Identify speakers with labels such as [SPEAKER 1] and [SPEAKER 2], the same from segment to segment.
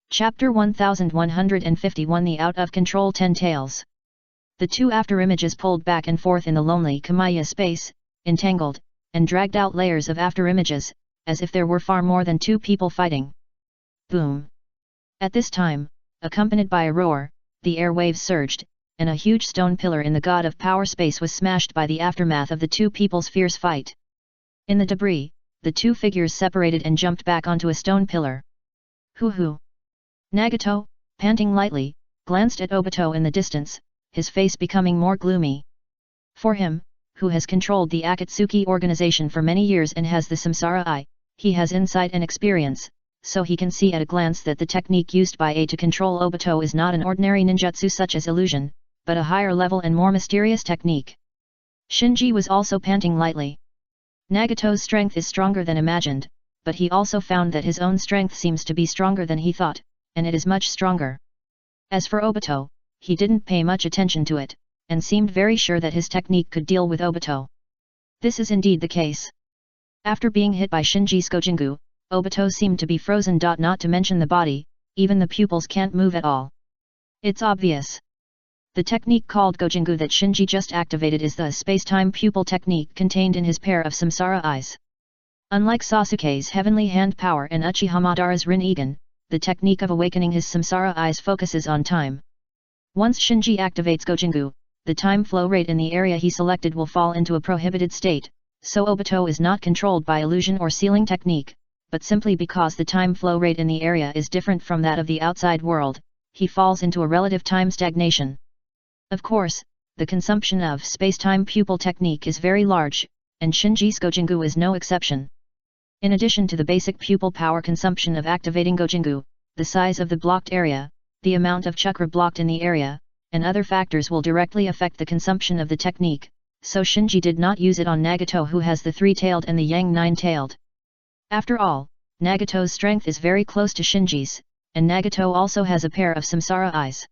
[SPEAKER 1] Chapter 1151 The Out of Control 10 Tails. The two afterimages pulled back and forth in the lonely Kamiya space, entangled, and dragged out layers of afterimages, as if there were far more than two people fighting. Boom! At this time, accompanied by a roar, the airwaves surged, and a huge stone pillar in the God of Power space was smashed by the aftermath of the two people's fierce fight. In the debris, the two figures separated and jumped back onto a stone pillar. Hoo-hoo! Nagato, panting lightly, glanced at Obito in the distance, his face becoming more gloomy. For him, who has controlled the Akatsuki organization for many years and has the Samsara Eye, he has insight and experience, so he can see at a glance that the technique used by A to control Obito is not an ordinary ninjutsu such as illusion, but a higher level and more mysterious technique. Shinji was also panting lightly. Nagato's strength is stronger than imagined, but he also found that his own strength seems to be stronger than he thought, and it is much stronger. As for Obito, he didn't pay much attention to it, and seemed very sure that his technique could deal with Obito. This is indeed the case. After being hit by Shinji's Gojingu, Obito seemed to be frozen. Not to mention the body, even the pupils can't move at all. It's obvious. The technique called Gojingu that Shinji just activated is the space-time pupil technique contained in his pair of Samsara eyes. Unlike Sasuke's heavenly hand power and Uchiha Madara's Rinnegan, the technique of awakening his Samsara eyes focuses on time. Once Shinji activates Gojingu, the time flow rate in the area he selected will fall into a prohibited state, so Obito is not controlled by illusion or sealing technique, but simply because the time flow rate in the area is different from that of the outside world, he falls into a relative time stagnation. Of course, the consumption of space-time pupil technique is very large, and Shinji's Gojingu is no exception. In addition to the basic pupil power consumption of activating Gojingu, the size of the blocked area, the amount of chakra blocked in the area, and other factors will directly affect the consumption of the technique, so Shinji did not use it on Nagato, who has the three-tailed and the yang nine-tailed. After all, Nagato's strength is very close to Shinji's, and Nagato also has a pair of Samsara eyes.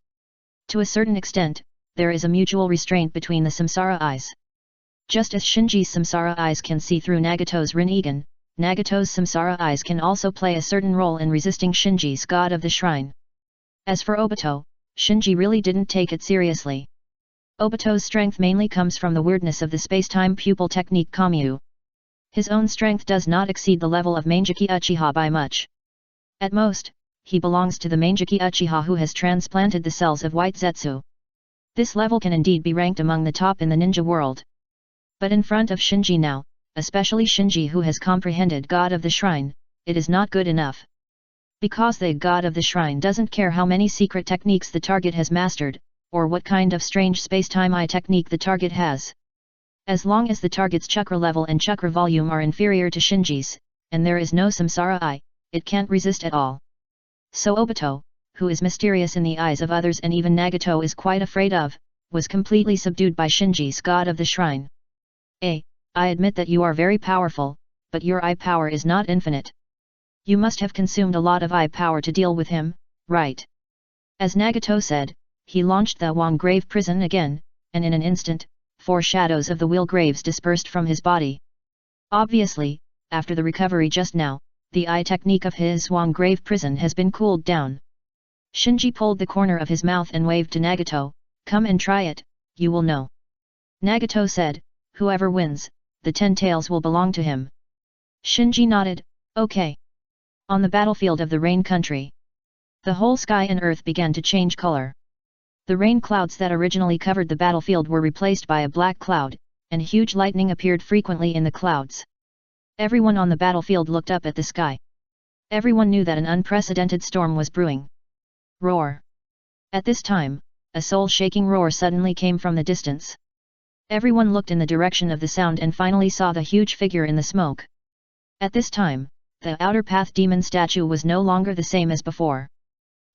[SPEAKER 1] To a certain extent, there is a mutual restraint between the Samsara eyes. Just as Shinji's Samsara eyes can see through Nagato's Rinnegan, Nagato's Samsara eyes can also play a certain role in resisting Shinji's God of the Shrine. As for Obito, Shinji really didn't take it seriously. Obito's strength mainly comes from the weirdness of the space-time pupil technique Kamyu. His own strength does not exceed the level of Manjiki Uchiha by much. At most, he belongs to the Manjiki Uchiha who has transplanted the cells of White Zetsu. This level can indeed be ranked among the top in the ninja world. But in front of Shinji now, especially Shinji who has comprehended God of the Shrine, it is not good enough. Because the God of the Shrine doesn't care how many secret techniques the target has mastered, or what kind of strange space-time eye technique the target has. As long as the target's chakra level and chakra volume are inferior to Shinji's, and there is no Samsara eye, it can't resist at all. So Obito, who is mysterious in the eyes of others and even Nagato is quite afraid of, was completely subdued by Shinji's God of the Shrine. I admit that you are very powerful, but your eye power is not infinite. You must have consumed a lot of eye power to deal with him, right? As Nagato said, he launched the Wang Grave Prison again, and in an instant, 4 shadows of the wheel graves dispersed from his body. Obviously, after the recovery just now, the eye technique of his Wang Grave Prison has been cooled down. Shinji pulled the corner of his mouth and waved to Nagato, "Come and try it, you will know." Nagato said, "Whoever wins, the 10 tails will belong to him." Shinji nodded, "Okay." On the battlefield of the Rain Country, the whole sky and earth began to change color. The rain clouds that originally covered the battlefield were replaced by a black cloud, and huge lightning appeared frequently in the clouds. Everyone on the battlefield looked up at the sky. Everyone knew that an unprecedented storm was brewing. Roar! At this time, a soul-shaking roar suddenly came from the distance. Everyone looked in the direction of the sound and finally saw the huge figure in the smoke. At this time, the Outer Path Demon statue was no longer the same as before.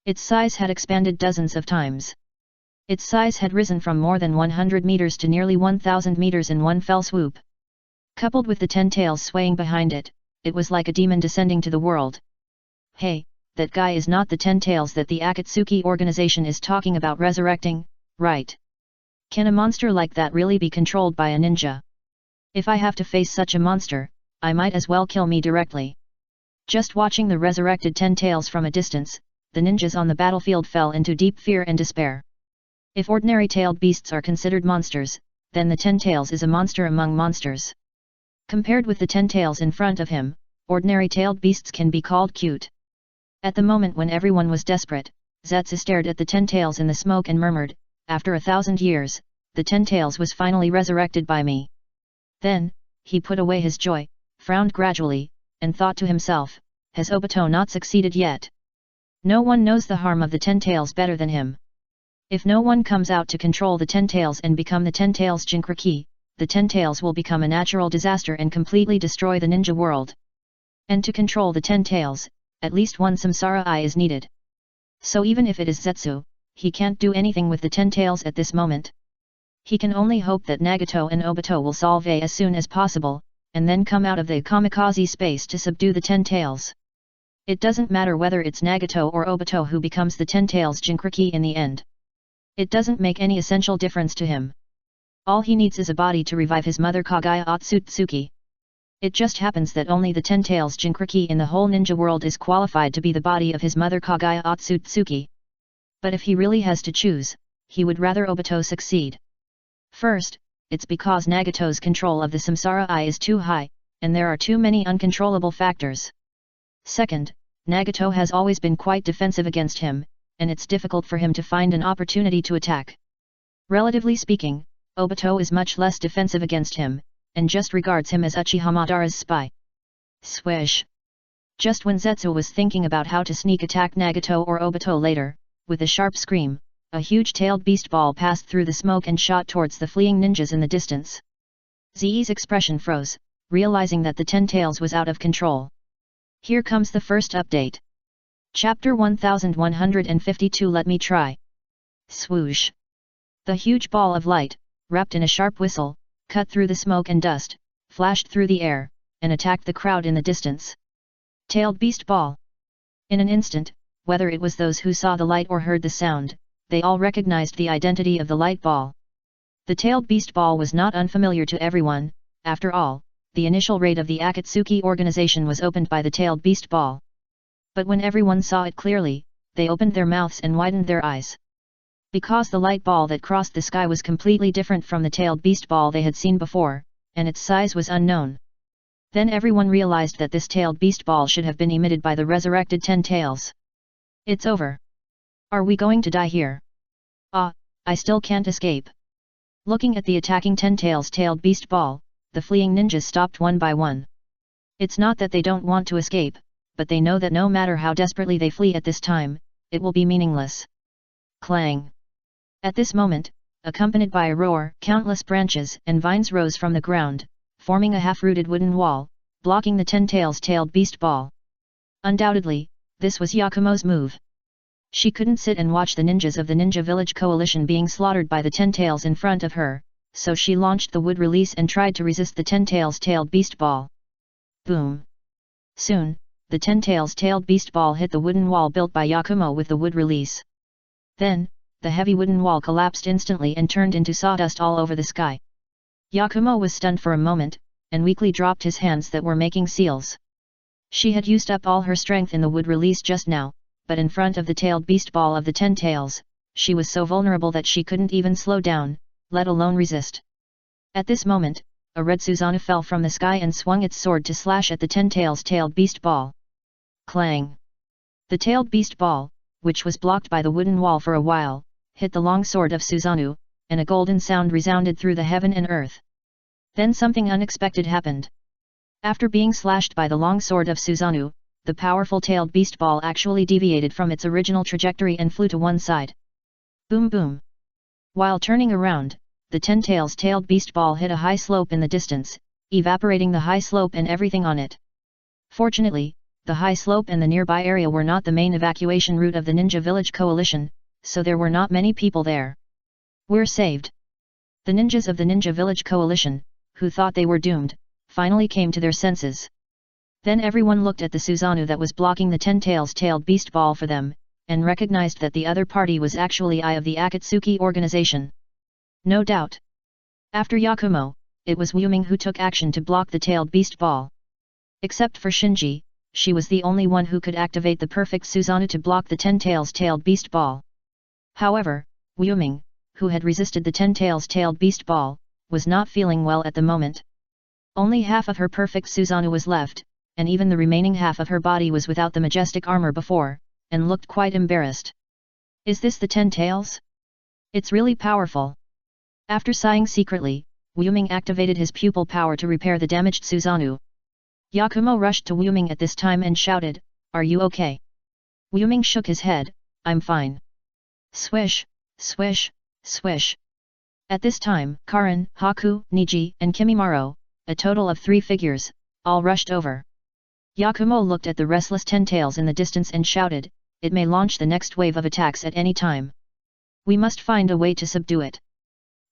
[SPEAKER 1] Its size had expanded dozens of times. Its size had risen from more than 100 meters to nearly 1,000 meters in one fell swoop. Coupled with the 10 tails swaying behind it, it was like a demon descending to the world. Hey, that guy is not the 10 tails that the Akatsuki organization is talking about resurrecting, right? Can a monster like that really be controlled by a ninja? If I have to face such a monster, I might as well kill me directly. Just watching the resurrected 10 tails from a distance, the ninjas on the battlefield fell into deep fear and despair. If ordinary tailed beasts are considered monsters, then the 10 tails is a monster among monsters. Compared with the 10 tails in front of him, ordinary tailed beasts can be called cute. At the moment when everyone was desperate, Zetsu stared at the 10 tails in the smoke and murmured, "After 1,000 years, the 10 tails was finally resurrected by me." Then, he put away his joy, frowned gradually, and thought to himself, "Has Obito not succeeded yet? No one knows the harm of the 10 tails better than him. If no one comes out to control the 10 tails and become the 10 tails Jinchuriki, the 10 tails will become a natural disaster and completely destroy the ninja world. And to control the 10 tails, at least one samsara eye is needed. So even if it is Zetsu, he can't do anything with the 10 tails at this moment. He can only hope that Nagato and Obito will solve it as soon as possible, and then come out of the kamikaze space to subdue the 10 tails. It doesn't matter whether it's Nagato or Obito who becomes the 10 tails Jinchuriki in the end. It doesn't make any essential difference to him. All he needs is a body to revive his mother Kagaya Otsutsuki. It just happens that only the 10 tails Jinchuriki in the whole ninja world is qualified to be the body of his mother Kagaya Otsutsuki. But if he really has to choose, he would rather Obito succeed. First, it's because Nagato's control of the samsara eye is too high, and there are too many uncontrollable factors. Second, Nagato has always been quite defensive against him, and it's difficult for him to find an opportunity to attack. Relatively speaking, Obito is much less defensive against him, and just regards him as Uchiha Madara's spy. Swish! Just when Zetsu was thinking about how to sneak attack Nagato or Obito later, with a sharp scream, a huge-tailed beast ball passed through the smoke and shot towards the fleeing ninjas in the distance. Ze's expression froze, realizing that the 10 tails was out of control. Here comes the first update. Chapter 1152 Let me try. Swoosh! The huge ball of light, wrapped in a sharp whistle, cut through the smoke and dust, flashed through the air, and attacked the crowd in the distance. Tailed beast ball. In an instant, whether it was those who saw the light or heard the sound, they all recognized the identity of the light ball. The tailed beast ball was not unfamiliar to everyone. After all, the initial raid of the Akatsuki organization was opened by the tailed beast ball. But when everyone saw it clearly, they opened their mouths and widened their eyes. Because the light ball that crossed the sky was completely different from the tailed beast ball they had seen before, and its size was unknown. Then everyone realized that this tailed beast ball should have been emitted by the resurrected 10 tails. It's over. Are we going to die here? I still can't escape. Looking at the attacking 10 tails tailed beast ball, the fleeing ninjas stopped one by one. It's not that they don't want to escape, but they know that no matter how desperately they flee at this time, it will be meaningless. Clang! At this moment, accompanied by a roar, countless branches and vines rose from the ground, forming a half-rooted wooden wall, blocking the 10 tails tailed beast ball. Undoubtedly, this was Yakumo's move. She couldn't sit and watch the ninjas of the Ninja Village Coalition being slaughtered by the 10 tails in front of her, so she launched the wood release and tried to resist the 10 tails tailed beast ball. Boom! Soon, the 10 tails tailed beast ball hit the wooden wall built by Yakumo with the wood release. Then, the heavy wooden wall collapsed instantly and turned into sawdust all over the sky. Yakumo was stunned for a moment, and weakly dropped his hands that were making seals. She had used up all her strength in the wood release just now, but in front of the tailed beast ball of the 10 tails, she was so vulnerable that she couldn't even slow down, let alone resist. At this moment, a red Susanoo fell from the sky and swung its sword to slash at the 10 tails tailed beast ball. Clang! The tailed beast ball, which was blocked by the wooden wall for a while, hit the long sword of Susanoo, and a golden sound resounded through the heaven and earth. Then something unexpected happened. After being slashed by the long sword of Susanoo, the powerful tailed beast ball actually deviated from its original trajectory and flew to one side. Boom boom! While turning around, the 10 tails tailed beast ball hit a high slope in the distance, evaporating the high slope and everything on it. Fortunately, the high slope and the nearby area were not the main evacuation route of the Ninja Village Coalition, so there were not many people there. We're saved. The ninjas of the Ninja Village Coalition, who thought they were doomed, finally came to their senses. Then everyone looked at the Susanoo that was blocking the 10 tails tailed beast ball for them, and recognized that the other party was actually I of the Akatsuki organization. No doubt. After Yakumo, it was Wuming who took action to block the tailed beast ball. Except for Shinji, she was the only one who could activate the perfect Susanoo to block the 10 tailed beast ball. However, Wu Ming, who had resisted the 10 tailed beast ball, was not feeling well at the moment. Only half of her perfect Susanoo was left, and even the remaining half of her body was without the majestic armor before, and looked quite embarrassed. Is this the 10 tails? It's really powerful. After sighing secretly, Wu Ming activated his pupil power to repair the damaged Susanoo. Yakumo rushed to Wu Ming at this time and shouted, "Are you okay?" Wu Ming shook his head, "I'm fine." Swish, swish, swish. At this time, Karin, Haku, Niji, and Kimimaro, a total of 3 figures, all rushed over. Yakumo looked at the restless 10 tails in the distance and shouted, "It may launch the next wave of attacks at any time. We must find a way to subdue it.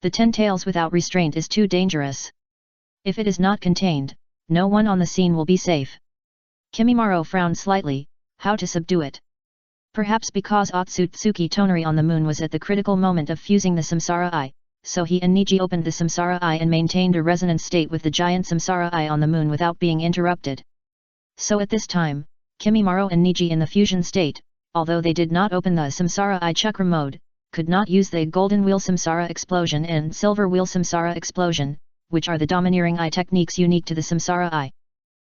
[SPEAKER 1] The 10 tails without restraint is too dangerous. If it is not contained, no one on the scene will be safe." Kimimaro frowned slightly. How to subdue it? Perhaps because Otsutsuki Tonari on the moon was at the critical moment of fusing the Samsara Eye, so he and Niji opened the Samsara Eye and maintained a resonance state with the giant Samsara Eye on the moon without being interrupted. So at this time, Kimimaro and Niji in the fusion state, although they did not open the Samsara Eye chakra mode, could not use the Golden Wheel Samsara Explosion and Silver Wheel Samsara Explosion, which are the domineering eye techniques unique to the Samsara Eye.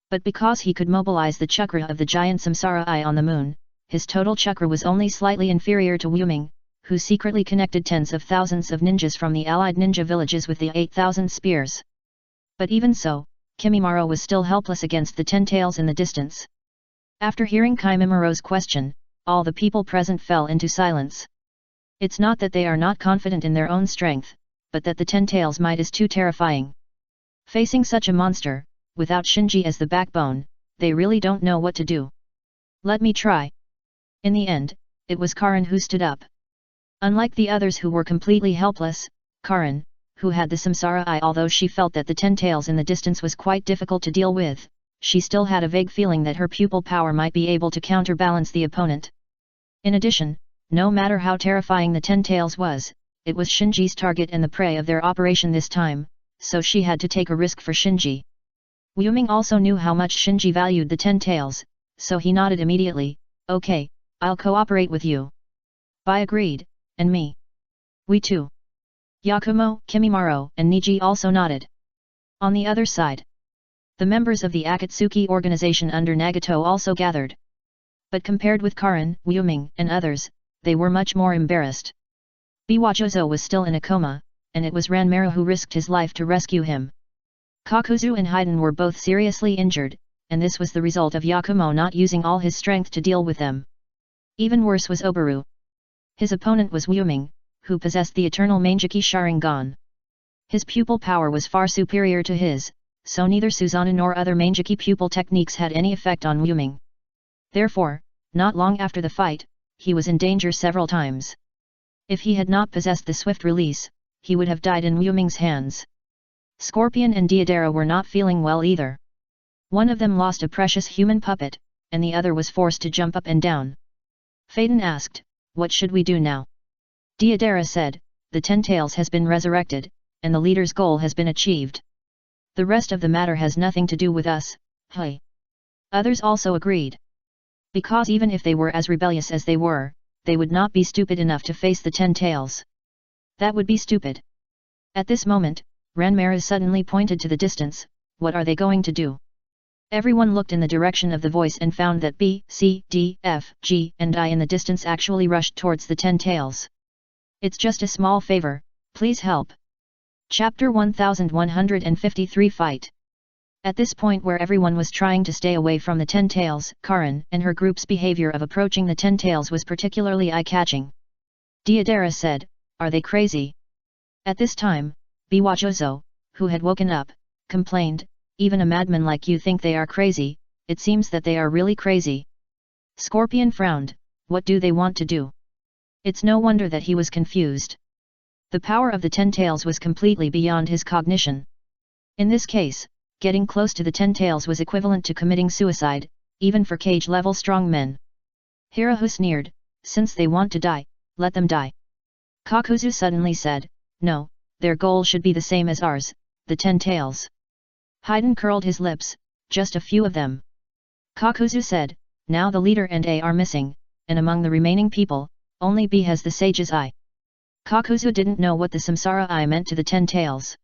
[SPEAKER 1] But because he could mobilize the chakra of the giant Samsara Eye on the moon, his total chakra was only slightly inferior to Wu Ming, who secretly connected tens of thousands of ninjas from the allied ninja villages with the 8,000 spears. But even so, Kimimaro was still helpless against the 10 tails in the distance. After hearing Kimimaro's question, all the people present fell into silence. It's not that they are not confident in their own strength, but that the 10 tails might is too terrifying. Facing such a monster, without Shinji as the backbone, they really don't know what to do. Let me try. In the end, it was Karin who stood up. Unlike the others who were completely helpless, Karin, who had the Samsara Eye, although she felt that the 10 tails in the distance was quite difficult to deal with, she still had a vague feeling that her pupil power might be able to counterbalance the opponent. In addition, no matter how terrifying the 10 tails was, it was Shinji's target and the prey of their operation this time, so she had to take a risk for Shinji. Wu Ming also knew how much Shinji valued the 10 tails, so he nodded immediately, "Okay, I'll cooperate with you." Bai agreed, "And me." "We too." Yakumo, Kimimaro, and Niji also nodded. On the other side, the members of the Akatsuki organization under Nagato also gathered. But compared with Karin, Wu Ming, and others, they were much more embarrassed. Biwajozo was still in a coma, and it was Ranmaro who risked his life to rescue him. Kakuzu and Haiden were both seriously injured, and this was the result of Yakumo not using all his strength to deal with them. Even worse was Obaru. His opponent was Wu Ming, who possessed the eternal Mangeki Sharingan. His pupil power was far superior to his, so neither Susanoo nor other Mangeki pupil techniques had any effect on Wu Ming. Therefore, not long after the fight, he was in danger several times. If he had not possessed the swift release, he would have died in Wu Ming's hands. Scorpion and Deidara were not feeling well either. One of them lost a precious human puppet, and the other was forced to jump up and down. Faden asked, "What should we do now?" Deidara said, "The 10 tails has been resurrected, and the leader's goal has been achieved. The rest of the matter has nothing to do with us." Hey! Others also agreed. Because even if they were as rebellious as they were, they would not be stupid enough to face the 10 tails. That would be stupid. At this moment, Ranmaro suddenly pointed to the distance. What are they going to do? Everyone looked in the direction of the voice and found that B, C, D, F, G, and I in the distance actually rushed towards the 10 tails. "It's just a small favor, please help." Chapter 1153 Fight. At this point where everyone was trying to stay away from the 10 tails, Karin and her group's behavior of approaching the 10 tails was particularly eye-catching. Deidara said, "Are they crazy?" At this time, Biwajozo, who had woken up, complained, "Even a madman like you think they are crazy, it seems that they are really crazy." Scorpion frowned, "What do they want to do?" It's no wonder that he was confused. The power of the 10 tails was completely beyond his cognition. In this case, getting close to the 10 tails was equivalent to committing suicide, even for cage-level strong men. Hirahu sneered, "Since they want to die, let them die." Kakuzu suddenly said, "No, their goal should be the same as ours, the 10 tails." Haiden curled his lips, "Just a few of them. Kakuzu said, now the leader and A are missing, and among the remaining people, only B has the sage's eye. Kakuzu didn't know what the samsara eye meant to the 10 tails.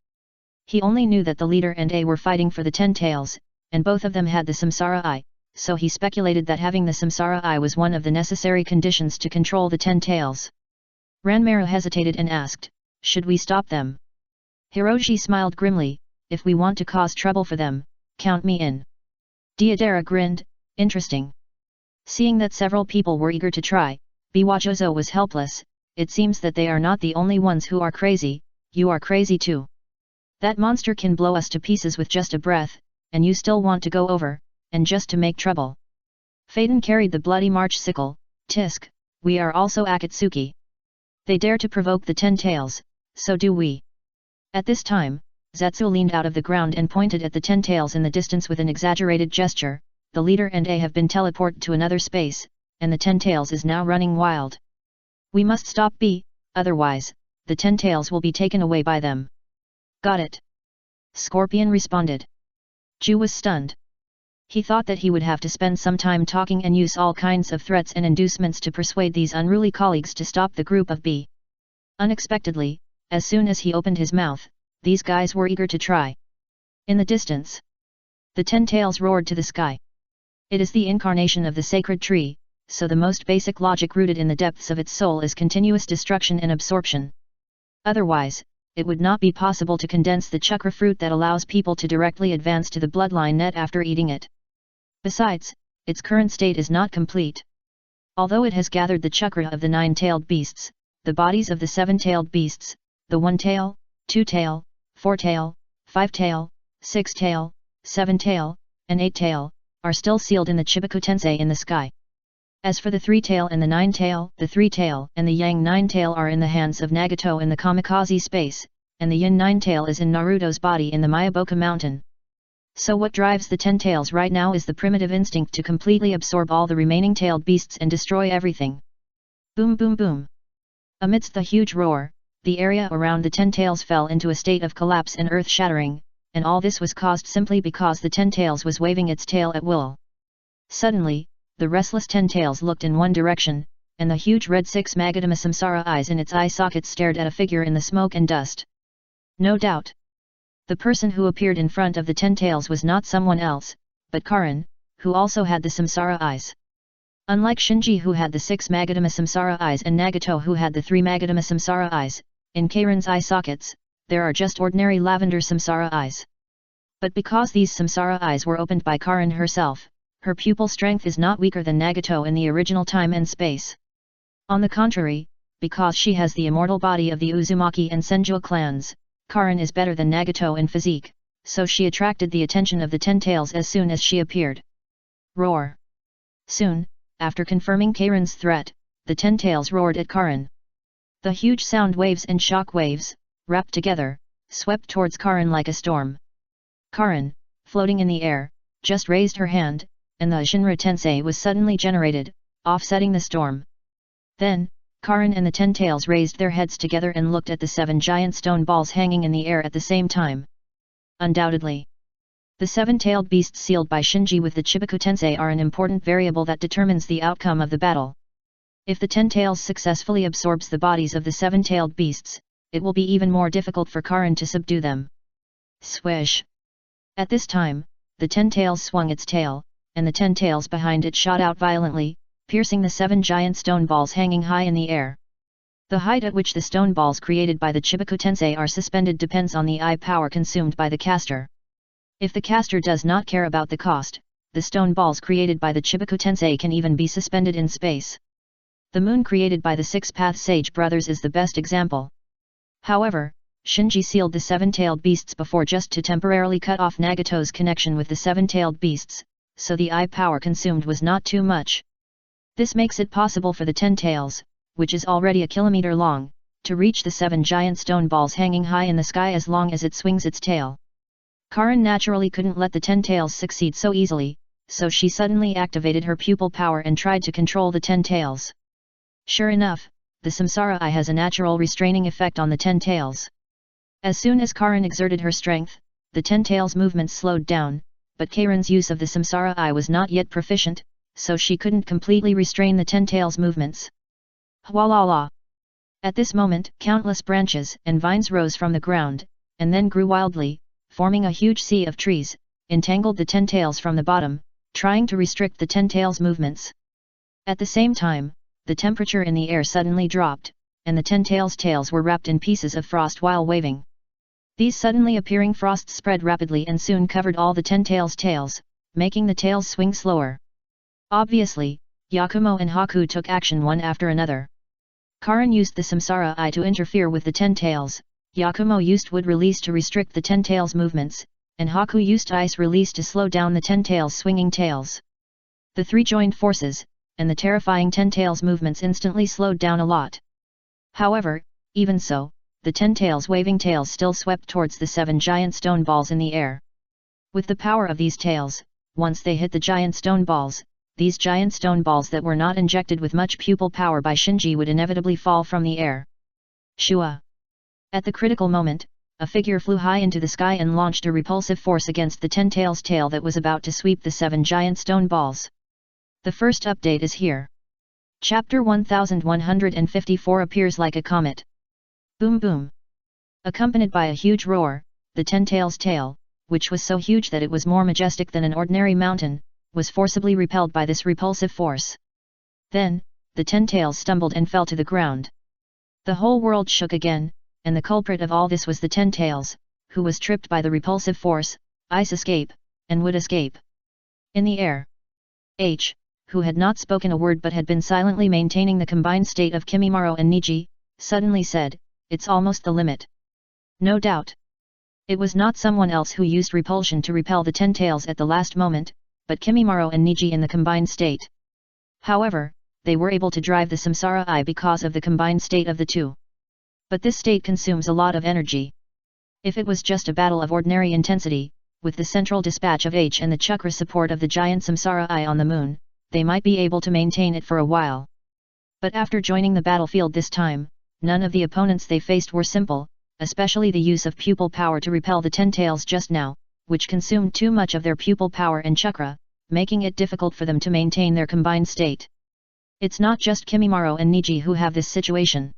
[SPEAKER 1] He only knew that the leader and A were fighting for the 10 tails, and both of them had the samsara eye, so he speculated that having the samsara eye was one of the necessary conditions to control the 10 tails. Ranmaru hesitated and asked, should we stop them? Hiroshi smiled grimly, if we want to cause trouble for them, count me in. Deidara grinned, interesting. Seeing that several people were eager to try, Biwajozo was helpless. It seems that they are not the only ones who are crazy, you are crazy too. That monster can blow us to pieces with just a breath, and you still want to go over, and just to make trouble. Phaeton carried the bloody march sickle, tisk, we are also Akatsuki. They dare to provoke the 10 tails, so do we. At this time, Zetsu leaned out of the ground and pointed at the 10 tails in the distance with an exaggerated gesture. The leader and A have been teleported to another space, and the 10 tails is now running wild. We must stop B, otherwise, the 10 tails will be taken away by them. Got it. Scorpion responded. Ju was stunned. He thought that he would have to spend some time talking and use all kinds of threats and inducements to persuade these unruly colleagues to stop the group of B. Unexpectedly, as soon as he opened his mouth, these guys were eager to try. In the distance, the 10 tails roared to the sky. It is the incarnation of the sacred tree, so the most basic logic rooted in the depths of its soul is continuous destruction and absorption. Otherwise, it would not be possible to condense the chakra fruit that allows people to directly advance to the bloodline net after eating it. Besides, its current state is not complete. Although it has gathered the chakra of the 9-tailed beasts, the bodies of the 7-tailed beasts, the 1-tail, 2-tail, 4-tail, 5-tail, 6-tail, 7-tail, and 8-tail, are still sealed in the Chibaku Tensei in the sky. As for the 3-tail and the 9-tail, the 3-tail and the Yang 9-tail are in the hands of Nagato in the Kamikaze space, and the Yin 9-tail is in Naruto's body in the Mayaboka mountain. So what drives the 10 tails right now is the primitive instinct to completely absorb all the remaining tailed beasts and destroy everything. Boom boom boom. Amidst the huge roar, the area around the 10 tails fell into a state of collapse and earth-shattering, and all this was caused simply because the 10 tails was waving its tail at will. Suddenly, the restless 10 tails looked in one direction, and the huge red 6 Magadama Samsara eyes in its eye sockets stared at a figure in the smoke and dust. No doubt. The person who appeared in front of the 10 tails was not someone else, but Karin, who also had the Samsara eyes. Unlike Shinji who had the 6 Magadama Samsara eyes and Nagato who had the 3 Magadama Samsara eyes, in Karin's eye sockets, there are just ordinary lavender Samsara eyes. But because these Samsara eyes were opened by Karin herself, her pupil strength is not weaker than Nagato in the original time and space. On the contrary, because she has the immortal body of the Uzumaki and Senju clans, Karin is better than Nagato in physique, so she attracted the attention of the 10 tails as soon as she appeared. Roar! Soon, after confirming Karin's threat, the 10 tails roared at Karin. The huge sound waves and shock waves, wrapped together, swept towards Karin like a storm. Karin, floating in the air, just raised her hand, and the Shinra Tensei was suddenly generated, offsetting the storm. Then, Karin and the 10 tails raised their heads together and looked at the 7 giant stone balls hanging in the air at the same time. Undoubtedly, the 7-tailed beasts sealed by Shinji with the Chibaku Tensei are an important variable that determines the outcome of the battle. If the 10 tails successfully absorbs the bodies of the 7-tailed beasts, it will be even more difficult for Karin to subdue them. Swish! At this time, the 10 tails swung its tail, and the 10 tails behind it shot out violently, piercing the 7 giant stone balls hanging high in the air. The height at which the stone balls created by the Chibaku Tensei are suspended depends on the eye power consumed by the caster. If the caster does not care about the cost, the stone balls created by the Chibaku Tensei can even be suspended in space. The moon created by the 6-path sage brothers is the best example. However, Shinji sealed the 7-tailed beasts before just to temporarily cut off Nagato's connection with the 7-tailed beasts, so the eye power consumed was not too much. This makes it possible for the 10 tails, which is already a kilometer long, to reach the 7 giant stone balls hanging high in the sky as long as it swings its tail. Karin naturally couldn't let the 10 tails succeed so easily, so she suddenly activated her pupil power and tried to control the 10 tails. Sure enough, the Samsara eye has a natural restraining effect on the 10 tails. As soon as Karin exerted her strength, the 10 tails' movements slowed down, but Karen's use of the Samsara Eye was not yet proficient, so she couldn't completely restrain the 10 tails movements. Hwalala! At this moment, countless branches and vines rose from the ground, and then grew wildly, forming a huge sea of trees, entangled the 10 tails from the bottom, trying to restrict the 10 tails movements. At the same time, the temperature in the air suddenly dropped, and the 10 tails were wrapped in pieces of frost while waving. These suddenly appearing frosts spread rapidly and soon covered all the 10 tails, making the tails swing slower. Obviously, Yakumo and Haku took action one after another. Karen used the Samsara Eye to interfere with the 10 tails, Yakumo used Wood Release to restrict the 10 tails movements, and Haku used Ice Release to slow down the 10 tails swinging tails. The three joined forces, and the terrifying 10 tails movements instantly slowed down a lot. However, even so, the 10 tails waving tails still swept towards the 7 giant stone balls in the air. With the power of these tails, once they hit the giant stone balls, these giant stone balls that were not injected with much pupil power by Shinji would inevitably fall from the air. Shua! At the critical moment, a figure flew high into the sky and launched a repulsive force against the 10 tails tail that was about to sweep the 7 giant stone balls. The first update is here. Chapter 1154 appears like a comet. Boom boom. Accompanied by a huge roar, the 10 tails tail, which was so huge that it was more majestic than an ordinary mountain, was forcibly repelled by this repulsive force. Then, the 10 tails stumbled and fell to the ground. The whole world shook again, and the culprit of all this was the 10 tails, who was tripped by the repulsive force, Ice Escape, and Wood Escape. In the air, H, who had not spoken a word but had been silently maintaining the combined state of Kimimaro and Niji, suddenly said, "It's almost the limit." No doubt. It was not someone else who used repulsion to repel the 10 tails at the last moment, but Kimimaro and Niji in the combined state. However, they were able to drive the Samsara Eye because of the combined state of the two. But this state consumes a lot of energy. If it was just a battle of ordinary intensity, with the central dispatch of H and the chakra support of the giant Samsara Eye on the moon, they might be able to maintain it for a while. But after joining the battlefield this time, none of the opponents they faced were simple, especially the use of pupil power to repel the 10 tails just now, which consumed too much of their pupil power and chakra, making it difficult for them to maintain their combined state. It's not just Kimimaro and Niji who have this situation.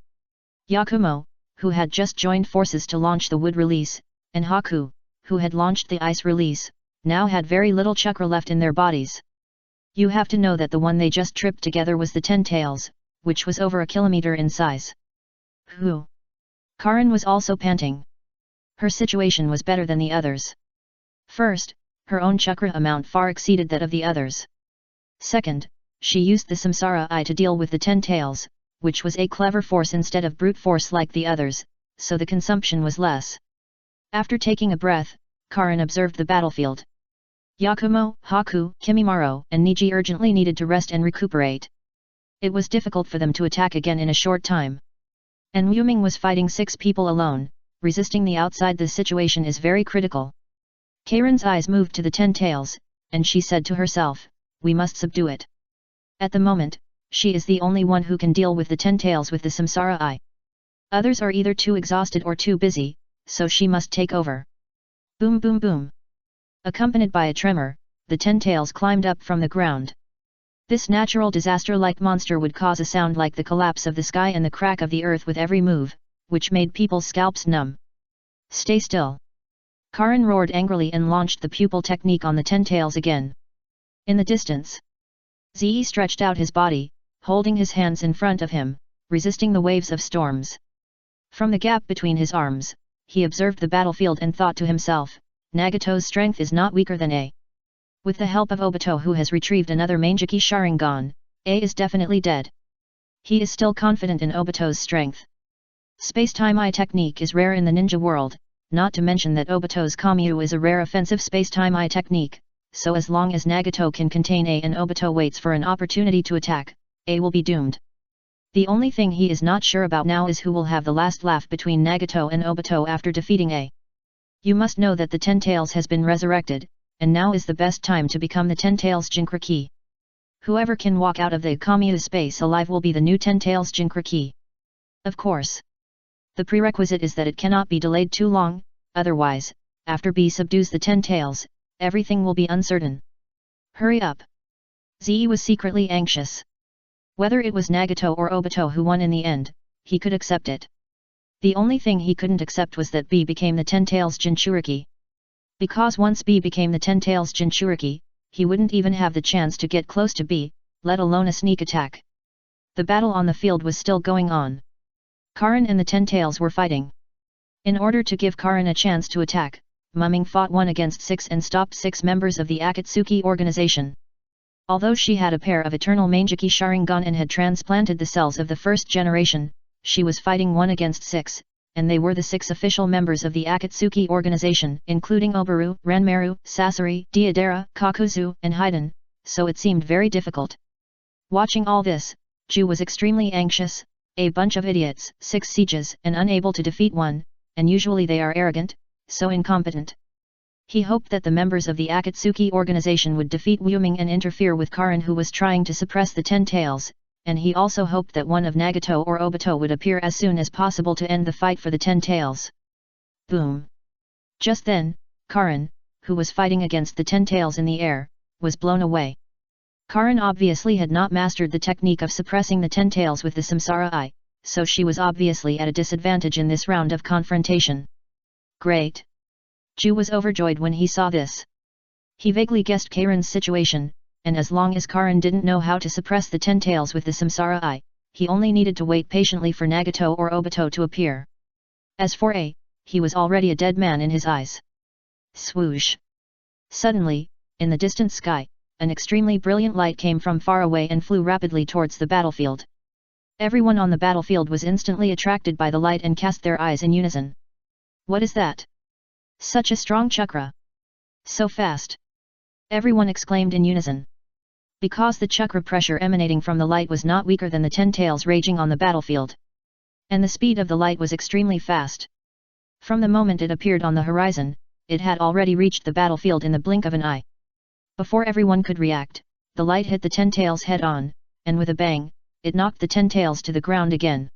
[SPEAKER 1] Yakumo, who had just joined forces to launch the Wood Release, and Haku, who had launched the Ice Release, now had very little chakra left in their bodies. You have to know that the one they just tripped together was the 10 tails, which was over a kilometer in size. Whew! Karen was also panting. Her situation was better than the others. First, her own chakra amount far exceeded that of the others. Second, she used the Samsara Eye to deal with the 10 tails, which was a clever force instead of brute force like the others, so the consumption was less. After taking a breath, Karen observed the battlefield. Yakumo, Haku, Kimimaro, and Niji urgently needed to rest and recuperate. It was difficult for them to attack again in a short time. And Yuming was fighting 6 people alone, resisting the outside. The situation is very critical. Karen's eyes moved to the 10 tails, and she said to herself, "We must subdue it." At the moment, she is the only one who can deal with the 10 tails with the Samsara Eye. Others are either too exhausted or too busy, so she must take over. Boom boom boom. Accompanied by a tremor, the 10 tails climbed up from the ground. This natural disaster-like monster would cause a sound like the collapse of the sky and the crack of the earth with every move, which made people's scalps numb. "Stay still!" Karen roared angrily and launched the pupil technique on the 10 tails again. In the distance, Ze stretched out his body, holding his hands in front of him, resisting the waves of storms. From the gap between his arms, he observed the battlefield and thought to himself, "Nagato's strength is not weaker than A. With the help of Obito, who has retrieved another Mangeki Sharingan, A is definitely dead." He is still confident in Obito's strength. Space-time Eye technique is rare in the ninja world, not to mention that Obito's Kamyu is a rare offensive space-time Eye technique, so as long as Nagato can contain A and Obito waits for an opportunity to attack, A will be doomed. The only thing he is not sure about now is who will have the last laugh between Nagato and Obito after defeating A. You must know that the 10 tails has been resurrected, and now is the best time to become the 10 tails Jinchuriki. Whoever can walk out of the Kamyu space alive will be the new 10 tails Jinchuriki. Of course. The prerequisite is that it cannot be delayed too long, otherwise, after B subdues the 10 tails, everything will be uncertain. Hurry up. Zi was secretly anxious. Whether it was Nagato or Obito who won in the end, he could accept it. The only thing he couldn't accept was that B became the Ten Tails Jinchuriki. Because once B became the Ten Tails Jinchuriki, he wouldn't even have the chance to get close to B, let alone a sneak attack. The battle on the field was still going on. Karin and the Ten Tails were fighting. In order to give Karin a chance to attack, Mumming fought 1 against 6 and stopped 6 members of the Akatsuki organization. Although she had a pair of eternal Mangeki Sharingan and had transplanted the cells of the first generation, she was fighting 1 against 6, and they were the 6 official members of the Akatsuki organization, including Obaru, Ranmaru, Sasori, Deidara, Kakuzu, and Haiden, so it seemed very difficult. Watching all this, Ju was extremely anxious. A bunch of idiots, 6 sieges and unable to defeat 1, and usually they are arrogant, so incompetent. He hoped that the members of the Akatsuki organization would defeat Wuming and interfere with Karin, who was trying to suppress the Ten Tails, and he also hoped that one of Nagato or Obito would appear as soon as possible to end the fight for the Ten Tails. Boom! Just then, Karin, who was fighting against the Ten Tails in the air, was blown away. Karin obviously had not mastered the technique of suppressing the Ten Tails with the Samsara Eye, so she was obviously at a disadvantage in this round of confrontation. Great! Ju was overjoyed when he saw this. He vaguely guessed Karin's situation, and as long as Karin didn't know how to suppress the Ten Tails with the Samsara Eye, he only needed to wait patiently for Nagato or Obito to appear. As for A, he was already a dead man in his eyes. Swoosh! Suddenly, in the distant sky, an extremely brilliant light came from far away and flew rapidly towards the battlefield. Everyone on the battlefield was instantly attracted by the light and cast their eyes in unison. What is that? Such a strong chakra! So fast! Everyone exclaimed in unison. Because the chakra pressure emanating from the light was not weaker than the Ten Tails raging on the battlefield. And the speed of the light was extremely fast. From the moment it appeared on the horizon, it had already reached the battlefield in the blink of an eye. Before everyone could react, the light hit the Ten Tails head-on, and with a bang, it knocked the Ten Tails to the ground again.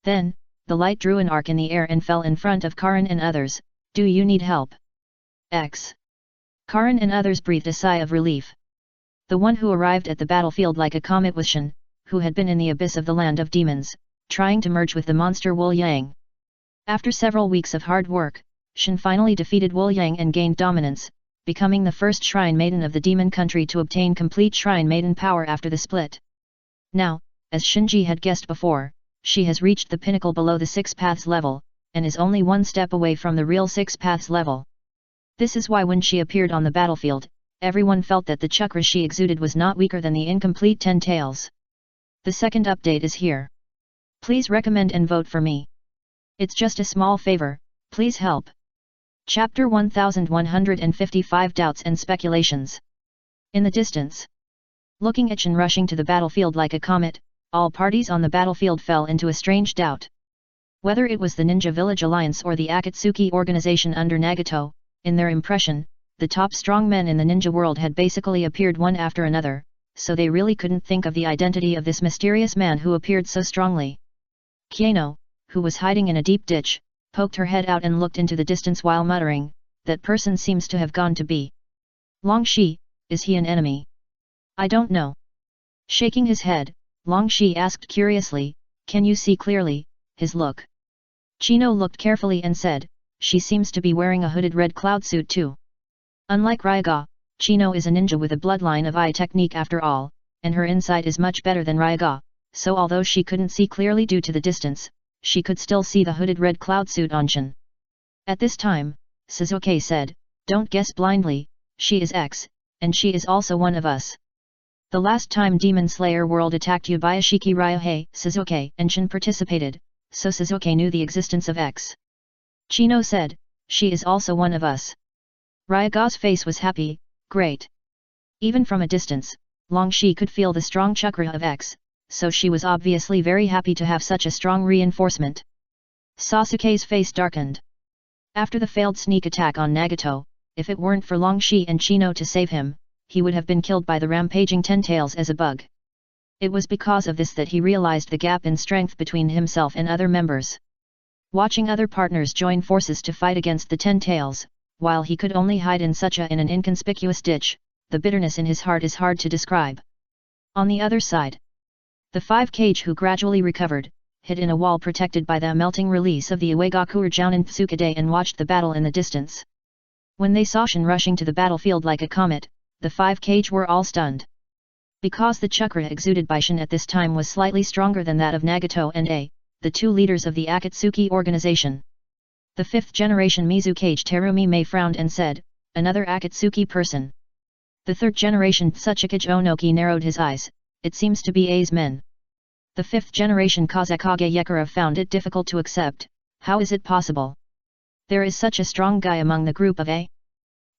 [SPEAKER 1] Then, the light drew an arc in the air and fell in front of Karin and others. Do you need help? X. Karin and others breathed a sigh of relief. The one who arrived at the battlefield like a comet was Shen, who had been in the abyss of the land of demons, trying to merge with the monster Wu Yang. After several weeks of hard work, Shen finally defeated Wu Yang and gained dominance, becoming the first Shrine Maiden of the demon country to obtain complete Shrine Maiden power after the split. Now, as Shinji had guessed before, she has reached the pinnacle below the 6 paths level, and is only 1 step away from the real 6 paths level. This is why when she appeared on the battlefield, everyone felt that the chakra she exuded was not weaker than the incomplete Ten Tails. The second update is here. Please recommend and vote for me. It's just a small favor, please help. Chapter 1155 Doubts and Speculations. In the distance. Looking at Shen rushing to the battlefield like a comet, all parties on the battlefield fell into a strange doubt. Whether it was the Ninja Village Alliance or the Akatsuki organization under Nagato, in their impression, the top strong men in the ninja world had basically appeared one after another, so they really couldn't think of the identity of this mysterious man who appeared so strongly. Kiano, who was hiding in a deep ditch, poked her head out and looked into the distance while muttering, "That person seems to have gone to be Longshi, is he an enemy? I don't know." Shaking his head, Longshi asked curiously, "Can you see clearly his look?" Chino looked carefully and said, "She seems to be wearing a hooded red cloud suit too." Unlike Ryaga, Chino is a ninja with a bloodline of eye technique after all, and her insight is much better than Ryaga, so although she couldn't see clearly due to the distance, she could still see the hooded red cloud suit on Shen. At this time, Suzuki said, "Don't guess blindly, she is X, and she is also one of us." The last time Demon Slayer World attacked Yubayashiki Ryohei, Suzuki and Shen participated, so Suzuki knew the existence of X. Chino said, "She is also one of us." Ryaga's face was happy, "Great." Even from a distance, Longshi could feel the strong chakra of X, so she was obviously very happy to have such a strong reinforcement. Sasuke's face darkened. After the failed sneak attack on Nagato, if it weren't for Longshi and Chino to save him, he would have been killed by the rampaging Ten Tails as a bug. It was because of this that he realized the gap in strength between himself and other members. Watching other partners join forces to fight against the Ten Tails, while he could only hide in an inconspicuous ditch, the bitterness in his heart is hard to describe. On the other side, the 5 who gradually recovered, hid in a wall protected by the melting release of the Uegaku Jounin Tsukade and watched the battle in the distance. When they saw Shin rushing to the battlefield like a comet, the 5 were all stunned. Because the chakra exuded by Shin at this time was slightly stronger than that of Nagato and A, the 2 leaders of the Akatsuki organization. The 5th generation Mizukage Terumi Mei frowned and said, "Another Akatsuki person." The 3rd generation Tsuchikage Onoki narrowed his eyes, "It seems to be A's men." The 5th generation Kazakage Yekara found it difficult to accept. "How is it possible? There is such a strong guy among the group of A,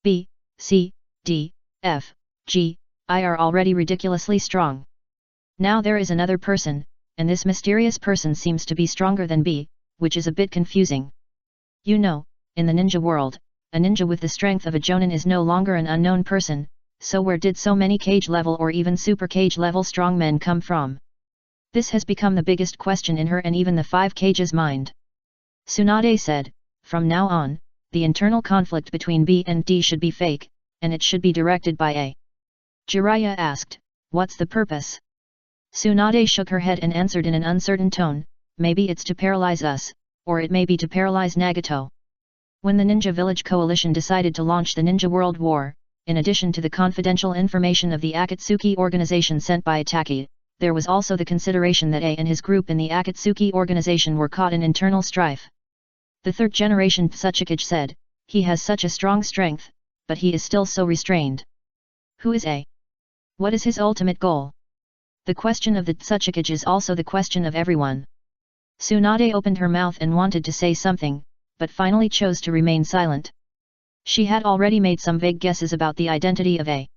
[SPEAKER 1] B, C, D, F, G, I are already ridiculously strong. Now there is another person, and this mysterious person seems to be stronger than B, which is a bit confusing. You know, in the ninja world, a ninja with the strength of a Jonin is no longer an unknown person, so where did so many cage level or even super cage level strong men come from?" This has become the biggest question in her and even the 5's mind. Tsunade said, "From now on, the internal conflict between B and D should be fake, and it should be directed by A." Jiraiya asked, "What's the purpose?" Tsunade shook her head and answered in an uncertain tone, "Maybe it's to paralyze us, or it may be to paralyze Nagato." When the Ninja Village Coalition decided to launch the Ninja World War, in addition to the confidential information of the Akatsuki organization sent by Itaki, there was also the consideration that A and his group in the Akatsuki organization were caught in internal strife. The 3rd generation Tsuchikage said, "He has such a strong strength, but he is still so restrained. Who is A? What is his ultimate goal?" The question of the Tsuchikage is also the question of everyone. Tsunade opened her mouth and wanted to say something, but finally chose to remain silent. She had already made some vague guesses about the identity of A.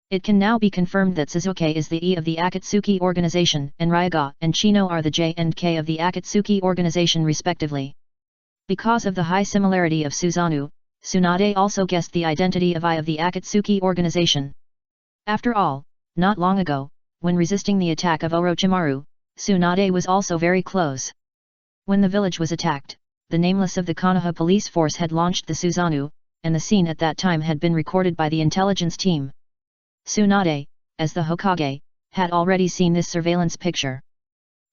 [SPEAKER 1] It can now be confirmed that Suzuki is the E of the Akatsuki organization and Ryaga and Chino are the J and K of the Akatsuki organization respectively. Because of the high similarity of Susanoo, Tsunade also guessed the identity of I of the Akatsuki organization. After all, not long ago, when resisting the attack of Orochimaru, Tsunade was also very close. When the village was attacked, the nameless of the Konoha police force had launched the Susanoo, and the scene at that time had been recorded by the intelligence team. Tsunade, as the Hokage, had already seen this surveillance picture.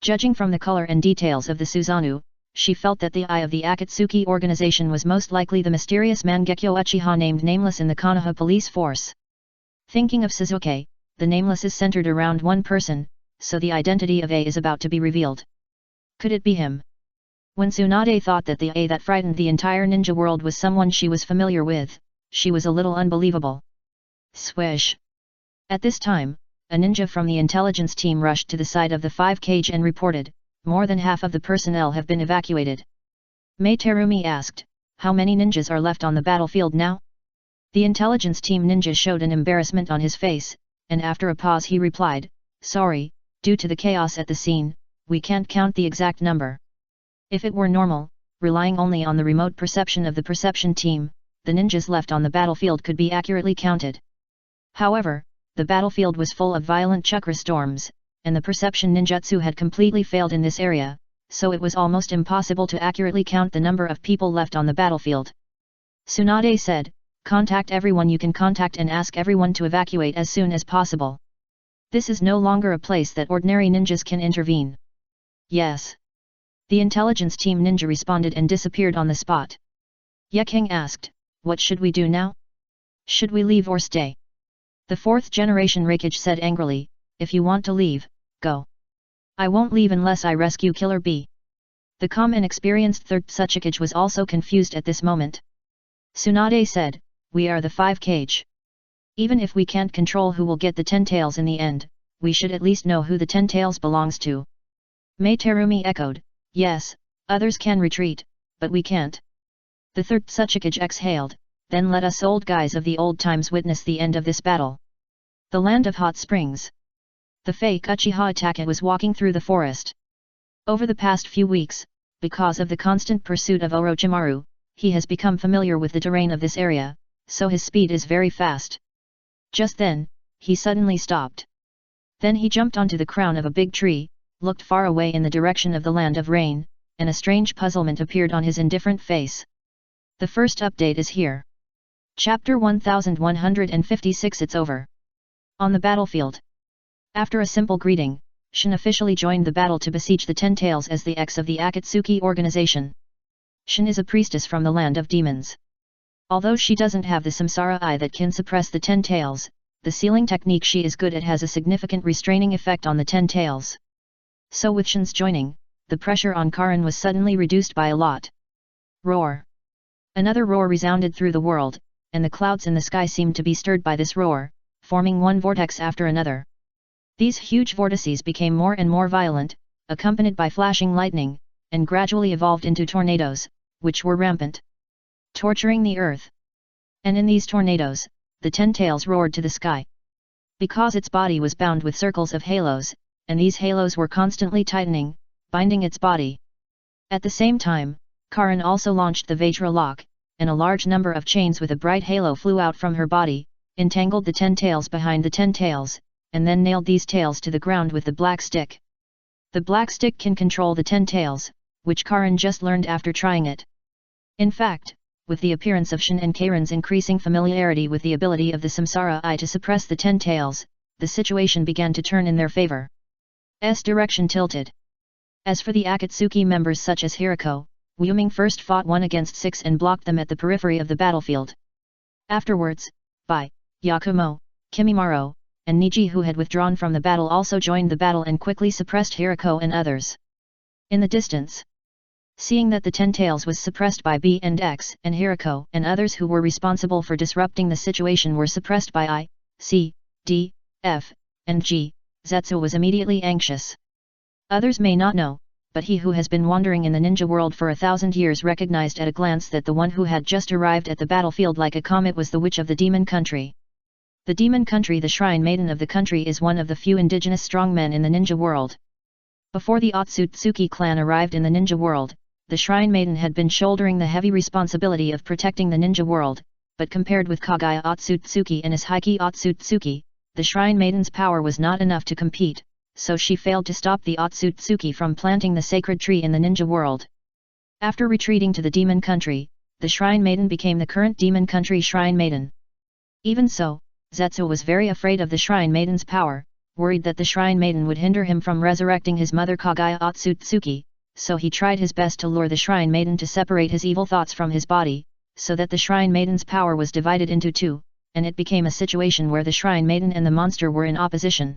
[SPEAKER 1] Judging from the color and details of the Susanoo, she felt that the eye of the Akatsuki organization was most likely the mysterious Mangekyo Uchiha named Nameless in the Konoha police force. Thinking of Suzuki, the Nameless is centered around one person, so the identity of A is about to be revealed. Could it be him? When Tsunade thought that the A that frightened the entire ninja world was someone she was familiar with, she was a little unbelievable. Swish! At this time, a ninja from the intelligence team rushed to the side of the 5 and reported, "More than half of the personnel have been evacuated." Mei Terumi asked, "How many ninjas are left on the battlefield now?" The intelligence team ninja showed an embarrassment on his face, and after a pause he replied, "Sorry, due to the chaos at the scene, we can't count the exact number. If it were normal, relying only on the remote perception of the perception team, the ninjas left on the battlefield could be accurately counted. However, the battlefield was full of violent chakra storms, and the perception ninjutsu had completely failed in this area, so it was almost impossible to accurately count the number of people left on the battlefield." Tsunade said, "Contact everyone you can contact and ask everyone to evacuate as soon as possible. This is no longer a place that ordinary ninjas can intervene." "Yes." The intelligence team ninja responded and disappeared on the spot. Yeking asked, "What should we do now? Should we leave or stay?" The 4th generation Raikage said angrily, "If you want to leave, go. I won't leave unless I rescue Killer B." The calm and experienced 3rd Tsuchikage was also confused at this moment. Tsunade said, "We are the 5 Even if we can't control who will get the 10 tails in the end, we should at least know who the 10 tails belongs to." Mei Terumi echoed, "Yes, others can retreat, but we can't." The 3rd Tsuchikage exhaled, "Then let us old guys of the old times witness the end of this battle." The land of hot springs. The fake Uchiha Itaka was walking through the forest. Over the past few weeks, because of the constant pursuit of Orochimaru, he has become familiar with the terrain of this area, so his speed is very fast. Just then, he suddenly stopped. Then he jumped onto the crown of a big tree, looked far away in the direction of the land of rain, and a strange puzzlement appeared on his indifferent face. The first update is here. Chapter 1156. It's over. On the battlefield. After a simple greeting, Shin officially joined the battle to besiege the Ten Tails as the ex of the Akatsuki organization. Shin is a priestess from the land of demons. Although she doesn't have the samsara eye that can suppress the Ten Tails, the sealing technique she is good at has a significant restraining effect on the Ten Tails. So with Shin's joining, the pressure on Karin was suddenly reduced by a lot. Roar. Another roar resounded through the world, and the clouds in the sky seemed to be stirred by this roar, forming one vortex after another. These huge vortices became more and more violent, accompanied by flashing lightning, and gradually evolved into tornadoes, which were rampant, torturing the earth. And in these tornadoes, the Ten Tails roared to the sky. Because its body was bound with circles of halos, and these halos were constantly tightening, binding its body. At the same time, Karin also launched the Vajra lock, and a large number of chains with a bright halo flew out from her body, entangled the Ten Tails behind the Ten Tails, and then nailed these tails to the ground with the black stick. The black stick can control the Ten Tails, which Karin just learned after trying it. In fact, with the appearance of Shin and Karin's increasing familiarity with the ability of the Samsara Eye to suppress the Ten Tails, the situation began to turn in their favor. Direction tilted. As for the Akatsuki members such as Hirako, Wyoming first fought 1 against 6 and blocked them at the periphery of the battlefield. Afterwards, Bai, Yakumo, Kimimaro, and Niji, who had withdrawn from the battle, also joined the battle and quickly suppressed Hirako and others. In the distance, seeing that the Ten Tails was suppressed by B and X, and Hirako and others who were responsible for disrupting the situation were suppressed by I, C, D, F, and G, Zetsu was immediately anxious. Others may not know, but he who has been wandering in the ninja world for 1,000 years recognized at a glance that the one who had just arrived at the battlefield like a comet was the witch of the demon country. The demon country, the shrine maiden of the country, is one of the few indigenous strongmen in the ninja world. Before the Otsutsuki clan arrived in the ninja world, the shrine maiden had been shouldering the heavy responsibility of protecting the ninja world, but compared with Kagaya Otsutsuki and Ishaiki Otsutsuki, the shrine maiden's power was not enough to compete, so she failed to stop the Otsutsuki from planting the sacred tree in the ninja world. After retreating to the demon country, the shrine maiden became the current demon country shrine maiden. Even so, Zetsu was very afraid of the shrine maiden's power, worried that the shrine maiden would hinder him from resurrecting his mother Kagaya Otsutsuki, so he tried his best to lure the shrine maiden to separate his evil thoughts from his body, so that the shrine maiden's power was divided into two, and it became a situation where the shrine maiden and the monster were in opposition.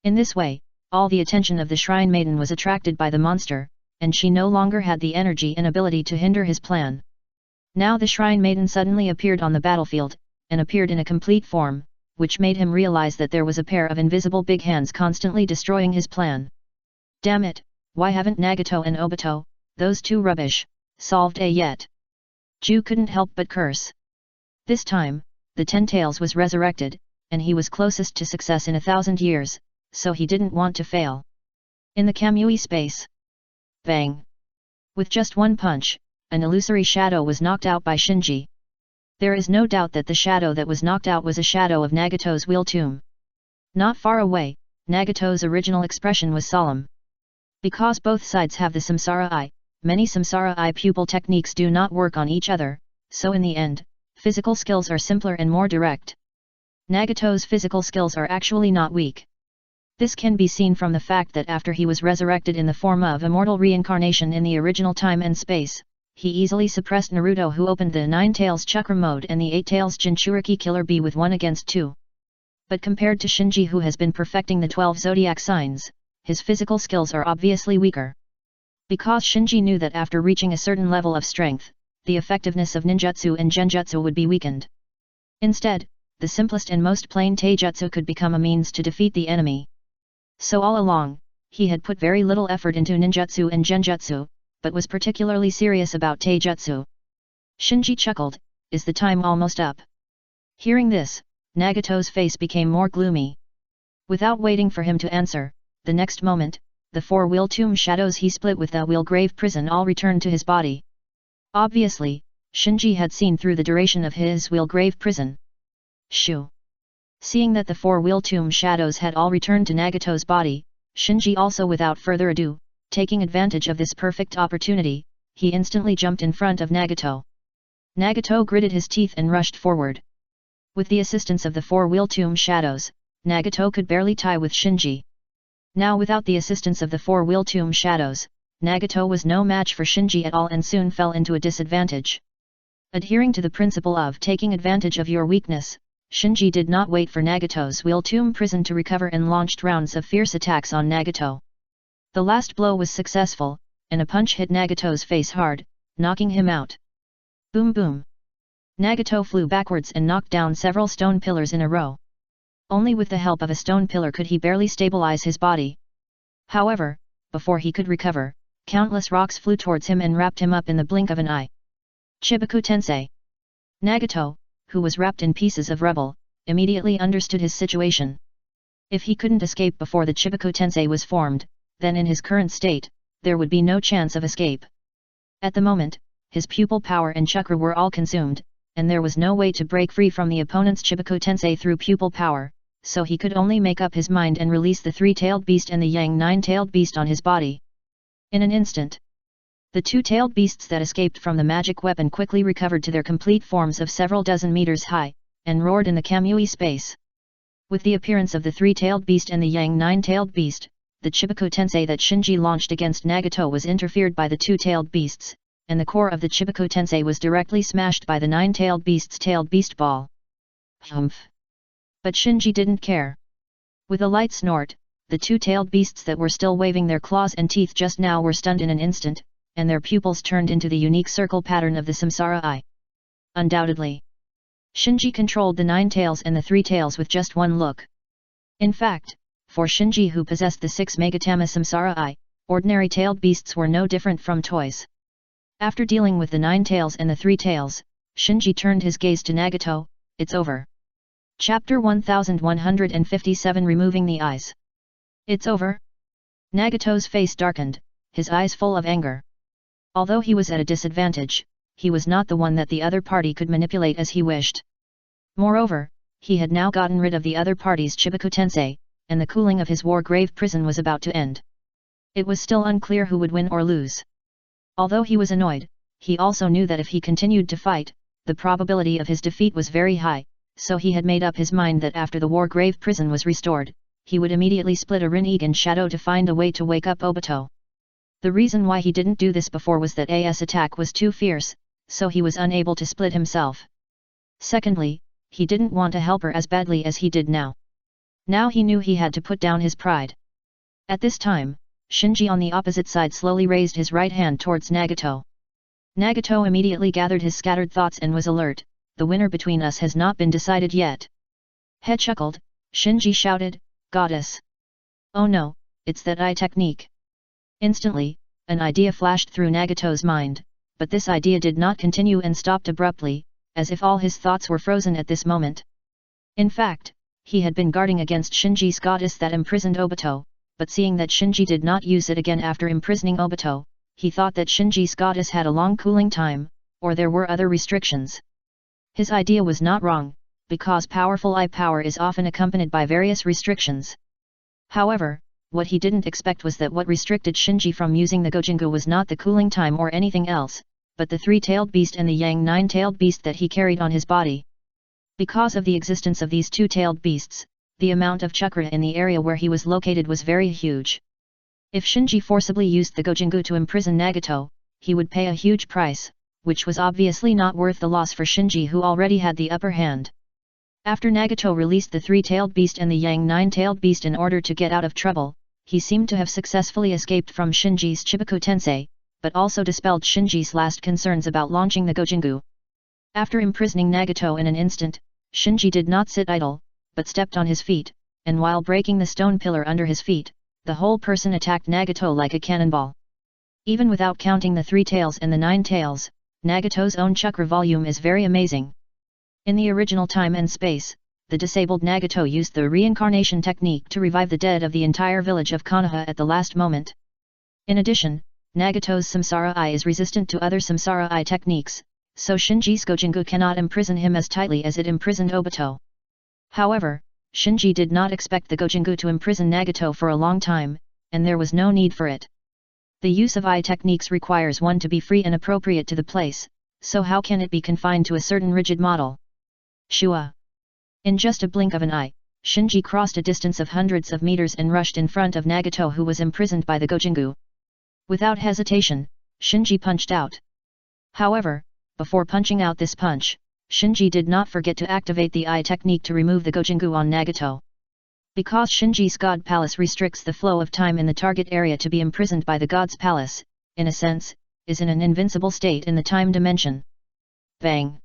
[SPEAKER 1] In this way, all the attention of the shrine maiden was attracted by the monster, and she no longer had the energy and ability to hinder his plan. Now the shrine maiden suddenly appeared on the battlefield, and appeared in a complete form, which made him realize that there was a pair of invisible big hands constantly destroying his plan. Damn it, why haven't Nagato and Obito, those two rubbish, solved A yet? Ju couldn't help but curse. This time, the Ten Tails was resurrected, and he was closest to success in 1,000 years, so he didn't want to fail. In the Kamui space. Bang! With just one punch, an illusory shadow was knocked out by Shinji. There is no doubt that the shadow that was knocked out was a shadow of Nagato's wheel tomb. Not far away, Nagato's original expression was solemn. Because both sides have the Samsara Eye, many Samsara Eye pupil techniques do not work on each other, so in the end, physical skills are simpler and more direct. Nagato's physical skills are actually not weak. This can be seen from the fact that after he was resurrected in the form of immortal reincarnation in the original time and space, he easily suppressed Naruto, who opened the 9 Tails Chakra mode and the 8 Tails Jinchuriki Killer Bee with 1 against 2. But compared to Shinji, who has been perfecting the 12 zodiac signs, his physical skills are obviously weaker. Because Shinji knew that after reaching a certain level of strength, the effectiveness of ninjutsu and genjutsu would be weakened. Instead, the simplest and most plain taijutsu could become a means to defeat the enemy. So all along, he had put very little effort into ninjutsu and genjutsu, but was particularly serious about taijutsu. Shinji chuckled, "Is the time almost up?" Hearing this, Nagato's face became more gloomy. Without waiting for him to answer, the next moment, the 4 wheel tomb shadows he split with the wheel grave prison all returned to his body. Obviously, Shinji had seen through the duration of his wheel grave prison. Shoo! Seeing that the 4 wheel tomb shadows had all returned to Nagato's body, Shinji also, without further ado, taking advantage of this perfect opportunity, he instantly jumped in front of Nagato. Nagato gritted his teeth and rushed forward. With the assistance of the four-wheel tomb shadows, Nagato could barely tie with Shinji. Now without the assistance of the four-wheel tomb shadows, Nagato was no match for Shinji at all and soon fell into a disadvantage. Adhering to the principle of taking advantage of your weakness, Shinji did not wait for Nagato's wheel tomb prison to recover and launched rounds of fierce attacks on Nagato. The last blow was successful, and a punch hit Nagato's face hard, knocking him out. Boom boom. Nagato flew backwards and knocked down several stone pillars in a row. Only with the help of a stone pillar could he barely stabilize his body. However, before he could recover, countless rocks flew towards him and wrapped him up in the blink of an eye. Chibaku Tensei. Nagato, who was wrapped in pieces of rubble, immediately understood his situation. If he couldn't escape before the Chibaku Tensei was formed, then in his current state, there would be no chance of escape. At the moment, his pupil power and chakra were all consumed, and there was no way to break free from the opponent's Chibaku Tensei through pupil power, so he could only make up his mind and release the three-tailed beast and the yang nine-tailed beast on his body. In an instant, the two-tailed beasts that escaped from the magic weapon quickly recovered to their complete forms of several dozen meters high, and roared in the Kamui space. With the appearance of the three-tailed beast and the yang nine-tailed beast, the Chibaku Tensei that Shinji launched against Nagato was interfered by the two-tailed beasts, and the core of the Chibaku Tensei was directly smashed by the nine-tailed beast's tailed beast ball. Humph! But Shinji didn't care. With a light snort, the two-tailed beasts that were still waving their claws and teeth just now were stunned in an instant, and their pupils turned into the unique circle pattern of the Samsara Eye. Undoubtedly, Shinji controlled the nine tails and the three tails with just one look. In fact, for Shinji who possessed the 6 Megatama Samsara Eye, ordinary tailed beasts were no different from toys. After dealing with the 9 tails and the 3 tails, Shinji turned his gaze to Nagato. It's over. Chapter 1157 Removing the Eyes. It's over? Nagato's face darkened, his eyes full of anger. Although he was at a disadvantage, he was not the one that the other party could manipulate as he wished. Moreover, he had now gotten rid of the other party's Chibaku Tensei, and the cooling of his war-grave prison was about to end. It was still unclear who would win or lose. Although he was annoyed, he also knew that if he continued to fight, the probability of his defeat was very high, so he had made up his mind that after the war-grave prison was restored, he would immediately split a Rinnegan shadow to find a way to wake up Obito. The reason why he didn't do this before was that AS attack was too fierce, so he was unable to split himself. Secondly, he didn't want to help her as badly as he did now. Now he knew he had to put down his pride. At this time, Shinji on the opposite side slowly raised his right hand towards Nagato. Nagato immediately gathered his scattered thoughts and was alert. The winner between us has not been decided yet. He chuckled. Shinji shouted, Goddess! Oh no, it's that eye technique. Instantly, an idea flashed through Nagato's mind, but this idea did not continue and stopped abruptly, as if all his thoughts were frozen at this moment. In fact, he had been guarding against Shinji's goddess that imprisoned Obito, but seeing that Shinji did not use it again after imprisoning Obito, he thought that Shinji's goddess had a long cooling time, or there were other restrictions. His idea was not wrong, because powerful eye power is often accompanied by various restrictions. However, what he didn't expect was that what restricted Shinji from using the Gojingu was not the cooling time or anything else, but the three-tailed beast and the yang nine-tailed beast that he carried on his body. Because of the existence of these two-tailed beasts, the amount of chakra in the area where he was located was very huge. If Shinji forcibly used the Gojingu to imprison Nagato, he would pay a huge price, which was obviously not worth the loss for Shinji who already had the upper hand. After Nagato released the three-tailed beast and the yang nine-tailed beast in order to get out of trouble, he seemed to have successfully escaped from Shinji's Chibaku Tensei, but also dispelled Shinji's last concerns about launching the Gojingu. After imprisoning Nagato in an instant, Shinji did not sit idle, but stepped on his feet, and while breaking the stone pillar under his feet, the whole person attacked Nagato like a cannonball. Even without counting the 3 tails and the 9 tails, Nagato's own chakra volume is very amazing. In the original time and space, the disabled Nagato used the reincarnation technique to revive the dead of the entire village of Konoha at the last moment. In addition, Nagato's Samsara Eye is resistant to other Samsara Eye techniques, so Shinji's Gojingu cannot imprison him as tightly as it imprisoned Obito. However, Shinji did not expect the Gojingu to imprison Nagato for a long time, and there was no need for it. The use of eye techniques requires one to be free and appropriate to the place, so how can it be confined to a certain rigid model? Shua! In just a blink of an eye, Shinji crossed a distance of hundreds of meters and rushed in front of Nagato, who was imprisoned by the Gojingu. Without hesitation, Shinji punched out. However, before punching out this punch, Shinji did not forget to activate the eye technique to remove the Gojingu on Nagato. Because Shinji's God Palace restricts the flow of time in the target area to be imprisoned by the God's Palace, in a sense, is in an invincible state in the time dimension. Bang!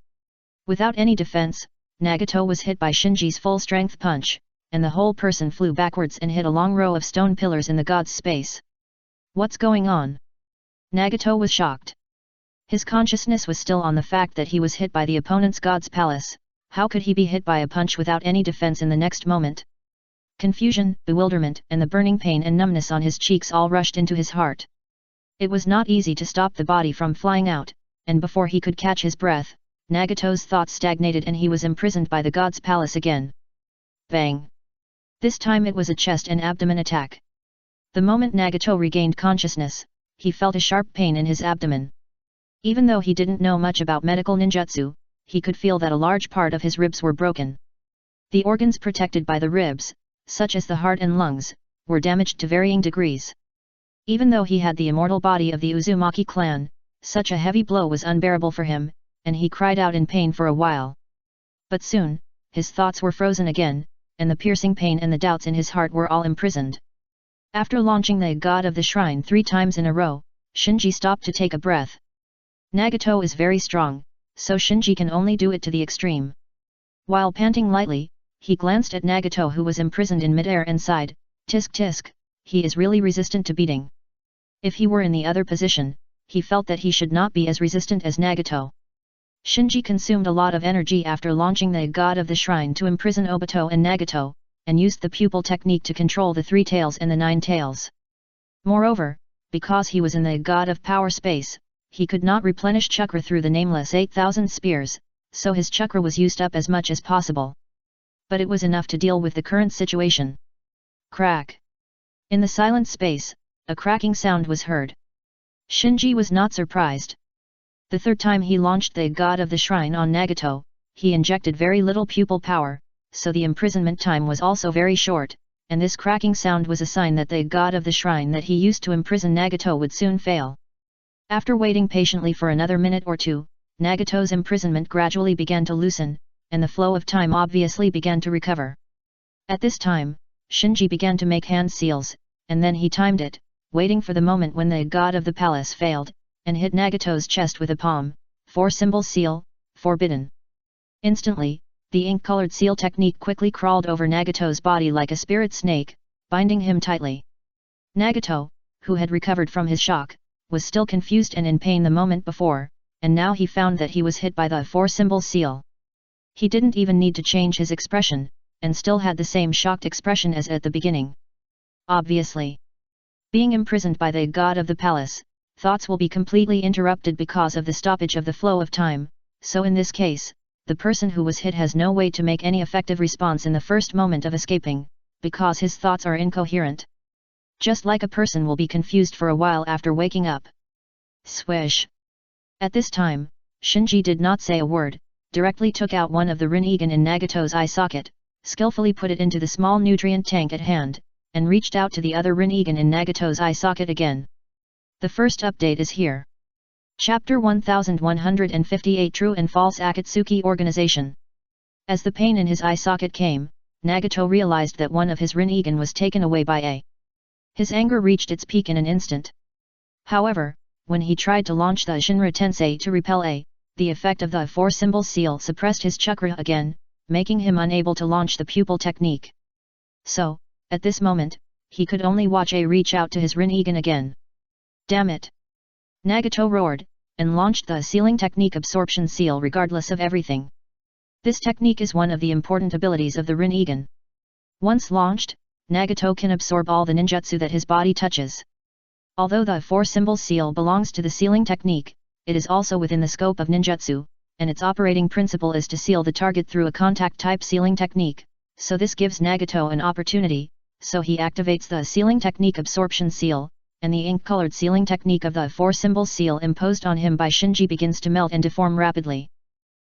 [SPEAKER 1] Without any defense, Nagato was hit by Shinji's full-strength punch, and the whole person flew backwards and hit a long row of stone pillars in the god's space. What's going on? Nagato was shocked. His consciousness was still on the fact that he was hit by the opponent's god's palace. How could he be hit by a punch without any defense in the next moment? Confusion, bewilderment, and the burning pain and numbness on his cheeks all rushed into his heart. It was not easy to stop the body from flying out, and before he could catch his breath, Nagato's thoughts stagnated and he was imprisoned by the god's palace again. Bang! This time it was a chest and abdomen attack. The moment Nagato regained consciousness, he felt a sharp pain in his abdomen. Even though he didn't know much about medical ninjutsu, he could feel that a large part of his ribs were broken. The organs protected by the ribs, such as the heart and lungs, were damaged to varying degrees. Even though he had the immortal body of the Uzumaki clan, such a heavy blow was unbearable for him, and he cried out in pain for a while. But soon, his thoughts were frozen again, and the piercing pain and the doubts in his heart were all imprisoned. After launching the god of the shrine 3 times in a row, Shinji stopped to take a breath. Nagato is very strong, so Shinji can only do it to the extreme. While panting lightly, he glanced at Nagato, who was imprisoned in midair, and sighed, "Tisk tisk, he is really resistant to beating." If he were in the other position, he felt that he should not be as resistant as Nagato. Shinji consumed a lot of energy after launching the god of the shrine to imprison Obito and Nagato, and used the pupil technique to control the 3 tails and the 9 tails. Moreover, because he was in the god of power space, he could not replenish chakra through the nameless 8,000 spears, so his chakra was used up as much as possible. But it was enough to deal with the current situation. Crack! In the silent space, a cracking sound was heard. Shinji was not surprised. The 3rd time he launched the god of the shrine on Nagato, he injected very little pupil power, so the imprisonment time was also very short, and this cracking sound was a sign that the god of the shrine that he used to imprison Nagato would soon fail. After waiting patiently for another minute or two, Nagato's imprisonment gradually began to loosen, and the flow of time obviously began to recover. At this time, Shinji began to make hand seals, and then he timed it, waiting for the moment when the god of the palace failed, and hit Nagato's chest with a palm, 4-symbol seal, forbidden. Instantly, the ink-colored seal technique quickly crawled over Nagato's body like a spirit snake, binding him tightly. Nagato, who had recovered from his shock, was still confused and in pain the moment before, and now he found that he was hit by the 4-symbol seal. He didn't even need to change his expression, and still had the same shocked expression as at the beginning. Obviously, being imprisoned by the god of the palace, thoughts will be completely interrupted because of the stoppage of the flow of time, so in this case, the person who was hit has no way to make any effective response in the first moment of escaping, because his thoughts are incoherent. Just like a person will be confused for a while after waking up. Swish! At this time, Shinji did not say a word, directly took out one of the Rinnegan in Nagato's eye socket, skillfully put it into the small nutrient tank at hand, and reached out to the other Rinnegan in Nagato's eye socket again. The first update is here. Chapter 1158 True and False Akatsuki Organization. As the pain in his eye socket came, Nagato realized that one of his Rinnegan was taken away by A. His anger reached its peak in an instant. However, when he tried to launch the Shinra Tensei to repel A, the effect of the 4-symbol seal suppressed his chakra again, making him unable to launch the pupil technique. So, at this moment, he could only watch A reach out to his Rinnegan again. Damn it! Nagato roared, and launched the sealing technique absorption seal regardless of everything. This technique is one of the important abilities of the Rinnegan. Once launched, Nagato can absorb all the ninjutsu that his body touches. Although the 4-symbol seal belongs to the sealing technique, it is also within the scope of ninjutsu, and its operating principle is to seal the target through a contact-type sealing technique, so this gives Nagato an opportunity, so he activates the sealing technique absorption seal, and the ink-colored sealing technique of the four-symbol seal imposed on him by Shinji begins to melt and deform rapidly.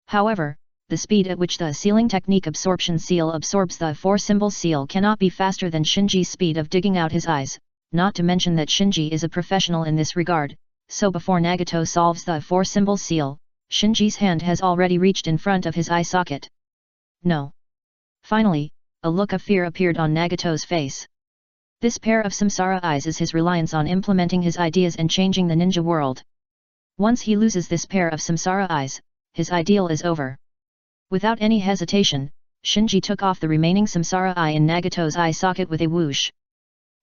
[SPEAKER 1] However, the speed at which the sealing technique absorption seal absorbs the four-symbol seal cannot be faster than Shinji's speed of digging out his eyes, not to mention that Shinji is a professional in this regard, so before Nagato solves the four-symbol seal, Shinji's hand has already reached in front of his eye socket. No. Finally, a look of fear appeared on Nagato's face. This pair of samsara eyes is his reliance on implementing his ideas and changing the ninja world. Once he loses this pair of samsara eyes, his ideal is over. Without any hesitation, Shinji took off the remaining samsara eye in Nagato's eye socket with a whoosh.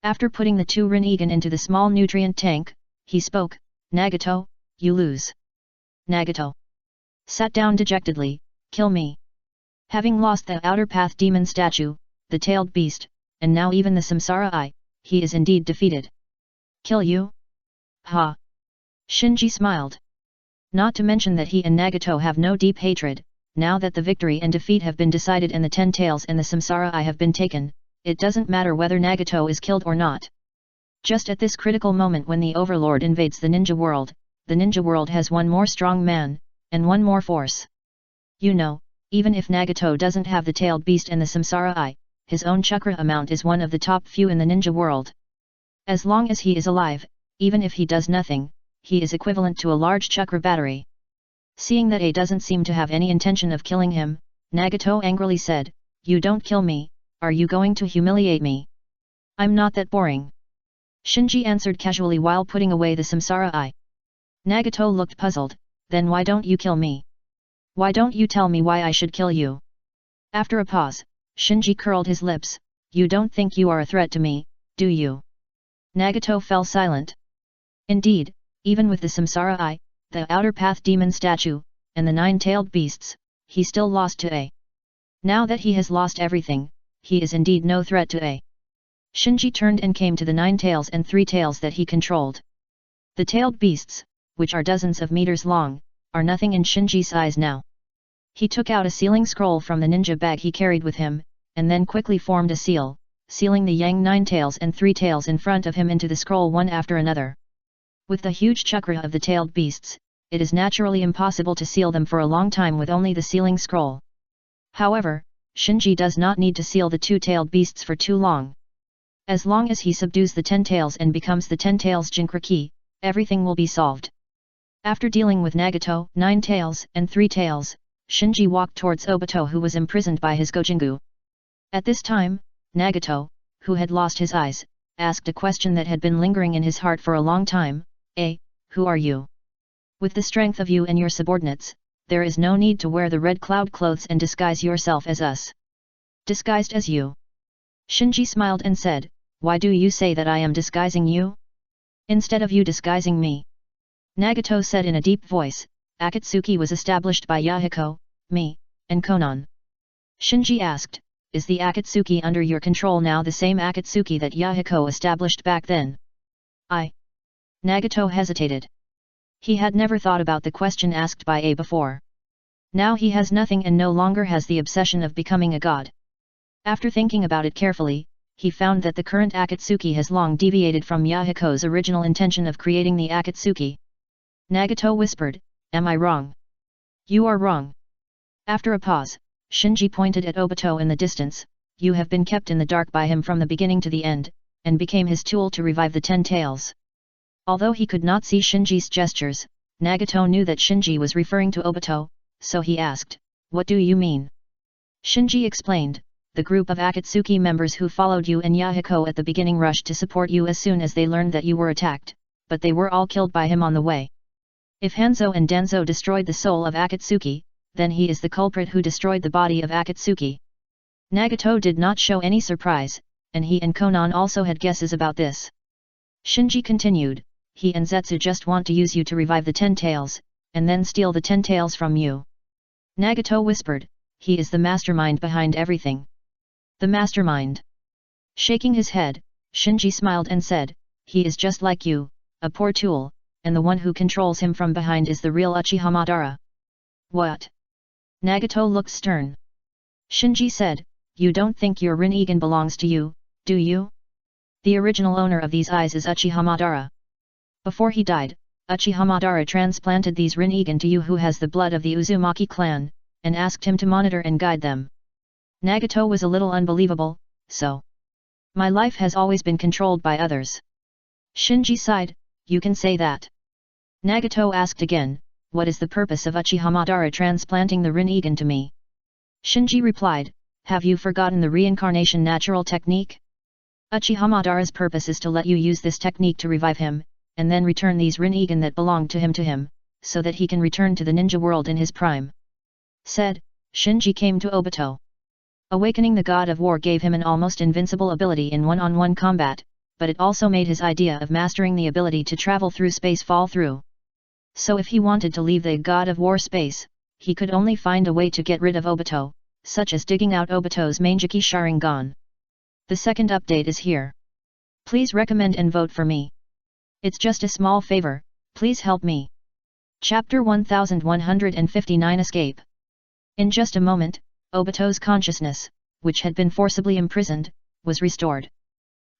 [SPEAKER 1] After putting the two Rinnegan into the small nutrient tank, he spoke, "Nagato, you lose." Nagato sat down dejectedly, "Kill me." Having lost the outer path demon statue, the tailed beast, and now even the samsara eye, he is indeed defeated. "Kill you? Ha!" Shinji smiled. Not to mention that he and Nagato have no deep hatred, now that the victory and defeat have been decided and the 10 tails and the samsara eye have been taken, it doesn't matter whether Nagato is killed or not. Just at this critical moment when the Overlord invades the ninja world, the ninja world has one more strong man, and one more force. You know, even if Nagato doesn't have the tailed beast and the samsara eye, his own chakra amount is one of the top few in the ninja world. As long as he is alive, even if he does nothing, he is equivalent to a large chakra battery. Seeing that A doesn't seem to have any intention of killing him, Nagato angrily said, "You don't kill me, are you going to humiliate me?" "I'm not that boring." Shinji answered casually while putting away the samsara eye. Nagato looked puzzled, "Then why don't you kill me? Why don't you tell me why I should kill you?" After a pause, Shinji curled his lips, "You don't think you are a threat to me, do you?" Nagato fell silent. Indeed, even with the samsara eye, the outer path demon statue, and the 9-tailed beasts, he still lost to A. Now that he has lost everything, he is indeed no threat to A. Shinji turned and came to the 9 tails and 3 tails that he controlled. The tailed beasts, which are dozens of meters long, are nothing in Shinji's eyes now. He took out a sealing scroll from the ninja bag he carried with him, and then quickly formed a seal, sealing the yang 9 tails and 3 tails in front of him into the scroll one after another. With the huge chakra of the tailed beasts, it is naturally impossible to seal them for a long time with only the sealing scroll. However, Shinji does not need to seal the 2-tailed beasts for too long. As long as he subdues the 10 tails and becomes the 10 tails Jinkraki, everything will be solved. After dealing with Nagato, 9 tails and 3 tails, Shinji walked towards Obito who was imprisoned by his Gojingu. At this time, Nagato, who had lost his eyes, asked a question that had been lingering in his heart for a long time, "Who are you? With the strength of you and your subordinates, there is no need to wear the red cloud clothes and disguise yourself as us." "Disguised as you?" Shinji smiled and said, "Why do you say that I am disguising you? Instead of you disguising me?" Nagato said in a deep voice, "Akatsuki was established by Yahiko, me, and Konan." Shinji asked, "Is the Akatsuki under your control now the same Akatsuki that Yahiko established back then?" Nagato hesitated. He had never thought about the question asked by A before. Now he has nothing and no longer has the obsession of becoming a god. After thinking about it carefully, he found that the current Akatsuki has long deviated from Yahiko's original intention of creating the Akatsuki. Nagato whispered, "Am I wrong?" "You are wrong." After a pause, Shinji pointed at Obito in the distance, "You have been kept in the dark by him from the beginning to the end, and became his tool to revive the 10 tails." Although he could not see Shinji's gestures, Nagato knew that Shinji was referring to Obito, so he asked, "What do you mean?" Shinji explained, "The group of Akatsuki members who followed you and Yahiko at the beginning rushed to support you as soon as they learned that you were attacked, but they were all killed by him on the way. If Hanzo and Danzo destroyed the soul of Akatsuki, then he is the culprit who destroyed the body of Akatsuki." Nagato did not show any surprise, and he and Konan also had guesses about this. Shinji continued, "He and Zetsu just want to use you to revive the 10 tails, and then steal the 10 tails from you." Nagato whispered, "He is the mastermind behind everything." "The mastermind?" Shaking his head, Shinji smiled and said, "He is just like you, a poor tool, and the one who controls him from behind is the real Uchiha Madara." "What?" Nagato looked stern. Shinji said, "You don't think your Rinnegan belongs to you, do you?" The original owner of these eyes is Uchiha Madara. Before he died, Uchiha Madara transplanted these Rinnegan to Yu, who has the blood of the Uzumaki clan, and asked him to monitor and guide them. Nagato was a little unbelievable, so. My life has always been controlled by others. Shinji sighed, you can say that. Nagato asked again, what is the purpose of Uchiha Madara transplanting the Rinnegan to me? Shinji replied, have you forgotten the reincarnation natural technique? Uchiha Madara's purpose is to let you use this technique to revive him, and then return these Rinnegan that belonged to him, so that he can return to the ninja world in his prime. Said, Shinji came to Obito. Awakening the god of war gave him an almost invincible ability in one-on-one combat, but it also made his idea of mastering the ability to travel through space fall through. So if he wanted to leave the god of war space, he could only find a way to get rid of Obito, such as digging out Obito's Mangeki Sharingan. The second update is here. Please recommend and vote for me. It's just a small favor, please help me. Chapter 1159 Escape. In just a moment, Obito's consciousness, which had been forcibly imprisoned, was restored.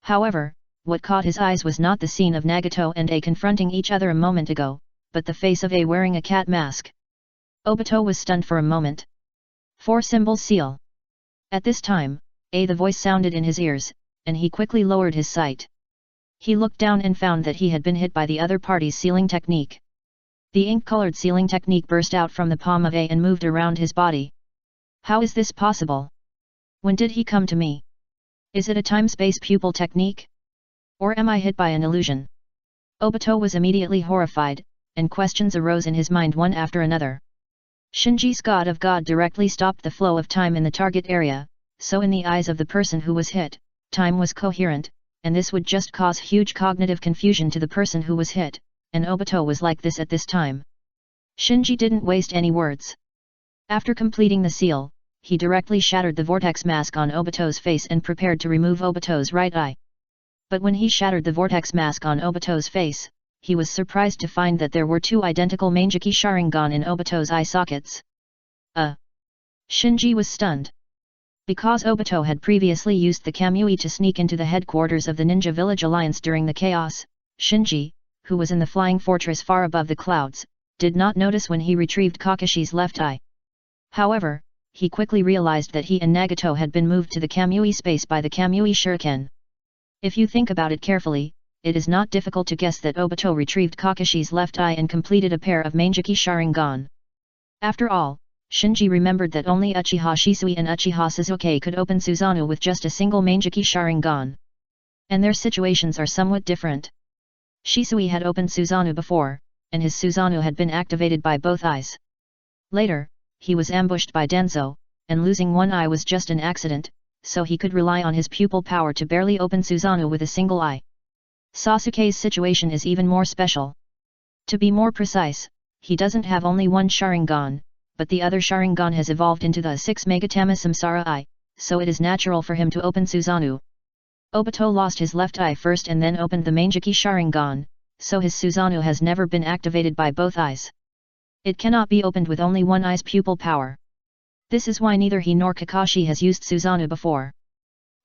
[SPEAKER 1] However, what caught his eyes was not the scene of Nagato and A confronting each other a moment ago, but the face of A wearing a cat mask. Obito was stunned for a moment. 4-symbol seal. At this time, the voice sounded in his ears, and he quickly lowered his sight. He looked down and found that he had been hit by the other party's sealing technique. The ink-colored sealing technique burst out from the palm of A and moved around his body. How is this possible? When did he come to me? Is it a time-space pupil technique? Or am I hit by an illusion? Obito was immediately horrified, and questions arose in his mind one after another. Shinji's God of God directly stopped the flow of time in the target area, so in the eyes of the person who was hit, time was coherent, and this would just cause huge cognitive confusion to the person who was hit, and Obito was like this at this time. Shinji didn't waste any words. After completing the seal, he directly shattered the vortex mask on Obito's face and prepared to remove Obito's right eye. But when he shattered the vortex mask on Obito's face, he was surprised to find that there were two identical Mangeki Sharingan in Obito's eye sockets. Shinji was stunned. Because Obito had previously used the Kamui to sneak into the headquarters of the Ninja Village Alliance during the chaos, Shinji, who was in the flying fortress far above the clouds, did not notice when he retrieved Kakashi's left eye. However, he quickly realized that he and Nagato had been moved to the Kamui space by the Kamui Shuriken. If you think about it carefully, it is not difficult to guess that Obito retrieved Kakashi's left eye and completed a pair of Mangeki Sharingan. After all, Shinji remembered that only Uchiha Shisui and Uchiha Sasuke could open Susanoo with just a single Mangeki Sharingan. And their situations are somewhat different. Shisui had opened Susanoo before, and his Susanoo had been activated by both eyes. Later, he was ambushed by Denzo, and losing one eye was just an accident, so he could rely on his pupil power to barely open Susanoo with a single eye. Sasuke's situation is even more special. To be more precise, he doesn't have only one Sharingan, but the other Sharingan has evolved into the 6 Megatama Samsara eye, so it is natural for him to open Susanoo. Obito lost his left eye first and then opened the Mangeki Sharingan, so his Susanoo has never been activated by both eyes. It cannot be opened with only one eye's pupil power. This is why neither he nor Kakashi has used Susanoo before.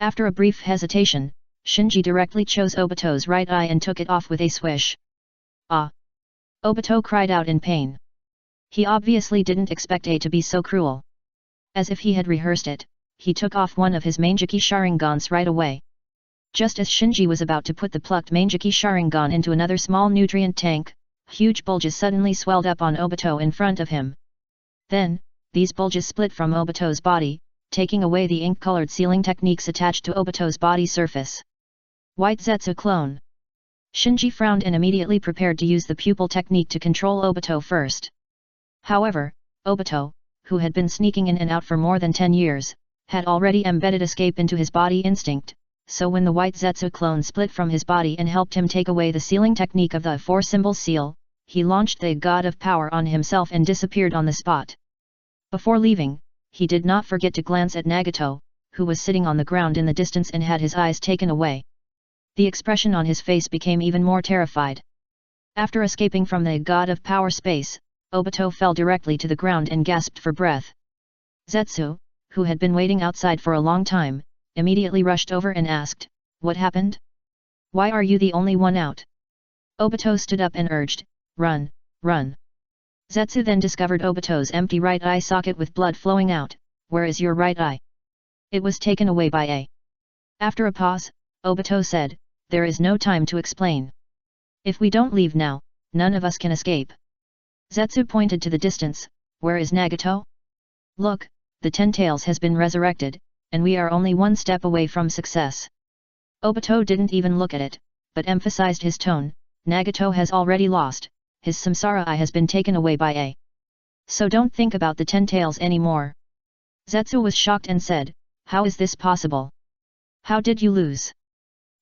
[SPEAKER 1] After a brief hesitation, Shinji directly chose Obito's right eye and took it off with a swish. Ah! Obito cried out in pain. He obviously didn't expect A to be so cruel. As if he had rehearsed it, he took off one of his Mangeki Sharingans right away. Just as Shinji was about to put the plucked Mangeki Sharingan into another small nutrient tank, huge bulges suddenly swelled up on Obito in front of him. Then, these bulges split from Obito's body, taking away the ink-colored sealing techniques attached to Obito's body surface. White Zetsu clone. Shinji frowned and immediately prepared to use the pupil technique to control Obito first. However, Obito, who had been sneaking in and out for more than 10 years, had already embedded escape into his body instinct, so when the white Zetsu clone split from his body and helped him take away the sealing technique of the 4-symbol seal, he launched the God of Power on himself and disappeared on the spot. Before leaving, he did not forget to glance at Nagato, who was sitting on the ground in the distance and had his eyes taken away. The expression on his face became even more terrified. After escaping from the God of Power space, Obito fell directly to the ground and gasped for breath. Zetsu, who had been waiting outside for a long time, immediately rushed over and asked, "What happened?" Why are you the only one out? Obito stood up and urged, run, run. Zetsu then discovered Obito's empty right eye socket with blood flowing out. Where is your right eye? It was taken away by A. After a pause, Obito said, there is no time to explain. If we don't leave now, none of us can escape. Zetsu pointed to the distance. Where is Nagato? Look, the Ten Tails has been resurrected, and we are only one step away from success. Obito didn't even look at it, but emphasized his tone, Nagato has already lost, his samsara eye has been taken away by A. So don't think about the Ten Tails anymore. Zetsu was shocked and said, how is this possible? How did you lose?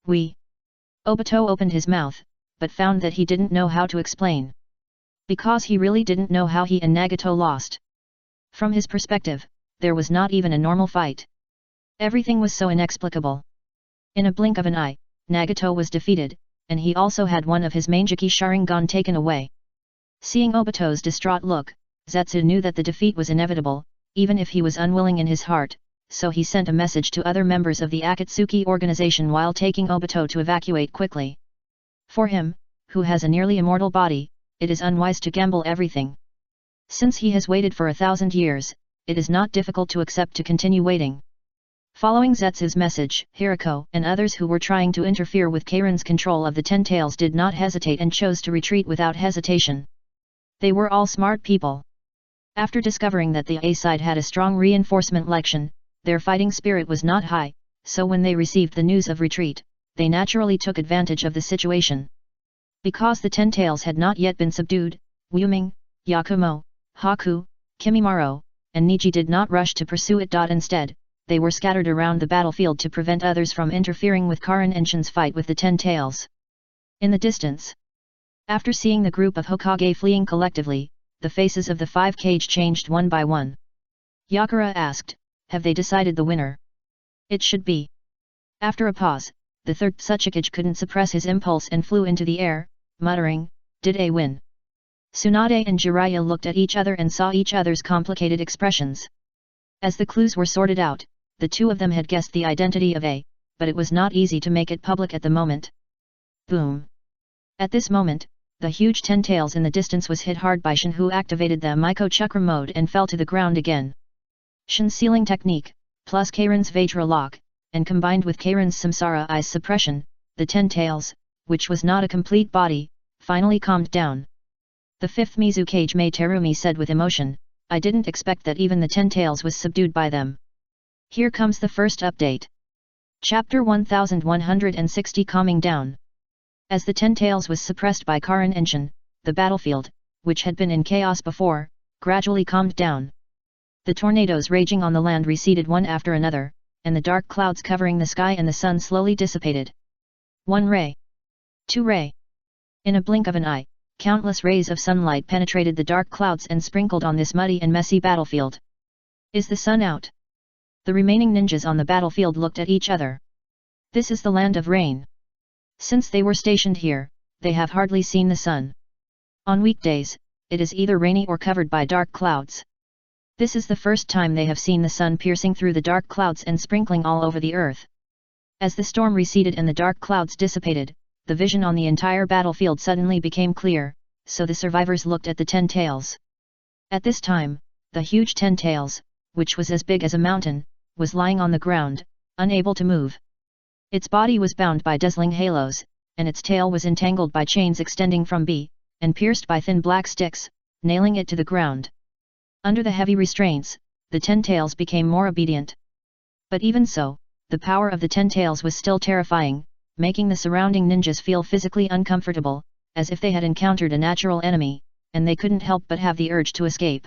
[SPEAKER 1] Obito opened his mouth, but found that he didn't know how to explain. Because he really didn't know how he and Nagato lost. From his perspective, there was not even a normal fight. Everything was so inexplicable. In a blink of an eye, Nagato was defeated, and he also had one of his Manjiki Sharingan taken away. Seeing Obito's distraught look, Zetsu knew that the defeat was inevitable, even if he was unwilling in his heart, so he sent a message to other members of the Akatsuki organization while taking Obito to evacuate quickly. For him, who has a nearly immortal body, it is unwise to gamble everything. Since he has waited for 1,000 years, it is not difficult to accept to continue waiting. Following Zetsu's message, Hirako and others who were trying to interfere with Kairin's control of the Ten Tails did not hesitate and chose to retreat without hesitation. They were all smart people. After discovering that the A side had a strong reinforcement lection, their fighting spirit was not high, so when they received the news of retreat, they naturally took advantage of the situation. Because the Ten Tails had not yet been subdued, Wuming, Yakumo, Haku, Kimimaro, and Niji did not rush to pursue it. Instead, they were scattered around the battlefield to prevent others from interfering with Karin Enshin's fight with the Ten Tails. In the distance, after seeing the group of Hokage fleeing collectively, the faces of the 5 cage changed one by one. Yakura asked, have they decided the winner? It should be. After a pause, the third Tsuchikage couldn't suppress his impulse and flew into the air, muttering, did A win? Tsunade and Jiraiya looked at each other and saw each other's complicated expressions. As the clues were sorted out, the two of them had guessed the identity of A, but it was not easy to make it public at the moment. Boom! At this moment, the huge Ten Tails in the distance was hit hard by Shin, who activated the Maiko Chakra mode and fell to the ground again. Shin's sealing technique, plus Kairin's Vajra lock, and combined with Kairin's Samsara Eye's suppression, the Ten Tails, which was not a complete body, finally calmed down. The 5th Mizukage Mei Terumi said with emotion, I didn't expect that even the Ten Tails was subdued by them. Here comes the first update. Chapter 1160 Calming Down. As the Ten Tails was suppressed by Karin Enshin, the battlefield, which had been in chaos before, gradually calmed down. The tornadoes raging on the land receded one after another, and the dark clouds covering the sky and the sun slowly dissipated. 1 ray. 2 ray. In a blink of an eye, countless rays of sunlight penetrated the dark clouds and sprinkled on this muddy and messy battlefield. Is the sun out? The remaining ninjas on the battlefield looked at each other. This is the land of rain. Since they were stationed here, they have hardly seen the sun. On weekdays, it is either rainy or covered by dark clouds. This is the first time they have seen the sun piercing through the dark clouds and sprinkling all over the earth. As the storm receded and the dark clouds dissipated, the vision on the entire battlefield suddenly became clear, so the survivors looked at the Ten Tails. At this time, the huge Ten Tails, which was as big as a mountain, was lying on the ground, unable to move. Its body was bound by dazzling halos, and its tail was entangled by chains extending from B, and pierced by thin black sticks, nailing it to the ground. Under the heavy restraints, the Ten Tails became more obedient. But even so, the power of the Ten Tails was still terrifying, making the surrounding ninjas feel physically uncomfortable, as if they had encountered a natural enemy, and they couldn't help but have the urge to escape.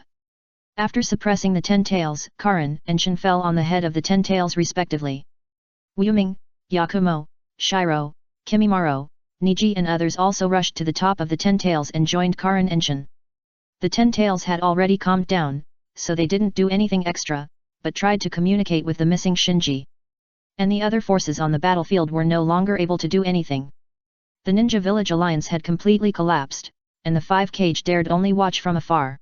[SPEAKER 1] After suppressing the Ten Tails, Karin and Shin fell on the head of the Ten Tails respectively. Wuming, Yakumo, Shiro, Kimimaro, Niji and others also rushed to the top of the Ten Tails and joined Karin and Shin. The Ten Tails had already calmed down, so they didn't do anything extra, but tried to communicate with the missing Shinji. And the other forces on the battlefield were no longer able to do anything. The Ninja Village Alliance had completely collapsed, and the 5 cage dared only watch from afar.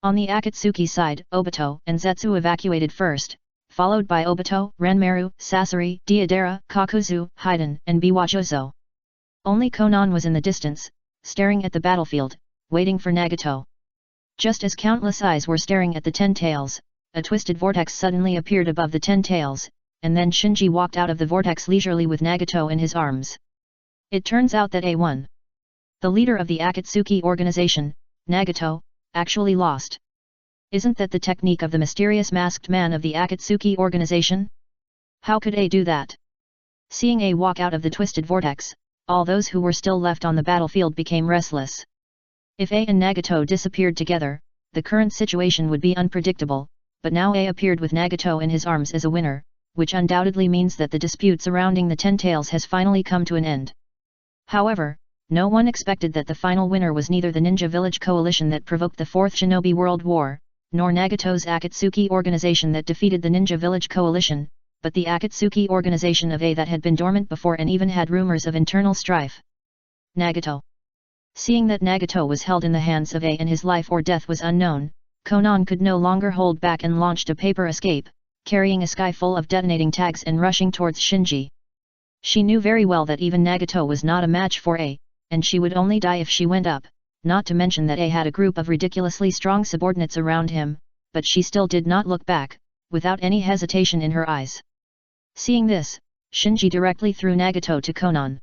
[SPEAKER 1] On the Akatsuki side, Obito and Zetsu evacuated first, followed by Obito, Ranmaru, Sasori, Deidara, Kakuzu, Haiden, and Biwajozo. Only Konan was in the distance, staring at the battlefield, waiting for Nagato. Just as countless eyes were staring at the 10 tails, a twisted vortex suddenly appeared above the 10 tails, and then Shinji walked out of the vortex leisurely with Nagato in his arms. It turns out that A1, the leader of the Akatsuki organization, Nagato, actually lost. Isn't that the technique of the mysterious masked man of the Akatsuki organization? How could A do that? Seeing A walk out of the twisted vortex, all those who were still left on the battlefield became restless. If A and Nagato disappeared together, the current situation would be unpredictable, but now A appeared with Nagato in his arms as a winner, which undoubtedly means that the dispute surrounding the 10 tails has finally come to an end. However, no one expected that the final winner was neither the Ninja Village Coalition that provoked the Fourth Shinobi World War, nor Nagato's Akatsuki organization that defeated the Ninja Village Coalition, but the Akatsuki organization of A that had been dormant before and even had rumors of internal strife. Nagato. Seeing that Nagato was held in the hands of A and his life or death was unknown, Konan could no longer hold back and launched a paper escape, carrying a sky full of detonating tags and rushing towards Shinji. She knew very well that even Nagato was not a match for A, and she would only die if she went up, not to mention that A had a group of ridiculously strong subordinates around him, but she still did not look back, without any hesitation in her eyes. Seeing this, Shinji directly threw Nagato to Konan.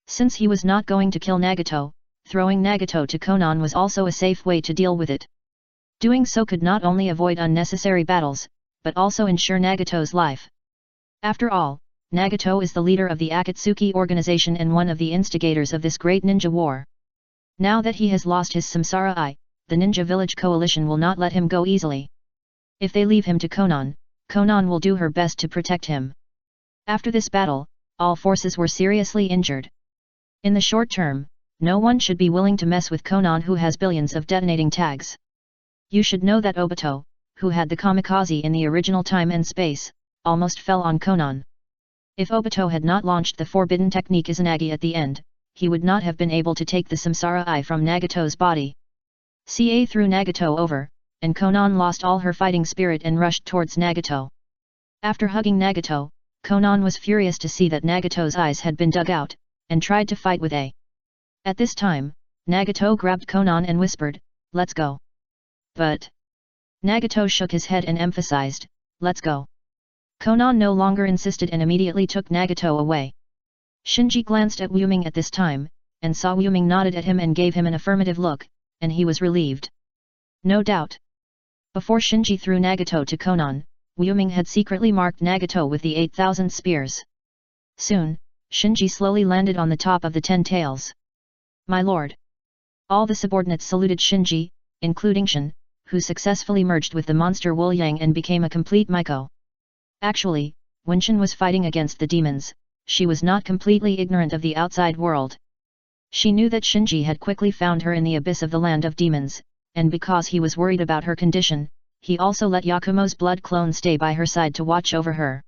[SPEAKER 1] Since he was not going to kill Nagato, throwing Nagato to Konan was also a safe way to deal with it. Doing so could not only avoid unnecessary battles, but also ensure Nagato's life. After all, Nagato is the leader of the Akatsuki organization and one of the instigators of this great ninja war. Now that he has lost his Samsara Eye, the Ninja Village Coalition will not let him go easily. If they leave him to Konan, Konan will do her best to protect him. After this battle, all forces were seriously injured. In the short term, no one should be willing to mess with Konan who has billions of detonating tags. You should know that Obito, who had the kamikaze in the original time and space, almost fell on Konan. If Obito had not launched the forbidden technique Izanagi at the end, he would not have been able to take the Samsara Eye from Nagato's body. CA threw Nagato over, and Konan lost all her fighting spirit and rushed towards Nagato. After hugging Nagato, Konan was furious to see that Nagato's eyes had been dug out, and tried to fight with A. At this time, Nagato grabbed Konan and whispered, "Let's go." But Nagato shook his head and emphasized, "Let's go." Konan no longer insisted and immediately took Nagato away. Shinji glanced at Wuming at this time, and saw Wuming nodded at him and gave him an affirmative look, and he was relieved. No doubt. Before Shinji threw Nagato to Konan, Wuming had secretly marked Nagato with the 8,000 spears. Soon, Shinji slowly landed on the top of the 10 tails. "My lord." All the subordinates saluted Shinji, including Shin, who successfully merged with the monster Wu Yang and became a complete Miko. Actually, when Shin was fighting against the demons, she was not completely ignorant of the outside world. She knew that Shinji had quickly found her in the abyss of the land of demons, and because he was worried about her condition, he also let Yakumo's blood clone stay by her side to watch over her.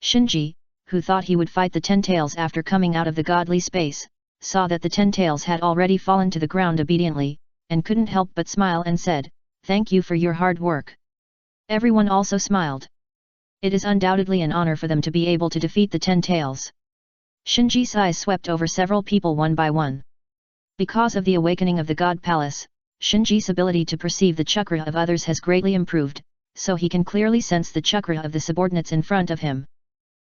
[SPEAKER 1] Shinji, who thought he would fight the 10 tails after coming out of the godly space, saw that the 10 tails had already fallen to the ground obediently, and couldn't help but smile and said, "Thank you for your hard work." Everyone also smiled. It is undoubtedly an honor for them to be able to defeat the 10 tails. Shinji's eyes swept over several people one by one. Because of the awakening of the God Palace, Shinji's ability to perceive the chakra of others has greatly improved, so he can clearly sense the chakra of the subordinates in front of him.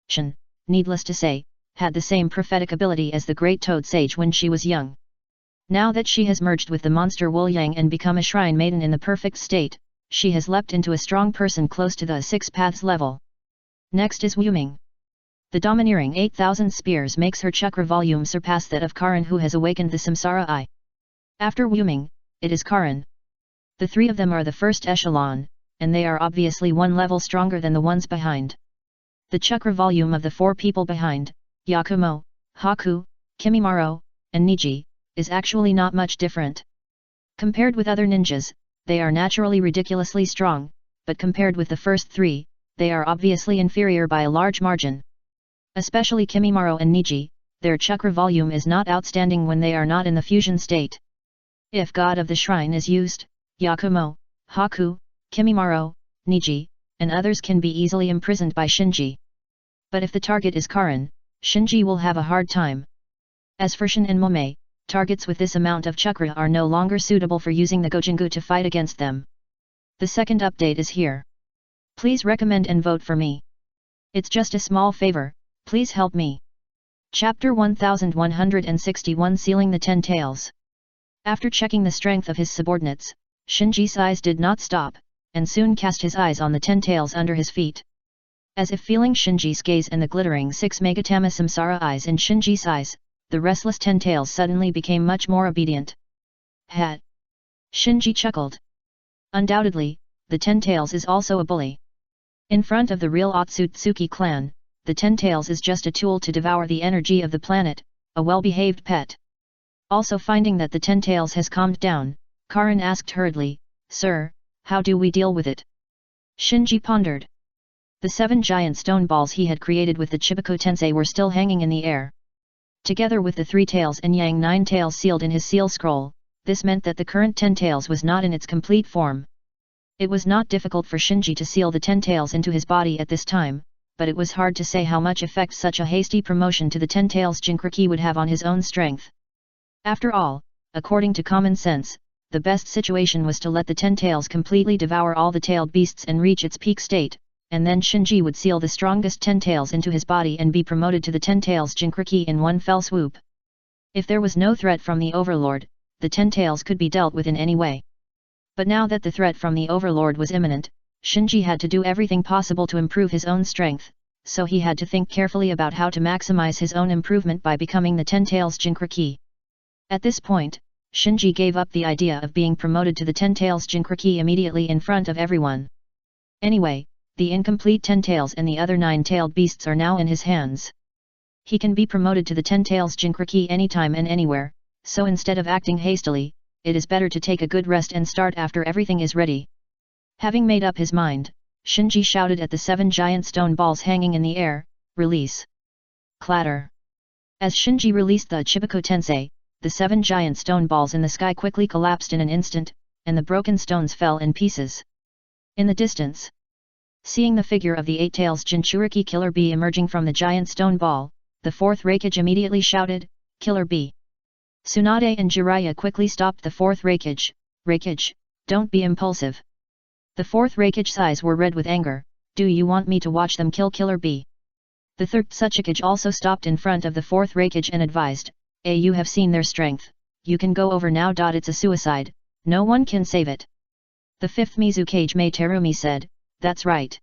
[SPEAKER 1] Shin, needless to say, had the same prophetic ability as the great Toad Sage when she was young. Now that she has merged with the monster Wu Yang and become a shrine maiden in the perfect state, she has leapt into a strong person close to the 6 paths level. Next is Wuming. The domineering 8,000 spears makes her chakra volume surpass that of Karin who has awakened the Samsara Eye. After Wuming, it is Karin. The three of them are the first echelon, and they are obviously one level stronger than the ones behind. The chakra volume of the 4 people behind, Yakumo, Haku, Kimimaro, and Niji, is actually not much different. Compared with other ninjas, they are naturally ridiculously strong, but compared with the first 3, they are obviously inferior by a large margin. Especially Kimimaro and Niji, their chakra volume is not outstanding when they are not in the fusion state. If God of the Shrine is used, Yakumo, Haku, Kimimaro, Niji, and others can be easily imprisoned by Shinji. But if the target is Karin, Shinji will have a hard time. As for Shin and Momei, targets with this amount of chakra are no longer suitable for using the Gojingu to fight against them. The second update is here. Please recommend and vote for me. It's just a small favor, please help me. Chapter 1161 Sealing the 10 Tails. After checking the strength of his subordinates, Shinji's eyes did not stop, and soon cast his eyes on the 10 tails under his feet. As if feeling Shinji's gaze and the glittering 6 Megatama Samsara eyes in Shinji's eyes, the restless 10 tails suddenly became much more obedient. Hat. Shinji chuckled. Undoubtedly, the 10 tails is also a bully. In front of the real Otsutsuki clan, the 10 tails is just a tool to devour the energy of the planet, a well-behaved pet. Also finding that the 10 tails has calmed down, Karin asked hurriedly, "Sir, how do we deal with it?" Shinji pondered. The 7 giant stone balls he had created with the Chibaku Tensei were still hanging in the air. Together with the 3 tails and Yang 9 tails sealed in his seal scroll, this meant that the current 10 tails was not in its complete form. It was not difficult for Shinji to seal the 10 tails into his body at this time, but it was hard to say how much effect such a hasty promotion to the 10 tails Jinchuriki would have on his own strength. After all, according to common sense, the best situation was to let the 10 tails completely devour all the tailed beasts and reach its peak state, and then Shinji would seal the strongest 10 tails into his body and be promoted to the 10 tails Jinchuriki in one fell swoop. If there was no threat from the overlord, the 10 tails could be dealt with in any way. But now that the threat from the overlord was imminent, Shinji had to do everything possible to improve his own strength, so he had to think carefully about how to maximize his own improvement by becoming the 10 tails Jinchuriki. At this point, Shinji gave up the idea of being promoted to the 10 tails Jinchuriki immediately in front of everyone. Anyway, the incomplete 10 tails and the other 9-tailed beasts are now in his hands. He can be promoted to the 10 tails Jinchuriki anytime and anywhere, so instead of acting hastily, it is better to take a good rest and start after everything is ready. Having made up his mind, Shinji shouted at the 7 giant stone balls hanging in the air, "Release!" Clatter! As Shinji released the Chibaku Tensei, the 7 giant stone balls in the sky quickly collapsed in an instant, and the broken stones fell in pieces. In the distance, seeing the figure of the 8 tails Jinchuriki Killer Bee emerging from the giant stone ball, the 4th Raikage immediately shouted, "Killer Bee!" Tsunade and Jiraiya quickly stopped the 4th Raikage. "Raikage, don't be impulsive." The 4th Raikage's eyes were red with anger. "Do you want me to watch them kill Killer Bee?" The 3rd Tsuchikage also stopped in front of the 4th Raikage and advised, "You have seen their strength, you can go over now. It's a suicide, no one can save it." The 5th Mizukage Mei Terumi said, "That's right.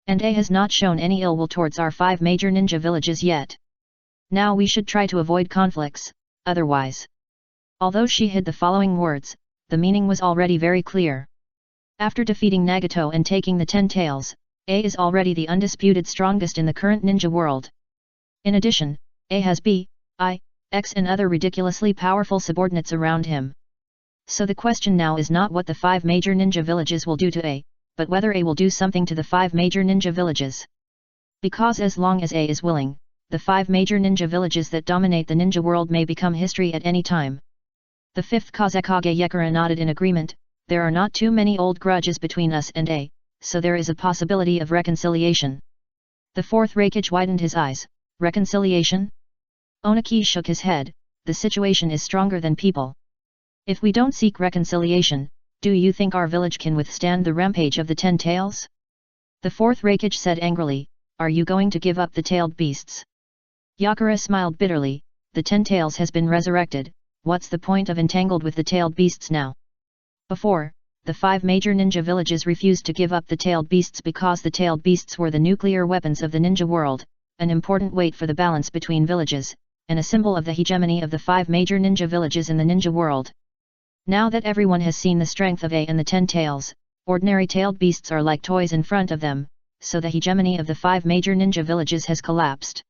[SPEAKER 1] And A has not shown any ill will towards our 5 major ninja villages yet. Now we should try to avoid conflicts, otherwise." Although she hid the following words, the meaning was already very clear. After defeating Nagato and taking the 10 tails, A is already the undisputed strongest in the current ninja world. In addition, A has B, I, X and other ridiculously powerful subordinates around him. So the question now is not what the 5 major ninja villages will do to A, but whether A will do something to the 5 major ninja villages. Because as long as A is willing, the 5 major ninja villages that dominate the ninja world may become history at any time. The 5th Kazekage Yekara nodded in agreement. "There are not too many old grudges between us and A, so there is a possibility of reconciliation." The 4th Raikage widened his eyes. "Reconciliation?" Onaki shook his head. "The situation is stronger than people. If we don't seek reconciliation, do you think our village can withstand the rampage of the 10 tails?" The 4th Raikage said angrily, "Are you going to give up the tailed beasts?" Yakura smiled bitterly. "The 10 tails has been resurrected, what's the point of entangled with the tailed beasts now?" Before, the 5 major ninja villages refused to give up the tailed beasts because the tailed beasts were the nuclear weapons of the ninja world, an important weight for the balance between villages, and a symbol of the hegemony of the 5 major ninja villages in the ninja world. Now that everyone has seen the strength of A and the 10 tails, ordinary tailed beasts are like toys in front of them, so the hegemony of the 5 major ninja villages has collapsed.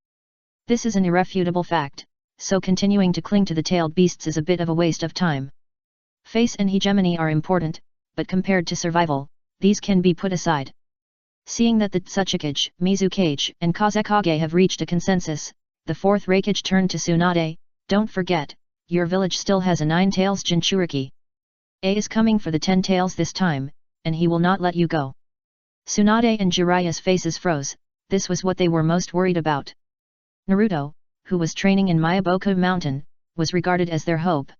[SPEAKER 1] This is an irrefutable fact, so continuing to cling to the tailed beasts is a bit of a waste of time. Face and hegemony are important, but compared to survival, these can be put aside. Seeing that the Tsuchikage, Mizukage, and Kazekage have reached a consensus, the 4th Raikage turned to Tsunade, "Don't forget, your village still has a 9 tails Jinchuriki. A is coming for the 10 tails this time, and he will not let you go." Tsunade and Jiraiya's faces froze. This was what they were most worried about. "Naruto, who was training in Miyaboku Mountain, was regarded as their hope.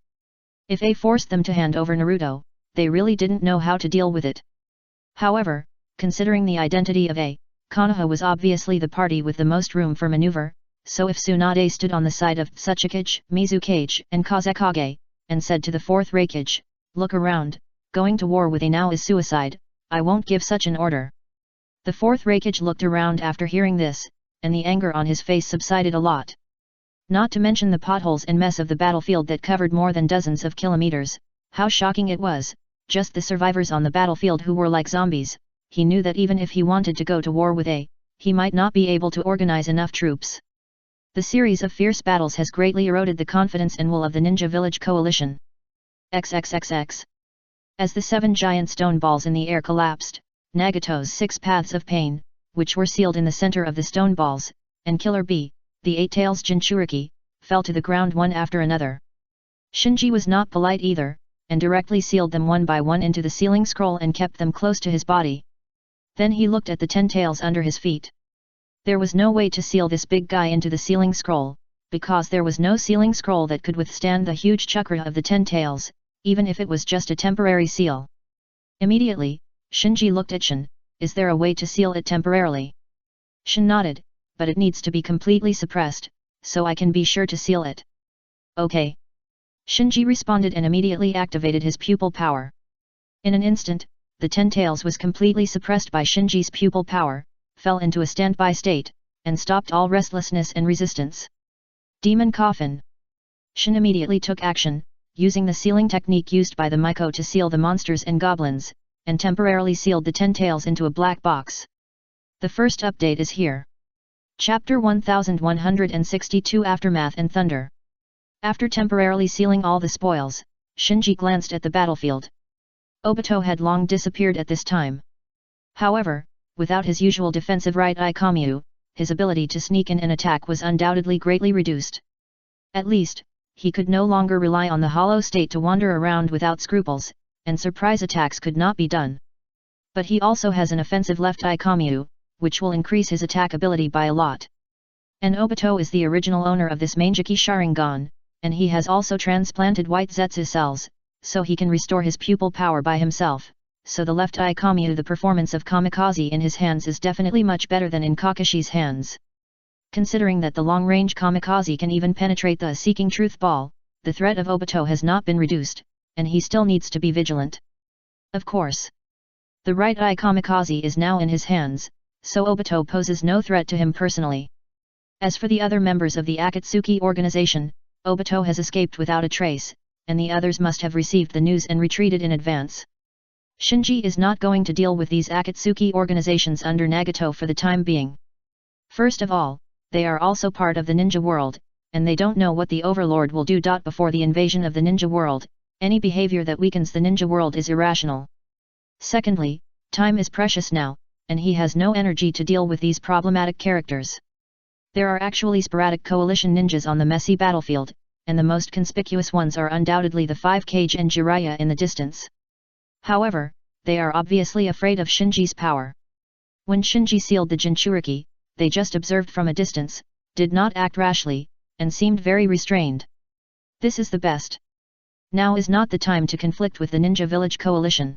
[SPEAKER 1] If A forced them to hand over Naruto, they really didn't know how to deal with it. However, considering the identity of A, Konoha was obviously the party with the most room for maneuver, so if Tsunade stood on the side of Tsuchikage, Mizukage, and Kazekage, and said to the fourth Raikage, "Look around, going to war with A now is suicide, I won't give such an order." The fourth Raikage looked around after hearing this, and the anger on his face subsided a lot. Not to mention the potholes and mess of the battlefield that covered more than dozens of kilometers, how shocking it was, just the survivors on the battlefield who were like zombies. He knew that even if he wanted to go to war with A, he might not be able to organize enough troops. The series of fierce battles has greatly eroded the confidence and will of the Ninja Village Coalition. XXXX. As the 7 giant stone balls in the air collapsed, Nagato's 6 paths of pain, which were sealed in the center of the stone balls, and Killer B, the 8 tails Jinchuriki, fell to the ground one after another. Shinji was not polite either, and directly sealed them one by one into the sealing scroll and kept them close to his body. Then he looked at the 10 tails under his feet. There was no way to seal this big guy into the sealing scroll, because there was no sealing scroll that could withstand the huge chakra of the 10 tails, even if it was just a temporary seal. Immediately, Shinji looked at Shin. "Is there a way to seal it temporarily?" Shin nodded, "But it needs to be completely suppressed, so I can be sure to seal it." "Okay." Shinji responded and immediately activated his pupil power. In an instant, the 10 tails was completely suppressed by Shinji's pupil power, fell into a standby state, and stopped all restlessness and resistance. Demon Coffin. Shin immediately took action, using the sealing technique used by the Miko to seal the monsters and goblins, and temporarily sealed the 10 tails into a black box. The first update is here. Chapter 1162 Aftermath and Thunder. After temporarily sealing all the spoils, Shinji glanced at the battlefield. Obito had long disappeared at this time. However, without his usual defensive right eye Kamyu, his ability to sneak in and attack was undoubtedly greatly reduced. At least, he could no longer rely on the hollow state to wander around without scruples, and surprise attacks could not be done. But he also has an offensive left eye Kamyu, which will increase his attack ability by a lot. And Obito is the original owner of this Mangeki Sharingan, and he has also transplanted white Zetsu cells, so he can restore his pupil power by himself, so the left eye Kamyu, the performance of Kamikaze in his hands is definitely much better than in Kakashi's hands. Considering that the long-range Kamikaze can even penetrate the Seeking Truth ball, the threat of Obito has not been reduced, and he still needs to be vigilant. Of course. The right eye Kamikaze is now in his hands, so Obito poses no threat to him personally. As for the other members of the Akatsuki organization, Obito has escaped without a trace, and the others must have received the news and retreated in advance. Shinji is not going to deal with these Akatsuki organizations under Nagato for the time being. First of all, they are also part of the ninja world, and they don't know what the Overlord will do. Before the invasion of the ninja world, any behavior that weakens the ninja world is irrational. Secondly, time is precious now, and he has no energy to deal with these problematic characters. There are actually sporadic coalition ninjas on the messy battlefield, and the most conspicuous ones are undoubtedly the 5 Kage and Jiraiya in the distance. However, they are obviously afraid of Shinji's power. When Shinji sealed the Jinchuriki, they just observed from a distance, did not act rashly, and seemed very restrained. This is the best. Now is not the time to conflict with the Ninja Village Coalition.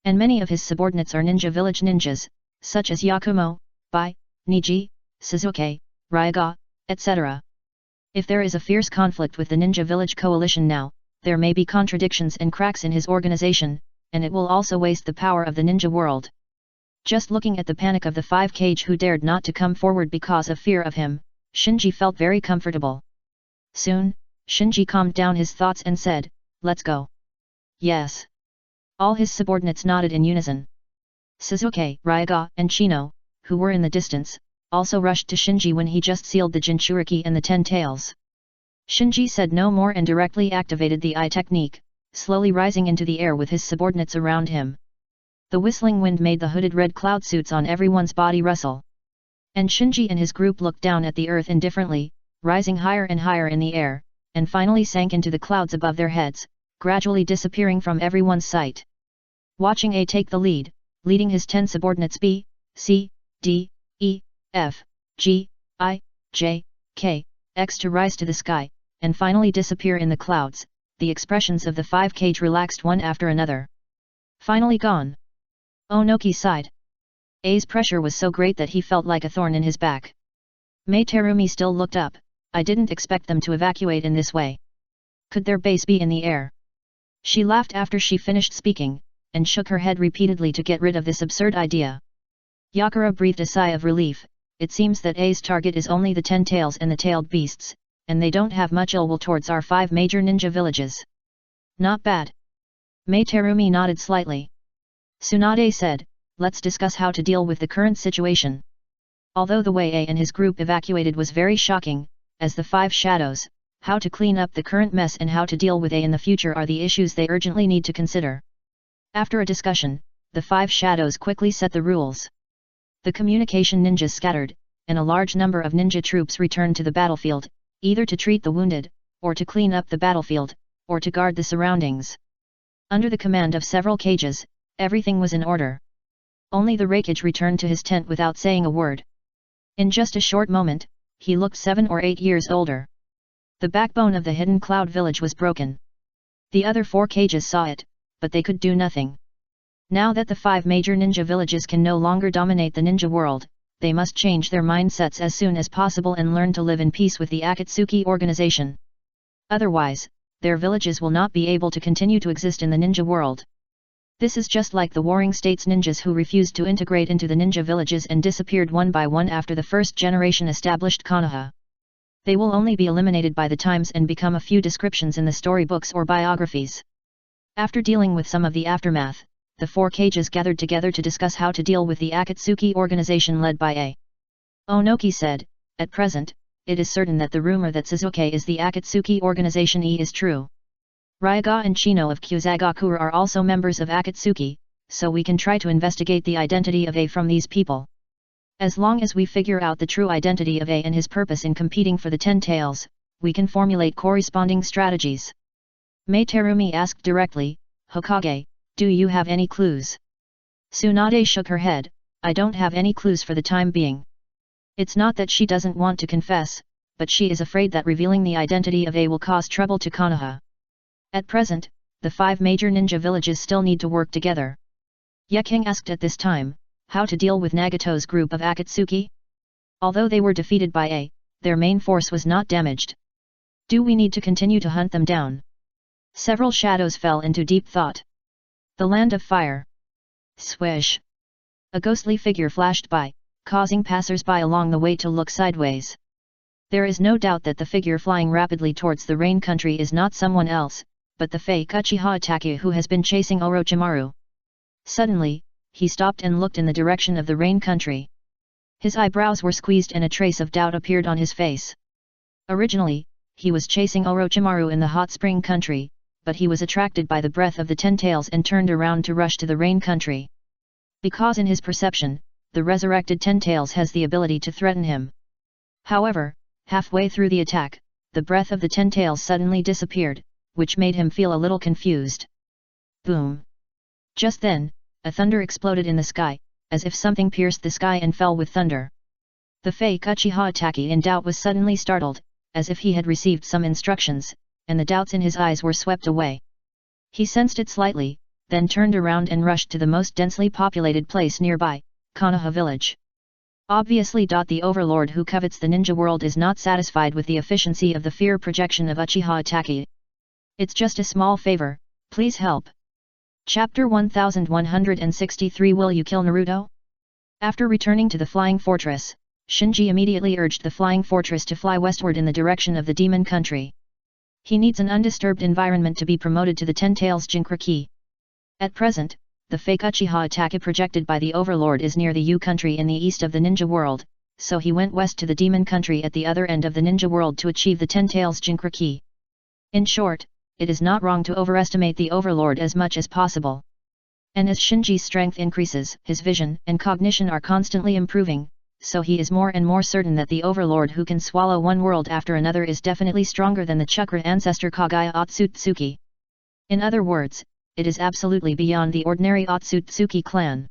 [SPEAKER 1] And many of his subordinates are Ninja Village ninjas, such as Yakumo, Bai, Niji, Suzuki, Ryaga, etc. If there is a fierce conflict with the Ninja Village Coalition now, there may be contradictions and cracks in his organization, and it will also waste the power of the ninja world. Just looking at the panic of the 5 Kage who dared not to come forward because of fear of him, Shinji felt very comfortable. Soon, Shinji calmed down his thoughts and said, "Let's go." Yes. All his subordinates nodded in unison. Suzuki, Ryaga, and Chino, who were in the distance, also rushed to Shinji when he just sealed the Jinchuriki and the 10 tails. Shinji said no more and directly activated the eye technique, slowly rising into the air with his subordinates around him. The whistling wind made the hooded red cloud suits on everyone's body rustle. And Shinji and his group looked down at the earth indifferently, rising higher and higher in the air, and finally sank into the clouds above their heads, gradually disappearing from everyone's sight. Watching A take the lead, leading his 10 subordinates B, C, D, E, F, G, I, J, K, X to rise to the sky, and finally disappear in the clouds. The expressions of the 5 kage relaxed one after another. Finally gone. Onoki sighed. A's pressure was so great that he felt like a thorn in his back. Mei Terumi still looked up. I didn't expect them to evacuate in this way. Could their base be in the air? She laughed after she finished speaking, and shook her head repeatedly to get rid of this absurd idea. Yakura breathed a sigh of relief. It seems that A's target is only the 10 tails and the tailed beasts, and they don't have much ill will towards our 5 major ninja villages. Not bad. Mei Terumi nodded slightly. Tsunade said, let's discuss how to deal with the current situation. Although the way A and his group evacuated was very shocking, as the 5 shadows, how to clean up the current mess and how to deal with A in the future are the issues they urgently need to consider. After a discussion, the 5 shadows quickly set the rules. The communication ninjas scattered, and a large number of ninja troops returned to the battlefield, either to treat the wounded, or to clean up the battlefield, or to guard the surroundings. Under the command of several cages, everything was in order. Only the Raikage returned to his tent without saying a word. In just a short moment, he looked 7 or 8 years older. The backbone of the hidden cloud village was broken. The other 4 cages saw it, but they could do nothing. Now that the 5 major ninja villages can no longer dominate the ninja world, they must change their mindsets as soon as possible and learn to live in peace with the Akatsuki organization. Otherwise, their villages will not be able to continue to exist in the ninja world. This is just like the Warring States ninjas who refused to integrate into the ninja villages and disappeared one by one after the first generation established Konoha. They will only be eliminated by the times and become a few descriptions in the storybooks or biographies. After dealing with some of the aftermath, the 4 cages gathered together to discuss how to deal with the Akatsuki organization led by A. Onoki said, at present, it is certain that the rumor that Suzuki is the Akatsuki organization is true. Ryaga and Chino of Kyuzagakura are also members of Akatsuki, so we can try to investigate the identity of A from these people. As long as we figure out the true identity of A and his purpose in competing for the 10 tails, we can formulate corresponding strategies. Mei Terumi asked directly, Hokage, do you have any clues? Tsunade shook her head, I don't have any clues for the time being. It's not that she doesn't want to confess, but she is afraid that revealing the identity of A will cause trouble to Konoha. At present, the 5 major ninja villages still need to work together. Yeking asked at this time, how to deal with Nagato's group of Akatsuki? Although they were defeated by A, their main force was not damaged. Do we need to continue to hunt them down? Several shadows fell into deep thought. The land of fire. Swish. A ghostly figure flashed by, causing passers-by along the way to look sideways. There is no doubt that the figure flying rapidly towards the rain country is not someone else, but the fake Uchiha Itachi who has been chasing Orochimaru. Suddenly, he stopped and looked in the direction of the rain country. His eyebrows were squeezed and a trace of doubt appeared on his face. Originally, he was chasing Orochimaru in the hot spring country, but he was attracted by the breath of the 10 tails and turned around to rush to the rain country. Because in his perception, the resurrected 10 tails has the ability to threaten him. However, halfway through the attack, the breath of the 10 tails suddenly disappeared, which made him feel a little confused. Boom! Just then, a thunder exploded in the sky, as if something pierced the sky and fell with thunder. The fake Uchiha Itachi in doubt was suddenly startled, as if he had received some instructions, and the doubts in his eyes were swept away. He sensed it slightly, then turned around and rushed to the most densely populated place nearby, Konoha village. Obviously. The overlord who covets the ninja world is not satisfied with the efficiency of the fear projection of Uchiha Itachi. It's just a small favor, please help. Chapter 1163 Will you kill Naruto? After returning to the flying fortress, Shinji immediately urged the flying fortress to fly westward in the direction of the demon country. He needs an undisturbed environment to be promoted to the 10 tails Jinchuriki. At present, the fake Uchiha Itachi projected by the overlord is near the U country in the east of the ninja world, so he went west to the demon country at the other end of the ninja world to achieve the 10 tails Jinchuriki. In short, it is not wrong to overestimate the overlord as much as possible. And as Shinji's strength increases, his vision and cognition are constantly improving, so he is more and more certain that the overlord who can swallow one world after another is definitely stronger than the Chakra ancestor Kagaya Otsutsuki. In other words, it is absolutely beyond the ordinary Otsutsuki clan.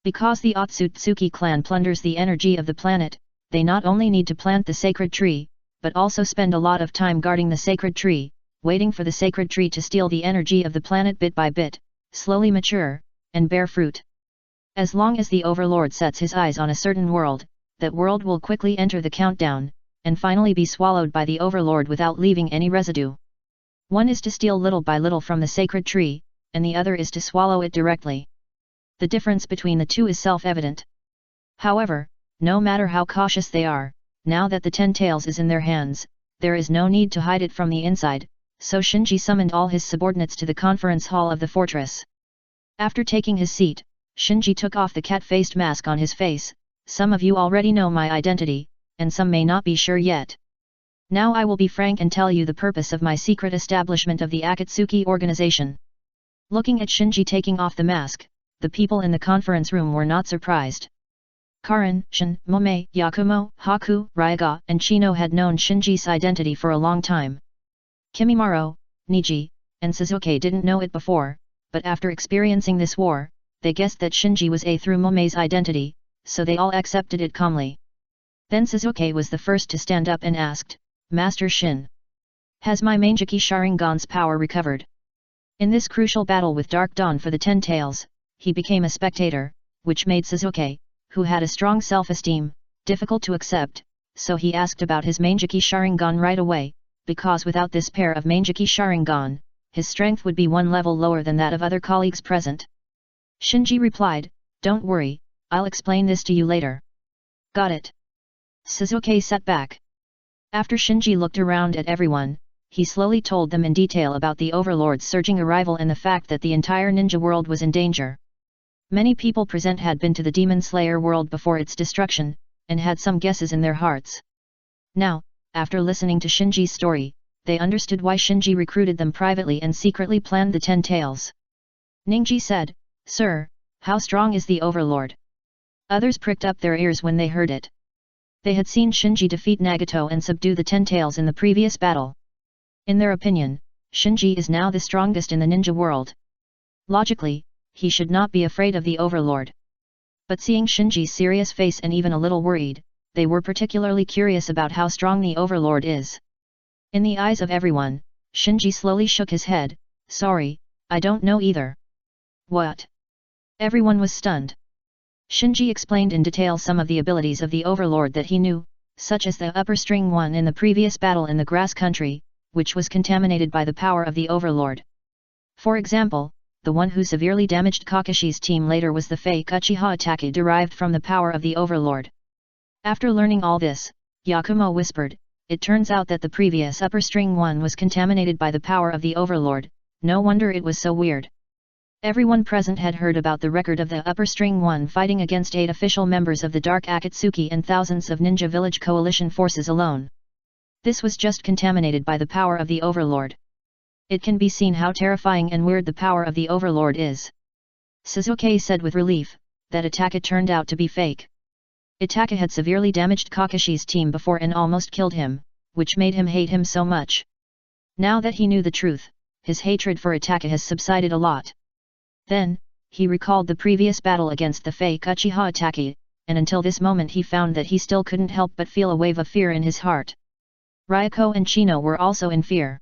[SPEAKER 1] Because the Otsutsuki clan plunders the energy of the planet, they not only need to plant the sacred tree, but also spend a lot of time guarding the sacred tree, waiting for the sacred tree to steal the energy of the planet bit by bit, slowly mature, and bear fruit. As long as the Overlord sets his eyes on a certain world, that world will quickly enter the countdown, and finally be swallowed by the Overlord without leaving any residue. One is to steal little by little from the sacred tree, and the other is to swallow it directly. The difference between the two is self-evident. However, no matter how cautious they are, now that the 10 tails is in their hands, there is no need to hide it from the inside, so Shinji summoned all his subordinates to the conference hall of the fortress. After taking his seat, Shinji took off the cat-faced mask on his face. Some of you already know my identity, and some may not be sure yet. Now I will be frank and tell you the purpose of my secret establishment of the Akatsuki organization. Looking at Shinji taking off the mask, the people in the conference room were not surprised. Karin, Shin, Momei, Yakumo, Haku, Ryaga, and Chino had known Shinji's identity for a long time. Kimimaro, Niji, and Suzuki didn't know it before, but after experiencing this war, they guessed that Shinji was through Momei's identity, so they all accepted it calmly. Then Suzuki was the first to stand up and asked, "Master Shin, has my Mangeki Sharingan's power recovered?" In this crucial battle with Dark Dawn for the 10 tails, he became a spectator, which made Suzuki, who had a strong self-esteem, difficult to accept, so he asked about his Mangeki Sharingan right away, because without this pair of Mangeki Sharingan, his strength would be one level lower than that of other colleagues present. Shinji replied, "Don't worry, I'll explain this to you later." "Got it." Suzuki sat back. After Shinji looked around at everyone, he slowly told them in detail about the Overlord's surging arrival and the fact that the entire ninja world was in danger. Many people present had been to the Demon Slayer world before its destruction, and had some guesses in their hearts. Now, after listening to Shinji's story, they understood why Shinji recruited them privately and secretly planned the 10 tails. Ningji said, "Sir, how strong is the Overlord?" Others pricked up their ears when they heard it. They had seen Shinji defeat Nagato and subdue the 10 tails in the previous battle. In their opinion, Shinji is now the strongest in the ninja world. Logically, he should not be afraid of the Overlord. But seeing Shinji's serious face and even a little worried, they were particularly curious about how strong the Overlord is. In the eyes of everyone, Shinji slowly shook his head, "Sorry, I don't know either." "What?" Everyone was stunned. Shinji explained in detail some of the abilities of the Overlord that he knew, such as the upper string one in the previous battle in the Grass Country, which was contaminated by the power of the Overlord. For example, the one who severely damaged Kakashi's team later was the fake Uchiha attack derived from the power of the Overlord. After learning all this, Yakumo whispered, "It turns out that the previous upper string one was contaminated by the power of the Overlord, no wonder it was so weird." Everyone present had heard about the record of the upper string one fighting against 8 official members of the Dark Akatsuki and thousands of Ninja Village coalition forces alone. This was just contaminated by the power of the Overlord. It can be seen how terrifying and weird the power of the Overlord is. Suzuki said with relief, that Itaka turned out to be fake. Itaka had severely damaged Kakashi's team before and almost killed him, which made him hate him so much. Now that he knew the truth, his hatred for Itaka has subsided a lot. Then, he recalled the previous battle against the fake Uchiha Itaka, and until this moment he found that he still couldn't help but feel a wave of fear in his heart. Ryako and Chino were also in fear.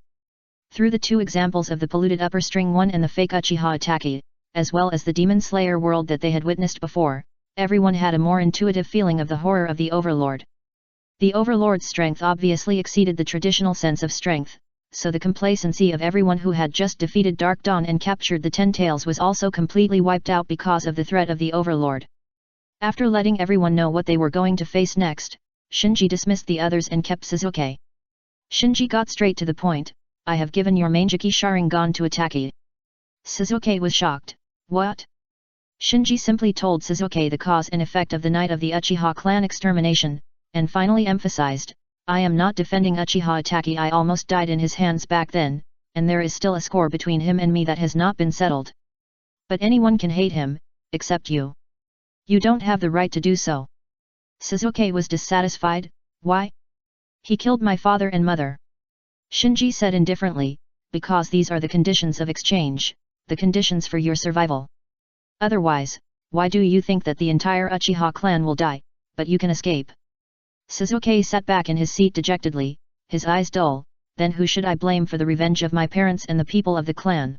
[SPEAKER 1] Through the 2 examples of the polluted upper string one and the fake Uchiha Itaka, as well as the Demon Slayer world that they had witnessed before, everyone had a more intuitive feeling of the horror of the Overlord. The Overlord's strength obviously exceeded the traditional sense of strength, so the complacency of everyone who had just defeated Dark Dawn and captured the 10 tails was also completely wiped out because of the threat of the Overlord. After letting everyone know what they were going to face next, Shinji dismissed the others and kept Suzuki. Shinji got straight to the point, "I have given your Mangeki Sharingan to Itaka." Suzuki was shocked. "What?" Shinji simply told Suzuki the cause and effect of the night of the Uchiha clan extermination, and finally emphasized, "I am not defending Uchiha Itaka. I almost died in his hands back then, and there is still a score between him and me that has not been settled. But anyone can hate him, except you. You don't have the right to do so." Suzuki was dissatisfied. "Why?" "He killed my father and mother." Shinji said indifferently, "Because these are the conditions of exchange, the conditions for your survival. Otherwise, why do you think that the entire Uchiha clan will die, but you can escape?" Suzuki sat back in his seat dejectedly, his eyes dull, then who should I blame for the revenge of my parents and the people of the clan?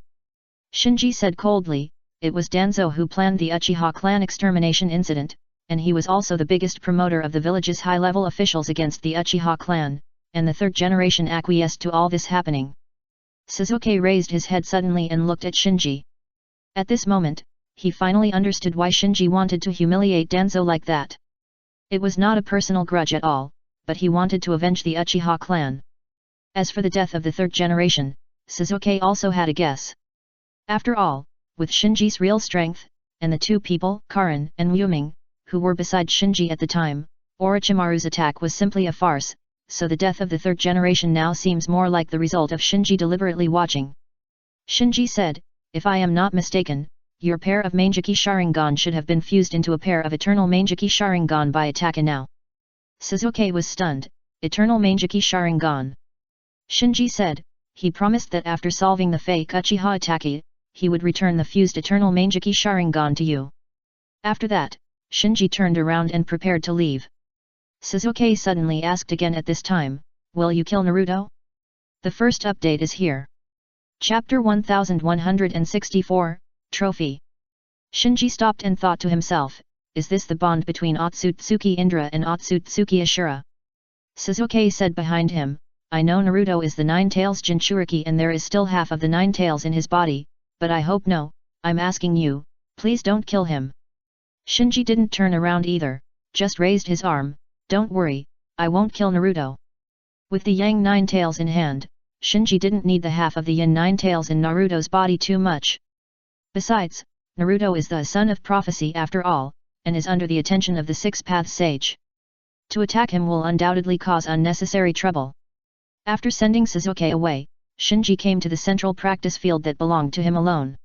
[SPEAKER 1] Shinji said coldly, it was Danzo who planned the Uchiha clan extermination incident, and he was also the biggest promoter of the village's high-level officials against the Uchiha clan, and the third generation acquiesced to all this happening. Sasuke raised his head suddenly and looked at Shinji. At this moment, he finally understood why Shinji wanted to humiliate Danzo like that. It was not a personal grudge at all, but he wanted to avenge the Uchiha clan. As for the death of the third generation, Sasuke also had a guess. After all, with Shinji's real strength, and the two people, Karin and Yuming, who were beside Shinji at the time, Orochimaru's attack was simply a farce, so the death of the third generation now seems more like the result of Shinji deliberately watching. Shinji said, if I am not mistaken, your pair of Mangekyou Sharingan should have been fused into a pair of Eternal Mangekyou Sharingan by attack, and now. Sasuke was stunned. Eternal Mangekyou Sharingan. Shinji said, he promised that after solving the fake Uchiha attack, he would return the fused Eternal Mangekyou Sharingan to you. After that, Shinji turned around and prepared to leave. Sasuke suddenly asked again at this time, will you kill Naruto? The first update is here. Chapter 1164, Trophy. Shinji stopped and thought to himself, is this the bond between Otsutsuki Indra and Otsutsuki Ashura? Sasuke said behind him, I know Naruto is the Nine Tails Jinchuriki and there is still half of the Nine Tails in his body, but I hope no, I'm asking you, please don't kill him. Shinji didn't turn around either, just raised his arm, don't worry, I won't kill Naruto. With the Yang Nine Tails in hand, Shinji didn't need the half of the Yin Nine Tails in Naruto's body too much. Besides, Naruto is the son of prophecy after all, and is under the attention of the Six Paths Sage. To attack him will undoubtedly cause unnecessary trouble. After sending Sasuke away, Shinji came to the central practice field that belonged to him alone.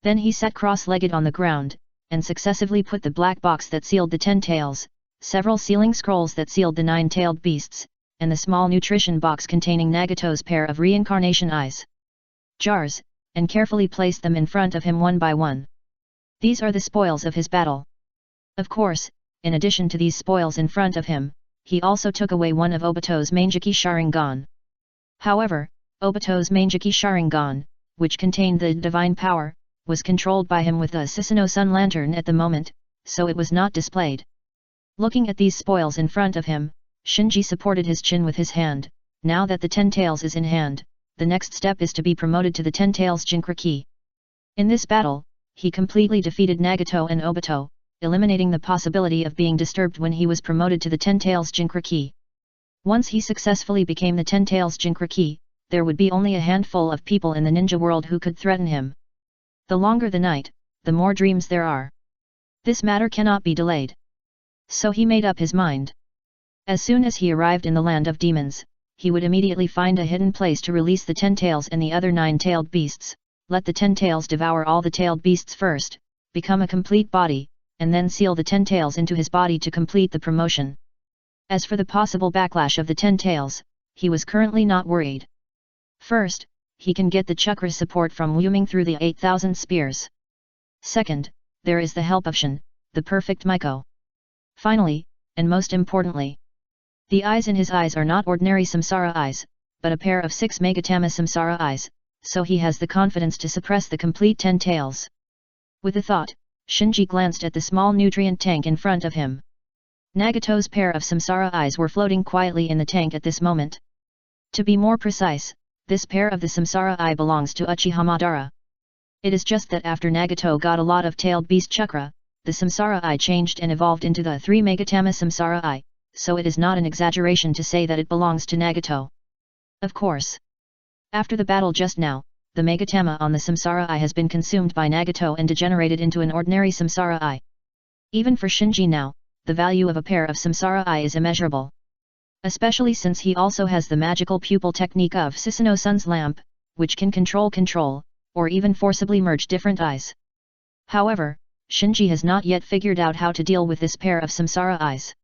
[SPEAKER 1] Then he sat cross-legged on the ground, and successively put the black box that sealed the 10 tails, several sealing scrolls that sealed the 9-tailed beasts, and the small nutrition box containing Nagato's pair of reincarnation eyes. Jars, and carefully placed them in front of him one by one. These are the spoils of his battle. Of course, in addition to these spoils in front of him, he also took away one of Obito's Mangekyou Sharingan. However, Obito's Mangekyou Sharingan, which contained the divine power, was controlled by him with the Susanoo Sun Lantern at the moment, so it was not displayed. Looking at these spoils in front of him, Shinji supported his chin with his hand. Now that the 10 tails is in hand, the next step is to be promoted to the 10 tails Jinchuriki. In this battle, he completely defeated Nagato and Obito, eliminating the possibility of being disturbed when he was promoted to the 10 tails Jinchuriki. Once he successfully became the 10 tails Jinchuriki, there would be only a handful of people in the ninja world who could threaten him. The longer the night, the more dreams there are. This matter cannot be delayed. So he made up his mind. As soon as he arrived in the land of demons, he would immediately find a hidden place to release the 10 tails and the other 9-tailed beasts, let the 10 tails devour all the tailed beasts first, become a complete body, and then seal the 10 tails into his body to complete the promotion. As for the possible backlash of the 10 tails, he was currently not worried. First, he can get the chakra support from Yuming through the 8,000 spears. Second, there is the help of Shin, the perfect Miko. Finally, and most importantly, the eyes in his eyes are not ordinary samsara eyes, but a pair of 6 Megatama samsara eyes, so he has the confidence to suppress the complete 10 tails. With a thought, Shinji glanced at the small nutrient tank in front of him. Nagato's pair of samsara eyes were floating quietly in the tank at this moment. To be more precise, this pair of the samsara eye belongs to Uchiha Madara. It is just that after Nagato got a lot of tailed beast chakra, the samsara eye changed and evolved into the 3 Megatama samsara eye, so it is not an exaggeration to say that it belongs to Nagato. Of course. After the battle just now, the Megatama on the samsara eye has been consumed by Nagato and degenerated into an ordinary samsara eye. Even for Shinji now, the value of a pair of samsara eye is immeasurable. Especially since he also has the magical pupil technique of Susanoo Sun's lamp, which can control, or even forcibly merge different eyes. However, Shinji has not yet figured out how to deal with this pair of samsara eyes.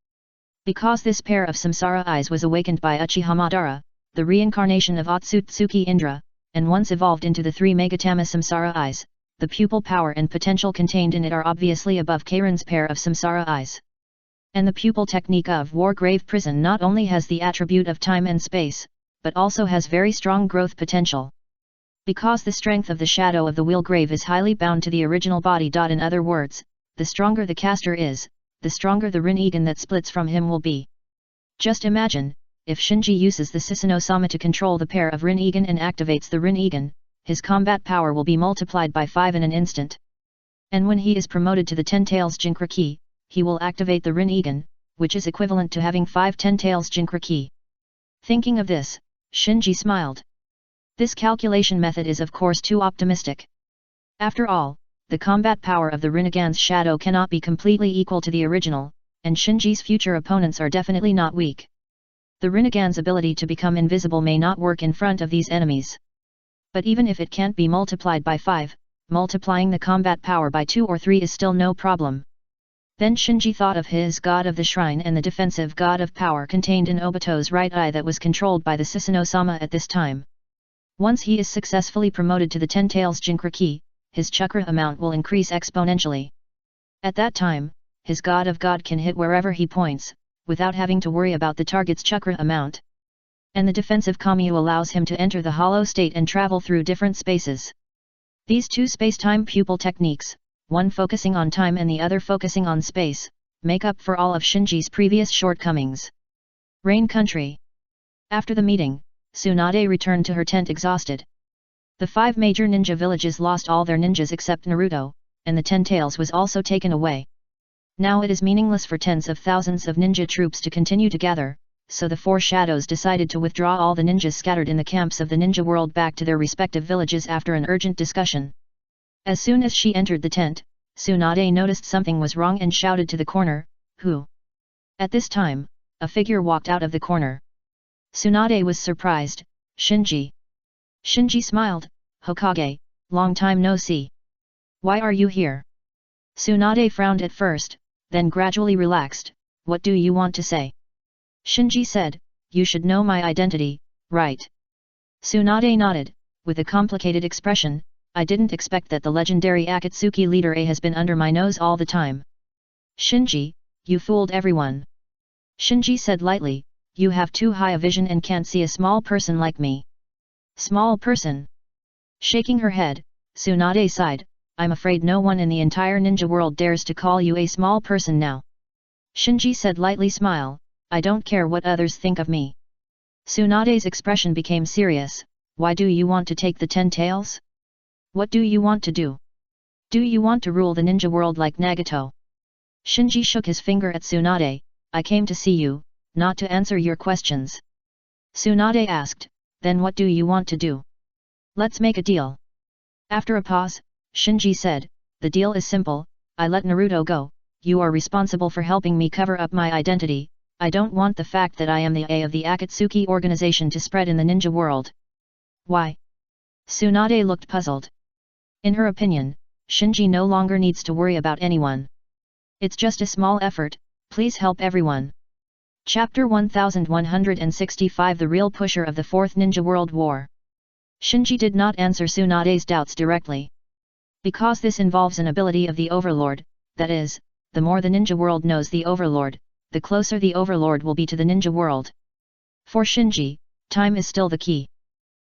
[SPEAKER 1] Because this pair of samsara eyes was awakened by Uchiha Madara, the reincarnation of Otsutsuki Indra, and once evolved into the 3 Megatama samsara eyes, the pupil power and potential contained in it are obviously above Karin's pair of samsara eyes. And the pupil technique of Wargrave Prison not only has the attribute of time and space, but also has very strong growth potential. Because the strength of the shadow of the Wheelgrave is highly bound to the original body. In other words, the stronger the caster is, the stronger the Rin-Egan that splits from him will be. Just imagine, if Shinji uses the Susanoo-sama to control the pair of Rin-Egan and activates the Rin-Egan, his combat power will be multiplied by 5 in an instant. And when he is promoted to the Ten Tails Jinchuriki, he will activate the Rin-Egan, which is equivalent to having 5 Ten Tails Jinchuriki. Thinking of this, Shinji smiled. This calculation method is of course too optimistic. After all, the combat power of the Rinnegan's shadow cannot be completely equal to the original, and Shinji's future opponents are definitely not weak. The Rinnegan's ability to become invisible may not work in front of these enemies. But even if it can't be multiplied by 5, multiplying the combat power by 2 or 3 is still no problem. Then Shinji thought of his God of the Shrine and the defensive God of Power contained in Obito's right eye that was controlled by the Susanoo-sama at this time. Once he is successfully promoted to the Ten Tails Jinchuriki, his chakra amount will increase exponentially. At that time, his God of God can hit wherever he points, without having to worry about the target's chakra amount. And the defensive Kamyu allows him to enter the hollow state and travel through different spaces. These two space-time pupil techniques, one focusing on time and the other focusing on space, make up for all of Shinji's previous shortcomings. Rain Country. After the meeting, Tsunade returned to her tent exhausted. The 5 major ninja villages lost all their ninjas except Naruto, and the Ten Tails was also taken away. Now it is meaningless for tens of thousands of ninja troops to continue to gather, so the 4 shadows decided to withdraw all the ninjas scattered in the camps of the ninja world back to their respective villages after an urgent discussion. As soon as she entered the tent, Tsunade noticed something was wrong and shouted to the corner, "Who?" At this time, a figure walked out of the corner. Tsunade was surprised, "Shinji." Shinji smiled, "Hokage, long time no see. Why are you here?" Tsunade frowned at first, then gradually relaxed, "What do you want to say?" Shinji said, "You should know my identity, right?" Tsunade nodded, with a complicated expression, "I didn't expect that the legendary Akatsuki leader A has been under my nose all the time." "Shinji, you fooled everyone." Shinji said lightly, "You have too high a vision and can't see a small person like me." "Small person?" Shaking her head, Tsunade sighed, "I'm afraid no one in the entire ninja world dares to call you a small person now." Shinji said lightly, "Smile, I don't care what others think of me." Tsunade's expression became serious, "Why do you want to take the 10 Tails? What do you want to do? Do you want to rule the ninja world like Nagato?" Shinji shook his finger at Tsunade, "I came to see you, not to answer your questions." Tsunade asked, "Then what do you want to do? Let's make a deal." After a pause, Shinji said, "The deal is simple, I let Naruto go, you are responsible for helping me cover up my identity, I don't want the fact that I am the A of the Akatsuki organization to spread in the ninja world." "Why?" Tsunade looked puzzled. In her opinion, Shinji no longer needs to worry about anyone. It's just a small effort, please help everyone. Chapter 1165 The Real Pusher of the Fourth Ninja World War. Shinji did not answer Tsunade's doubts directly. Because this involves an ability of the Overlord, that is, the more the ninja world knows the Overlord, the closer the Overlord will be to the ninja world. For Shinji, time is still the key.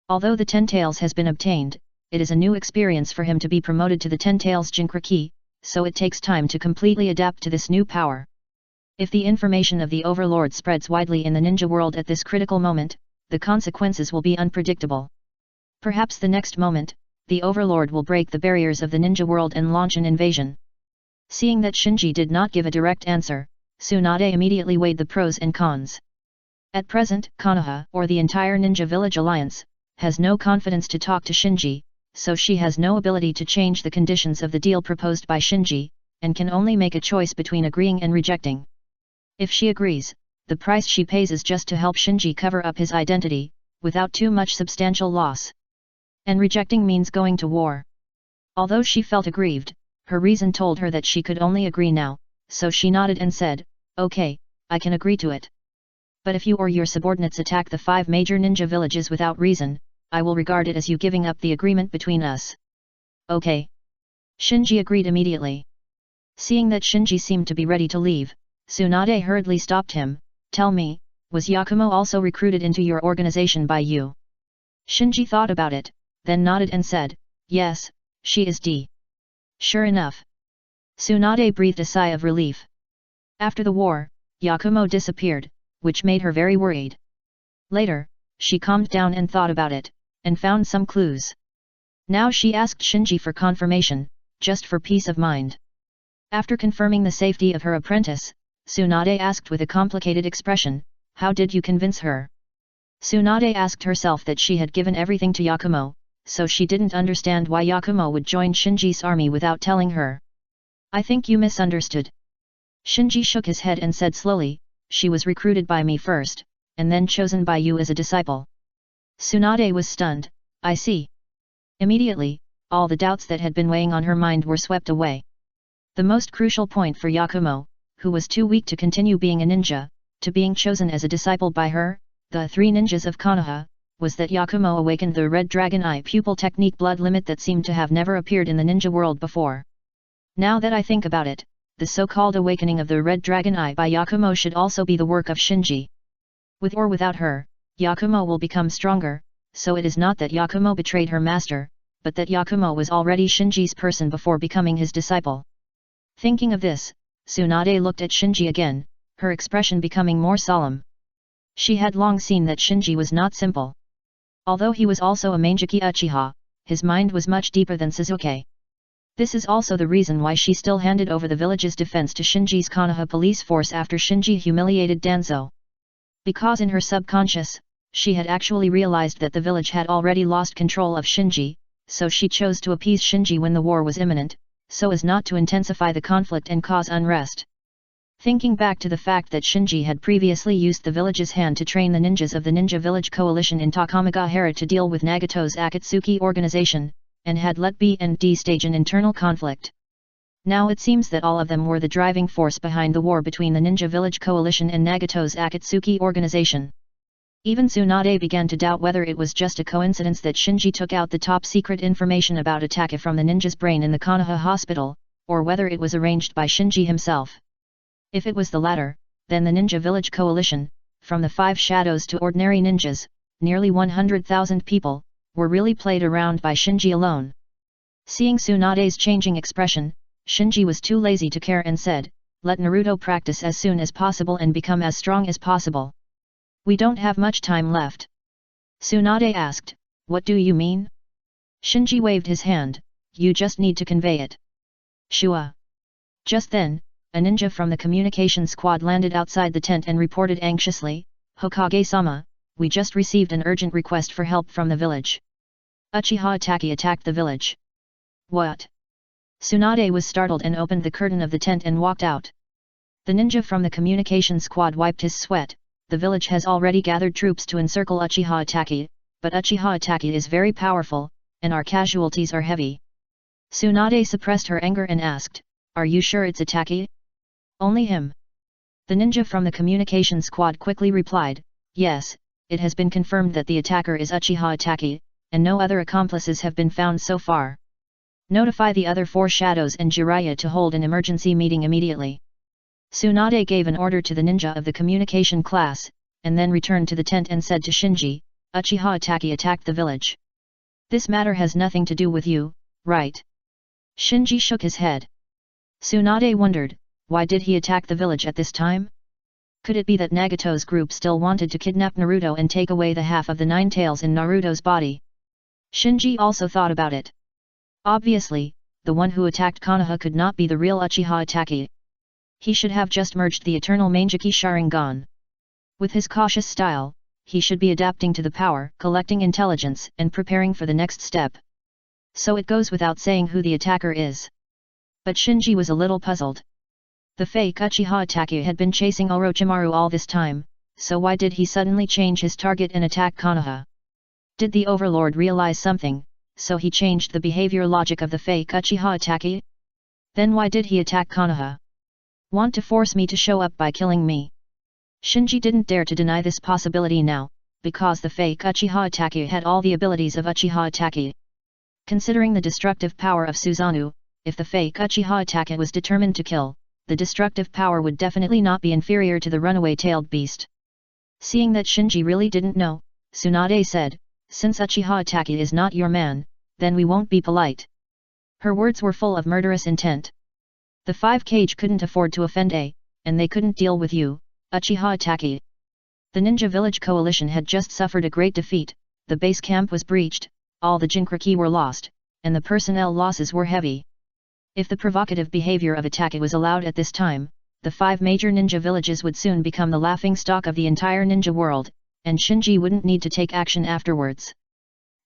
[SPEAKER 1] Although the 10 Tails has been obtained, it is a new experience for him to be promoted to the 10 Tails Jinchuriki, so it takes time to completely adapt to this new power. If the information of the Overlord spreads widely in the ninja world at this critical moment, the consequences will be unpredictable. Perhaps the next moment, the Overlord will break the barriers of the ninja world and launch an invasion. Seeing that Shinji did not give a direct answer, Tsunade immediately weighed the pros and cons. At present, Konoha, or the entire Ninja Village Alliance, has no confidence to talk to Shinji, so she has no ability to change the conditions of the deal proposed by Shinji, and can only make a choice between agreeing and rejecting. If she agrees, the price she pays is just to help Shinji cover up his identity, without too much substantial loss. And rejecting means going to war. Although she felt aggrieved, her reason told her that she could only agree now, so she nodded and said, "Okay, I can agree to it. But if you or your subordinates attack the 5 major ninja villages without reason, I will regard it as you giving up the agreement between us." "Okay." Shinji agreed immediately. Seeing that Shinji seemed to be ready to leave, Tsunade hurriedly stopped him. Tell me, was Yakumo also recruited into your organization by you? Shinji thought about it, then nodded and said, yes, she is D. Sure enough. Tsunade breathed a sigh of relief. After the war, Yakumo disappeared, which made her very worried. Later, she calmed down and thought about it, and found some clues. Now she asked Shinji for confirmation, just for peace of mind. After confirming the safety of her apprentice, Tsunade asked with a complicated expression, how did you convince her? Tsunade asked herself that she had given everything to Yakumo, so she didn't understand why Yakumo would join Shinji's army without telling her. I think you misunderstood. Shinji shook his head and said slowly, she was recruited by me first, and then chosen by you as a disciple. Tsunade was stunned. I see. Immediately, all the doubts that had been weighing on her mind were swept away. The most crucial point for Yakumo, who was too weak to continue being a ninja, to being chosen as a disciple by her, the three ninjas of Konoha, was that Yakumo awakened the Red Dragon Eye pupil technique blood limit that seemed to have never appeared in the ninja world before. Now that I think about it, the so-called awakening of the Red Dragon Eye by Yakumo should also be the work of Shinji. With or without her, Yakumo will become stronger, so it is not that Yakumo betrayed her master, but that Yakumo was already Shinji's person before becoming his disciple. Thinking of this, Tsunade looked at Shinji again, her expression becoming more solemn. She had long seen that Shinji was not simple. Although he was also a Mangeki Uchiha, his mind was much deeper than Sasuke. This is also the reason why she still handed over the village's defense to Shinji's Konoha police force after Shinji humiliated Danzo. Because in her subconscious, she had actually realized that the village had already lost control of Shinji, so she chose to appease Shinji when the war was imminent, so as not to intensify the conflict and cause unrest. Thinking back to the fact that Shinji had previously used the village's hand to train the ninjas of the Ninja Village Coalition in Takamagahara to deal with Nagato's Akatsuki organization, and had let B and D stage an internal conflict. Now it seems that all of them were the driving force behind the war between the Ninja Village Coalition and Nagato's Akatsuki organization. Even Tsunade began to doubt whether it was just a coincidence that Shinji took out the top-secret information about Ataka from the ninja's brain in the Konoha hospital, or whether it was arranged by Shinji himself. If it was the latter, then the Ninja Village Coalition, from the 5 shadows to ordinary ninjas, nearly 100,000 people, were really played around by Shinji alone. Seeing Tsunade's changing expression, Shinji was too lazy to care and said, let Naruto practice as soon as possible and become as strong as possible. We don't have much time left. Tsunade asked, what do you mean? Shinji waved his hand, you just need to convey it. Shua. Just then, a ninja from the communication squad landed outside the tent and reported anxiously, Hokage-sama, we just received an urgent request for help from the village. Uchiha Itaki attacked the village. What? Tsunade was startled and opened the curtain of the tent and walked out. The ninja from the communication squad wiped his sweat. The village has already gathered troops to encircle Uchiha Itaki, but Uchiha Itaki is very powerful, and our casualties are heavy. Tsunade suppressed her anger and asked, are you sure it's Itaki? Only him. The ninja from the communication squad quickly replied, yes, it has been confirmed that the attacker is Uchiha Itaki, and no other accomplices have been found so far. Notify the other 4 shadows and Jiraiya to hold an emergency meeting immediately. Tsunade gave an order to the ninja of the communication class, and then returned to the tent and said to Shinji, Uchiha Itaki attacked the village. This matter has nothing to do with you, right? Shinji shook his head. Tsunade wondered, why did he attack the village at this time? Could it be that Nagato's group still wanted to kidnap Naruto and take away the half of the 9 tails in Naruto's body? Shinji also thought about it. Obviously, the one who attacked Konoha could not be the real Uchiha Itaki. He should have just merged the eternal Mangeki Sharingan. With his cautious style, he should be adapting to the power, collecting intelligence and preparing for the next step. So it goes without saying who the attacker is. But Shinji was a little puzzled. The fake Uchiha Itaki had been chasing Orochimaru all this time, so why did he suddenly change his target and attack Konoha? Did the Overlord realize something, so he changed the behavior logic of the fake Uchiha Itaki? Then why did he attack Konoha? Want to force me to show up by killing me? Shinji didn't dare to deny this possibility now, because the fake Uchiha Itaki had all the abilities of Uchiha Itaki. Considering the destructive power of Susanoo, if the fake Uchiha Itaki was determined to kill, the destructive power would definitely not be inferior to the runaway tailed beast. Seeing that Shinji really didn't know, Tsunade said, "Since Uchiha Taki is not your man, then we won't be polite." Her words were full of murderous intent. The 5 Kage couldn't afford to offend and they couldn't deal with you, Uchiha Taki. The ninja village coalition had just suffered a great defeat, the base camp was breached, all the Jinkriki were lost, and the personnel losses were heavy. If the provocative behavior of Ataki was allowed at this time, the 5 major ninja villages would soon become the laughingstock of the entire ninja world, and Shinji wouldn't need to take action afterwards.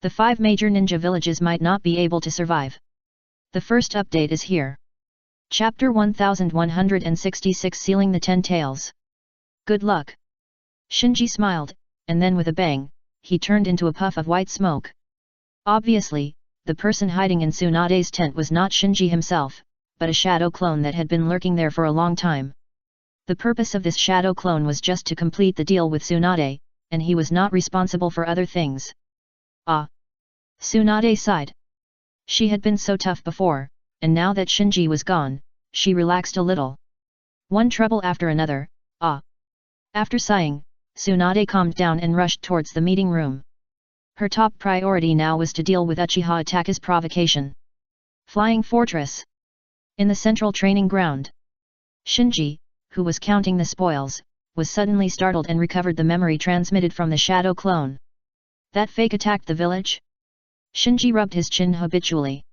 [SPEAKER 1] The 5 major ninja villages might not be able to survive. The first update is here. Chapter 1166 Sealing the 10 Tails. Good luck. Shinji smiled, and then with a bang, he turned into a puff of white smoke. Obviously, the person hiding in Tsunade's tent was not Shinji himself, but a shadow clone that had been lurking there for a long time. The purpose of this shadow clone was just to complete the deal with Tsunade, and he was not responsible for other things. Ah! Tsunade sighed. She had been so tough before, and now that Shinji was gone, she relaxed a little. One trouble after another, ah! After sighing, Tsunade calmed down and rushed towards the meeting room. Her top priority now was to deal with Uchiha Taki's provocation. Flying Fortress. In the central training ground. Shinji, who was counting the spoils, was suddenly startled and recovered the memory transmitted from the shadow clone. That fake attacked the village? Shinji rubbed his chin habitually.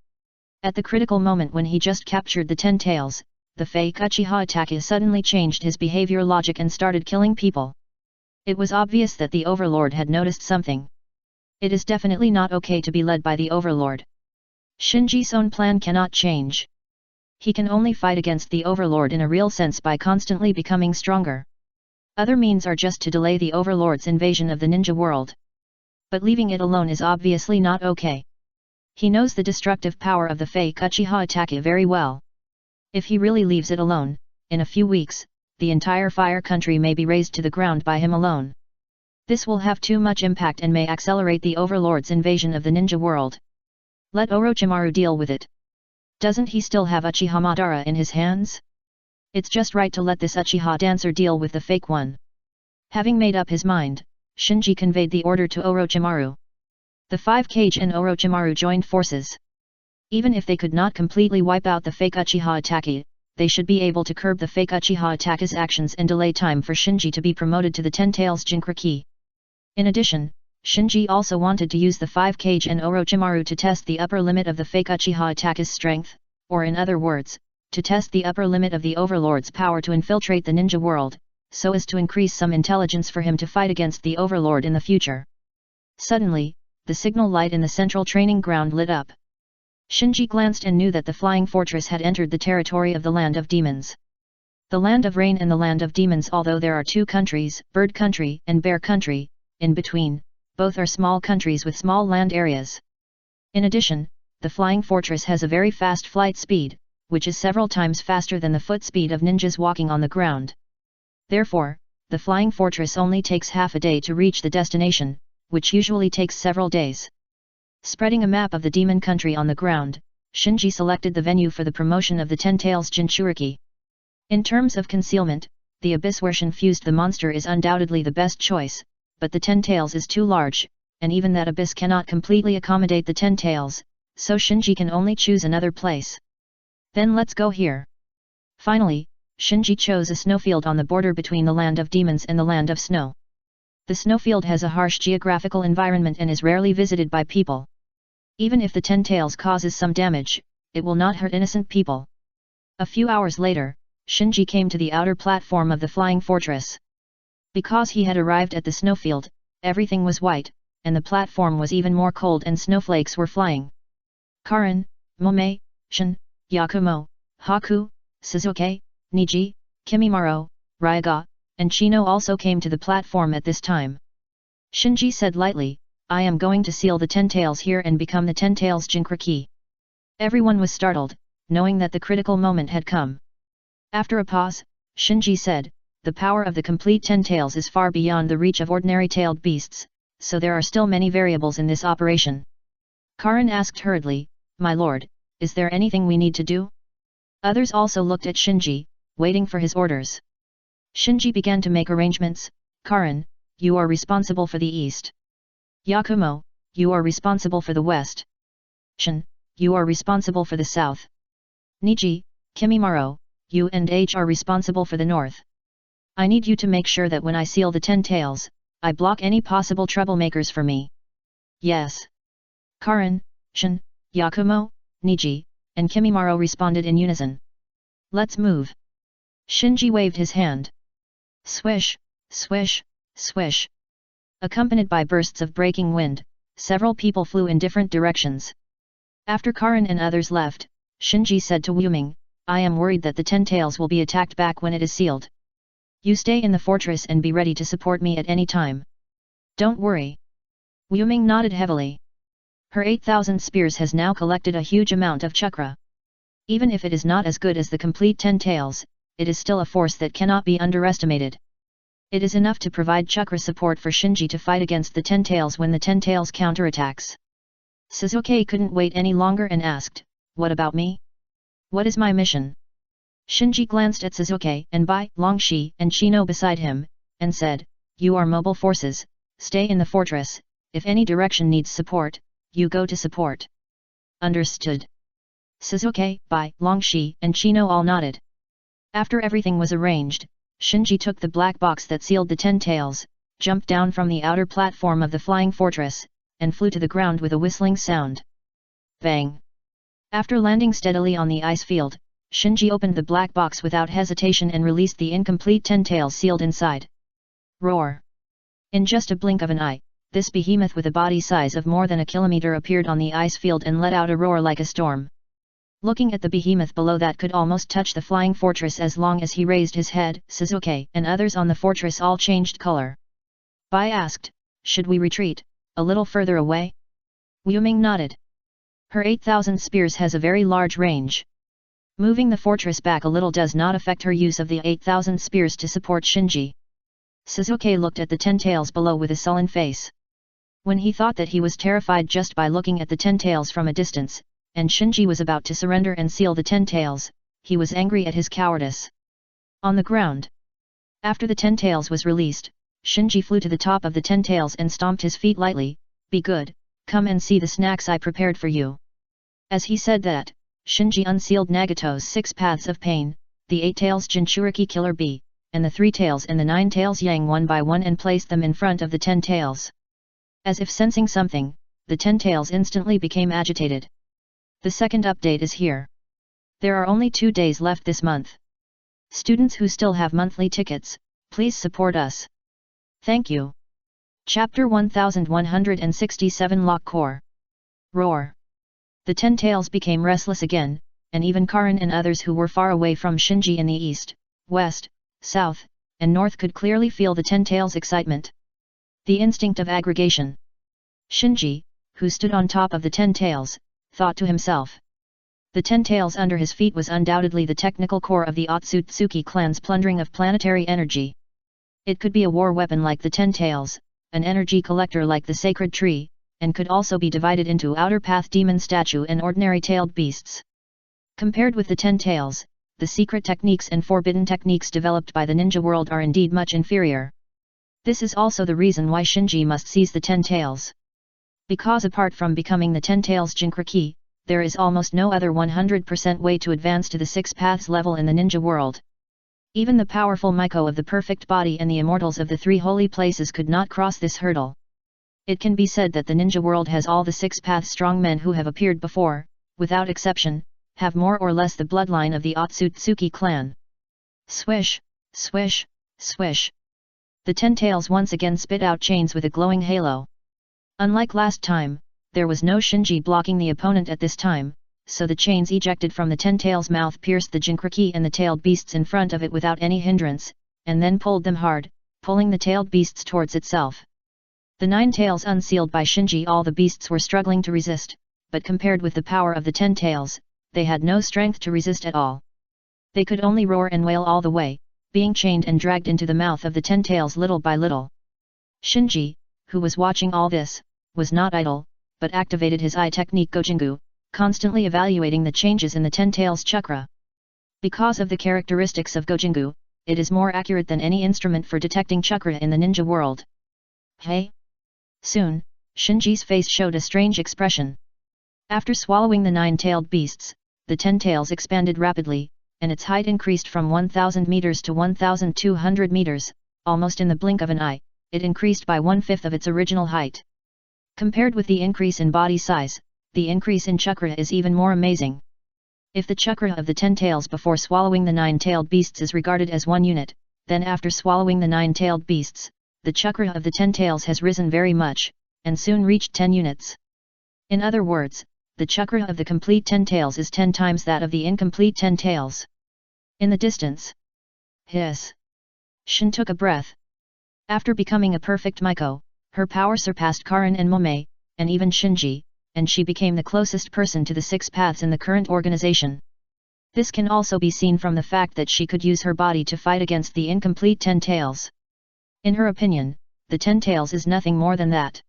[SPEAKER 1] At the critical moment when he just captured the 10 tails, the fake Uchiha Taki suddenly changed his behavior logic and started killing people. It was obvious that the Overlord had noticed something. It is definitely not okay to be led by the Overlord. Shinji's own plan cannot change. He can only fight against the Overlord in a real sense by constantly becoming stronger. Other means are just to delay the Overlord's invasion of the ninja world. But leaving it alone is obviously not okay. He knows the destructive power of the fake Uchiha Taki very well. If he really leaves it alone, in a few weeks, the entire fire country may be razed to the ground by him alone. This will have too much impact and may accelerate the Overlord's invasion of the ninja world. Let Orochimaru deal with it. Doesn't he still have Uchiha Madara in his hands? It's just right to let this Uchiha dancer deal with the fake one. Having made up his mind, Shinji conveyed the order to Orochimaru. The 5 Kage and Orochimaru joined forces. Even if they could not completely wipe out the fake Uchiha Taki, they should be able to curb the fake Uchiha Taki's actions and delay time for Shinji to be promoted to the 10 Tails Jinkriki. In addition, Shinji also wanted to use the 5 Kage and Orochimaru to test the upper limit of the fake Uchiha Taki's strength, or in other words, to test the upper limit of the Overlord's power to infiltrate the ninja world, so as to increase some intelligence for him to fight against the Overlord in the future. Suddenly, the signal light in the central training ground lit up. Shinji glanced and knew that the flying fortress had entered the territory of the Land of Demons. The Land of Rain and the Land of Demons, although there are 2 countries, Bird Country and Bear Country, in between, both are small countries with small land areas. In addition, the flying fortress has a very fast flight speed, which is several times faster than the foot speed of ninjas walking on the ground. Therefore, the flying fortress only takes half a day to reach the destination, which usually takes several days. Spreading a map of the demon country on the ground, Shinji selected the venue for the promotion of the 10 Tails Jinchuriki. In terms of concealment, the abyss where Shin fused the monster is undoubtedly the best choice, but the 10 Tails is too large, and even that abyss cannot completely accommodate the 10 Tails, so Shinji can only choose another place. Then let's go here. Finally, Shinji chose a snowfield on the border between the Land of Demons and the Land of Snow. The snowfield has a harsh geographical environment and is rarely visited by people. Even if the 10 Tails causes some damage, it will not hurt innocent people. A few hours later, Shinji came to the outer platform of the flying fortress. Because he had arrived at the snowfield, everything was white, and the platform was even more cold and snowflakes were flying. Karin, Mome, Shin, Yakumo, Haku, Suzuki, Niji, Kimimaro, Ryaga, and Chino also came to the platform at this time. Shinji said lightly, "I am going to seal the 10 Tails here and become the 10 Tails Jinkriki." Everyone was startled, knowing that the critical moment had come. After a pause, Shinji said, "The power of the complete 10 Tails is far beyond the reach of ordinary tailed beasts, so there are still many variables in this operation." Karin asked hurriedly, "My lord, is there anything we need to do?" Others also looked at Shinji, waiting for his orders. Shinji began to make arrangements. Karin, you are responsible for the east. Yakumo, you are responsible for the west. Shin, you are responsible for the south. Niji, Kimimaro, you and H are responsible for the north. I need you to make sure that when I seal the 10 tails, I block any possible troublemakers for me. Yes. Karin, Shin, Yakumo, Niji, and Kimimaro responded in unison. Let's move. Shinji waved his hand. Swish, swish, swish. Accompanied by bursts of breaking wind, several people flew in different directions. After Karin and others left, Shinji said to Wuming, I am worried that the 10 tails will be attacked back when it is sealed. You stay in the fortress and be ready to support me at any time. Don't worry. Wuming nodded heavily. Her 8,000 spears has now collected a huge amount of chakra. Even if it is not as good as the complete 10 tails, it is still a force that cannot be underestimated. It is enough to provide chakra support for Shinji to fight against the 10 tails when the 10 tails counterattacks. Suzuki couldn't wait any longer and asked, what about me? What is my mission? Shinji glanced at Suzuki and Bai, Longshi and Chino beside him, and said, you are mobile forces, stay in the fortress, if any direction needs support, you go to support. Understood. Suzuki, Bai, Longshi and Chino all nodded. After everything was arranged, Shinji took the black box that sealed the 10 tails, jumped down from the outer platform of the flying fortress, and flew to the ground with a whistling sound. Bang! After landing steadily on the ice field, Shinji opened the black box without hesitation and released the incomplete 10 tails sealed inside. Roar! In just a blink of an eye, this behemoth with a body size of more than a kilometer appeared on the ice field and let out a roar like a storm. Looking at the behemoth below that could almost touch the flying fortress as long as he raised his head, Suzuki and others on the fortress all changed color. Bai asked, should we retreat, a little further away? Wuming nodded. Her 8,000 spears has a very large range. Moving the fortress back a little does not affect her use of the 8,000 spears to support Shinji. Suzuki looked at the 10 tails below with a sullen face. When he thought that he was terrified just by looking at the 10 tails from a distance, and Shinji was about to surrender and seal the 10 tails, he was angry at his cowardice. On the ground. After the 10 tails was released, Shinji flew to the top of the 10 tails and stomped his feet lightly, be good, come and see the snacks I prepared for you. As he said that, Shinji unsealed Nagato's 6 paths of pain, the 8 tails Jinchuriki Killer Bee, and the 3 tails and the 9 tails Yang one by one and placed them in front of the 10 tails. As if sensing something, the 10 tails instantly became agitated. The second update is here. There are only 2 days left this month. Students who still have monthly tickets, please support us. Thank you. Chapter 1167 Lock Core. Roar. The 10 tails became restless again, and even Karin and others who were far away from Shinji in the east, west, south, and north could clearly feel the 10 tails' excitement. The instinct of aggregation. Shinji, who stood on top of the 10 tails, thought to himself. The 10 tails under his feet was undoubtedly the technical core of the Otsutsuki clan's plundering of planetary energy. It could be a war weapon like the 10 tails, an energy collector like the sacred tree, and could also be divided into outer path demon statue and ordinary tailed beasts. Compared with the 10 tails, the secret techniques and forbidden techniques developed by the ninja world are indeed much inferior. This is also the reason why Shinji must seize the 10 tails. Because apart from becoming the 10 tails Jinchuriki, there is almost no other 100% way to advance to the 6 paths level in the ninja world. Even the powerful Miko of the perfect body and the immortals of the 3 holy places could not cross this hurdle. It can be said that the ninja world has all the 6 paths strong men who have appeared before, without exception, have more or less the bloodline of the Otsutsuki clan. Swish, swish, swish. The 10 tails once again spit out chains with a glowing halo. Unlike last time, there was no Shinji blocking the opponent at this time, so the chains ejected from the 10 tails' mouth pierced the Jinchuriki and the tailed beasts in front of it without any hindrance, and then pulled them hard, pulling the tailed beasts towards itself. The 9 tails unsealed by Shinji, all the beasts were struggling to resist, but compared with the power of the 10 tails, they had no strength to resist at all. They could only roar and wail all the way, being chained and dragged into the mouth of the 10 tails little by little. Shinji, who was watching all this, was not idle, but activated his eye technique Gojingu, constantly evaluating the changes in the 10 tails chakra. Because of the characteristics of Gojingu, it is more accurate than any instrument for detecting chakra in the ninja world. Hey! Soon, Shinji's face showed a strange expression. After swallowing the 9-tailed beasts, the 10 tails expanded rapidly, and its height increased from 1,000 meters to 1,200 meters, almost in the blink of an eye. It increased by 1/5 of its original height. Compared with the increase in body size, the increase in chakra is even more amazing. If the chakra of the 10 tails before swallowing the 9-tailed beasts is regarded as 1 unit, then after swallowing the 9-tailed beasts, the chakra of the 10 tails has risen very much, and soon reached 10 units. In other words, the chakra of the complete 10 tails is 10 times that of the incomplete 10 tails. In the distance. Hiss! Shin took a breath. After becoming a perfect Miko, her power surpassed Karin and Momei, and even Shinji, and she became the closest person to the 6 paths in the current organization. This can also be seen from the fact that she could use her body to fight against the incomplete 10 tails. In her opinion, the 10 tails is nothing more than that.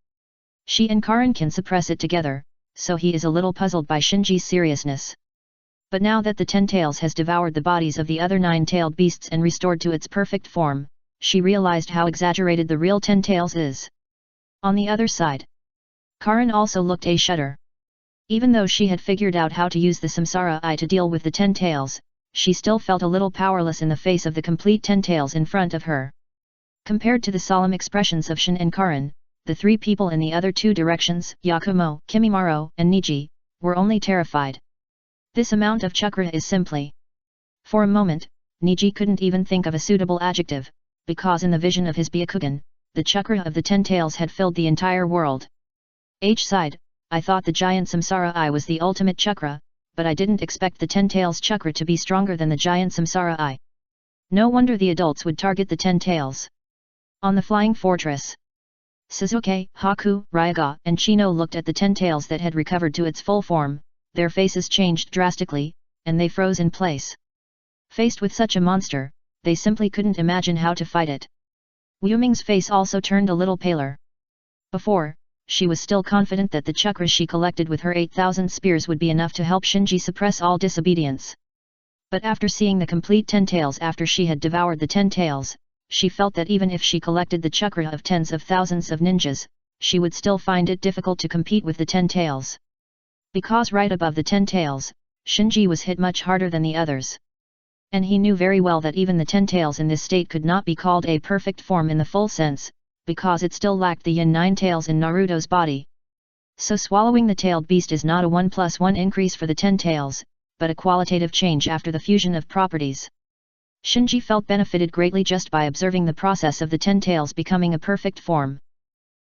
[SPEAKER 1] She and Karin can suppress it together, so he is a little puzzled by Shinji's seriousness. But now that the 10 tails has devoured the bodies of the other 9-tailed beasts and restored to its perfect form, she realized how exaggerated the real 10 tails is. On the other side, Karin also looked a shudder. Even though she had figured out how to use the Samsara Eye to deal with the 10 tails, she still felt a little powerless in the face of the complete 10 tails in front of her. Compared to the solemn expressions of Shin and Karin, the 3 people in the other 2 directions, Yakumo, Kimimaro, and Niji, were only terrified. This amount of chakra is simply... For a moment, Niji couldn't even think of a suitable adjective, because in the vision of his Byakugan, the chakra of the 10 tails had filled the entire world. H side, I thought the giant Samsara Eye was the ultimate chakra, but I didn't expect the 10 tails chakra to be stronger than the giant Samsara Eye. No wonder the adults would target the 10 tails. On the flying fortress, Suzuki, Haku, Ryaga, and Chino looked at the 10 tails that had recovered to its full form. Their faces changed drastically, and they froze in place. Faced with such a monster, they simply couldn't imagine how to fight it. Wu Ming's face also turned a little paler. Before, she was still confident that the chakra she collected with her 8,000 spears would be enough to help Shinji suppress all disobedience. But after seeing the complete 10 tails after she had devoured the 10 tails, she felt that even if she collected the chakra of tens of thousands of ninjas, she would still find it difficult to compete with the 10 tails. Because right above the 10 tails, Shinji was hit much harder than the others. And he knew very well that even the 10 tails in this state could not be called a perfect form in the full sense, because it still lacked the yin 9 tails in Naruto's body. So swallowing the tailed beast is not a 1+1 increase for the 10 tails, but a qualitative change after the fusion of properties. Shinji felt benefited greatly just by observing the process of the 10 tails becoming a perfect form.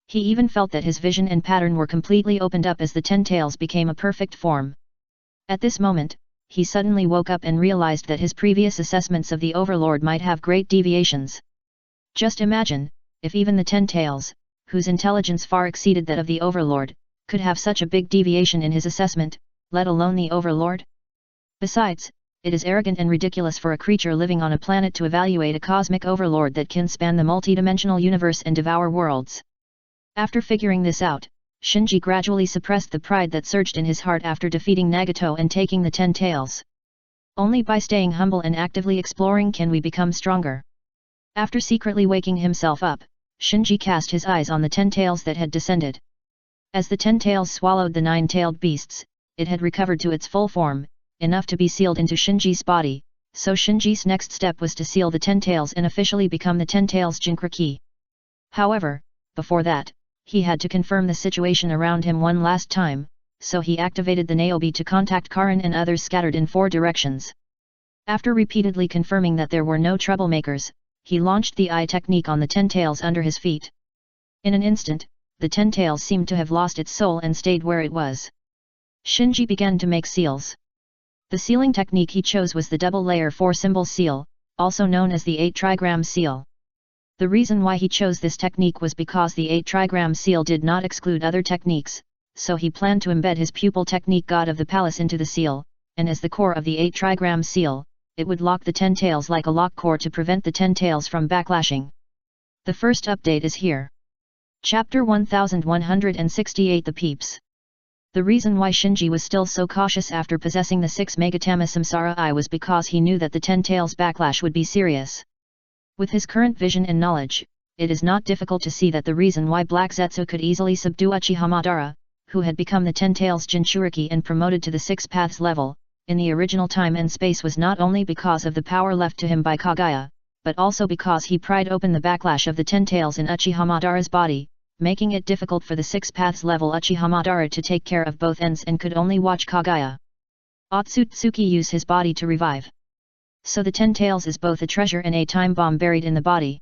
[SPEAKER 1] He even felt that his vision and pattern were completely opened up as the 10 tails became a perfect form. At this moment, he suddenly woke up and realized that his previous assessments of the Overlord might have great deviations. Just imagine, if even the 10 tails, whose intelligence far exceeded that of the Overlord, could have such a big deviation in his assessment, let alone the Overlord. Besides, it is arrogant and ridiculous for a creature living on a planet to evaluate a cosmic overlord that can span the multidimensional universe and devour worlds. After figuring this out, Shinji gradually suppressed the pride that surged in his heart after defeating Nagato and taking the 10 tails. Only by staying humble and actively exploring can we become stronger. After secretly waking himself up, Shinji cast his eyes on the 10 tails that had descended. As the 10 tails swallowed the 9-tailed beasts, it had recovered to its full form, enough to be sealed into Shinji's body, so Shinji's next step was to seal the 10 tails and officially become the 10 tails Jinchuriki. However, before that, he had to confirm the situation around him one last time, so he activated the Naobi to contact Karin and others scattered in 4 directions. After repeatedly confirming that there were no troublemakers, he launched the eye technique on the 10 tails under his feet. In an instant, the 10 tails seemed to have lost its soul and stayed where it was. Shinji began to make seals. The sealing technique he chose was the double-layer 4-symbol seal, also known as the 8-trigram seal. The reason why he chose this technique was because the 8-trigram seal did not exclude other techniques, so he planned to embed his pupil technique God of the Palace into the seal, and as the core of the 8-trigram seal, it would lock the 10 tails like a lock core to prevent the 10 tails from backlashing. The first update is here. Chapter 1168 The Peeps. The reason why Shinji was still so cautious after possessing the 6 Megatama Samsara Eye was because he knew that the 10 Tails backlash would be serious. With his current vision and knowledge, it is not difficult to see that the reason why Black Zetsu could easily subdue Uchiha Madara, who had become the 10 Tails Jinchuriki and promoted to the 6 Paths level, in the original time and space was not only because of the power left to him by Kagaya, but also because he pried open the backlash of the 10 Tails in Uchiha Madara's body, making it difficult for the 6 Paths level Uchiha Madara to take care of both ends and could only watch Kagaya Otsutsuki use his body to revive. So the 10 Tails is both a treasure and a time bomb buried in the body.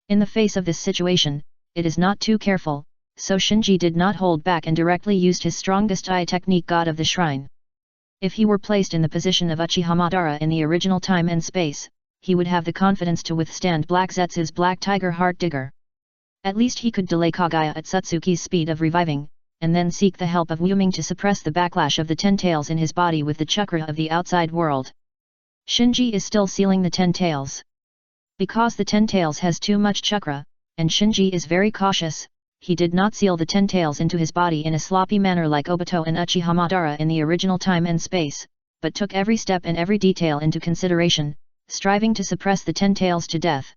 [SPEAKER 1] In the face of this situation, it is not too careful, so Shinji did not hold back and directly used his strongest eye technique, God of the Shrine. If he were placed in the position of Uchiha Madara in the original time and space, he would have the confidence to withstand Black Zetsu's Black Tiger Heart Digger. At least he could delay Kagaya Otsutsuki's speed of reviving, and then seek the help of Wuming to suppress the backlash of the 10 Tails in his body with the chakra of the outside world. Shinji is still sealing the 10 Tails. Because the 10 Tails has too much chakra, and Shinji is very cautious, he did not seal the 10 Tails into his body in a sloppy manner like Obito and Uchiha Madara in the original time and space, but took every step and every detail into consideration, striving to suppress the 10 Tails to death.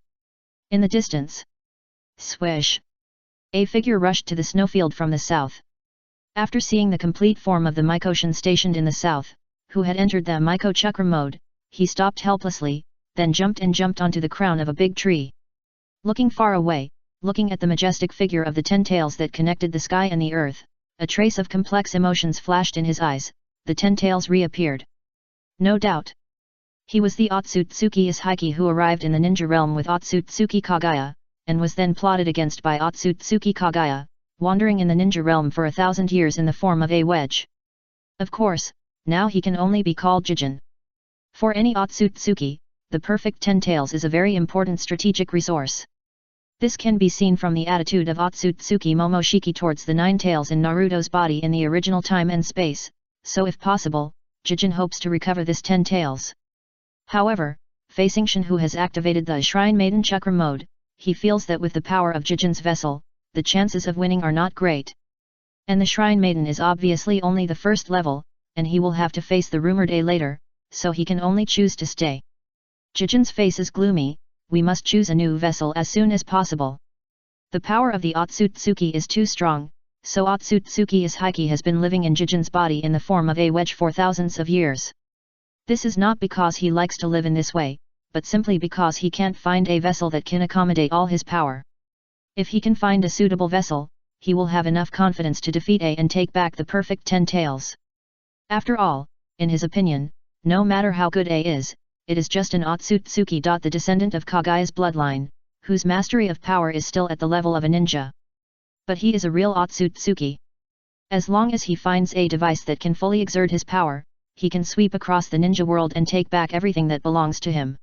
[SPEAKER 1] In the distance, swish! A figure rushed to the snowfield from the south. After seeing the complete form of the Mycoshin stationed in the south, who had entered the Myco Chakra mode, he stopped helplessly, then jumped onto the crown of a big tree. Looking far away, looking at the majestic figure of the 10 Tails that connected the sky and the earth, a trace of complex emotions flashed in his eyes. The 10 Tails reappeared. No doubt. He was the Otsutsuki Ishiki who arrived in the ninja realm with Otsutsuki Kagaya, and was then plotted against by Otsutsuki Kagaya, wandering in the ninja realm for 1,000 years in the form of a wedge. Of course, now he can only be called Jijin. For any Otsutsuki, the perfect 10 Tails is a very important strategic resource. This can be seen from the attitude of Otsutsuki Momoshiki towards the 9 Tails in Naruto's body in the original time and space, so if possible, Jijin hopes to recover this 10 Tails. However, facing Shin who has activated the Shrine Maiden Chakra mode, he feels that with the power of Jijin's vessel, the chances of winning are not great. And the Shrine Maiden is obviously only the first level, and he will have to face the rumored A later, so he can only choose to stay. Jijin's face is gloomy. We must choose a new vessel as soon as possible. The power of the Otsutsuki is too strong, so Otsutsuki Ishiki has been living in Jijin's body in the form of a wedge for thousands of years. This is not because he likes to live in this way, but simply because he can't find a vessel that can accommodate all his power. If he can find a suitable vessel, he will have enough confidence to defeat A and take back the perfect 10 Tails. After all, in his opinion, no matter how good A is, it is just an Otsutsuki. The descendant of Kagaya's bloodline, whose mastery of power is still at the level of a ninja. But he is a real Otsutsuki. As long as he finds a device that can fully exert his power, he can sweep across the ninja world and take back everything that belongs to him.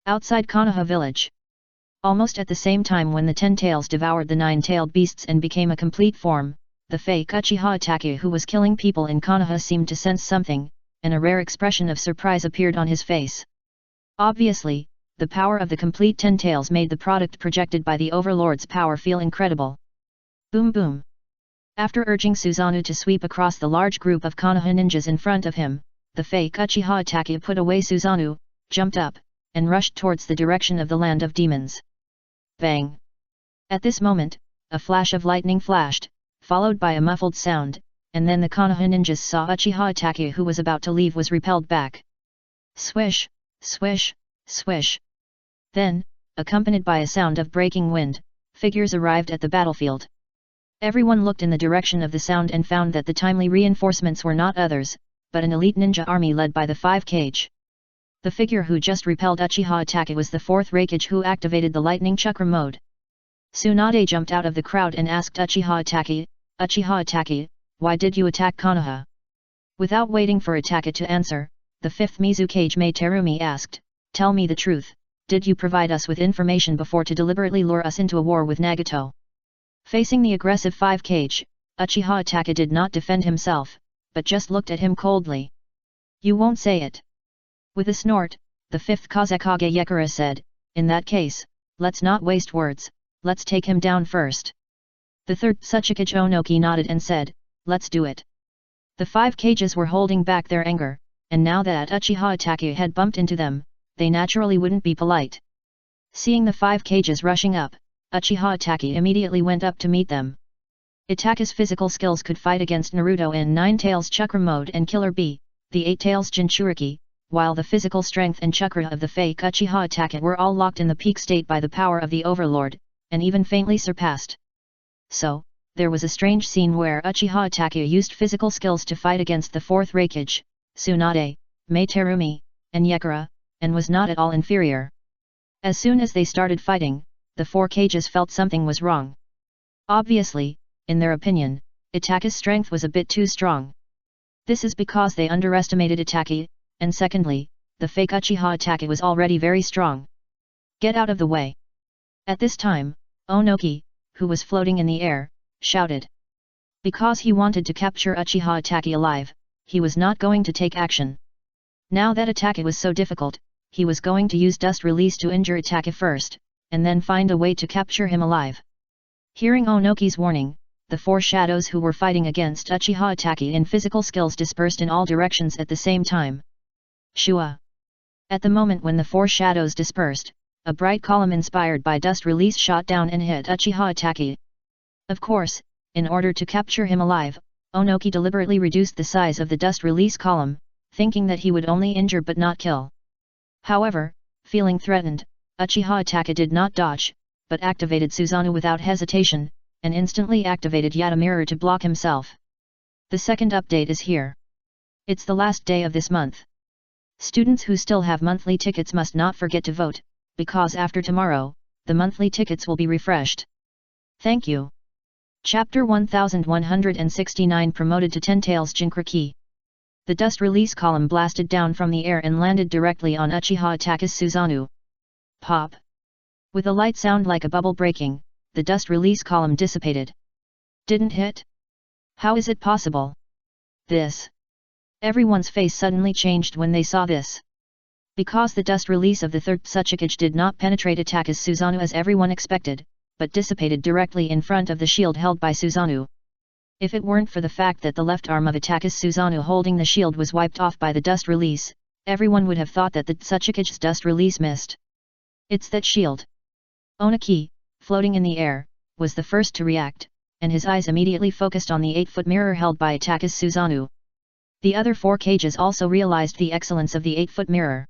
[SPEAKER 1] Outside Konoha village. Almost at the same time when the 10 Tails devoured the 9-tailed beasts and became a complete form, the fake Uchiha Itachi who was killing people in Konoha seemed to sense something, and a rare expression of surprise appeared on his face. Obviously, the power of the complete 10 Tails made the product projected by the Overlord's power feel incredible. Boom boom. After urging Susanoo to sweep across the large group of Konoha ninjas in front of him, the fake Uchiha Itachi put away Susanoo, jumped up, and rushed towards the direction of the land of demons. Bang! At this moment, a flash of lightning flashed, followed by a muffled sound, and then the Konoha ninjas saw Uchiha Itachi who was about to leave was repelled back. Swish, swish, swish. Then, accompanied by a sound of breaking wind, figures arrived at the battlefield. Everyone looked in the direction of the sound and found that the timely reinforcements were not others, but an elite ninja army led by the 5 Kage. The figure who just repelled Uchiha Itachi was the 4th Raikage who activated the lightning chakra mode. Tsunade jumped out of the crowd and asked Uchiha Itachi, why did you attack Konoha? Without waiting for Itachi to answer, the 5th Mizukage Mei Terumi asked, tell me the truth, did you provide us with information before to deliberately lure us into a war with Nagato? Facing the aggressive 5 Kage, Uchiha Itachi did not defend himself, but just looked at him coldly. You won't say it. With a snort, the 5th Kazekage Yekara said, in that case, let's not waste words, let's take him down first. The 3rd Tsuchikage Onoki nodded and said, let's do it. The 5 cages were holding back their anger, and now that Uchiha Itachi had bumped into them, they naturally wouldn't be polite. Seeing the 5 cages rushing up, Uchiha Itachi immediately went up to meet them. Itachi's physical skills could fight against Naruto in 9 Tails Chakra Mode and Killer Bee, the 8 Tails Jinchuriki, while the physical strength and chakra of the fake Uchiha Itachi were all locked in the peak state by the power of the Overlord, and even faintly surpassed. So, there was a strange scene where Uchiha Itachi used physical skills to fight against the 4th Raikage, Tsunade, Meiterumi, and Yekara, and was not at all inferior. As soon as they started fighting, the 4 cages felt something was wrong. Obviously, in their opinion, Itachi's strength was a bit too strong. This is because they underestimated Itachi, and secondly, the fake Uchiha Itachi was already very strong. Get out of the way! At this time, Onoki, who was floating in the air, shouted. Because he wanted to capture Uchiha Itachi alive, he was not going to take action. Now that Itachi was so difficult, he was going to use dust release to injure Itachi first, and then find a way to capture him alive. Hearing Onoki's warning, the 4 shadows who were fighting against Uchiha Itachi in physical skills dispersed in all directions at the same time. Shua! At the moment when the 4 shadows dispersed, a bright column inspired by dust release shot down and hit Uchiha Itachi. Of course, in order to capture him alive, Onoki deliberately reduced the size of the dust release column, thinking that he would only injure but not kill. However, feeling threatened, Uchiha Itachi did not dodge, but activated Susanoo without hesitation, and instantly activated Yata Mirror to block himself. The second update is here. It's the last day of this month. Students who still have monthly tickets must not forget to vote, because after tomorrow, the monthly tickets will be refreshed. Thank you. Chapter 1169 Promoted to 10 Tails Jinchuriki. The dust release column blasted down from the air and landed directly on Uchiha Itachi's Susanoo. Pop! With a light sound like a bubble breaking, the dust release column dissipated. Didn't hit? How is it possible? This. Everyone's face suddenly changed when they saw this. Because the dust release of the 3rd Tsuchikage did not penetrate Itachi's Susanoo as everyone expected, but dissipated directly in front of the shield held by Susanoo. If it weren't for the fact that the left arm of Itachi's Susanoo holding the shield was wiped off by the dust release, everyone would have thought that the Tsuchikage's dust release missed. It's that shield. Onoki, floating in the air, was the first to react, and his eyes immediately focused on the 8-foot mirror held by Itachi's Susanoo. The other 4 cages also realized the excellence of the 8-foot mirror.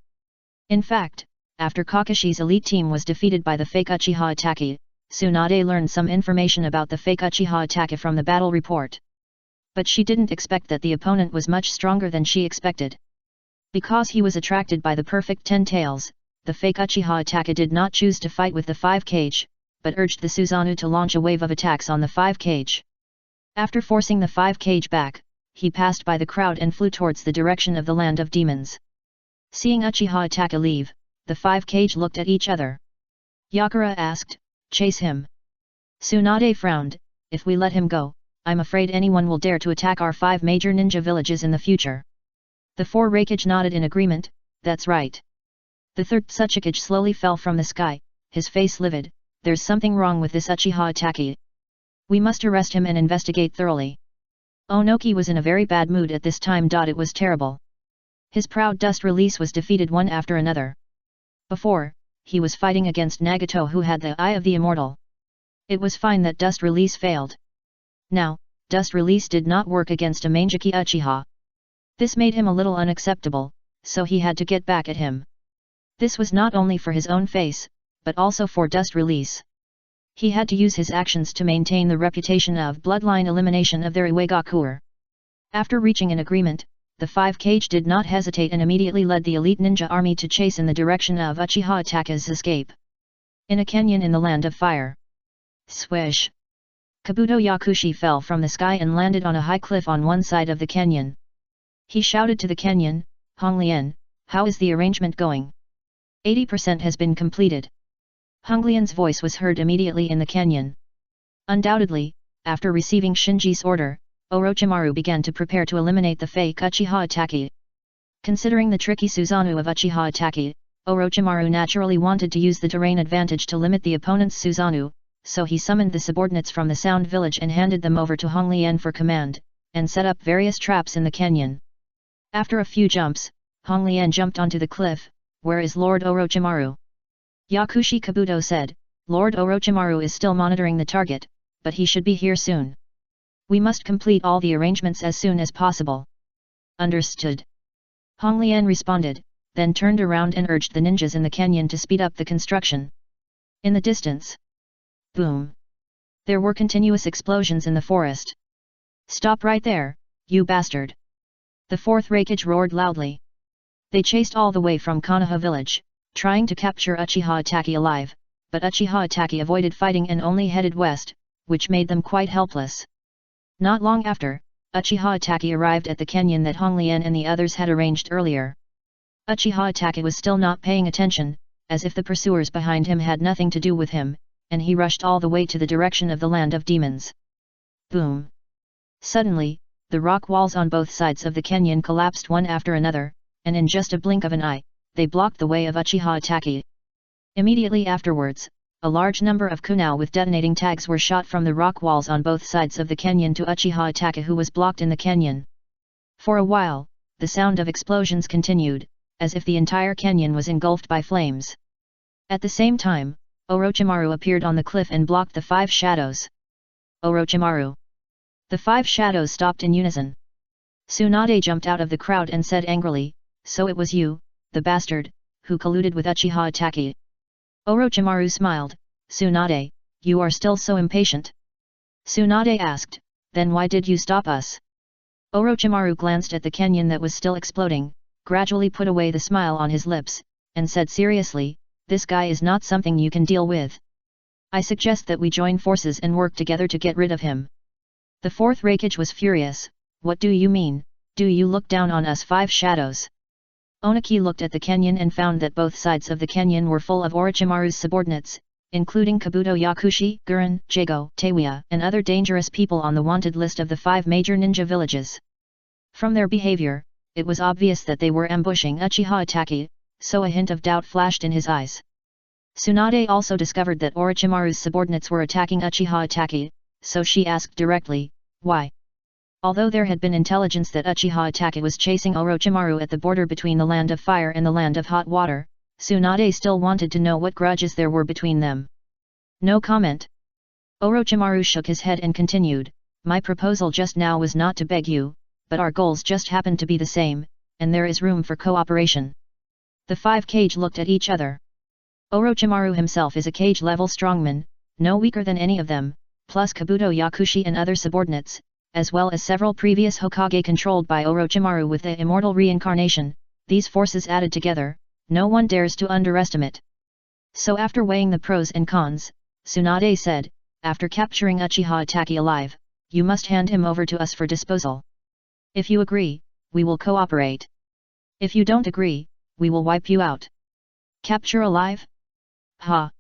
[SPEAKER 1] In fact, after Kakashi's elite team was defeated by the fake Uchiha Itachi, Tsunade learned some information about the fake Uchiha Itachi from the battle report. But she didn't expect that the opponent was much stronger than she expected. Because he was attracted by the perfect 10 tails, the fake Uchiha Itachi did not choose to fight with the 5 cage, but urged the Susanoo to launch a wave of attacks on the 5 cage. After forcing the 5 cage back, he passed by the crowd and flew towards the direction of the land of demons. Seeing Uchiha Itachi leave, the 5 cage looked at each other. Yakura asked, "Chase him." Tsunade frowned, "If we let him go, I'm afraid anyone will dare to attack our 5 major ninja villages in the future." The 4 Raikage nodded in agreement, "That's right." The 3rd Tsuchikage slowly fell from the sky, his face livid, "There's something wrong with this Uchiha Itachi. We must arrest him and investigate thoroughly." Onoki was in a very bad mood at this time. It was terrible. His proud dust release was defeated one after another. Before, he was fighting against Nagato who had the Eye of the Immortal. It was fine that dust release failed. Now, dust release did not work against a Mangeki Uchiha. This made him a little unacceptable, so he had to get back at him. This was not only for his own face, but also for dust release. He had to use his actions to maintain the reputation of bloodline elimination of their Iwagakuer. After reaching an agreement, the 5 cage did not hesitate and immediately led the elite ninja army to chase in the direction of Uchiha Itachi's escape. In a canyon in the land of fire. Swish! Kabuto Yakushi fell from the sky and landed on a high cliff on one side of the canyon. He shouted to the canyon, "Honglian, how is the arrangement going?" 80% has been completed. Honglian's voice was heard immediately in the canyon. Undoubtedly, after receiving Shinji's order, Orochimaru began to prepare to eliminate the fake Uchiha Itachi. Considering the tricky Susanoo of Uchiha Itachi, Orochimaru naturally wanted to use the terrain advantage to limit the opponent's Susanoo, so he summoned the subordinates from the Sound Village and handed them over to Honglian for command, and set up various traps in the canyon. After a few jumps, Honglian jumped onto the cliff. "Where is Lord Orochimaru?" Yakushi Kabuto said, "Lord Orochimaru is still monitoring the target, but he should be here soon. We must complete all the arrangements as soon as possible." "Understood." Honglian responded, then turned around and urged the ninjas in the canyon to speed up the construction. In the distance, boom! There were continuous explosions in the forest. "Stop right there, you bastard!" The fourth Raikage roared loudly. They chased all the way from Konoha village, trying to capture Uchiha Itachi alive, but Uchiha Itachi avoided fighting and only headed west, which made them quite helpless. Not long after, Uchiha Itachi arrived at the canyon that Honglian and the others had arranged earlier. Uchiha Itachi was still not paying attention, as if the pursuers behind him had nothing to do with him, and he rushed all the way to the direction of the land of demons. Boom! Suddenly, the rock walls on both sides of the canyon collapsed one after another, and in just a blink of an eye, they blocked the way of Uchiha Itachi. Immediately afterwards, a large number of kunai with detonating tags were shot from the rock walls on both sides of the canyon to Uchiha Itachi, who was blocked in the canyon. For a while, the sound of explosions continued, as if the entire canyon was engulfed by flames. At the same time, Orochimaru appeared on the cliff and blocked the five shadows. "Orochimaru!" The five shadows stopped in unison. Tsunade jumped out of the crowd and said angrily, "So it was you, the bastard, who colluded with Uchiha Itachi." Orochimaru smiled. "Tsunade, you are still so impatient?" Tsunade asked, "Then why did you stop us?" Orochimaru glanced at the canyon that was still exploding, gradually put away the smile on his lips, and said seriously, "This guy is not something you can deal with. I suggest that we join forces and work together to get rid of him." The fourth Raikage was furious. "What do you mean? Do you look down on us five shadows?" Oniki looked at the canyon and found that both sides of the canyon were full of Orochimaru's subordinates, including Kabuto, Yakushi, Gurren, Jago, Teiwa, and other dangerous people on the wanted list of the 5 major ninja villages. From their behavior, it was obvious that they were ambushing Uchiha Itachi, so a hint of doubt flashed in his eyes. Tsunade also discovered that Orochimaru's subordinates were attacking Uchiha Itachi, so she asked directly, "Why?" Although there had been intelligence that Uchiha Itachi was chasing Orochimaru at the border between the Land of Fire and the Land of Hot Water, Tsunade still wanted to know what grudges there were between them. No comment. Orochimaru shook his head and continued, "My proposal just now was not to beg you, but our goals just happen to be the same, and there is room for cooperation." The 5 Kage looked at each other. Orochimaru himself is a Kage-level strongman, no weaker than any of them, plus Kabuto, Yakushi and other subordinates, as well as several previous Hokage controlled by Orochimaru with the immortal reincarnation. These forces added together, no one dares to underestimate. So after weighing the pros and cons, Tsunade said, "After capturing Uchiha Itachi alive, you must hand him over to us for disposal. If you agree, we will cooperate. If you don't agree, we will wipe you out." "Capture alive?" "Ha!"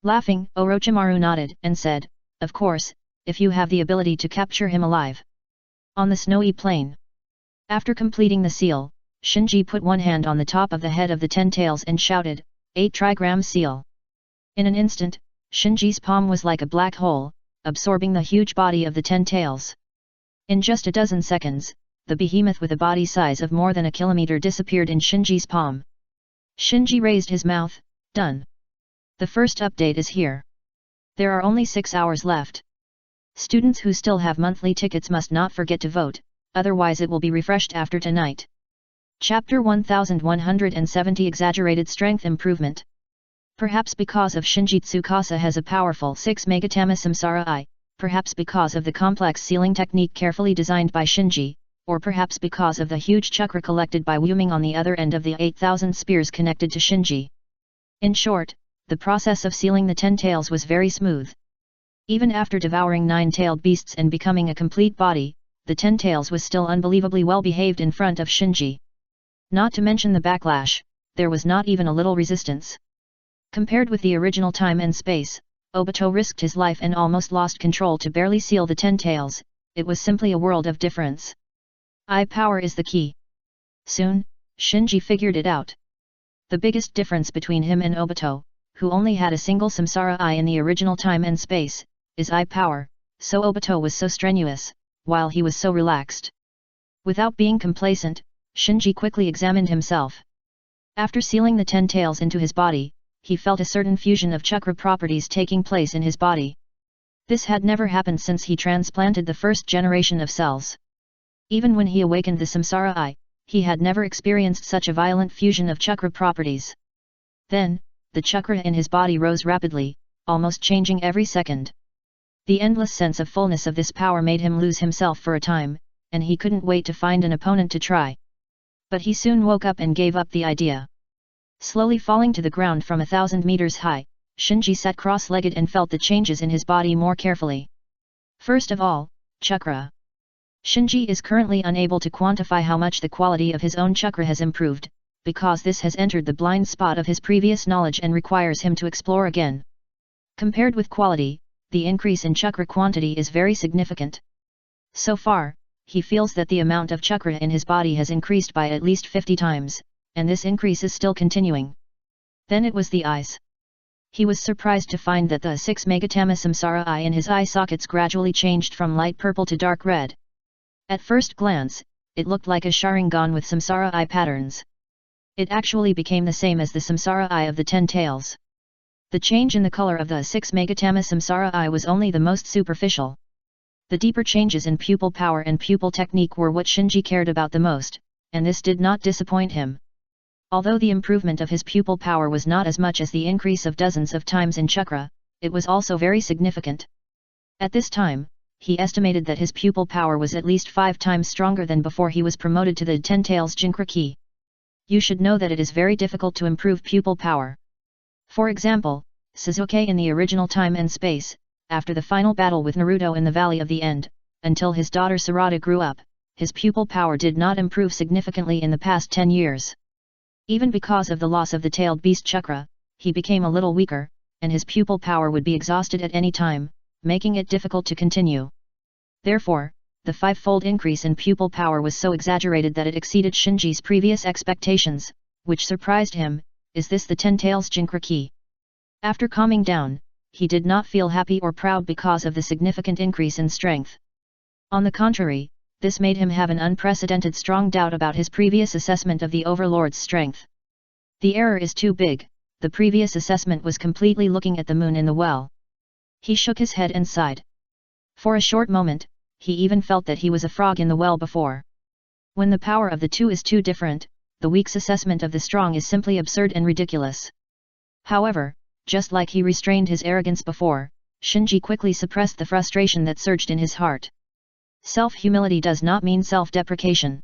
[SPEAKER 1] Laughing, Orochimaru nodded and said, "Of course, if you have the ability to capture him alive." On the snowy plain. After completing the seal, Shinji put one hand on the top of the head of the 10 tails and shouted, "8 trigram seal." In an instant, Shinji's palm was like a black hole, absorbing the huge body of the 10 tails. In just a dozen seconds, the behemoth with a body size of more than a kilometer disappeared in Shinji's palm. Shinji raised his mouth, "Done. The first update is here. There are only 6 hours left. Students who still have monthly tickets must not forget to vote, otherwise it will be refreshed after tonight." Chapter 1170 Exaggerated Strength Improvement. Perhaps because of Shinji Tsukasa has a powerful 6 Megatama Samsara Eye, perhaps because of the complex sealing technique carefully designed by Shinji, or perhaps because of the huge chakra collected by Wuming on the other end of the 8,000 spears connected to Shinji. In short, the process of sealing the 10 tails was very smooth. Even after devouring 9-tailed beasts and becoming a complete body, the 10 tails was still unbelievably well behaved in front of Shinji. Not to mention the backlash, there was not even a little resistance. Compared with the original time and space, Obito risked his life and almost lost control to barely seal the 10 tails. It was simply a world of difference. Eye power is the key. Soon, Shinji figured it out. The biggest difference between him and Obito, who only had a single samsara eye in the original time and space, is eye power. So Obito was so strenuous, while he was so relaxed. Without being complacent, Shinji quickly examined himself. After sealing the 10 tails into his body, he felt a certain fusion of chakra properties taking place in his body. This had never happened since he transplanted the first generation of cells. Even when he awakened the samsara eye, he had never experienced such a violent fusion of chakra properties. Then, the chakra in his body rose rapidly, almost changing every second. The endless sense of fullness of this power made him lose himself for a time, and he couldn't wait to find an opponent to try. But he soon woke up and gave up the idea. Slowly falling to the ground from 1,000 meters high, Shinji sat cross-legged and felt the changes in his body more carefully. First of all, chakra. Shinji is currently unable to quantify how much the quality of his own chakra has improved, because this has entered the blind spot of his previous knowledge and requires him to explore again. Compared with quality, the increase in chakra quantity is very significant. So far, he feels that the amount of chakra in his body has increased by at least 50 times, and this increase is still continuing. Then it was the eyes. He was surprised to find that the 6 Megatama Samsara eye in his eye sockets gradually changed from light purple to dark red. At first glance, it looked like a Sharingan with Samsara eye patterns. It actually became the same as the Samsara eye of the 10 tails. The change in the color of the 6 Megatama Samsara eye was only the most superficial. The deeper changes in pupil power and pupil technique were what Shinji cared about the most, and this did not disappoint him. Although the improvement of his pupil power was not as much as the increase of dozens of times in chakra, it was also very significant. At this time, he estimated that his pupil power was at least 5 times stronger than before he was promoted to the 10 tails Jinchuriki. You should know that it is very difficult to improve pupil power. For example, Sasuke in the original time and space, after the final battle with Naruto in the Valley of the End, until his daughter Sarada grew up, his pupil power did not improve significantly in the past 10 years. Even because of the loss of the tailed beast chakra, he became a little weaker, and his pupil power would be exhausted at any time, making it difficult to continue. Therefore, the 5-fold increase in pupil power was so exaggerated that it exceeded Shinji's previous expectations, which surprised him. Is this the 10 tails Jinchuriki? After calming down, he did not feel happy or proud because of the significant increase in strength. On the contrary, this made him have an unprecedented strong doubt about his previous assessment of the Overlord's strength. The error is too big. The previous assessment was completely looking at the moon in the well. He shook his head and sighed. For a short moment, he even felt that he was a frog in the well before. When the power of the two is too different, the weak's assessment of the strong is simply absurd and ridiculous. However, just like he restrained his arrogance before, Shinji quickly suppressed the frustration that surged in his heart. Self-humility does not mean self-deprecation.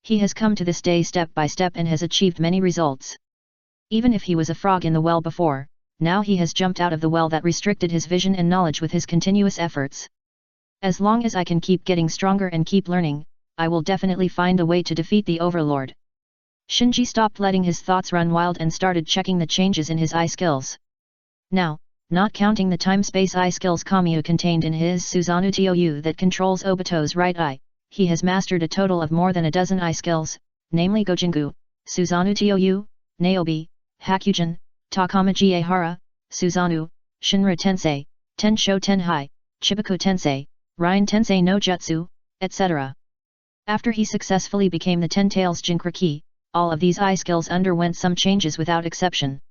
[SPEAKER 1] He has come to this day step by step and has achieved many results. Even if he was a frog in the well before, now he has jumped out of the well that restricted his vision and knowledge with his continuous efforts. As long as I can keep getting stronger and keep learning, I will definitely find a way to defeat the Overlord. Shinji stopped letting his thoughts run wild and started checking the changes in his eye skills. Now, not counting the time-space eye skills Kamiya contained in his Susanoo Tou that controls Obito's right eye, he has mastered a total of more than a dozen eye skills, namely Gojingu, Susanoo Tou, Naobi, Hakyujin, Takamaji Ehara, Susanoo, Shinra Tensei, Tensho Tenhai, Chibaku Tensei, Ryan Tensei no Jutsu, etc. After he successfully became the 10 tails Jinchuriki, all of these eye skills underwent some changes without exception.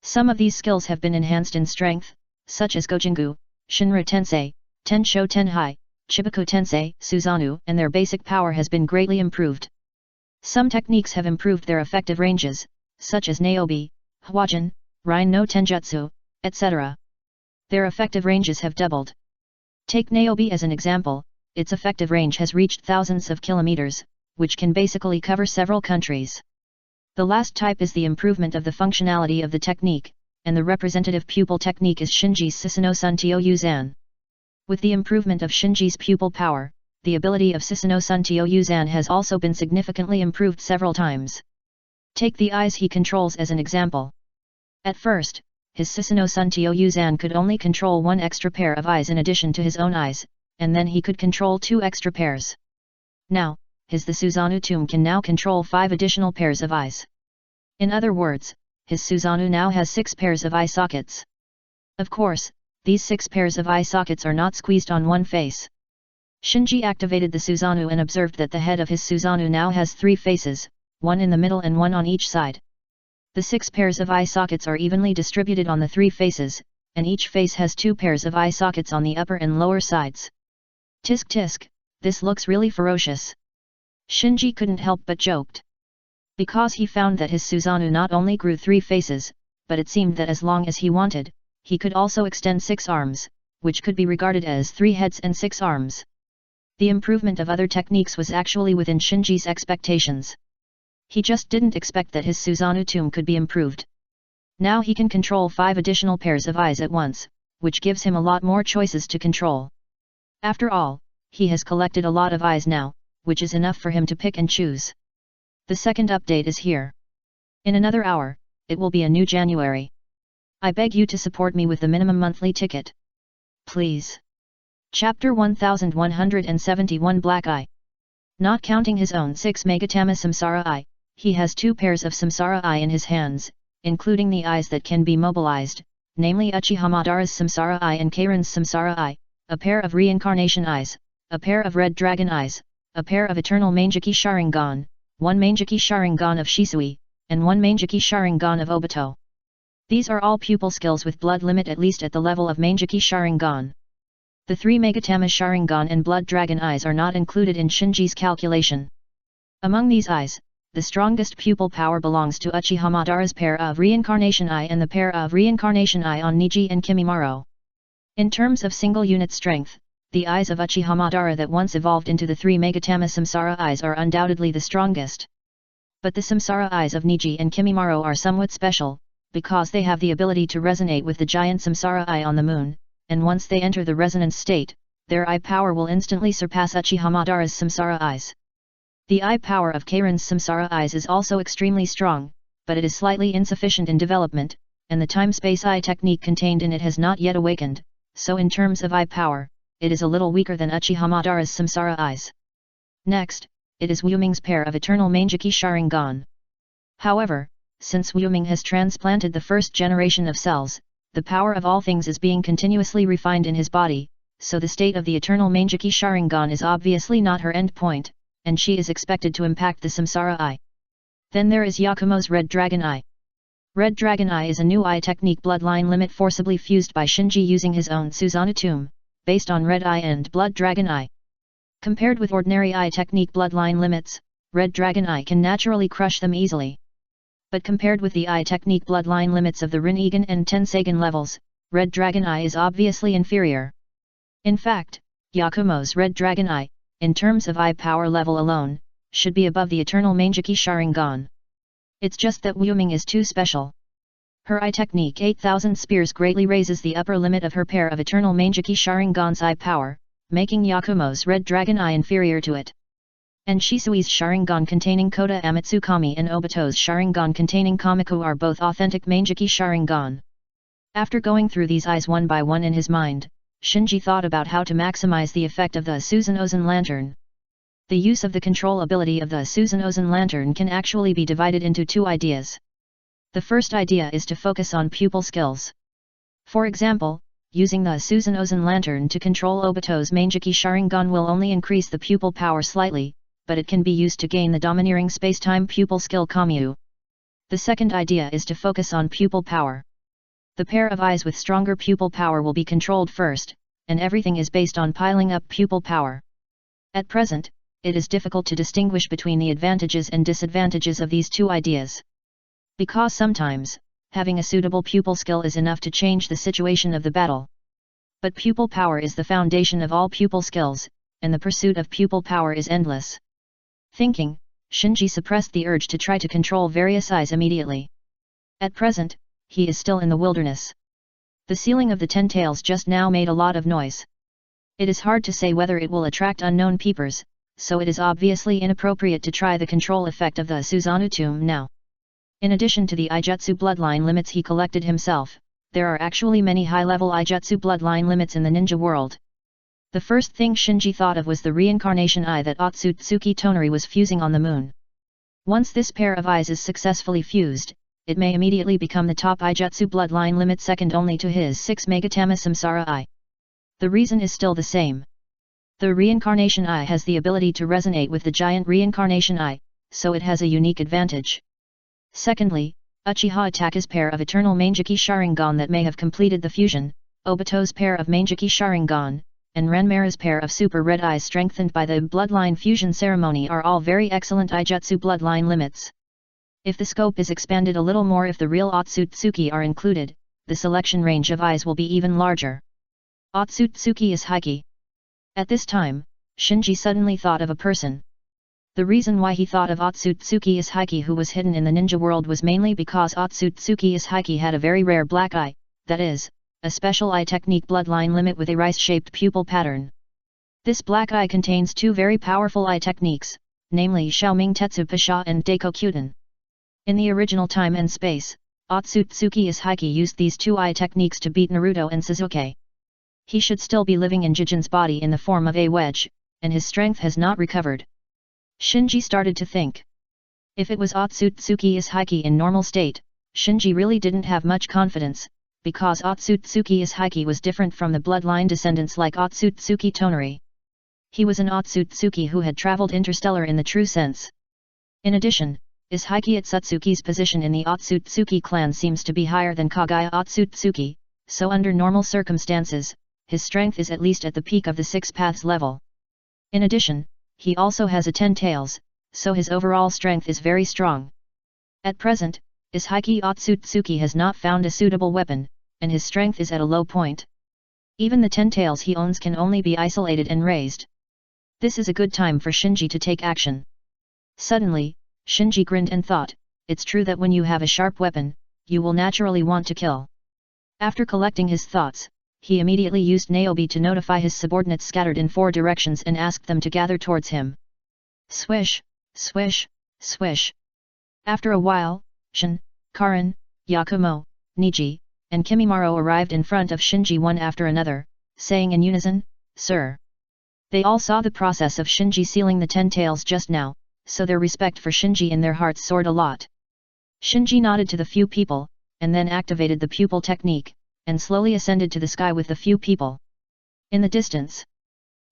[SPEAKER 1] Some of these skills have been enhanced in strength, such as Gojingu, Shinra Tensei, Tensho Tenhai, Chibaku Tensei, Susanoo, and their basic power has been greatly improved. Some techniques have improved their effective ranges, such as Naobi, Hwajin, Ryan no Tenjutsu, etc. Their effective ranges have doubled. Take Naobi as an example, its effective range has reached thousands of kilometers, which can basically cover several countries. The last type is the improvement of the functionality of the technique, and the representative pupil technique is Shinji's Susanoo Tou-Zan. With the improvement of Shinji's pupil power, the ability of Susanoo Tou-Zan has also been significantly improved several times. Take the eyes he controls as an example. At first, his Susanoo Tou-Zan could only control 1 extra pair of eyes in addition to his own eyes, and then he could control 2 extra pairs. Now, the Susanoo Tum can now control 5 additional pairs of eyes. In other words, his Susanoo now has 6 pairs of eye sockets. Of course, these 6 pairs of eye sockets are not squeezed on one face. Shinji activated the Susanoo and observed that the head of his Susanoo now has 3 faces, one in the middle and one on each side. The 6 pairs of eye sockets are evenly distributed on the 3 faces, and each face has 2 pairs of eye sockets on the upper and lower sides. Tisk tisk, this looks really ferocious. Shinji couldn't help but joked. Because he found that his Susanoo not only grew 3 faces, but it seemed that as long as he wanted, he could also extend 6 arms, which could be regarded as 3 heads and 6 arms. The improvement of other techniques was actually within Shinji's expectations. He just didn't expect that his Susanoo tomb could be improved. Now he can control 5 additional pairs of eyes at once, which gives him a lot more choices to control. After all, he has collected a lot of eyes now, which is enough for him to pick and choose. The second update is here. In another hour, it will be a new January. I beg you to support me with the minimum monthly ticket. Please. Chapter 1171 Black Eye. Not counting his own 6 Megatama Samsara Eye, he has 2 pairs of Samsara Eye in his hands, including the eyes that can be mobilized, namely Uchiha Madara's Samsara Eye and Keirin's Samsara Eye, a pair of Reincarnation Eyes, a pair of Red Dragon Eyes, a pair of Eternal Mangeki Sharingan, 1 Mangeki Sharingan of Shisui, and 1 Mangeki Sharingan of Obito. These are all pupil skills with blood limit at least at the level of Mangeki Sharingan. The 3 Megatama Sharingan and Blood Dragon Eyes are not included in Shinji's calculation. Among these eyes, the strongest pupil power belongs to Uchiha Madara's pair of Reincarnation Eye and the pair of Reincarnation Eye on Niji and Kimimaro. In terms of single unit strength, the eyes of Uchiha Madara that once evolved into the 3 Megatama Samsara Eyes are undoubtedly the strongest. But the Samsara Eyes of Niji and Kimimaro are somewhat special, because they have the ability to resonate with the giant Samsara Eye on the moon, and once they enter the resonance state, their eye power will instantly surpass Uchiha Madara's Samsara Eyes. The eye power of Keirin's Samsara Eyes is also extremely strong, but it is slightly insufficient in development, and the time-space eye technique contained in it has not yet awakened, so in terms of eye power, it is a little weaker than Uchiha Madara's Samsara Eyes. Next, it is Wuming's pair of Eternal Mangeki Sharingan. However, since Wuming has transplanted the first generation of cells, the power of all things is being continuously refined in his body, so the state of the Eternal Mangeki Sharingan is obviously not her end point, and she is expected to impact the Samsara Eye. Then there is Yakumo's Red Dragon Eye. Red Dragon Eye is a new eye technique bloodline limit forcibly fused by Shinji using his own Susanoo tomb, based on Red Eye and Blood Dragon Eye. Compared with ordinary eye technique bloodline limits, Red Dragon Eye can naturally crush them easily. But compared with the eye technique bloodline limits of the Rinnegan and Tensagen levels, Red Dragon Eye is obviously inferior. In fact, Yakumo's Red Dragon Eye, in terms of eye power level alone, should be above the Eternal Mangeki Sharingan. It's just that Wuming is too special. Her eye technique 8000 Spears greatly raises the upper limit of her pair of Eternal Mangeki Sharingan's eye power, making Yakumo's Red Dragon Eye inferior to it. And Shisui's Sharingan containing Kota Amatsukami and Obito's Sharingan containing Kamiku are both authentic Mangeki Sharingan. After going through these eyes one by one in his mind, Shinji thought about how to maximize the effect of the Susanoo Lantern. The use of the control ability of the Susanoo Lantern can actually be divided into 2 ideas. The first idea is to focus on pupil skills. For example, using the Susanoo Lantern to control Obito's Mangeki Sharingan will only increase the pupil power slightly, but it can be used to gain the domineering space-time pupil skill Kamyu. The second idea is to focus on pupil power. The pair of eyes with stronger pupil power will be controlled first, and everything is based on piling up pupil power. At present, it is difficult to distinguish between the advantages and disadvantages of these 2 ideas. Because sometimes, having a suitable pupil skill is enough to change the situation of the battle. But pupil power is the foundation of all pupil skills, and the pursuit of pupil power is endless. Thinking, Shinji suppressed the urge to try to control various eyes immediately. At present, he is still in the wilderness. The ceiling of the 10 Tails just now made a lot of noise. It is hard to say whether it will attract unknown peepers, so it is obviously inappropriate to try the control effect of the Susanoo tomb now. In addition to the Ijutsu bloodline limits he collected himself, there are actually many high-level Ijutsu bloodline limits in the ninja world. The first thing Shinji thought of was the reincarnation eye that Otsutsuki Tonari was fusing on the moon. Once this pair of eyes is successfully fused, it may immediately become the top Ijutsu bloodline limit second only to his 6 Megatama Samsara Eye. The reason is still the same. The reincarnation eye has the ability to resonate with the giant reincarnation eye, so it has a unique advantage. Secondly, Uchiha Ataka's pair of eternal Manjiki Sharingan that may have completed the fusion, Obito's pair of Manjiki Sharingan, and Ranmara's pair of super red eyes strengthened by the bloodline fusion ceremony are all very excellent Ijutsu bloodline limits. If the scope is expanded a little more, if the real Otsutsuki are included, the selection range of eyes will be even larger. Otsutsuki is Heike. At this time, Shinji suddenly thought of a person. The reason why he thought of Otsutsuki is Heike, who was hidden in the ninja world, was mainly because Otsutsuki is Heike had a very rare black eye, that is, a special eye technique bloodline limit with a rice-shaped pupil pattern. This black eye contains two very powerful eye techniques, namely Xiaoming Tetsu Pasha and Daiko Kyuden. In the original time and space, Otsutsuki is Heike used these two eye techniques to beat Naruto and Sasuke. He should still be living in Jijin's body in the form of a wedge, and his strength has not recovered. Shinji started to think. If it was Otsutsuki is Heike in normal state, Shinji really didn't have much confidence, because Otsutsuki is Heike was different from the bloodline descendants like Otsutsuki Tonari. He was an Otsutsuki who had traveled interstellar in the true sense. In addition, is Heike Otsutsuki's position in the Otsutsuki clan seems to be higher than Kagaya Otsutsuki, so under normal circumstances, his strength is at least at the peak of the Six Paths level. In addition, he also has a 10 tails, so his overall strength is very strong. At present, is Heike Otsutsuki has not found a suitable weapon, and his strength is at a low point. Even the 10 tails he owns can only be isolated and raised. This is a good time for Shinji to take action. Suddenly, Shinji grinned and thought, it's true that when you have a sharp weapon, you will naturally want to kill. After collecting his thoughts, he immediately used Naobi to notify his subordinates scattered in 4 directions and asked them to gather towards him. Swish, swish, swish. After a while, Shin, Karin, Yakumo, Niji, and Kimimaro arrived in front of Shinji one after another, saying in unison, "Sir." They all saw the process of Shinji sealing the 10 tails just now, so their respect for Shinji in their hearts soared a lot. Shinji nodded to the few people, and then activated the pupil technique, and slowly ascended to the sky with the few people. In the distance,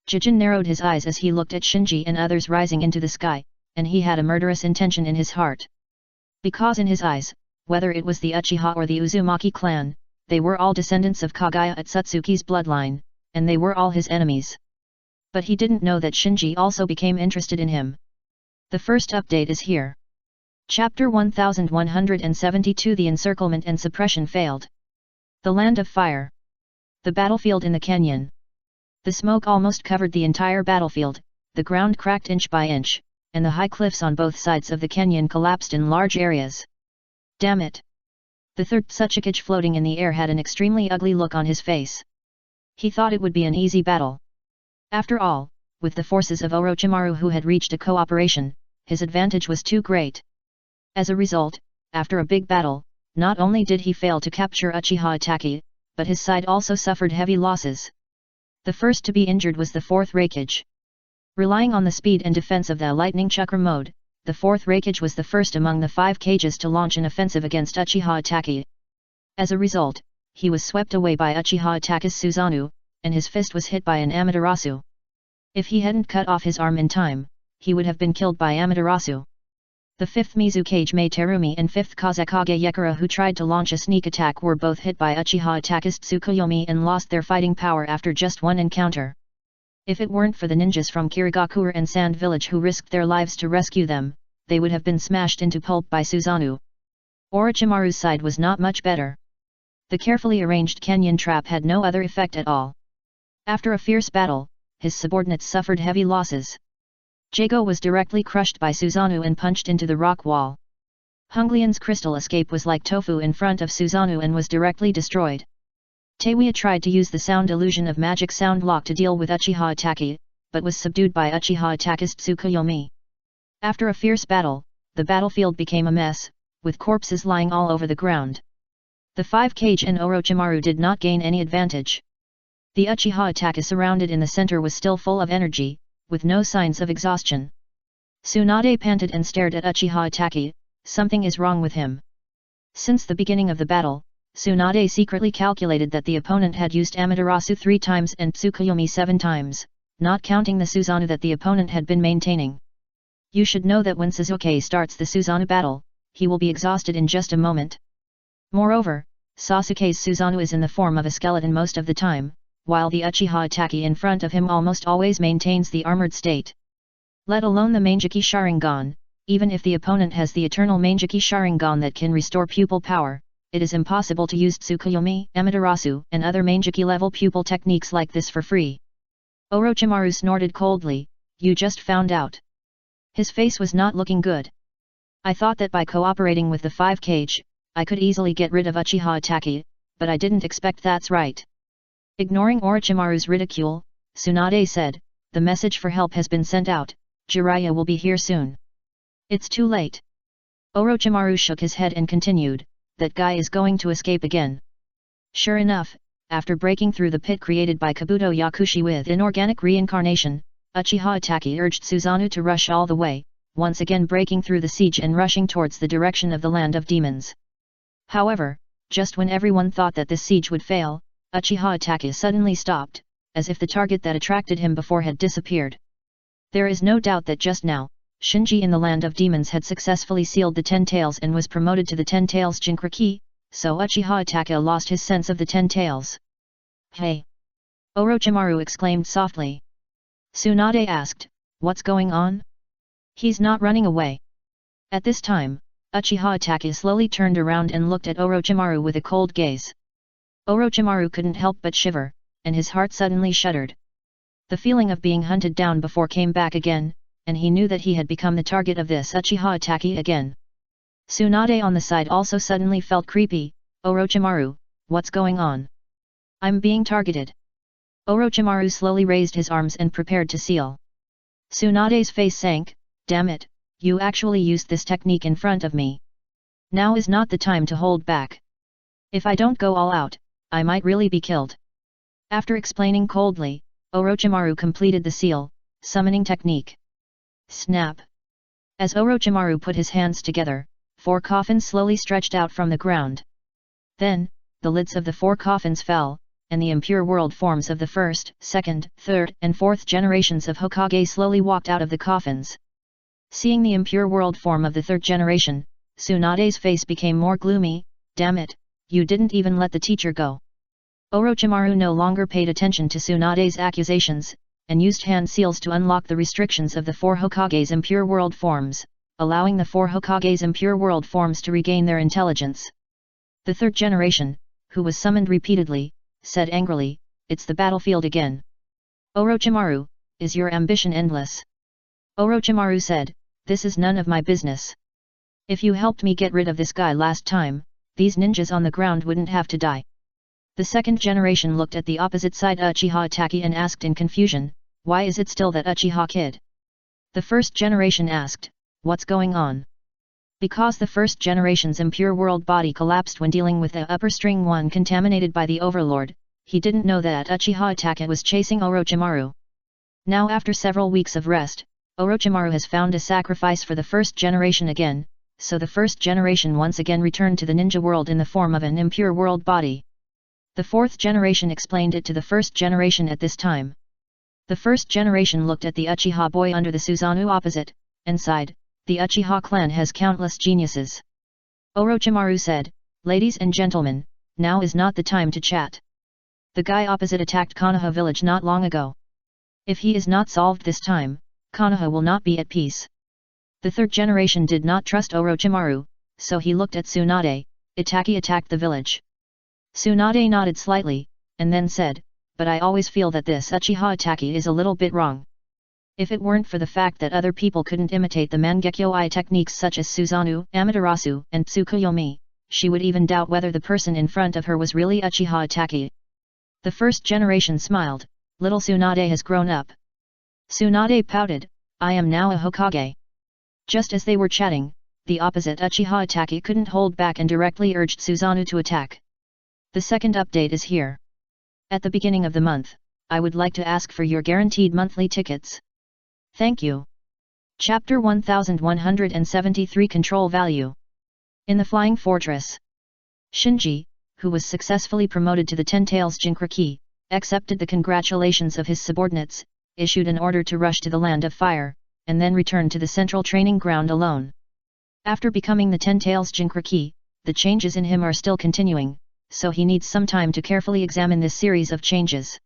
[SPEAKER 1] Jijin narrowed his eyes as he looked at Shinji and others rising into the sky, and he had a murderous intention in his heart. Because in his eyes, whether it was the Uchiha or the Uzumaki clan, they were all descendants of Kagaya Otsutsuki's bloodline, and they were all his enemies. But he didn't know that Shinji also became interested in him. The first update is here. Chapter 1172 The encirclement and suppression failed. The Land of Fire. The battlefield in the canyon. The smoke almost covered the entire battlefield, the ground cracked inch by inch, and the high cliffs on both sides of the canyon collapsed in large areas. Damn it! The third Tsuchikage floating in the air had an extremely ugly look on his face. He thought it would be an easy battle. After all, with the forces of Orochimaru who had reached a cooperation, his advantage was too great. As a result, after a big battle, not only did he fail to capture Uchiha Itachi, but his side also suffered heavy losses. The first to be injured was the 4th Raikage. Relying on the speed and defense of the Lightning Chakra mode, the 4th Raikage was the first among the 5 cages to launch an offensive against Uchiha Itachi. As a result, he was swept away by Uchiha Itachi's Susanoo, and his fist was hit by an Amaterasu. If he hadn't cut off his arm in time, he would have been killed by Amaterasu. The 5th Mizukage Mei Terumi and 5th Kazekage Yekara, who tried to launch a sneak attack, were both hit by Uchiha Itachi's Tsukuyomi and lost their fighting power after just one encounter. If it weren't for the ninjas from Kirigakure and Sand Village who risked their lives to rescue them, they would have been smashed into pulp by Susanoo. Orochimaru's side was not much better. The carefully arranged canyon trap had no other effect at all. After a fierce battle, his subordinates suffered heavy losses. Jago was directly crushed by Susanoo and punched into the rock wall. Hunglian's crystal escape was like tofu in front of Susanoo and was directly destroyed. Teiwaya tried to use the sound illusion of magic sound lock to deal with Uchiha Itachi, but was subdued by Uchiha Itachi's Tsukuyomi. After a fierce battle, the battlefield became a mess, with corpses lying all over the ground. The 5 Kage and Orochimaru did not gain any advantage. The Uchiha Itachi surrounded in the center was still full of energy, with no signs of exhaustion. Tsunade panted and stared at Uchiha Itachi. Something is wrong with him. Since the beginning of the battle, Tsunade secretly calculated that the opponent had used Amaterasu 3 times and Tsukuyomi 7 times, not counting the Susanoo that the opponent had been maintaining. You should know that when Sasuke starts the Susanoo battle, he will be exhausted in just a moment. Moreover, Sasuke's Susanoo is in the form of a skeleton most of the time, while the Uchiha Itachi in front of him almost always maintains the armored state. Let alone the Mangeki Sharingan, even if the opponent has the eternal Mangeki Sharingan that can restore pupil power, it is impossible to use Tsukuyomi, Amaterasu, and other Mangeki level pupil techniques like this for free. Orochimaru snorted coldly, you just found out. His face was not looking good. I thought that by cooperating with the 5 cage, I could easily get rid of Uchiha Itachi, but I didn't expect that's right. Ignoring Orochimaru's ridicule, Tsunade said, the message for help has been sent out, Jiraiya will be here soon. It's too late. Orochimaru shook his head and continued, that guy is going to escape again. Sure enough, after breaking through the pit created by Kabuto Yakushi with inorganic reincarnation, Uchiha Itachi urged Susanoo to rush all the way, once again breaking through the siege and rushing towards the direction of the land of demons. However, just when everyone thought that this siege would fail, Uchiha Itachi suddenly stopped, as if the target that attracted him before had disappeared. There is no doubt that just now, Shinji in the land of demons had successfully sealed the 10 tails and was promoted to the 10 tails Jinchuriki, so Uchiha Itachi lost his sense of the 10 tails. Hey! Orochimaru exclaimed softly. Tsunade asked, what's going on? He's not running away. At this time, Uchiha Itachi slowly turned around and looked at Orochimaru with a cold gaze. Orochimaru couldn't help but shiver, and his heart suddenly shuddered. The feeling of being hunted down before came back again, and he knew that he had become the target of this Uchiha Itachi again. Tsunade on the side also suddenly felt creepy. Orochimaru, what's going on? I'm being targeted. Orochimaru slowly raised his arms and prepared to seal. Tsunade's face sank, damn it, you actually used this technique in front of me. Now is not the time to hold back. If I don't go all out, I might really be killed. After explaining coldly, Orochimaru completed the seal, summoning technique. Snap! As Orochimaru put his hands together, 4 coffins slowly stretched out from the ground. Then, the lids of the 4 coffins fell, and the impure world forms of the 1st, 2nd, 3rd, and 4th generations of Hokage slowly walked out of the coffins. Seeing the impure world form of the 3rd generation, Tsunade's face became more gloomy. Damn it, you didn't even let the teacher go. Orochimaru no longer paid attention to Tsunade's accusations, and used hand seals to unlock the restrictions of the 4 Hokage's impure world forms, allowing the 4 Hokage's impure world forms to regain their intelligence. The 3rd generation, who was summoned repeatedly, said angrily, it's the battlefield again. Orochimaru, is your ambition endless? Orochimaru said, this is none of my business. If you helped me get rid of this guy last time, these ninjas on the ground wouldn't have to die. The 2nd generation looked at the opposite side Uchiha Itachi and asked in confusion, why is it still that Uchiha kid? The 1st generation asked, what's going on? Because the 1st generation's impure world body collapsed when dealing with the upper string 1 contaminated by the Overlord, he didn't know that Uchiha Itachi was chasing Orochimaru. Now after several weeks of rest, Orochimaru has found a sacrifice for the 1st generation again, so the 1st generation once again returned to the ninja world in the form of an impure world body. The 4th generation explained it to the 1st generation at this time. The 1st generation looked at the Uchiha boy under the Susanoo opposite, and sighed, the Uchiha clan has countless geniuses. Orochimaru said, ladies and gentlemen, now is not the time to chat. The guy opposite attacked Konoha village not long ago. If he is not solved this time, Konoha will not be at peace. The 3rd generation did not trust Orochimaru, so he looked at Tsunade. Itachi attacked the village. Tsunade nodded slightly, and then said, but I always feel that this Uchiha Itachi is a little bit wrong. If it weren't for the fact that other people couldn't imitate the Mangekyo-I techniques such as Susanoo, Amaterasu, and Tsukuyomi, she would even doubt whether the person in front of her was really Uchiha Itachi. The 1st generation smiled, little Tsunade has grown up. Tsunade pouted, I am now a Hokage. Just as they were chatting, the opposite Uchiha Itachi couldn't hold back and directly urged Susanoo to attack. The 2nd update is here. At the beginning of the month, I would like to ask for your guaranteed monthly tickets. Thank you. Chapter 1173 Control Value. In the Flying Fortress. Shinji, who was successfully promoted to the 10 Tails Jinchuriki, accepted the congratulations of his subordinates, issued an order to rush to the land of fire, and then return to the central training ground alone. After becoming the 10 Tails Jinkriki, the changes in him are still continuing, so he needs some time to carefully examine this series of changes.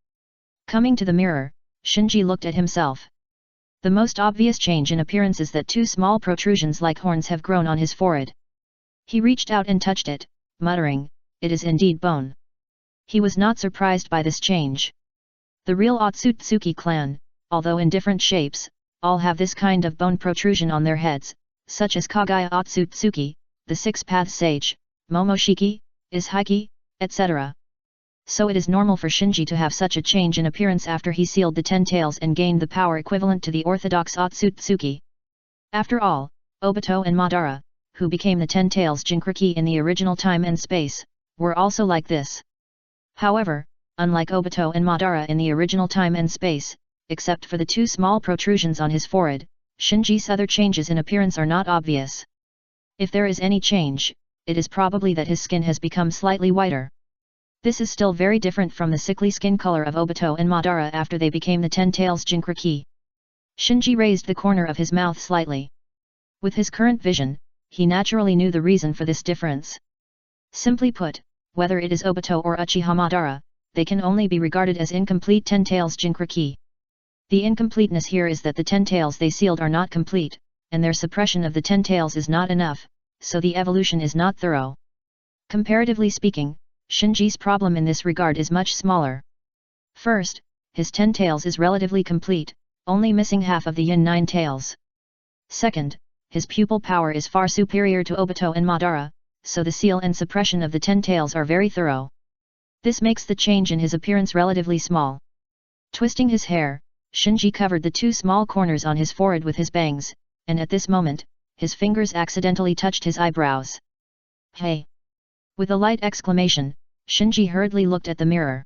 [SPEAKER 1] Coming to the mirror, Shinji looked at himself. The most obvious change in appearance is that 2 small protrusions like horns have grown on his forehead. He reached out and touched it, muttering, "It is indeed bone." He was not surprised by this change. The real Otsutsuki clan, although in different shapes, all have this kind of bone protrusion on their heads, such as Kagaya Otsutsuki, the Six-Path Sage, Momoshiki, Izhiki, etc. So it is normal for Shinji to have such a change in appearance after he sealed the 10 tails and gained the power equivalent to the orthodox Otsutsuki. After all, Obito and Madara, who became the 10 tails Jinkriki in the original time and space, were also like this. However, unlike Obito and Madara in the original time and space, except for the 2 small protrusions on his forehead, Shinji's other changes in appearance are not obvious. If there is any change, it is probably that his skin has become slightly whiter. This is still very different from the sickly skin color of Obito and Madara after they became the 10 tails Jinkriki. Shinji raised the corner of his mouth slightly. With his current vision, he naturally knew the reason for this difference. Simply put, whether it is Obito or Uchiha Madara, they can only be regarded as incomplete 10 tails Jinkriki. The incompleteness here is that the 10 tails they sealed are not complete, and their suppression of the 10 tails is not enough, so the evolution is not thorough. Comparatively speaking, Shinji's problem in this regard is much smaller. First, his 10 tails is relatively complete, only missing half of the yin 9 tails. Second, his pupil power is far superior to Obito and Madara, so the seal and suppression of the 10 tails are very thorough. This makes the change in his appearance relatively small. Twisting his hair, Shinji covered the 2 small corners on his forehead with his bangs, and at this moment, his fingers accidentally touched his eyebrows. "Hey!" With a light exclamation, Shinji hurriedly looked at the mirror.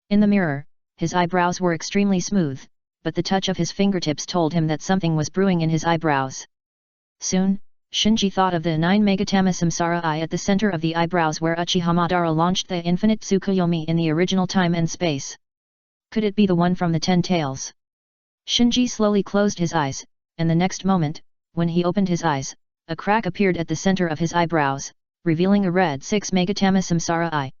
[SPEAKER 1] In the mirror, his eyebrows were extremely smooth, but the touch of his fingertips told him that something was brewing in his eyebrows. Soon, Shinji thought of the 9 Megatama Samsara Eye at the center of the eyebrows where Uchiha Madara launched the infinite Tsukuyomi in the original time and space. Could it be the one from the 10 tails? Shinji slowly closed his eyes, and the next moment, when he opened his eyes, a crack appeared at the center of his eyebrows, revealing a red 6 Megatama Samsara Eye.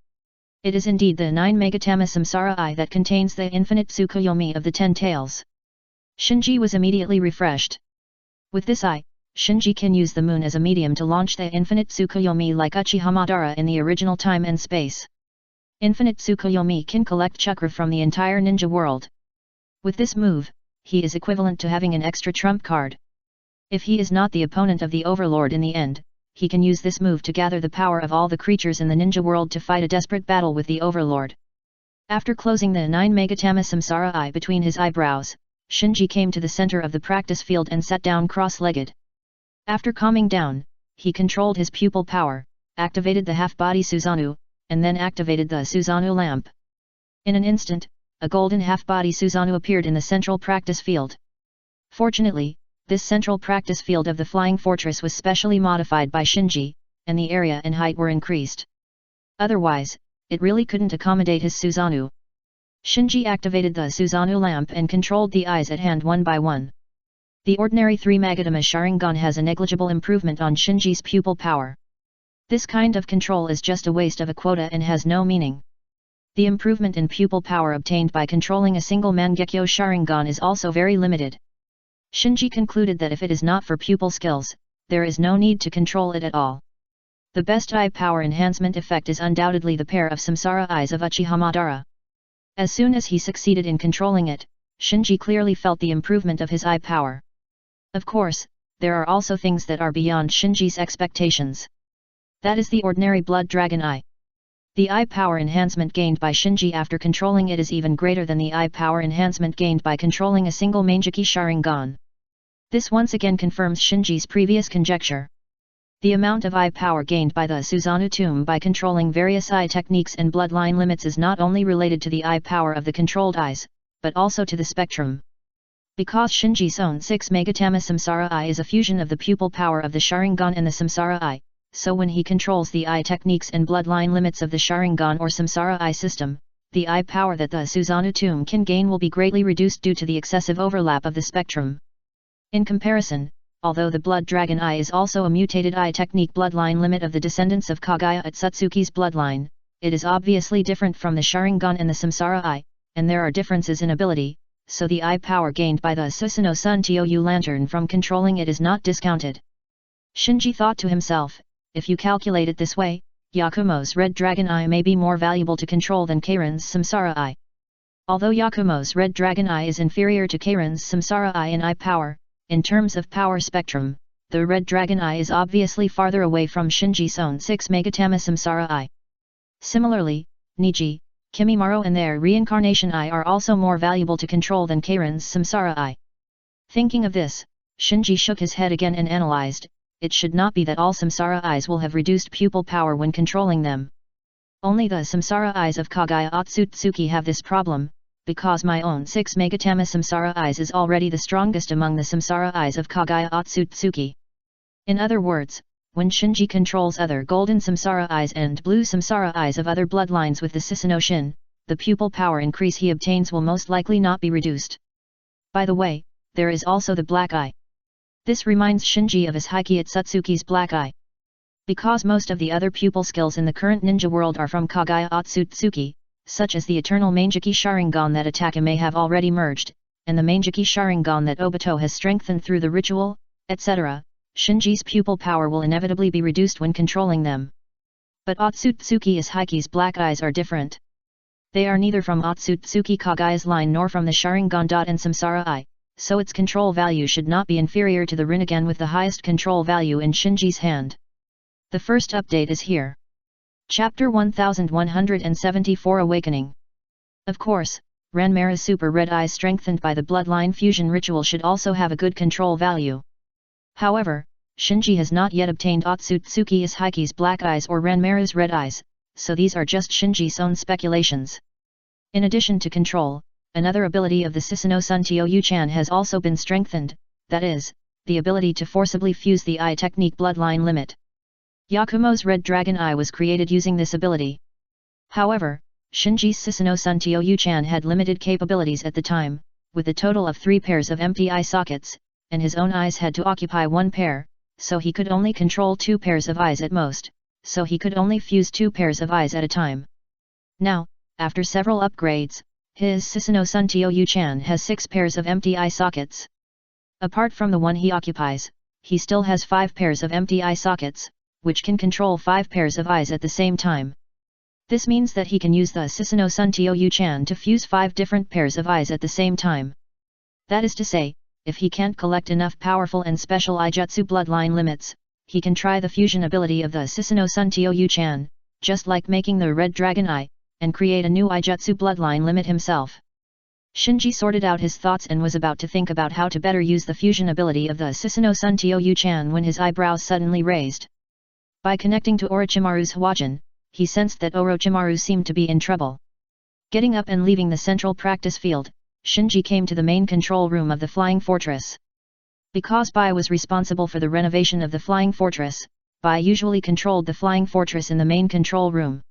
[SPEAKER 1] It is indeed the 9 Megatama Samsara Eye that contains the infinite Tsukuyomi of the 10 tails. Shinji was immediately refreshed. With this eye, Shinji can use the moon as a medium to launch the infinite Tsukuyomi like Uchiha Madara in the original time and space. Infinite Tsukuyomi can collect chakra from the entire ninja world. With this move, he is equivalent to having an extra trump card. If he is not the opponent of the Overlord in the end, he can use this move to gather the power of all the creatures in the ninja world to fight a desperate battle with the Overlord. After closing the 9 Megatama Samsara Eye between his eyebrows, Shinji came to the center of the practice field and sat down cross-legged. After calming down, he controlled his pupil power, activated the half-body Susanoo, and then activated the Susanoo lamp. In an instant, a golden half-body Susanoo appeared in the central practice field. Fortunately, this central practice field of the Flying Fortress was specially modified by Shinji, and the area and height were increased. Otherwise, it really couldn't accommodate his Susanoo. Shinji activated the Susanoo lamp and controlled the eyes at hand one by one. The ordinary 3 Magatama Sharingan has a negligible improvement on Shinji's pupil power. This kind of control is just a waste of a quota and has no meaning. The improvement in pupil power obtained by controlling a single Mangekyo Sharingan is also very limited. Shinji concluded that if it is not for pupil skills, there is no need to control it at all. The best eye power enhancement effect is undoubtedly the pair of Samsara eyes of Uchiha Madara. As soon as he succeeded in controlling it, Shinji clearly felt the improvement of his eye power. Of course, there are also things that are beyond Shinji's expectations. That is the ordinary blood dragon eye. The eye power enhancement gained by Shinji after controlling it is even greater than the eye power enhancement gained by controlling a single Mangekyo Sharingan. This once again confirms Shinji's previous conjecture. The amount of eye power gained by the Susanoo tomb by controlling various eye techniques and bloodline limits is not only related to the eye power of the controlled eyes, but also to the spectrum. Because Shinji's own 6 Megatama Samsara Eye is a fusion of the pupil power of the Sharingan and the Samsara Eye, so when he controls the eye techniques and bloodline limits of the Sharingan or Samsara Eye system, the eye power that the Susanoo tomb can gain will be greatly reduced due to the excessive overlap of the spectrum. In comparison, although the Blood Dragon Eye is also a mutated eye technique bloodline limit of the descendants of Kagaya Otsutsuki's bloodline, it is obviously different from the Sharingan and the Samsara Eye, and there are differences in ability, so the eye power gained by the Susanoo Sun Tou lantern from controlling it is not discounted. Shinji thought to himself, if you calculate it this way, Yakumo's Red Dragon Eye may be more valuable to control than Keiran's Samsara Eye. Although Yakumo's Red Dragon Eye is inferior to Keiran's Samsara Eye in eye power, in terms of power spectrum, the Red Dragon Eye is obviously farther away from Shinji's own 6 Megatama Samsara Eye. Similarly, Niji, Kimimaro and their Reincarnation Eye are also more valuable to control than Keiran's Samsara Eye. Thinking of this, Shinji shook his head again and analyzed, it should not be that all Samsara Eyes will have reduced pupil power when controlling them. Only the Samsara Eyes of Kagaya Otsutsuki have this problem, because my own 6 Megatama Samsara Eyes is already the strongest among the Samsara Eyes of Kagaya Otsutsuki. In other words, when Shinji controls other golden Samsara Eyes and blue Samsara Eyes of other bloodlines with the Susanoo Shin, the pupil power increase he obtains will most likely not be reduced. By the way, there is also the Black Eye. This reminds Shinji of his Heiki Otsutsuki's Black Eye. Because most of the other pupil skills in the current ninja world are from Kagaya Otsutsuki, such as the Eternal Mangeki Sharingan that Ataka may have already merged, and the Mangeki Sharingan that Obito has strengthened through the ritual, etc., Shinji's pupil power will inevitably be reduced when controlling them. But Otsutsuki's Heiki's Black Eyes are different. They are neither from Otsutsuki Kagaya's line nor from the Sharingan. And Samsara Eye, so its control value should not be inferior to the Rinnegan with the highest control value in Shinji's hand. The first update is here. Chapter 1174 Awakening. Of course, Ranmara's Super Red Eyes strengthened by the Bloodline Fusion Ritual should also have a good control value. However, Shinji has not yet obtained Otsutsuki's Heiki's Black Eyes or Ranmara's Red Eyes, so these are just Shinji's own speculations. In addition to control, another ability of the Susanoo Sun Tou-chan has also been strengthened, that is, the ability to forcibly fuse the eye technique bloodline limit. Yakumo's Red Dragon Eye was created using this ability. However, Shinji's Susanoo Sun Tou-chan had limited capabilities at the time, with a total of 3 pairs of empty eye sockets, and his own eyes had to occupy 1 pair, so he could only control 2 pairs of eyes at most, so he could only fuse 2 pairs of eyes at a time. Now, after several upgrades, his Susanoo Sun Tou-chan has 6 pairs of empty eye sockets. Apart from the one he occupies, he still has 5 pairs of empty eye sockets, which can control 5 pairs of eyes at the same time. This means that he can use the Susanoo Sun Tou-chan to fuse 5 different pairs of eyes at the same time. That is to say, if he can't collect enough powerful and special Ijutsu bloodline limits, he can try the fusion ability of the Susanoo Sun Tou-chan, just like making the Red Dragon Eye, and create a new Ijutsu bloodline limit himself. Shinji sorted out his thoughts and was about to think about how to better use the fusion ability of the Susanoo Sun Tou-chan when his eyebrows suddenly raised. By connecting to Orochimaru's Hwajin, he sensed that Orochimaru seemed to be in trouble. Getting up and leaving the central practice field, Shinji came to the main control room of the Flying Fortress. Because Bai was responsible for the renovation of the Flying Fortress, Bai usually controlled the Flying Fortress in the main control room.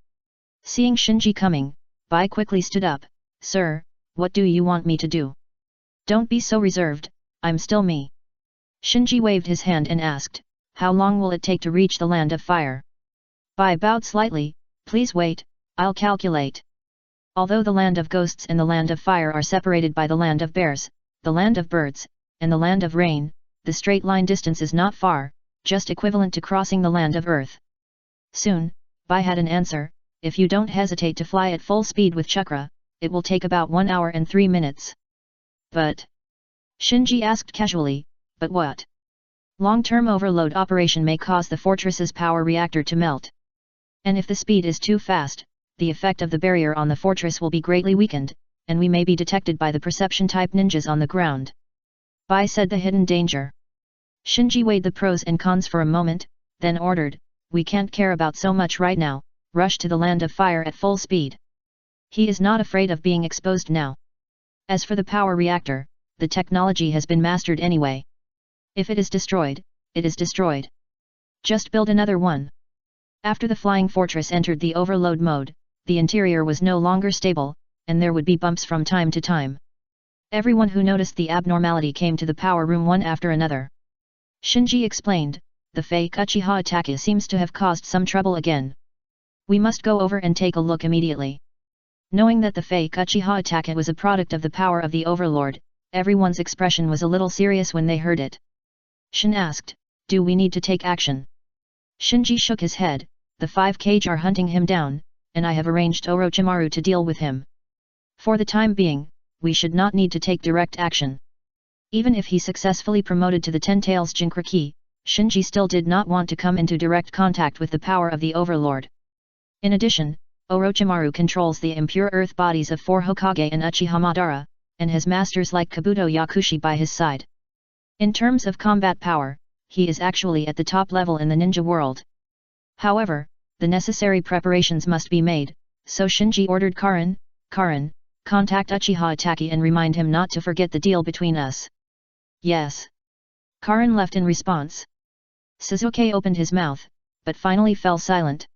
[SPEAKER 1] Seeing Shinji coming, Bai quickly stood up. "Sir, what do you want me to do? Don't be so reserved, I'm still me." Shinji waved his hand and asked, "How long will it take to reach the Land of Fire?" Bai bowed slightly. "Please wait, I'll calculate." Although the Land of Ghosts and the Land of Fire are separated by the Land of Bears, the Land of Birds, and the Land of Rain, the straight line distance is not far, just equivalent to crossing the Land of Earth. Soon, Bai had an answer. "If you don't hesitate to fly at full speed with Chakra, it will take about 1 hour and 3 minutes. "But?" Shinji asked casually, "But what?" "Long-term overload operation may cause the fortress's power reactor to melt. And if the speed is too fast, the effect of the barrier on the fortress will be greatly weakened, and we may be detected by the perception-type ninjas on the ground." Bai said the hidden danger. Shinji weighed the pros and cons for a moment, then ordered, "We can't care about so much right now, rush to the Land of Fire at full speed." He is not afraid of being exposed now. As for the power reactor, the technology has been mastered anyway. If it is destroyed, it is destroyed. Just build another one. After the Flying Fortress entered the overload mode, the interior was no longer stable, and there would be bumps from time to time. Everyone who noticed the abnormality came to the power room one after another. Shinji explained, the fake Uchiha attack seems to have caused some trouble again. We must go over and take a look immediately. Knowing that the fake Uchiha attack was a product of the power of the Overlord, everyone's expression was a little serious when they heard it. Shin asked, do we need to take action? Shinji shook his head, the 5 Kage are hunting him down, and I have arranged Orochimaru to deal with him. For the time being, we should not need to take direct action. Even if he successfully promoted to the 10 Tails Jinchuriki, Shinji still did not want to come into direct contact with the power of the Overlord. In addition, Orochimaru controls the impure earth bodies of 4 Hokage and Uchiha Madara, and has masters like Kabuto Yakushi by his side. In terms of combat power, he is actually at the top level in the ninja world. However, the necessary preparations must be made, so Shinji ordered Karin, contact Uchiha Itachi and remind him not to forget the deal between us. Yes. Karin left in response. Sasuke opened his mouth, but finally fell silent.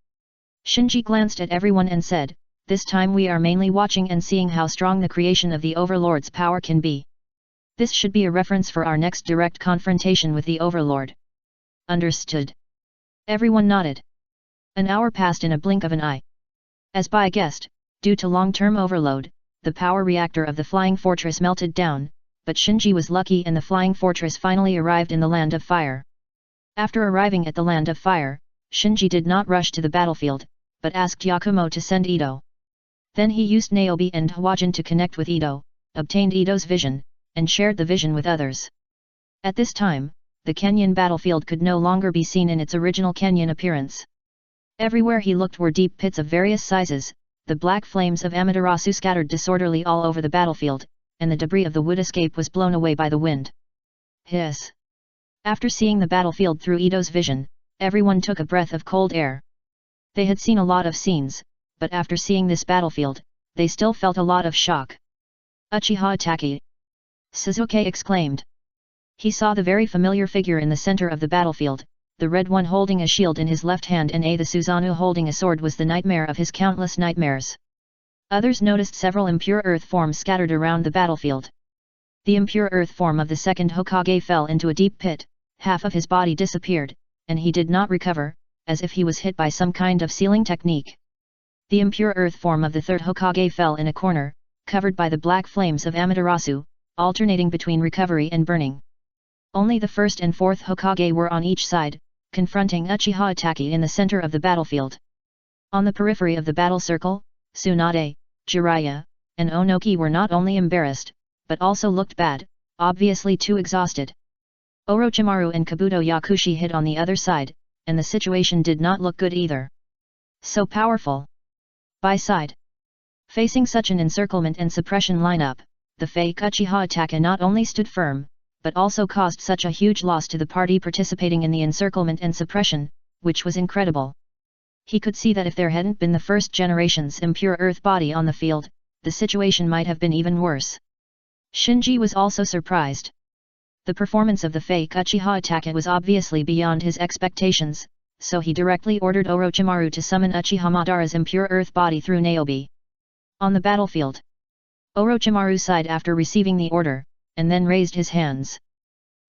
[SPEAKER 1] Shinji glanced at everyone and said, this time we are mainly watching and seeing how strong the creation of the Overlord's power can be. This should be a reference for our next direct confrontation with the Overlord. Understood. Everyone nodded. An hour passed in a blink of an eye. As by guessed, due to long-term overload, the power reactor of the Flying Fortress melted down, but Shinji was lucky and the Flying Fortress finally arrived in the Land of Fire. After arriving at the Land of Fire, Shinji did not rush to the battlefield, but asked Yakumo to send Ito. Then he used Naobi and Hwajin to connect with Ito, obtained Ito's vision, and shared the vision with others. At this time, the Kenyan battlefield could no longer be seen in its original Kenyan appearance. Everywhere he looked were deep pits of various sizes, the black flames of Amaterasu scattered disorderly all over the battlefield, and the debris of the wood escape was blown away by the wind. Hiss! After seeing the battlefield through Ito's vision, everyone took a breath of cold air. They had seen a lot of scenes, but after seeing this battlefield, they still felt a lot of shock. Uchiha Itachi! Sasuke exclaimed. He saw the very familiar figure in the center of the battlefield, the red one holding a shield in his left hand and the Susanoo holding a sword was the nightmare of his countless nightmares. Others noticed several impure earth forms scattered around the battlefield. The impure earth form of the second Hokage fell into a deep pit, half of his body disappeared, and he did not recover, as if he was hit by some kind of sealing technique. The impure earth form of the third Hokage fell in a corner, covered by the black flames of Amaterasu, alternating between recovery and burning. Only the first and fourth Hokage were on each side, confronting Uchiha Itachi in the center of the battlefield. On the periphery of the battle circle, Tsunade, Jiraiya, and Onoki were not only embarrassed, but also looked bad, obviously too exhausted. Orochimaru and Kabuto Yakushi hid on the other side, and the situation did not look good either. So powerful. By side. Facing such an encirclement and suppression lineup, the fake Uchiha Itachi not only stood firm, but also caused such a huge loss to the party participating in the encirclement and suppression, which was incredible. He could see that if there hadn't been the first generation's impure earth body on the field, the situation might have been even worse. Shinji was also surprised. The performance of the fake Uchiha Itachi was obviously beyond his expectations, so he directly ordered Orochimaru to summon Uchiha Madara's impure earth body through Naobi. On the battlefield, Orochimaru sighed after receiving the order, and then raised his hands.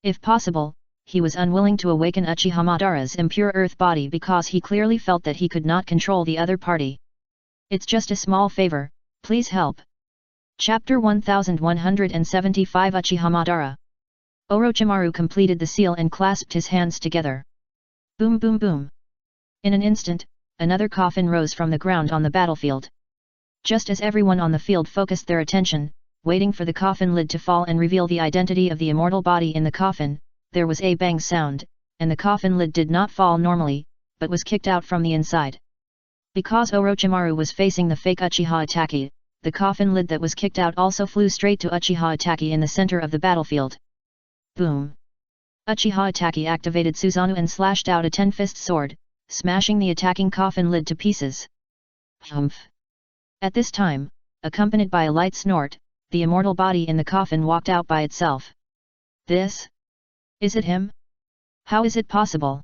[SPEAKER 1] If possible, he was unwilling to awaken Uchiha Madara's impure earth body because he clearly felt that he could not control the other party. It's just a small favor, please help. Chapter 1175 Uchiha Madara. Orochimaru completed the seal and clasped his hands together. Boom boom boom. In an instant, another coffin rose from the ground on the battlefield. Just as everyone on the field focused their attention, waiting for the coffin lid to fall and reveal the identity of the immortal body in the coffin, there was a bang sound, and the coffin lid did not fall normally, but was kicked out from the inside. Because Orochimaru was facing the fake Uchiha Itachi, the coffin lid that was kicked out also flew straight to Uchiha Itachi in the center of the battlefield. Boom! Uchiha Itachi activated Susanoo and slashed out a 10-fist sword, smashing the attacking coffin lid to pieces. Humph! At this time, accompanied by a light snort, the immortal body in the coffin walked out by itself. This? Is it him? How is it possible?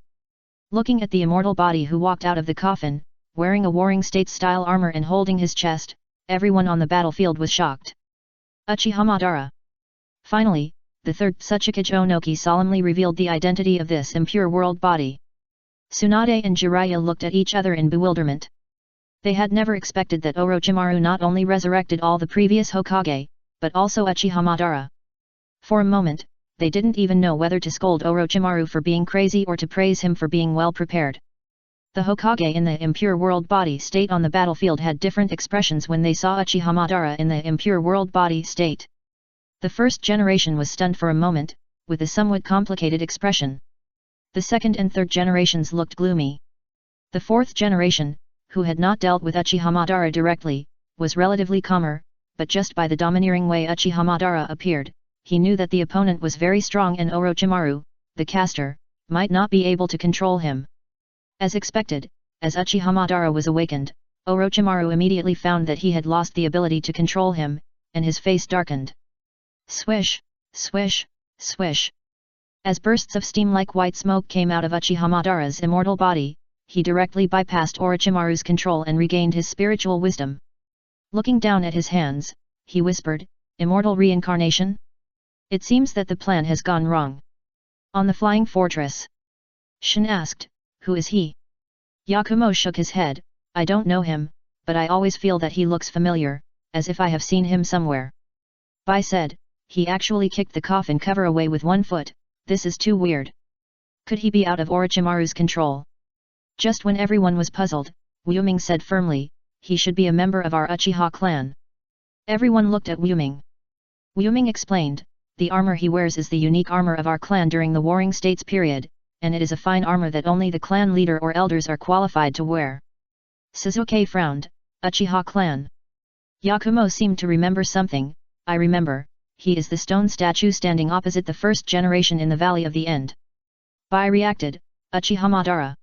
[SPEAKER 1] Looking at the immortal body who walked out of the coffin, wearing a Warring States-style armor and holding his chest. Everyone on the battlefield was shocked. Uchiha Madara. Finally, the third Tsuchikage Onoki solemnly revealed the identity of this impure world body. Tsunade and Jiraiya looked at each other in bewilderment. They had never expected that Orochimaru not only resurrected all the previous Hokage, but also Uchiha Madara. For a moment, they didn't even know whether to scold Orochimaru for being crazy or to praise him for being well prepared. The Hokage in the impure world body state on the battlefield had different expressions when they saw Uchiha Madara in the impure world body state. The first generation was stunned for a moment, with a somewhat complicated expression. The second and third generations looked gloomy. The fourth generation, who had not dealt with Uchiha Madara directly, was relatively calmer, but just by the domineering way Uchiha Madara appeared, he knew that the opponent was very strong and Orochimaru, the caster, might not be able to control him. As expected, as Uchiha Madara was awakened, Orochimaru immediately found that he had lost the ability to control him, and his face darkened. Swish, swish, swish. As bursts of steam like white smoke came out of Uchiha Madara's immortal body, he directly bypassed Orochimaru's control and regained his spiritual wisdom. Looking down at his hands, he whispered, "Immortal reincarnation? It seems that the plan has gone wrong." On the flying fortress, Shin asked, "Who is he?" Yakumo shook his head, "I don't know him, but I always feel that he looks familiar, as if I have seen him somewhere." Bai said, "He actually kicked the coffin cover away with one foot. This is too weird. Could he be out of Orochimaru's control?" Just when everyone was puzzled, Wu-Ming said firmly, "He should be a member of our Uchiha clan." Everyone looked at Wu-Ming. Wu-Ming explained, "The armor he wears is the unique armor of our clan during the Warring States period, and it is a fine armor that only the clan leader or elders are qualified to wear." Sasuke frowned, "Uchiha clan?" Yakumo seemed to remember something. "I remember, he is the stone statue standing opposite the first generation in the Valley of the End." Bai reacted, "Uchiha Madara."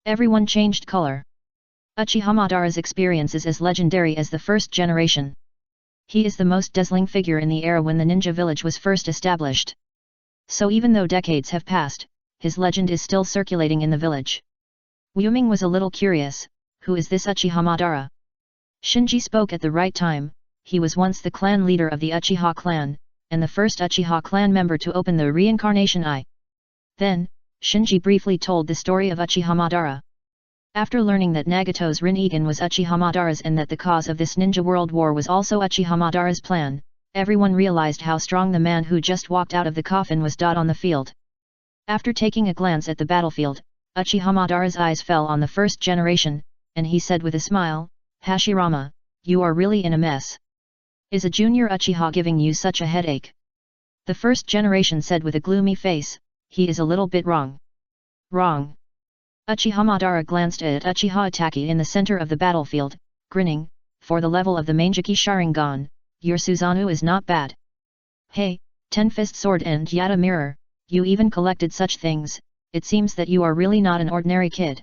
[SPEAKER 1] Everyone changed color. Uchiha Madara's experience is as legendary as the first generation. He is the most dazzling figure in the era when the ninja village was first established. So even though decades have passed, his legend is still circulating in the village. Wu-Ming was a little curious, "Who is this Uchiha Madara?" Shinji spoke at the right time. He was once the clan leader of the Uchiha clan, and the first Uchiha clan member to open the reincarnation eye. Then, Shinji briefly told the story of Uchiha Madara. After learning that Nagato's Rinnegan was Uchiha Madara's and that the cause of this ninja world war was also Uchiha Madara's plan, everyone realized how strong the man who just walked out of the coffin was. On the field. After taking a glance at the battlefield, Uchiha Madara's eyes fell on the first generation, and he said with a smile, "Hashirama, you are really in a mess. Is a junior Uchiha giving you such a headache?" The first generation said with a gloomy face, "He is a little bit wrong." Wrong. Uchiha Madara glanced at Uchiha Itachi in the center of the battlefield, grinning, "For the level of the Manjiki Sharingan, your Susanoo is not bad. Hey, Ten-Fist Sword and Yata Mirror, you even collected such things. It seems that you are really not an ordinary kid."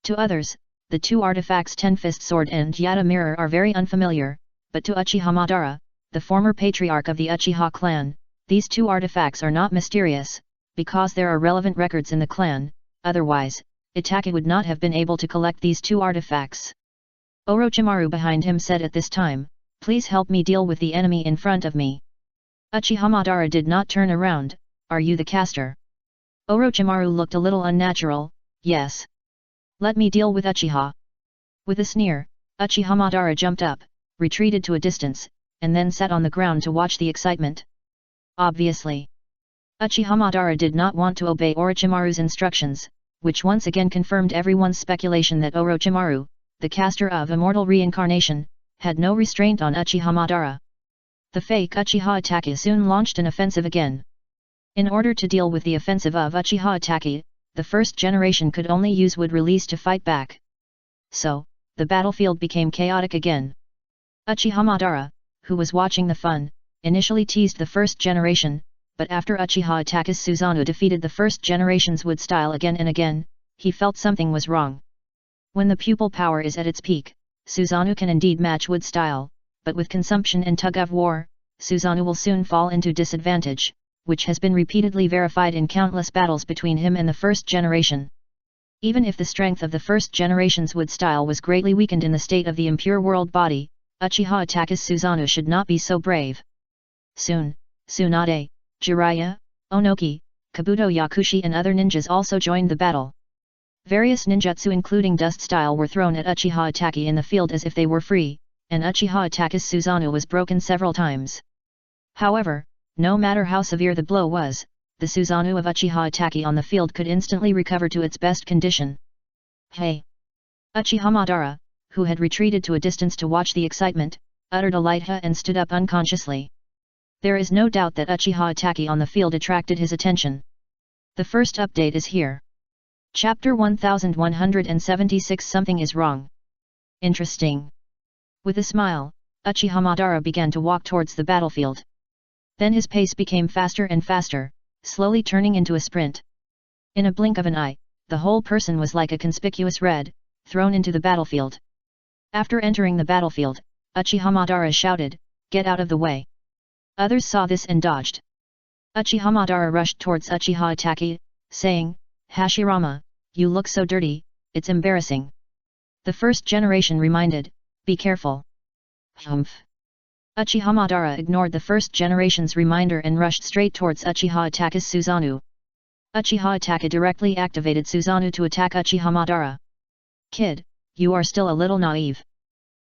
[SPEAKER 1] To others, the two artifacts Ten-Fist Sword and Yata Mirror are very unfamiliar, but to Uchiha Madara, the former patriarch of the Uchiha clan, these two artifacts are not mysterious, because there are relevant records in the clan. Otherwise, Itachi would not have been able to collect these two artifacts. Orochimaru behind him said at this time, "Please help me deal with the enemy in front of me." Uchiha Madara did not turn around. "Are you the caster?" Orochimaru looked a little unnatural. "Yes. Let me deal with Uchiha." With a sneer, Uchiha Madara jumped up, retreated to a distance, and then sat on the ground to watch the excitement. Obviously, Uchiha Madara did not want to obey Orochimaru's instructions, which once again confirmed everyone's speculation that Orochimaru, the caster of immortal reincarnation, had no restraint on Uchiha Madara. The fake Uchiha Itachi soon launched an offensive again. In order to deal with the offensive of Uchiha Itachi, the first generation could only use wood release to fight back. So, the battlefield became chaotic again. Uchiha Madara, who was watching the fun, initially teased the first generation, but after Uchiha Itachi's Susanoo defeated the first generation's wood style again and again, he felt something was wrong. When the pupil power is at its peak, Susanoo can indeed match wood style, but with consumption and tug of war, Susanoo will soon fall into disadvantage, which has been repeatedly verified in countless battles between him and the first generation. Even if the strength of the first generation's wood style was greatly weakened in the state of the impure world body, Uchiha Itachi Susanoo should not be so brave. Soon, Tsunade, Jiraiya, Onoki, Kabuto Yakushi and other ninjas also joined the battle. Various ninjutsu including dust style were thrown at Uchiha Itachi in the field as if they were free, and Uchiha Itachi's Susanoo was broken several times. However, no matter how severe the blow was, the Susanoo of Uchiha Itachi on the field could instantly recover to its best condition. Hey! Uchiha Madara, who had retreated to a distance to watch the excitement, uttered a light "ha" and stood up unconsciously. There is no doubt that Uchiha Itachi on the field attracted his attention. The first update is here. Chapter 1176 Something is wrong. Interesting. With a smile, Uchiha Madara began to walk towards the battlefield. Then his pace became faster and faster, slowly turning into a sprint. In a blink of an eye, the whole person was like a conspicuous red, thrown into the battlefield. After entering the battlefield, Uchiha Madara shouted, "Get out of the way!" Others saw this and dodged. Uchiha Madara rushed towards Uchiha Itachi, saying, "Hashirama, you look so dirty, it's embarrassing." The first generation reminded, "Be careful." Humph! Uchiha Madara ignored the first generation's reminder and rushed straight towards Uchiha Itachi's Susanoo. Uchiha Itachi directly activated Susanoo to attack Uchiha Madara. "Kid, you are still a little naive."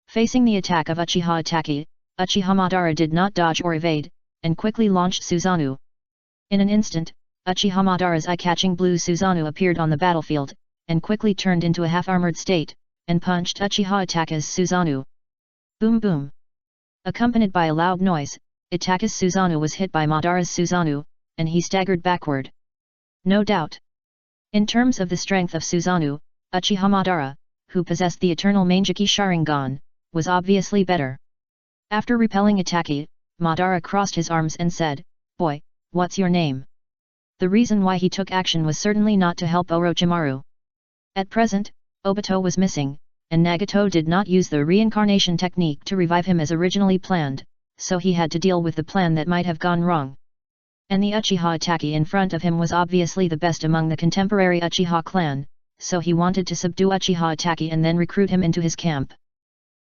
[SPEAKER 1] Facing the attack of Uchiha Itachi, Uchiha Madara did not dodge or evade, and quickly launched Susanoo. In an instant, Uchiha Madara's eye-catching blue Susanoo appeared on the battlefield, and quickly turned into a half-armored state, and punched Uchiha Itachi's Susanoo. Boom boom! Accompanied by a loud noise, Itachi's Susanoo was hit by Madara's Susanoo, and he staggered backward. No doubt. In terms of the strength of Susanoo, Uchiha Madara, who possessed the eternal Manjiki Sharingan, was obviously better. After repelling Itachi, Madara crossed his arms and said, "Boy, what's your name?" The reason why he took action was certainly not to help Orochimaru. At present, Obito was missing, and Nagato did not use the reincarnation technique to revive him as originally planned, so he had to deal with the plan that might have gone wrong. And the Uchiha Itachi in front of him was obviously the best among the contemporary Uchiha clan, so he wanted to subdue Uchiha Itachi and then recruit him into his camp.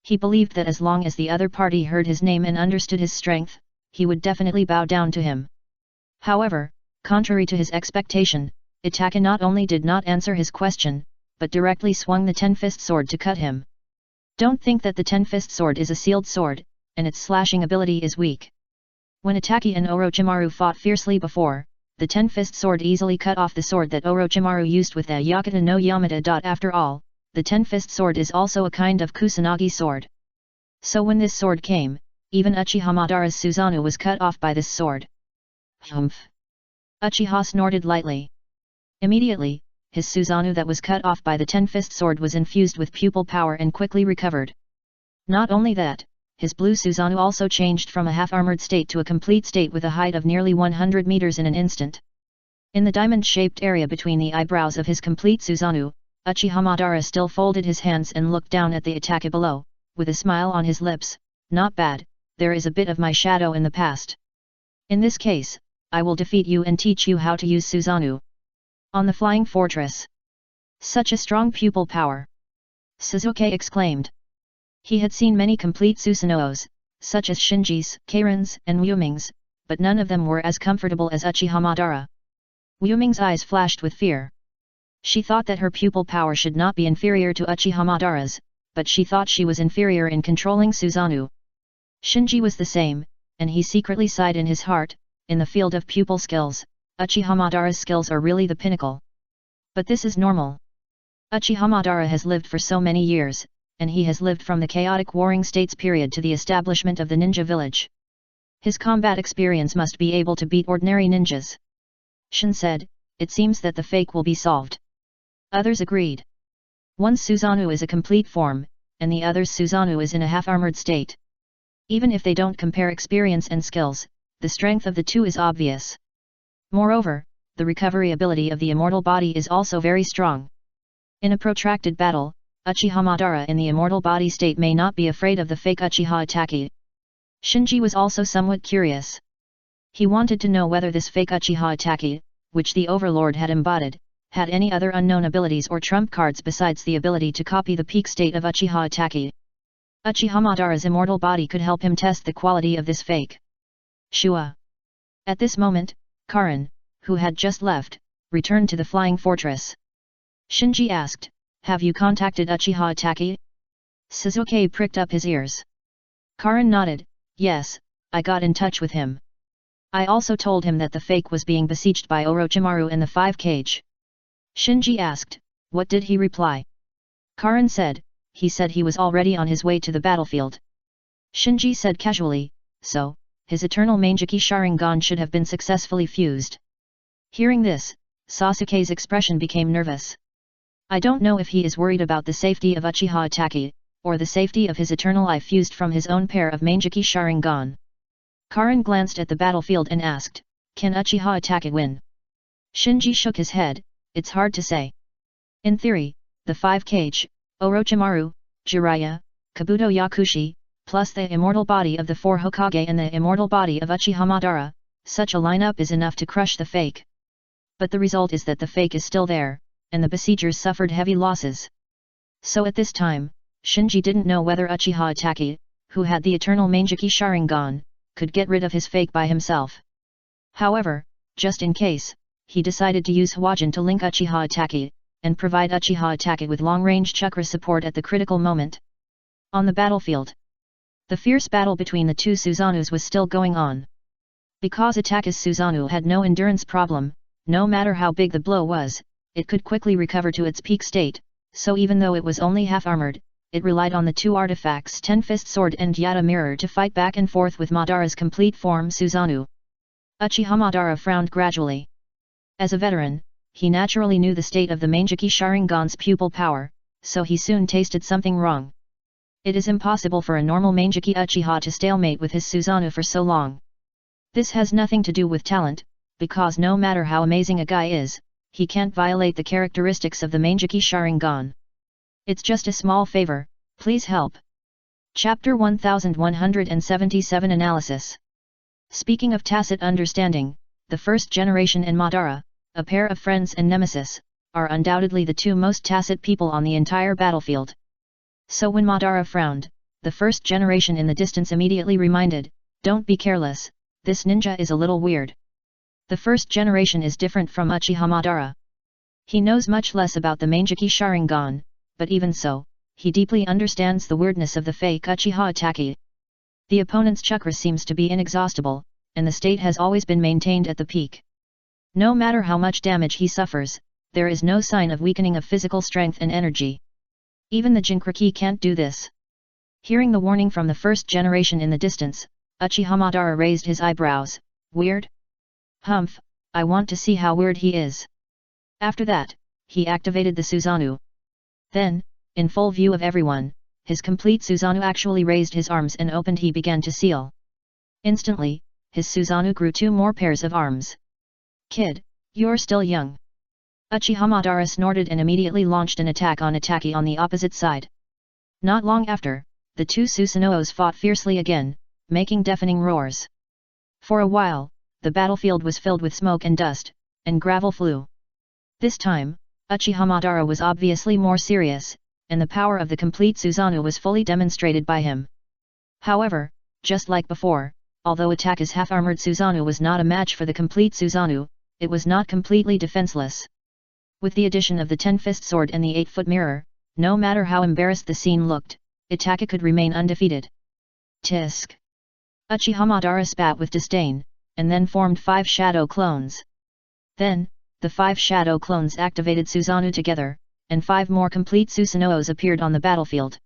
[SPEAKER 1] He believed that as long as the other party heard his name and understood his strength, he would definitely bow down to him. However, contrary to his expectation, Itachi not only did not answer his question, but directly swung the Ten-Fist Sword to cut him. Don't think that the Ten-Fist Sword is a sealed sword, and its slashing ability is weak. When Itachi and Orochimaru fought fiercely before, the Ten-Fist Sword easily cut off the sword that Orochimaru used with the Yakata no Yamata. After all, the Ten-Fist Sword is also a kind of Kusanagi sword. So when this sword came, even Uchiha Madara's Susanoo was cut off by this sword. Humph! Uchiha snorted lightly. Immediately, his Susanoo that was cut off by the Ten-Fist Sword was infused with pupil power and quickly recovered. Not only that, his blue Susanoo also changed from a half-armored state to a complete state with a height of nearly 100 meters in an instant. In the diamond-shaped area between the eyebrows of his complete Susanoo, Uchiha Madara still folded his hands and looked down at the Itachi below, with a smile on his lips. "Not bad, there is a bit of my shadow in the past. In this case, I will defeat you and teach you how to use Susanoo." On the flying fortress. Such a strong pupil power! Sasuke exclaimed. He had seen many complete Susanoos, such as Shinji's, Kairin's, and Wuming's, but none of them were as comfortable as Uchiha Madara. Wuming's eyes flashed with fear. She thought that her pupil power should not be inferior to Uchiha Madara's, but she thought she was inferior in controlling Susanoo. Shinji was the same, and he secretly sighed in his heart. In the field of pupil skills, Uchiha Madara's skills are really the pinnacle. But this is normal. Uchiha Madara has lived for so many years, and he has lived from the chaotic warring states period to the establishment of the ninja village. His combat experience must be able to beat ordinary ninjas. Shin said, "It seems that the fake will be solved." Others agreed. One Susanoo is a complete form, and the other's Susanoo is in a half-armored state. Even if they don't compare experience and skills, the strength of the two is obvious. Moreover, the recovery ability of the immortal body is also very strong. In a protracted battle, Uchiha Madara in the immortal body state may not be afraid of the fake Uchiha Itachi. Shinji was also somewhat curious. He wanted to know whether this fake Uchiha Itachi, which the Overlord had embodied, had any other unknown abilities or trump cards besides the ability to copy the peak state of Uchiha Taki. Uchiha Madara's immortal body could help him test the quality of this fake. Shua. At this moment, Karin, who had just left, returned to the flying fortress. Shinji asked, "Have you contacted Uchiha Taki?" Suzuki pricked up his ears. Karin nodded, "Yes, I got in touch with him. I also told him that the fake was being besieged by Orochimaru and the 5 cage." Shinji asked, "What did he reply?" Karin said, "He said he was already on his way to the battlefield." Shinji said casually, "So, his eternal Mangeki Sharingan should have been successfully fused." Hearing this, Sasuke's expression became nervous. "I don't know if he is worried about the safety of Uchiha Taki, or the safety of his eternal eye fused from his own pair of Mangeki Sharingan." Karin glanced at the battlefield and asked, "Can Uchiha Taki win?" Shinji shook his head, "It's hard to say. In theory, the 5 cage, Orochimaru, Jiraiya, Kabuto Yakushi, plus the immortal body of the 4 Hokage and the immortal body of Uchiha Madara, such a lineup is enough to crush the fake. But the result is that the fake is still there, and the besiegers suffered heavy losses. So at this time, Shinji didn't know whether Uchiha Taki, who had the eternal Mangeki Sharingan, could get rid of his fake by himself. However, just in case, he decided to use Hwajin to link Uchiha Taki, and provide Uchiha Taki with long-range chakra support at the critical moment. On the battlefield, the fierce battle between the 2 Susanus was still going on. Because Ataka's Susanoo had no endurance problem, no matter how big the blow was, it could quickly recover to its peak state, so even though it was only half-armored, it relied on the 2 artifacts Ten-Fist Sword and Yata Mirror to fight back and forth with Madara's complete form Susanoo. Uchiha Madara frowned gradually. As a veteran, he naturally knew the state of the Mangeki Sharingan's pupil power, so he soon tasted something wrong. It is impossible for a normal Mangeki Uchiha to stalemate with his Susanoo for so long. This has nothing to do with talent, because no matter how amazing a guy is, he can't violate the characteristics of the Mangeki Sharingan. It's just a small favor, please help. Chapter 1177 Analysis. Speaking of tacit understanding, the first generation and Madara, a pair of friends and nemesis, are undoubtedly the 2 most tacit people on the entire battlefield. So when Madara frowned, the first generation in the distance immediately reminded, "Don't be careless, this ninja is a little weird." The first generation is different from Uchiha Madara. He knows much less about the Mangeki Sharingan, but even so, he deeply understands the weirdness of the fake Uchiha Taki. The opponent's chakra seems to be inexhaustible, and the state has always been maintained at the peak. No matter how much damage he suffers, there is no sign of weakening of physical strength and energy. Even the Jinchuriki can't do this. Hearing the warning from the first generation in the distance, Uchiha Madara raised his eyebrows. "Weird? Humph, I want to see how weird he is." After that, he activated the Susanoo. Then, in full view of everyone, his complete Susanoo actually raised his arms and opened. He began to seal. Instantly, his Susanoo grew 2 more pairs of arms. "Kid, you're still young." Uchiha Madara snorted and immediately launched an attack on Ataki on the opposite side. Not long after, the 2 Susanos fought fiercely again, making deafening roars. For a while, the battlefield was filled with smoke and dust, and gravel flew. This time, Uchiha Madara was obviously more serious, and the power of the complete Susanoo was fully demonstrated by him. However, just like before, although Ataka's half-armored Susanoo was not a match for the complete Susanoo, it was not completely defenseless. With the addition of the Ten-Fist Sword and the 8-foot mirror, no matter how embarrassed the scene looked, Ataka could remain undefeated. Tisk! Uchiha Madara spat with disdain, and then formed 5 shadow clones. Then, the 5 shadow clones activated Susanoo together, and 5 more complete Susanos appeared on the battlefield.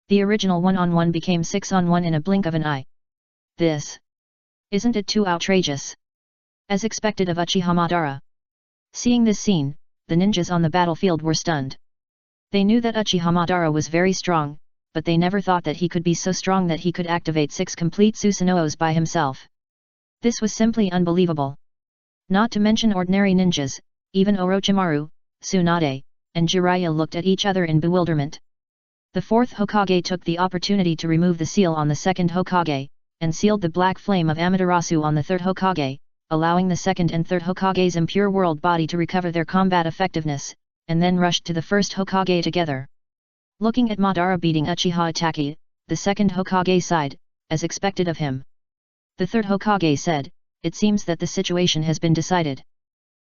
[SPEAKER 1] The original 1-on-1 became 6-on-1 in a blink of an eye. This! Isn't it too outrageous? As expected of Uchiha Madara. Seeing this scene, the ninjas on the battlefield were stunned. They knew that Uchiha Madara was very strong, but they never thought that he could be so strong that he could activate 6 complete Susanos by himself. This was simply unbelievable. Not to mention ordinary ninjas, even Orochimaru, Tsunade, and Jiraiya looked at each other in bewilderment. The 4th Hokage took the opportunity to remove the seal on the 2nd Hokage, and sealed the black flame of Amaterasu on the 3rd Hokage, allowing the second and third Hokage's impure world body to recover their combat effectiveness, and then rushed to the first Hokage together. Looking at Madara beating Uchiha Itachi, the second Hokage sighed, as expected of him. The third Hokage said, "It seems that the situation has been decided."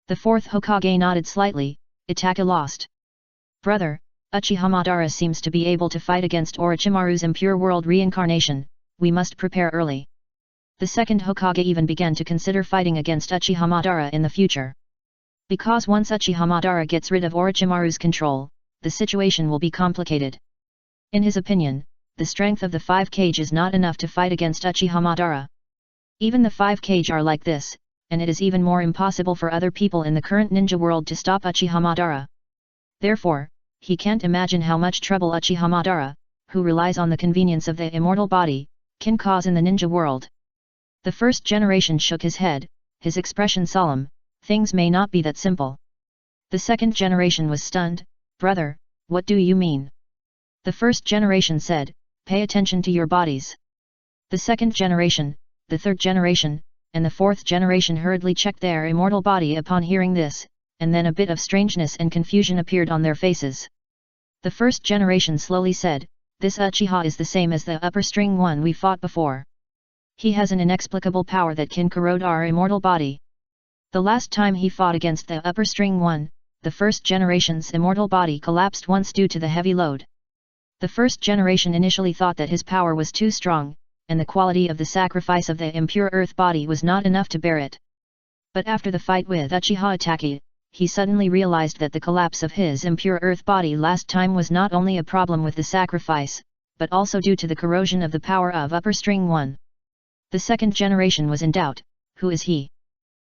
[SPEAKER 1] The fourth Hokage nodded slightly, "Itachi lost. Brother, Uchiha Madara seems to be able to fight against Orochimaru's impure world reincarnation, we must prepare early." The second Hokage even began to consider fighting against Uchiha Madara in the future. Because once Uchiha Madara gets rid of Orochimaru's control, the situation will be complicated. In his opinion, the strength of the 5 Kage is not enough to fight against Uchiha Madara. Even the 5 Kage are like this, and it is even more impossible for other people in the current ninja world to stop Uchiha Madara. Therefore, he can't imagine how much trouble Uchiha Madara, who relies on the convenience of the immortal body, can cause in the ninja world. The first generation shook his head, his expression solemn, "Things may not be that simple." The second generation was stunned, "Brother, what do you mean?" The first generation said, "Pay attention to your bodies." The second generation, the third generation, and the fourth generation hurriedly checked their immortal body upon hearing this, and then a bit of strangeness and confusion appeared on their faces. The first generation slowly said, "This Uchiha is the same as the upper string one we fought before. He has an inexplicable power that can corrode our immortal body. The last time he fought against the upper string one, the first generation's immortal body collapsed once due to the heavy load. The first generation initially thought that his power was too strong, and the quality of the sacrifice of the impure earth body was not enough to bear it. But after the fight with Uchiha Itachi, he suddenly realized that the collapse of his impure earth body last time was not only a problem with the sacrifice, but also due to the corrosion of the power of upper string one. The second generation was in doubt, who is he?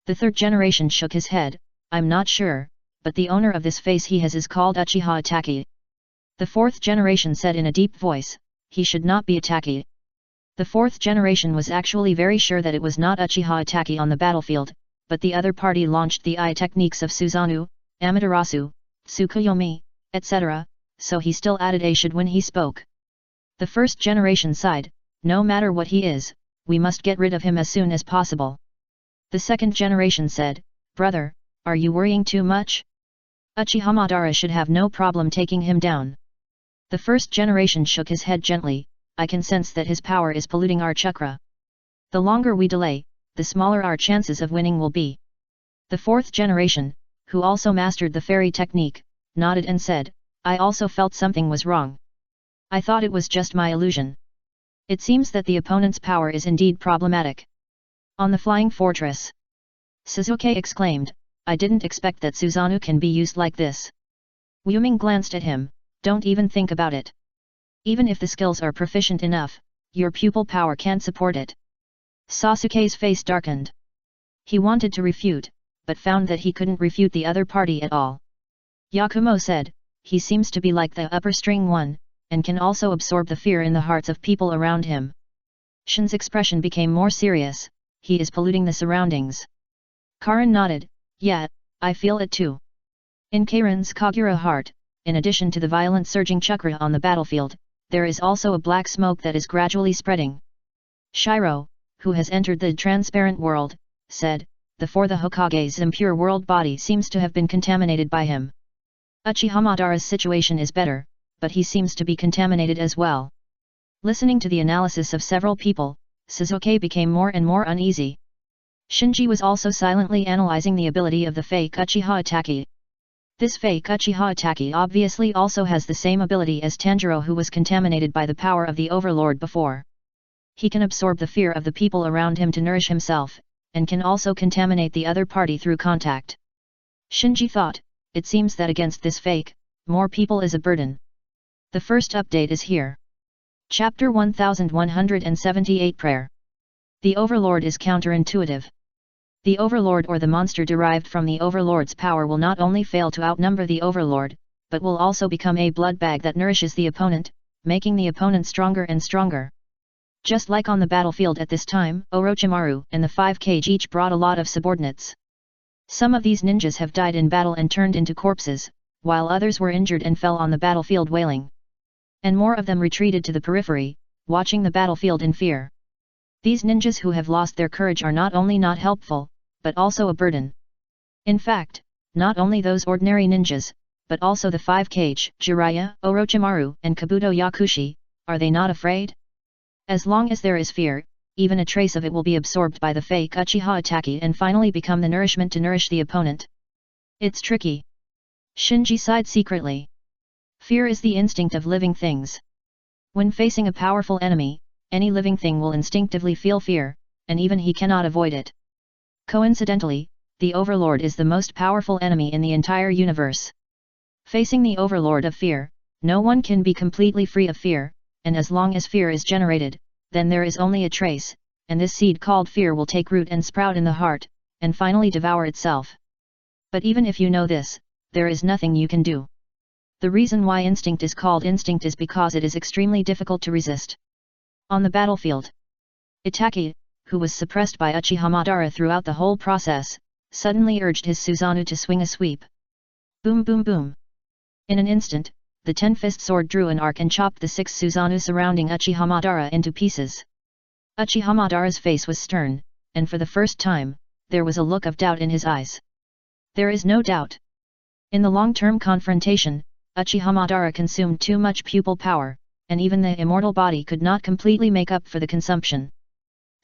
[SPEAKER 1] The third generation shook his head, I'm not sure, but the owner of this face he has is called Uchiha Itachi. The fourth generation said in a deep voice, he should not be Itachi. The fourth generation was actually very sure that it was not Uchiha Itachi on the battlefield, but the other party launched the eye techniques of Susanoo, Amaterasu, Tsukuyomi, etc., so he still added a should when he spoke. The first generation sighed, no matter what he is, we must get rid of him as soon as possible. The second generation said, brother, are you worrying too much? Uchiha Madara should have no problem taking him down. The first generation shook his head gently, I can sense that his power is polluting our chakra. The longer we delay, the smaller our chances of winning will be. The fourth generation, who also mastered the fairy technique, nodded and said, I also felt something was wrong. I thought it was just my illusion. It seems that the opponent's power is indeed problematic. On the flying fortress, Sasuke exclaimed, I didn't expect that Susanoo can be used like this. Wyoming glanced at him, don't even think about it. Even if the skills are proficient enough, your pupil power can't support it. Sasuke's face darkened. He wanted to refute, but found that he couldn't refute the other party at all. Yakumo said, he seems to be like the upper string one, and can also absorb the fear in the hearts of people around him. Shin's expression became more serious, he is polluting the surroundings. Karin nodded, yeah, I feel it too. In Karen's Kagura heart, in addition to the violent surging chakra on the battlefield, there is also a black smoke that is gradually spreading. Shiro, who has entered the transparent world, said, the Hokage's impure world body seems to have been contaminated by him. Uchiha Madara's situation is better, but he seems to be contaminated as well. Listening to the analysis of several people, Sasuke became more and more uneasy. Shinji was also silently analyzing the ability of the fake Uchiha Itachi. This fake Uchiha Itachi obviously also has the same ability as Tanjiro, who was contaminated by the power of the Overlord before. He can absorb the fear of the people around him to nourish himself, and can also contaminate the other party through contact. Shinji thought, it seems that against this fake, more people is a burden. The first update is here. Chapter 1178 Prayer. The Overlord is counterintuitive. The Overlord or the monster derived from the Overlord's power will not only fail to outnumber the Overlord, but will also become a blood bag that nourishes the opponent, making the opponent stronger and stronger. Just like on the battlefield at this time, Orochimaru and the 5 Kage each brought a lot of subordinates. Some of these ninjas have died in battle and turned into corpses, while others were injured and fell on the battlefield wailing. And more of them retreated to the periphery, watching the battlefield in fear. These ninjas who have lost their courage are not only not helpful, but also a burden. In fact, not only those ordinary ninjas, but also the 5 Kage, Jiraiya, Orochimaru, and Kabuto Yakushi, are they not afraid? As long as there is fear, even a trace of it will be absorbed by the fake Uchiha Itaki and finally become the nourishment to nourish the opponent. It's tricky. Shinji sighed secretly. Fear is the instinct of living things. When facing a powerful enemy, any living thing will instinctively feel fear, and even he cannot avoid it. Coincidentally, the Overlord is the most powerful enemy in the entire universe. Facing the Overlord of fear, no one can be completely free of fear, and as long as fear is generated, then there is only a trace, and this seed called fear will take root and sprout in the heart, and finally devour itself. But even if you know this, there is nothing you can do. The reason why instinct is called instinct is because it is extremely difficult to resist. On the battlefield, Itaki, who was suppressed by Uchiha Madara throughout the whole process, suddenly urged his Susanoo to swing a sweep. Boom boom boom. In an instant, the 10-fist sword drew an arc and chopped the 6 Susanoo surrounding Uchiha Madara into pieces. Uchiha Madara's face was stern, and for the first time, there was a look of doubt in his eyes. There is no doubt. In the long-term confrontation, Uchiha Madara consumed too much pupil power, and even the immortal body could not completely make up for the consumption.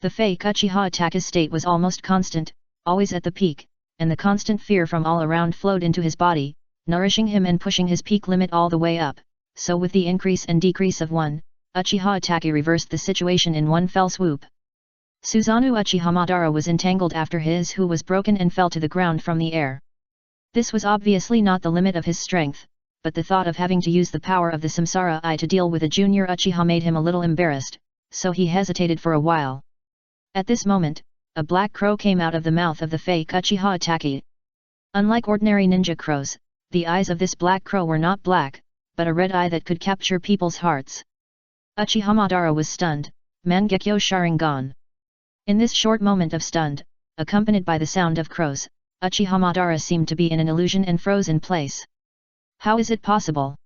[SPEAKER 1] The fake Uchiha Itaka's state was almost constant, always at the peak, and the constant fear from all around flowed into his body, nourishing him and pushing his peak limit all the way up, so with the increase and decrease of one, Uchiha Itaki reversed the situation in one fell swoop. Susanoo Uchiha Madara was entangled after his who was broken and fell to the ground from the air. This was obviously not the limit of his strength, but the thought of having to use the power of the Samsara Eye to deal with a junior Uchiha made him a little embarrassed, so he hesitated for a while. At this moment, a black crow came out of the mouth of the fake Uchiha Itaki. Unlike ordinary ninja crows, the eyes of this black crow were not black, but a red eye that could capture people's hearts. Uchiha Madara was stunned, Mangekyo Sharingan. In this short moment of stunned, accompanied by the sound of crows, Uchiha Madara seemed to be in an illusion and froze in place. How is it possible?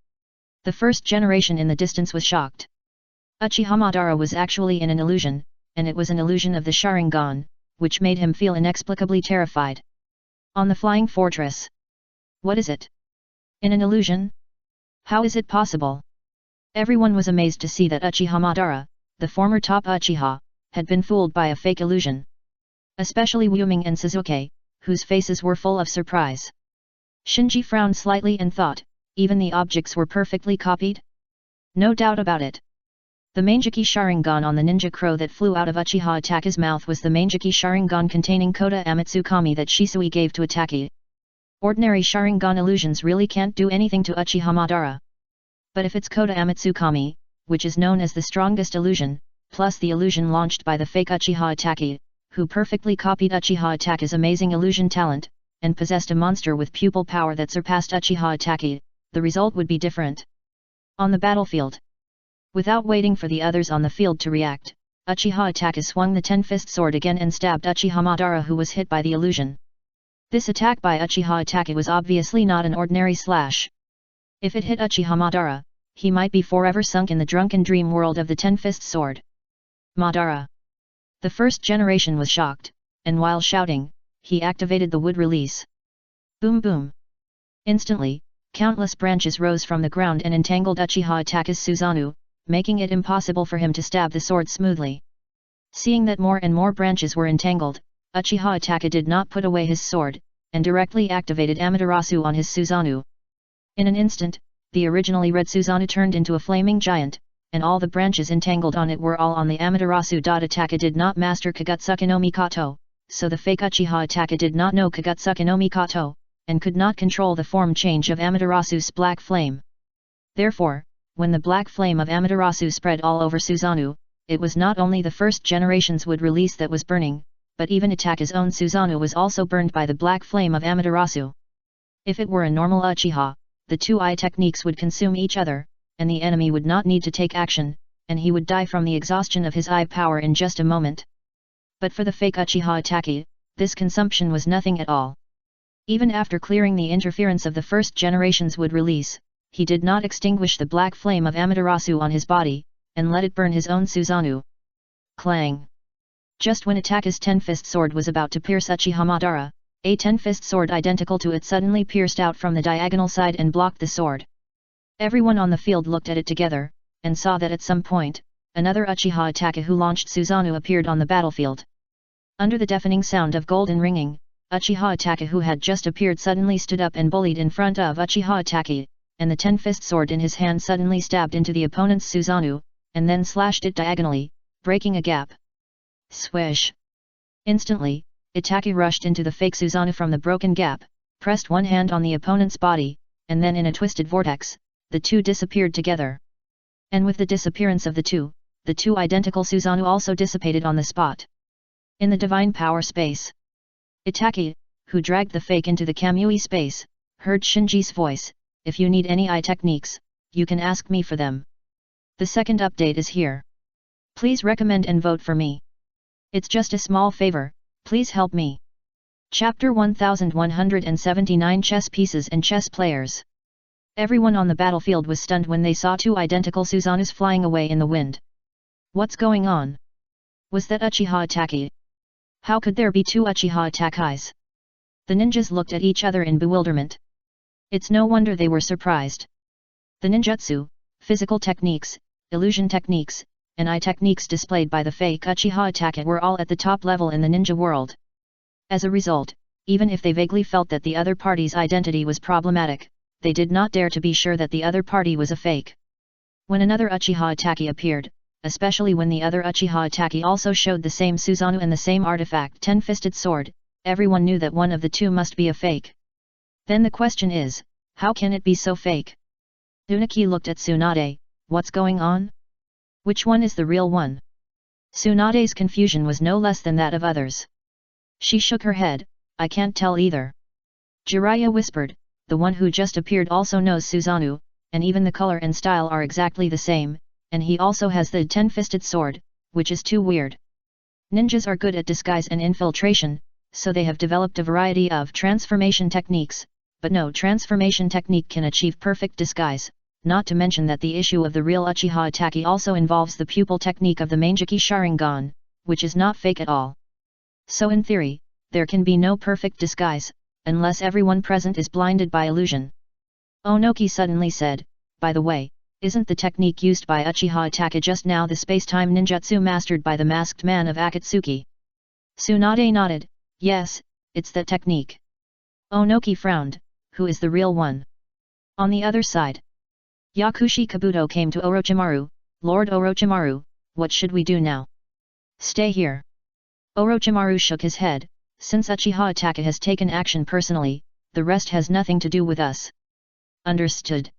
[SPEAKER 1] The first generation in the distance was shocked. Uchiha Madara was actually in an illusion, and it was an illusion of the Sharingan, which made him feel inexplicably terrified. On the flying fortress. What is it? In an illusion? How is it possible? Everyone was amazed to see that Uchiha Madara, the former top Uchiha, had been fooled by a fake illusion. Especially Wuming and Suzuki, whose faces were full of surprise. Shinji frowned slightly and thought, even the objects were perfectly copied? No doubt about it. The Mangeki Sharingan on the ninja crow that flew out of Uchiha Itaka's mouth was the Mangeki Sharingan containing Kota Amatsukami that Shisui gave to Itaki. Ordinary Sharingan illusions really can't do anything to Uchiha Madara. But if it's Kota Amatsukami, which is known as the strongest illusion, plus the illusion launched by the fake Uchiha Itaki, who perfectly copied Uchiha Itaka's amazing illusion talent, and possessed a monster with pupil power that surpassed Uchiha Itaki, the result would be different. On the battlefield. Without waiting for the others on the field to react, Uchiha Itaki swung the 10-fist sword again and stabbed Uchiha Madara, who was hit by the illusion. This attack by Uchiha Itaki was obviously not an ordinary slash. If it hit Uchiha Madara, he might be forever sunk in the drunken dream world of the 10-fist sword. Madara. The first generation was shocked, and while shouting, he activated the wood release. Boom boom. Instantly, countless branches rose from the ground and entangled Uchiha Itaki's Susanoo, making it impossible for him to stab the sword smoothly. Seeing that more and more branches were entangled, Uchiha Itaki did not put away his sword, and directly activated Amaterasu on his Susanoo. In an instant, the originally red Susanoo turned into a flaming giant, and all the branches entangled on it were all on the Amaterasu. Itaki did not master Kagutsuki no Mikoto, so the fake Uchiha Itaki did not know Kagutsuki no Mikoto, and could not control the form change of Amaterasu's black flame. Therefore, when the black flame of Amaterasu spread all over Susanoo, it was not only the first generation's wood release that was burning, but even Itaki's own Susanoo was also burned by the black flame of Amaterasu. If it were a normal Uchiha, the two eye techniques would consume each other, and the enemy would not need to take action, and he would die from the exhaustion of his eye power in just a moment. But for the fake Uchiha Itaki, this consumption was nothing at all. Even after clearing the interference of the first generation's wood release, he did not extinguish the black flame of Amaterasu on his body, and let it burn his own Susanoo. Clang! Just when Itaka's 10-fist sword was about to pierce Uchiha Madara, a 10-fist sword identical to it suddenly pierced out from the diagonal side and blocked the sword. Everyone on the field looked at it together, and saw that at some point, another Uchiha Itaka who launched Susanoo appeared on the battlefield. Under the deafening sound of golden ringing, Uchiha Itaka who had just appeared suddenly stood up and bullied in front of Uchiha Itaki, and the 10-fist sword in his hand suddenly stabbed into the opponent's Susanoo, and then slashed it diagonally, breaking a gap. Swish! Instantly, Itaki rushed into the fake Susanoo from the broken gap, pressed one hand on the opponent's body, and then in a twisted vortex, the two disappeared together. And with the disappearance of the two identical Susanoo also dissipated on the spot. In the divine power space, Itaki, who dragged the fake into the Kamui space, heard Shinji's voice, "If you need any eye techniques, you can ask me for them. The second update is here. Please recommend and vote for me. It's just a small favor, please help me." Chapter 1179 Chess Pieces and Chess Players. Everyone on the battlefield was stunned when they saw two identical Susanoos flying away in the wind. What's going on? Was that Uchiha Itaki? How could there be two Uchiha Itakis? The ninjas looked at each other in bewilderment. It's no wonder they were surprised. The ninjutsu, physical techniques, illusion techniques, and eye techniques displayed by the fake Uchiha Itaka were all at the top level in the ninja world. As a result, even if they vaguely felt that the other party's identity was problematic, they did not dare to be sure that the other party was a fake. When another Uchiha Itaki appeared, especially when the other Uchiha Itaki also showed the same Susanoo and the same artifact 10-fisted sword, everyone knew that one of the two must be a fake. Then the question is, how can it be so fake? Uniki looked at Tsunade, what's going on? Which one is the real one? Tsunade's confusion was no less than that of others. She shook her head, I can't tell either. Jiraiya whispered, the one who just appeared also knows Susanoo, and even the color and style are exactly the same, and he also has the 10-fisted sword, which is too weird. Ninjas are good at disguise and infiltration, so they have developed a variety of transformation techniques, but no transformation technique can achieve perfect disguise, not to mention that the issue of the real Uchiha Itaki also involves the pupil technique of the Mangeki Sharingan, which is not fake at all. So in theory, there can be no perfect disguise, unless everyone present is blinded by illusion. Onoki suddenly said, by the way, isn't the technique used by Uchiha Itaka just now the space-time ninjutsu mastered by the masked man of Akatsuki? Tsunade nodded, yes, it's that technique. Onoki frowned, who is the real one? On the other side, Yakushi Kabuto came to Orochimaru, Lord Orochimaru, what should we do now? Stay here. Orochimaru shook his head, since Uchiha Itaka has taken action personally, the rest has nothing to do with us. Understood.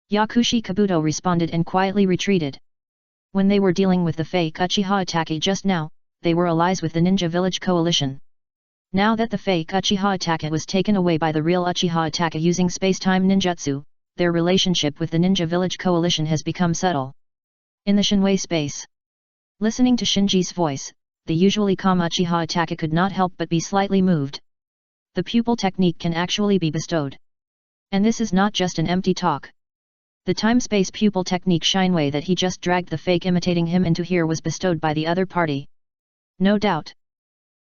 [SPEAKER 1] Yakushi Kabuto responded and quietly retreated. When they were dealing with the fake Uchiha Itaki just now, they were allies with the Ninja Village Coalition. Now that the fake Uchiha Itaka was taken away by the real Uchiha Itaka using space-time ninjutsu, their relationship with the Ninja Village Coalition has become subtle. In the Shinwei space, listening to Shinji's voice, the usually calm Uchiha Itaka could not help but be slightly moved. The pupil technique can actually be bestowed. And this is not just an empty talk. The time-space pupil technique Shinwei that he just dragged the fake imitating him into here was bestowed by the other party. No doubt.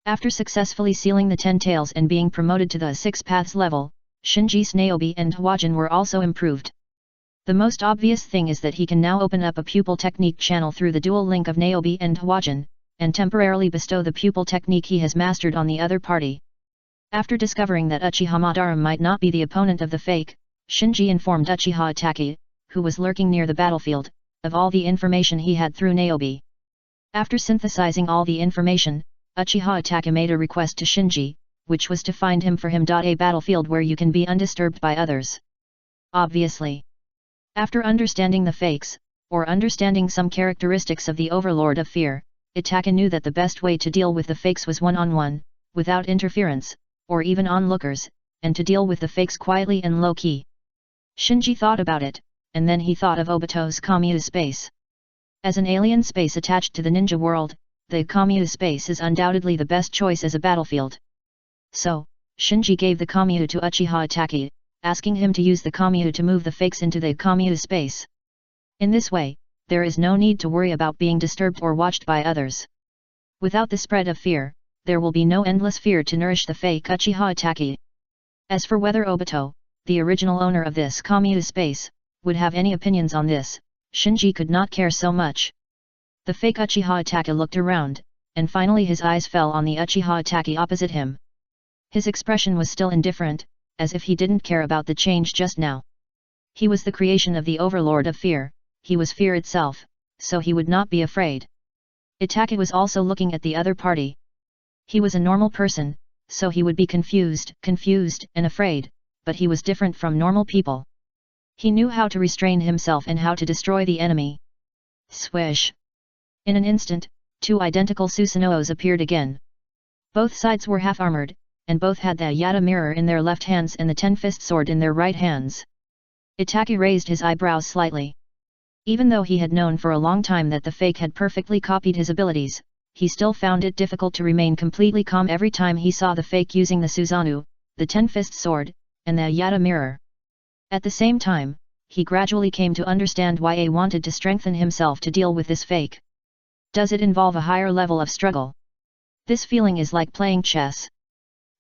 [SPEAKER 1] After successfully sealing the 10 tails and being promoted to the 6 paths level, Shinji's Naobi and Hwajin were also improved. The most obvious thing is that he can now open up a pupil technique channel through the dual link of Naobi and Hwajin, and temporarily bestow the pupil technique he has mastered on the other party. After discovering that Uchiha Madara might not be the opponent of the fake, Shinji informed Uchiha Itaki, who was lurking near the battlefield, of all the information he had through Naobi. After synthesizing all the information, Uchiha Itaki made a request to Shinji, which was to find him for him a battlefield where you can be undisturbed by others. Obviously. After understanding the fakes, or understanding some characteristics of the Overlord of Fear, Itaka knew that the best way to deal with the fakes was one-on-one, without interference, or even onlookers, and to deal with the fakes quietly and low-key. Shinji thought about it, and then he thought of Obito's Kamyu space. As an alien space attached to the ninja world, the Kamyu space is undoubtedly the best choice as a battlefield. So, Shinji gave the Kamyu to Uchiha Itaki, asking him to use the Kamyu to move the fakes into the Kamyu space. In this way, there is no need to worry about being disturbed or watched by others. Without the spread of fear, there will be no endless fear to nourish the fake Uchiha Taki. As for whether Obito, the original owner of this commune space, would have any opinions on this, Shinji could not care so much. The fake Uchiha Taki looked around, and finally his eyes fell on the Uchiha Taki opposite him. His expression was still indifferent, as if he didn't care about the change just now. He was the creation of the overlord of fear, he was fear itself, so he would not be afraid. Itake was also looking at the other party. He was a normal person, so he would be confused and afraid, but he was different from normal people. He knew how to restrain himself and how to destroy the enemy. Swish! In an instant, two identical Susanos appeared again. Both sides were half-armored, and both had the Yata mirror in their left hands and the ten-fist sword in their right hands. Itake raised his eyebrows slightly. Even though he had known for a long time that the fake had perfectly copied his abilities, he still found it difficult to remain completely calm every time he saw the fake using the Susanoo, the ten-fist sword, and the Yata mirror. At the same time, he gradually came to understand why A wanted to strengthen himself to deal with this fake. Does it involve a higher level of struggle? This feeling is like playing chess.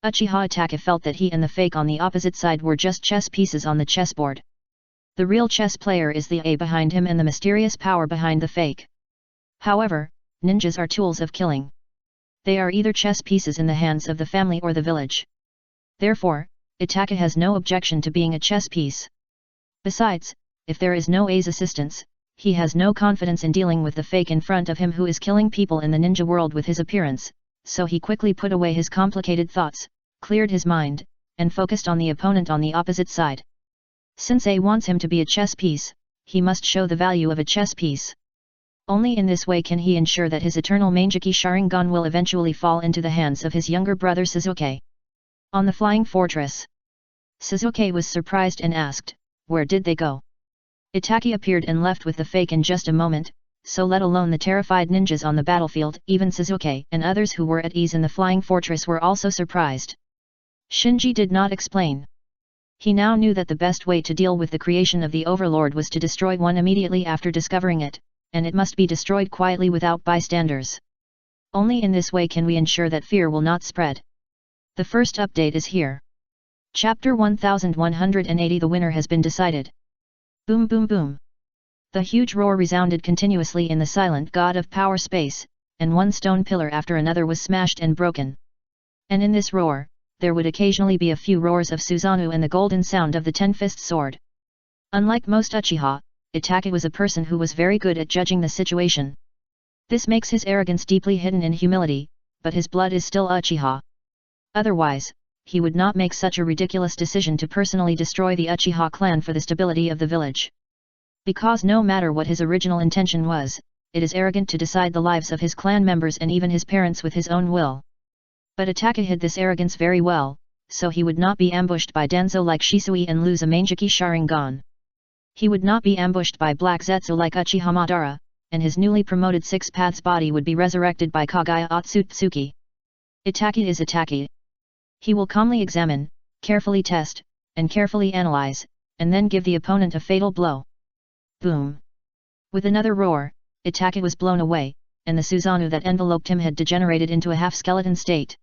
[SPEAKER 1] Uchiha Itake felt that he and the fake on the opposite side were just chess pieces on the chessboard. The real chess player is the A behind him and the mysterious power behind the fake. However, ninjas are tools of killing. They are either chess pieces in the hands of the family or the village. Therefore, Itake has no objection to being a chess piece. Besides, if there is no A's assistance, he has no confidence in dealing with the fake in front of him who is killing people in the ninja world with his appearance, so he quickly put away his complicated thoughts, cleared his mind, and focused on the opponent on the opposite side. Since A wants him to be a chess piece, he must show the value of a chess piece. Only in this way can he ensure that his eternal Mangeki Sharingan will eventually fall into the hands of his younger brother Sasuke. On the flying fortress, Sasuke was surprised and asked, "Where did they go?" Itake appeared and left with the fake in just a moment, so let alone the terrified ninjas on the battlefield, even Sasuke and others who were at ease in the flying fortress were also surprised. Shinji did not explain. He now knew that the best way to deal with the creation of the Overlord was to destroy one immediately after discovering it, and it must be destroyed quietly without bystanders. Only in this way can we ensure that fear will not spread. The first update is here. Chapter 1180. The winner has been decided. Boom boom boom. The huge roar resounded continuously in the silent god of power space, and one stone pillar after another was smashed and broken. And in this roar, there would occasionally be a few roars of Susanoo and the golden sound of the ten-fist sword. Unlike most Uchiha, Itake was a person who was very good at judging the situation. This makes his arrogance deeply hidden in humility, but his blood is still Uchiha. Otherwise, he would not make such a ridiculous decision to personally destroy the Uchiha clan for the stability of the village. Because no matter what his original intention was, it is arrogant to decide the lives of his clan members and even his parents with his own will. But Itake hid this arrogance very well, so he would not be ambushed by Danzo like Shisui and lose a Mangeki Sharingan. He would not be ambushed by Black Zetsu like Uchiha Madara, and his newly promoted Six Paths body would be resurrected by Kagaya Otsutsuki. Itake is Itake. He will calmly examine, carefully test, and carefully analyze, and then give the opponent a fatal blow. Boom! With another roar, Itake was blown away, and the Susanoo that enveloped him had degenerated into a half-skeleton state.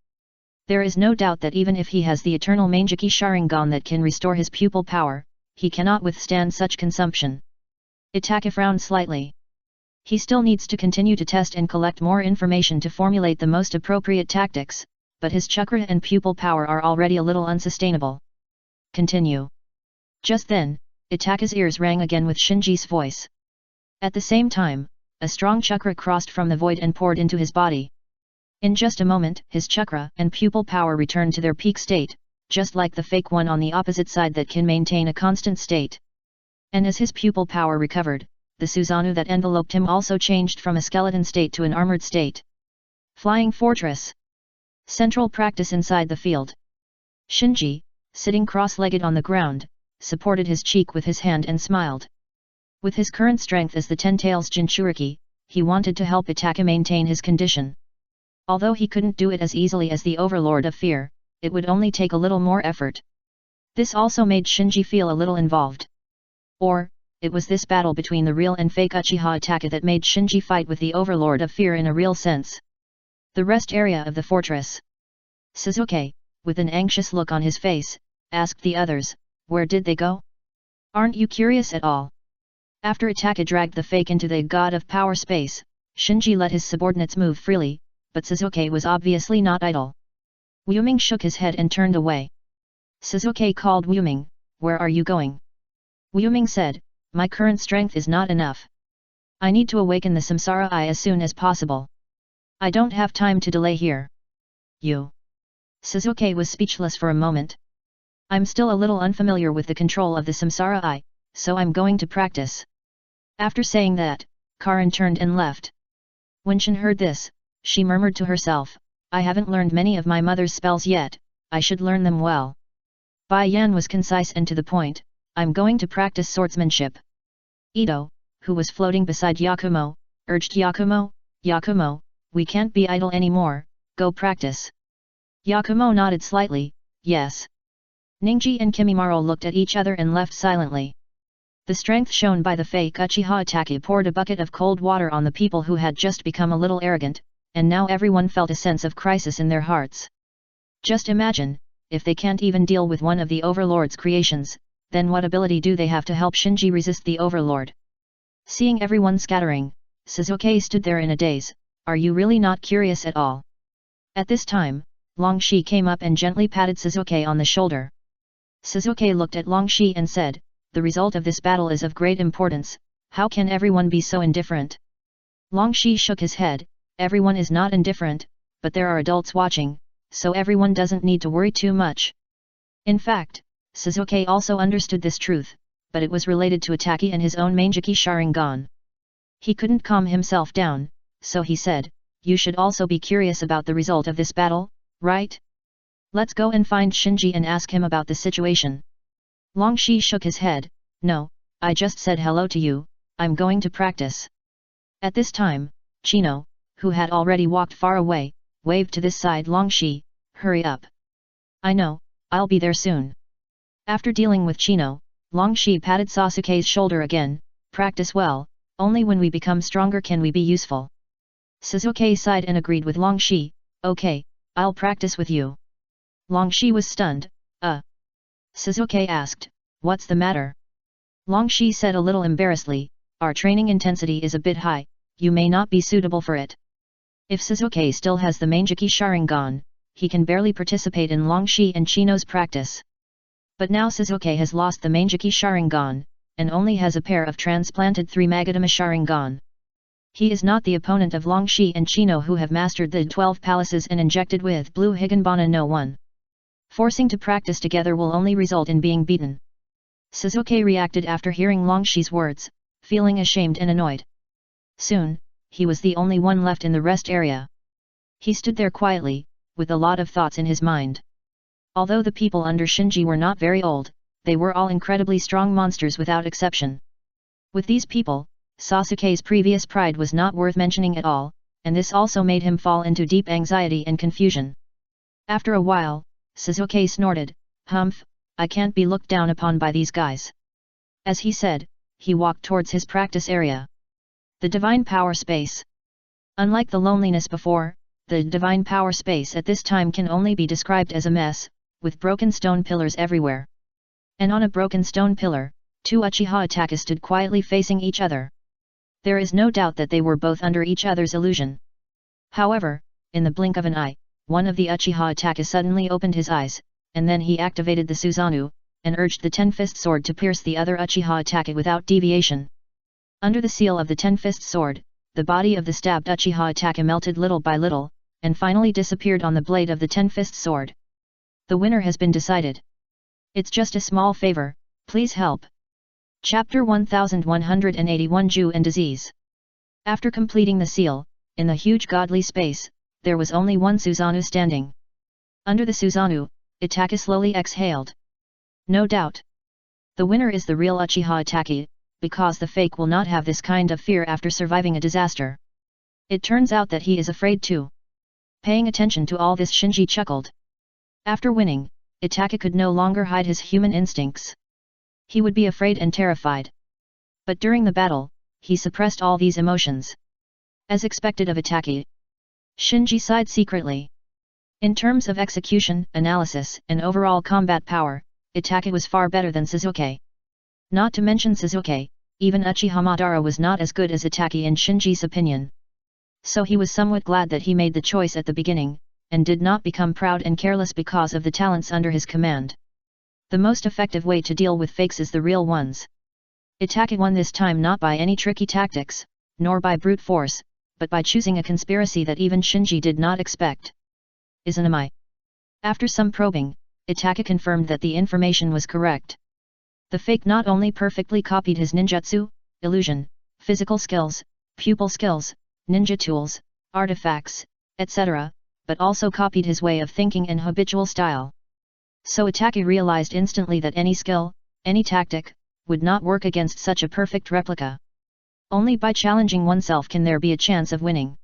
[SPEAKER 1] There is no doubt that even if he has the eternal Mangeki Sharingan that can restore his pupil power, he cannot withstand such consumption. Itake frowned slightly. He still needs to continue to test and collect more information to formulate the most appropriate tactics, but his chakra and pupil power are already a little unsustainable. Continue. Just then, Itake's ears rang again with Shinji's voice. At the same time, a strong chakra crossed from the void and poured into his body. In just a moment, his chakra and pupil power returned to their peak state, just like the fake one on the opposite side that can maintain a constant state. And as his pupil power recovered, the Susanoo that enveloped him also changed from a skeleton state to an armored state. Flying Fortress. Central practice inside the field. Shinji, sitting cross-legged on the ground, supported his cheek with his hand and smiled. With his current strength as the Ten-Tails Jinchuriki, he wanted to help Itake maintain his condition. Although he couldn't do it as easily as the Overlord of Fear, it would only take a little more effort. This also made Shinji feel a little involved. Or, it was this battle between the real and fake Uchiha Itake that made Shinji fight with the Overlord of Fear in a real sense. The rest area of the fortress. Sasuke, with an anxious look on his face, asked the others, where did they go? Aren't you curious at all? After Itachi dragged the fake into the God of Power space, Shinji let his subordinates move freely, but Sasuke was obviously not idle. Wuming shook his head and turned away. Sasuke called Wuming, where are you going? Wuming said, my current strength is not enough. I need to awaken the Samsara Eye as soon as possible. I don't have time to delay here. You. Sasuke was speechless for a moment. I'm still a little unfamiliar with the control of the Samsara Eye, so I'm going to practice. After saying that, Karin turned and left. When Shin heard this, she murmured to herself, I haven't learned many of my mother's spells yet, I should learn them well. Bai Yan was concise and to the point, I'm going to practice swordsmanship. Ito, who was floating beside Yakumo, urged Yakumo, Yakumo, we can't be idle anymore, go practice. Yakumo nodded slightly, yes. Ningji and Kimimaro looked at each other and left silently. The strength shown by the fake Uchiha Itachi poured a bucket of cold water on the people who had just become a little arrogant, and now everyone felt a sense of crisis in their hearts. Just imagine, if they can't even deal with one of the Overlord's creations, then what ability do they have to help Shinji resist the Overlord? Seeing everyone scattering, Sasuke stood there in a daze, are you really not curious at all? At this time, Longshi came up and gently patted Sasuke on the shoulder. Sasuke looked at Longshi and said, the result of this battle is of great importance, how can everyone be so indifferent? Longshi shook his head, everyone is not indifferent, but there are adults watching, so everyone doesn't need to worry too much. In fact, Sasuke also understood this truth, but it was related to Itachi and his own Manjiki Sharingan. He couldn't calm himself down, so he said, you should also be curious about the result of this battle, right? Let's go and find Shinji and ask him about the situation. Longshi shook his head, no, I just said hello to you, I'm going to practice. At this time, Chino, who had already walked far away, waved to this side Longshi, hurry up. I know, I'll be there soon. After dealing with Chino, Longshi patted Sasuke's shoulder again, practice well, only when we become stronger can we be useful. Sasuke sighed and agreed with Longshi, okay, I'll practice with you. Longshi was stunned, Sasuke asked, what's the matter? Longshi said a little embarrassedly, our training intensity is a bit high, you may not be suitable for it. If Sasuke still has the Manjiki Sharingan, he can barely participate in Longshi and Chino's practice. But now Sasuke has lost the Manjiki Sharingan, and only has a pair of transplanted 3 Magadama Sharingan. He is not the opponent of Longshi and Chino who have mastered the 12 palaces and injected with blue Higanbana no one. Forcing to practice together will only result in being beaten. Sasuke reacted after hearing Longshi's words, feeling ashamed and annoyed. Soon, he was the only one left in the rest area. He stood there quietly, with a lot of thoughts in his mind. Although the people under Shinji were not very old, they were all incredibly strong monsters without exception. With these people, Sasuke's previous pride was not worth mentioning at all, and this also made him fall into deep anxiety and confusion. After a while, Sasuke snorted, humph, I can't be looked down upon by these guys. As he said, he walked towards his practice area. The Divine Power Space. Unlike the loneliness before, the Divine Power Space at this time can only be described as a mess, with broken stone pillars everywhere. And on a broken stone pillar, 2 Uchiha Itachi stood quietly facing each other. There is no doubt that they were both under each other's illusion. However, in the blink of an eye, one of the Uchiha Itachi suddenly opened his eyes, and then he activated the Susanoo, and urged the Ten-Fist Sword to pierce the other Uchiha Itachi without deviation. Under the seal of the Ten-Fist Sword, the body of the stabbed Uchiha Itachi melted little by little, and finally disappeared on the blade of the Ten-Fist Sword. The winner has been decided. It's just a small favor, please help. Chapter 1181 Jew and Disease. After completing the seal, in the huge godly space, there was only one Susanoo standing. Under the Susanoo, Itachi slowly exhaled. No doubt. The winner is the real Uchiha Itachi, because the fake will not have this kind of fear after surviving a disaster. It turns out that he is afraid too. Paying attention to all this, Shinji chuckled. After winning, Itachi could no longer hide his human instincts. He would be afraid and terrified. But during the battle, he suppressed all these emotions. As expected of Itachi. Shinji sighed secretly. In terms of execution, analysis, and overall combat power, Itachi was far better than Sasuke. Not to mention Sasuke, even Uchiha Madara was not as good as Itachi in Shinji's opinion. So he was somewhat glad that he made the choice at the beginning, and did not become proud and careless because of the talents under his command. The most effective way to deal with fakes is the real ones. Itachi won this time not by any tricky tactics, nor by brute force, but by choosing a conspiracy that even Shinji did not expect. Izanami. After some probing, Itachi confirmed that the information was correct. The fake not only perfectly copied his ninjutsu, illusion, physical skills, pupil skills, ninja tools, artifacts, etc., but also copied his way of thinking and habitual style. So Itachi realized instantly that any skill, any tactic, would not work against such a perfect replica. Only by challenging oneself can there be a chance of winning.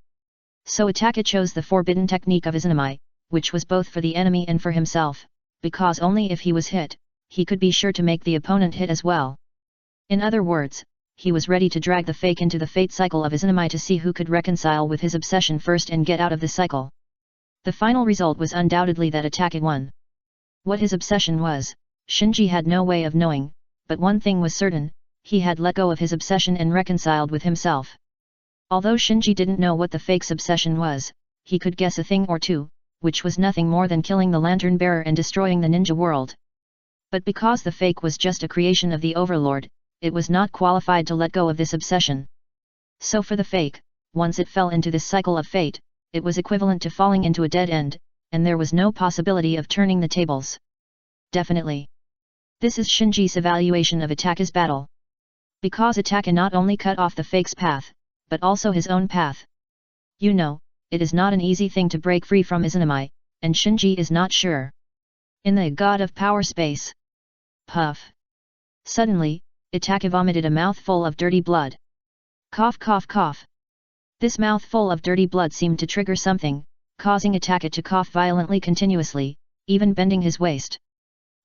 [SPEAKER 1] So Itachi chose the forbidden technique of Izanami, which was both for the enemy and for himself, because only if he was hit, he could be sure to make the opponent hit as well. In other words, he was ready to drag the fake into the fate cycle of Izanami to see who could reconcile with his obsession first and get out of the cycle. The final result was undoubtedly that Itachi won. What his obsession was, Shinji had no way of knowing, but one thing was certain, he had let go of his obsession and reconciled with himself. Although Shinji didn't know what the fake's obsession was, he could guess a thing or two, which was nothing more than killing the lantern bearer and destroying the ninja world. But because the fake was just a creation of the Overlord, it was not qualified to let go of this obsession. So for the fake, once it fell into this cycle of fate, it was equivalent to falling into a dead end, and there was no possibility of turning the tables. Definitely. This is Shinji's evaluation of Itachi's battle. Because Itachi not only cut off the fake's path, but also his own path. You know, it is not an easy thing to break free from Izanami, and Shinji is not sure. In the God of Power space. Puff. Suddenly, Itachi vomited a mouthful of dirty blood. Cough cough cough. This mouthful of dirty blood seemed to trigger something, causing Itachi to cough violently continuously, even bending his waist.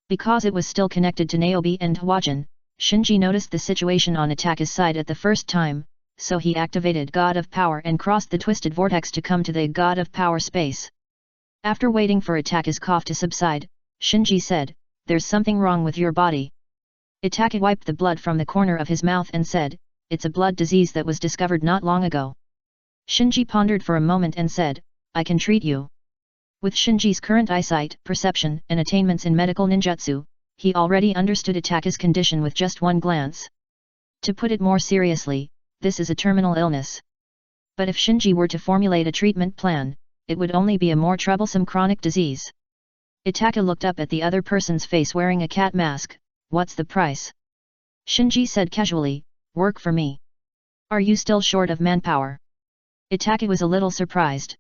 [SPEAKER 1] Because it was still connected to Niobe and Hwajin, Shinji noticed the situation on Itachi's side at the first time, so he activated God of Power and crossed the twisted vortex to come to the God of Power space. After waiting for Itachi's cough to subside, Shinji said, "There's something wrong with your body." Itachi wiped the blood from the corner of his mouth and said, "It's a blood disease that was discovered not long ago." Shinji pondered for a moment and said, "I can treat you." With Shinji's current eyesight, perception, and attainments in medical ninjutsu, he already understood Itachi's condition with just one glance. To put it more seriously, this is a terminal illness. But if Shinji were to formulate a treatment plan, it would only be a more troublesome chronic disease. Itachi looked up at the other person's face wearing a cat mask. "What's the price?" Shinji said casually, "Work for me." "Are you still short of manpower?" Itachi was a little surprised.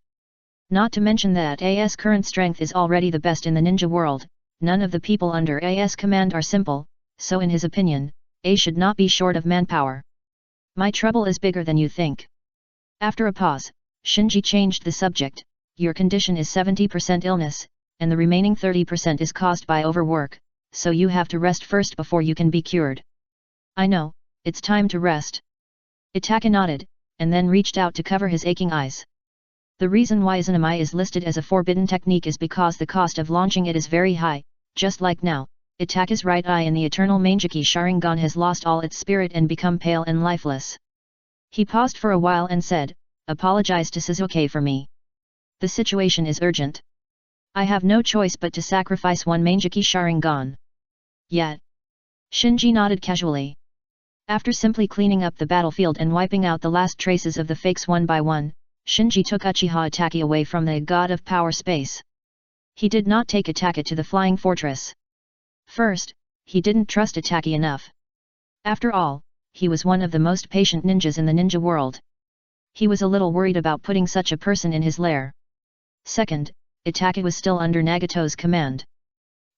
[SPEAKER 1] Not to mention that AS current strength is already the best in the ninja world, none of the people under AS command are simple, so in his opinion, A should not be short of manpower. "My trouble is bigger than you think." After a pause, Shinji changed the subject. "Your condition is 70% illness, and the remaining 30% is caused by overwork, so you have to rest first before you can be cured." "I know, it's time to rest." Itachi nodded, and then reached out to cover his aching eyes. The reason why Izanami is listed as a forbidden technique is because the cost of launching it is very high, just like now, Itachi's right eye in the eternal Manjiki Sharingan has lost all its spirit and become pale and lifeless. He paused for a while and said, "Apologize to Sasuke for me. The situation is urgent. I have no choice but to sacrifice one Manjiki Sharingan." "Yet." Shinji nodded casually. After simply cleaning up the battlefield and wiping out the last traces of the fakes one by one, Shinji took Uchiha Itachi away from the God of Power space. He did not take Itachi to the Flying Fortress. First, he didn't trust Itachi enough. After all, he was one of the most patient ninjas in the ninja world. He was a little worried about putting such a person in his lair. Second, Itachi was still under Nagato's command.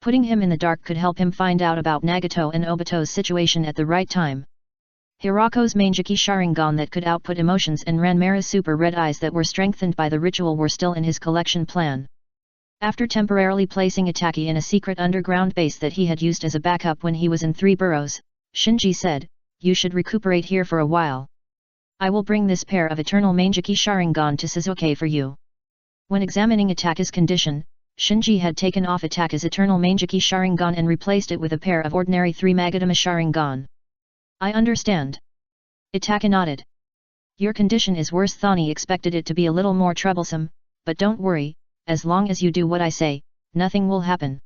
[SPEAKER 1] Putting him in the dark could help him find out about Nagato and Obito's situation at the right time. Hirako's Manjiki Sharingan that could output emotions and Ranmara's super red eyes that were strengthened by the ritual were still in his collection plan. After temporarily placing Itachi in a secret underground base that he had used as a backup when he was in Three Boroughs, Shinji said, "You should recuperate here for a while. I will bring this pair of eternal Manjiki Sharingan to Sasuke for you." When examining Itaka's condition, Shinji had taken off Itaka's eternal Mangeki Sharingan and replaced it with a pair of ordinary 3 Magatama Sharingan. I understand. Itaka nodded. Your condition is worse. Thani expected it to be a little more troublesome, but don't worry, as long as you do what I say, nothing will happen.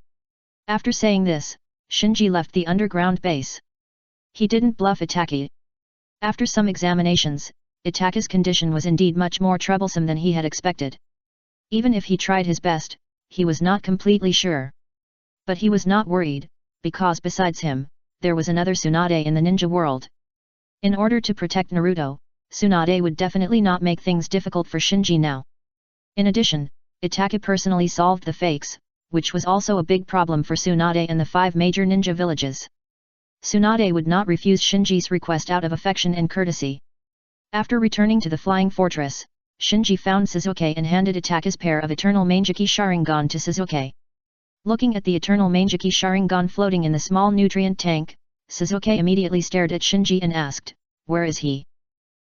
[SPEAKER 1] After saying this, Shinji left the underground base. He didn't bluff Itaka. After some examinations, Itaka's condition was indeed much more troublesome than he had expected. Even if he tried his best, he was not completely sure. But he was not worried, because besides him, there was another Tsunade in the ninja world. In order to protect Naruto, Tsunade would definitely not make things difficult for Shinji now. In addition, Itaka personally solved the fakes, which was also a big problem for Tsunade and the 5 major ninja villages. Tsunade would not refuse Shinji's request out of affection and courtesy. After returning to the Flying Fortress, Shinji found Sasuke and handed Itaka's pair of Eternal Mangeki Sharingan to Sasuke. Looking at the Eternal Mangeki Sharingan floating in the small nutrient tank, Sasuke immediately stared at Shinji and asked, "Where is he?"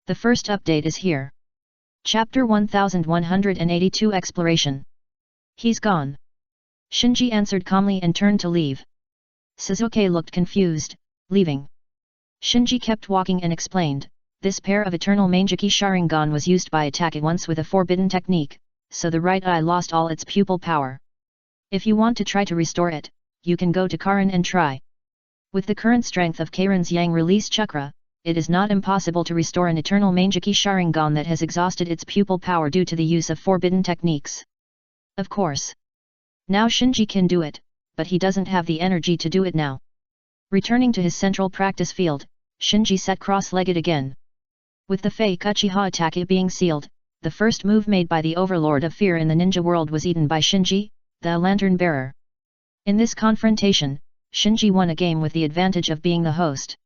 [SPEAKER 1] The first update is here. Chapter 1182 Exploration. He's gone. Shinji answered calmly and turned to leave. Sasuke looked confused, leaving. Shinji kept walking and explained, this pair of Eternal Mangeki Sharingan was used by Itaka once with a forbidden technique, so the right eye lost all its pupil power. If you want to try to restore it, you can go to Karin and try. With the current strength of Karin's Yang release chakra, it is not impossible to restore an Eternal Mangeki Sharingan that has exhausted its pupil power due to the use of forbidden techniques. Of course. Now Shinji can do it, but he doesn't have the energy to do it now. Returning to his central practice field, Shinji sat cross-legged again. With the fake Uchiha attack being sealed, the first move made by the Overlord of Fear in the ninja world was eaten by Shinji, the lantern bearer. In this confrontation, Shinji won a game with the advantage of being the host.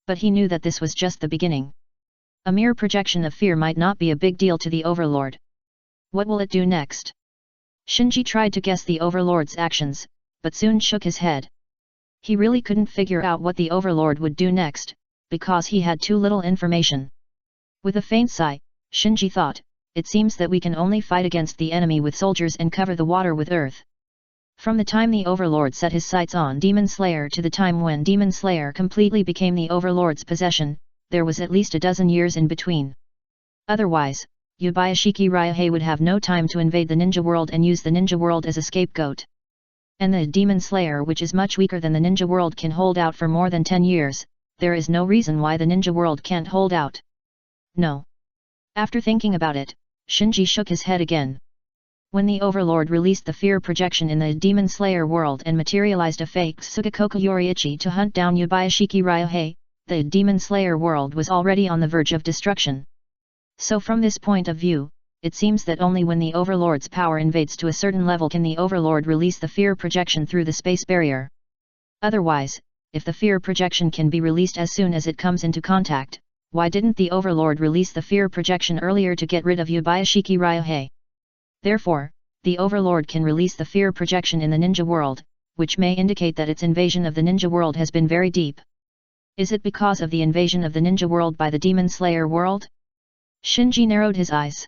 [SPEAKER 1] But he knew that this was just the beginning. A mere projection of fear might not be a big deal to the Overlord. What will it do next? Shinji tried to guess the Overlord's actions, but soon shook his head. He really couldn't figure out what the Overlord would do next, because he had too little information. With a faint sigh, Shinji thought, it seems that we can only fight against the enemy with soldiers and cover the water with earth. From the time the Overlord set his sights on Demon Slayer to the time when Demon Slayer completely became the Overlord's possession, there was at least a dozen years in between. Otherwise, Yabayashiki Ryuhei would have no time to invade the ninja world and use the ninja world as a scapegoat. And the Demon Slayer, which is much weaker than the ninja world, can hold out for more than 10 years, there is no reason why the ninja world can't hold out. No. After thinking about it, Shinji shook his head again. When the Overlord released the fear projection in the Demon Slayer world and materialized a fake Sugakoku Yoriichi to hunt down Yabayashiki Ryuhei, the Demon Slayer world was already on the verge of destruction. So from this point of view, it seems that only when the Overlord's power invades to a certain level can the Overlord release the fear projection through the space barrier. Otherwise, if the fear projection can be released as soon as it comes into contact, why didn't the Overlord release the fear projection earlier to get rid of Yabayashiki Ryuhei? Therefore, the Overlord can release the fear projection in the ninja world, which may indicate that its invasion of the ninja world has been very deep. Is it because of the invasion of the ninja world by the Demon Slayer world? Shinji narrowed his eyes.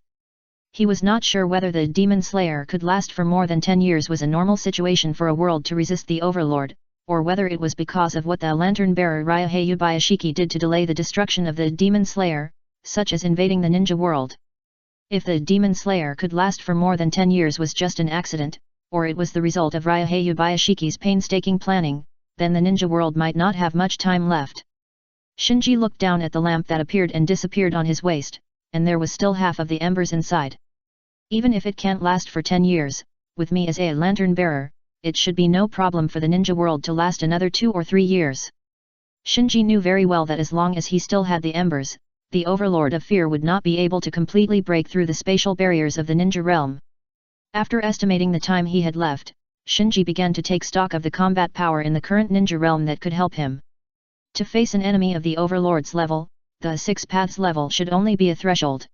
[SPEAKER 1] He was not sure whether the Demon Slayer could last for more than 10 years was a normal situation for a world to resist the Overlord, or whether it was because of what the lantern-bearer Ryuhei Yabayashiki did to delay the destruction of the Demon Slayer, such as invading the ninja world. If the Demon Slayer could last for more than 10 years was just an accident, or it was the result of Ryuhei Yabayashiki's painstaking planning, then the ninja world might not have much time left. Shinji looked down at the lamp that appeared and disappeared on his waist, and there was still half of the embers inside. Even if it can't last for 10 years, with me as a lantern-bearer, it should be no problem for the ninja world to last another 2 or 3 years. Shinji knew very well that as long as he still had the embers, the Overlord of Fear would not be able to completely break through the spatial barriers of the ninja realm. After estimating the time he had left, Shinji began to take stock of the combat power in the current ninja realm that could help him. To face an enemy of the Overlord's level, the 6 paths level should only be a threshold.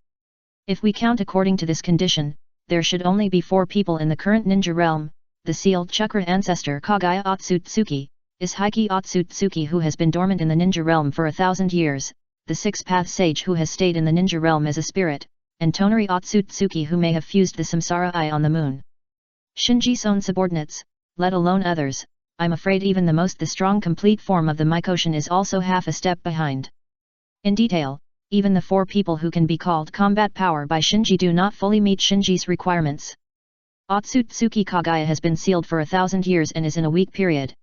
[SPEAKER 1] If we count according to this condition, there should only be 4 people in the current ninja realm: the sealed chakra ancestor Kagaya Otsutsuki, is Heike Otsutsuki, who has been dormant in the ninja realm for 1,000 years, the 6 path sage who has stayed in the ninja realm as a spirit, and Tonari Otsutsuki who may have fused the samsara eye on the moon. Shinji's own subordinates, let alone others, I'm afraid even the strong complete form of the Mycoshin is also half a step behind. In detail, even the 4 people who can be called combat power by Shinji do not fully meet Shinji's requirements. Otsutsuki Kagaya has been sealed for 1,000 years and is in a weak period.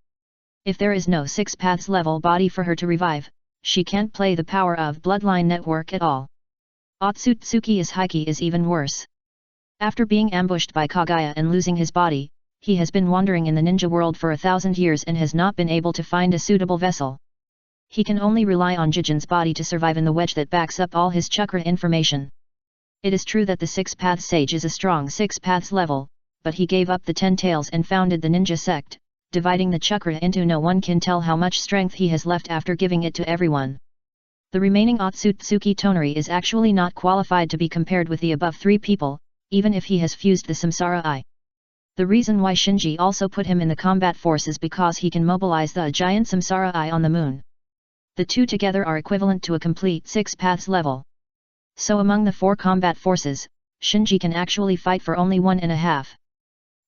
[SPEAKER 1] If there is no 6 paths level body for her to revive, she can't play the power of bloodline network at all. Otsutsuki's Heike is even worse. After being ambushed by Kagaya and losing his body, he has been wandering in the ninja world for 1,000 years and has not been able to find a suitable vessel. He can only rely on Jijin's body to survive in the wedge that backs up all his chakra information. It is true that the 6 paths sage is a strong 6 paths level, but he gave up the 10 tails and founded the ninja sect, dividing the chakra into no one can tell how much strength he has left after giving it to everyone. The remaining Otsutsuki Tonari is actually not qualified to be compared with the above 3 people, even if he has fused the samsara eye. The reason why Shinji also put him in the combat force is because he can mobilize the giant samsara eye on the moon. The 2 together are equivalent to a complete 6 paths level. So among the 4 combat forces, Shinji can actually fight for only 1.5.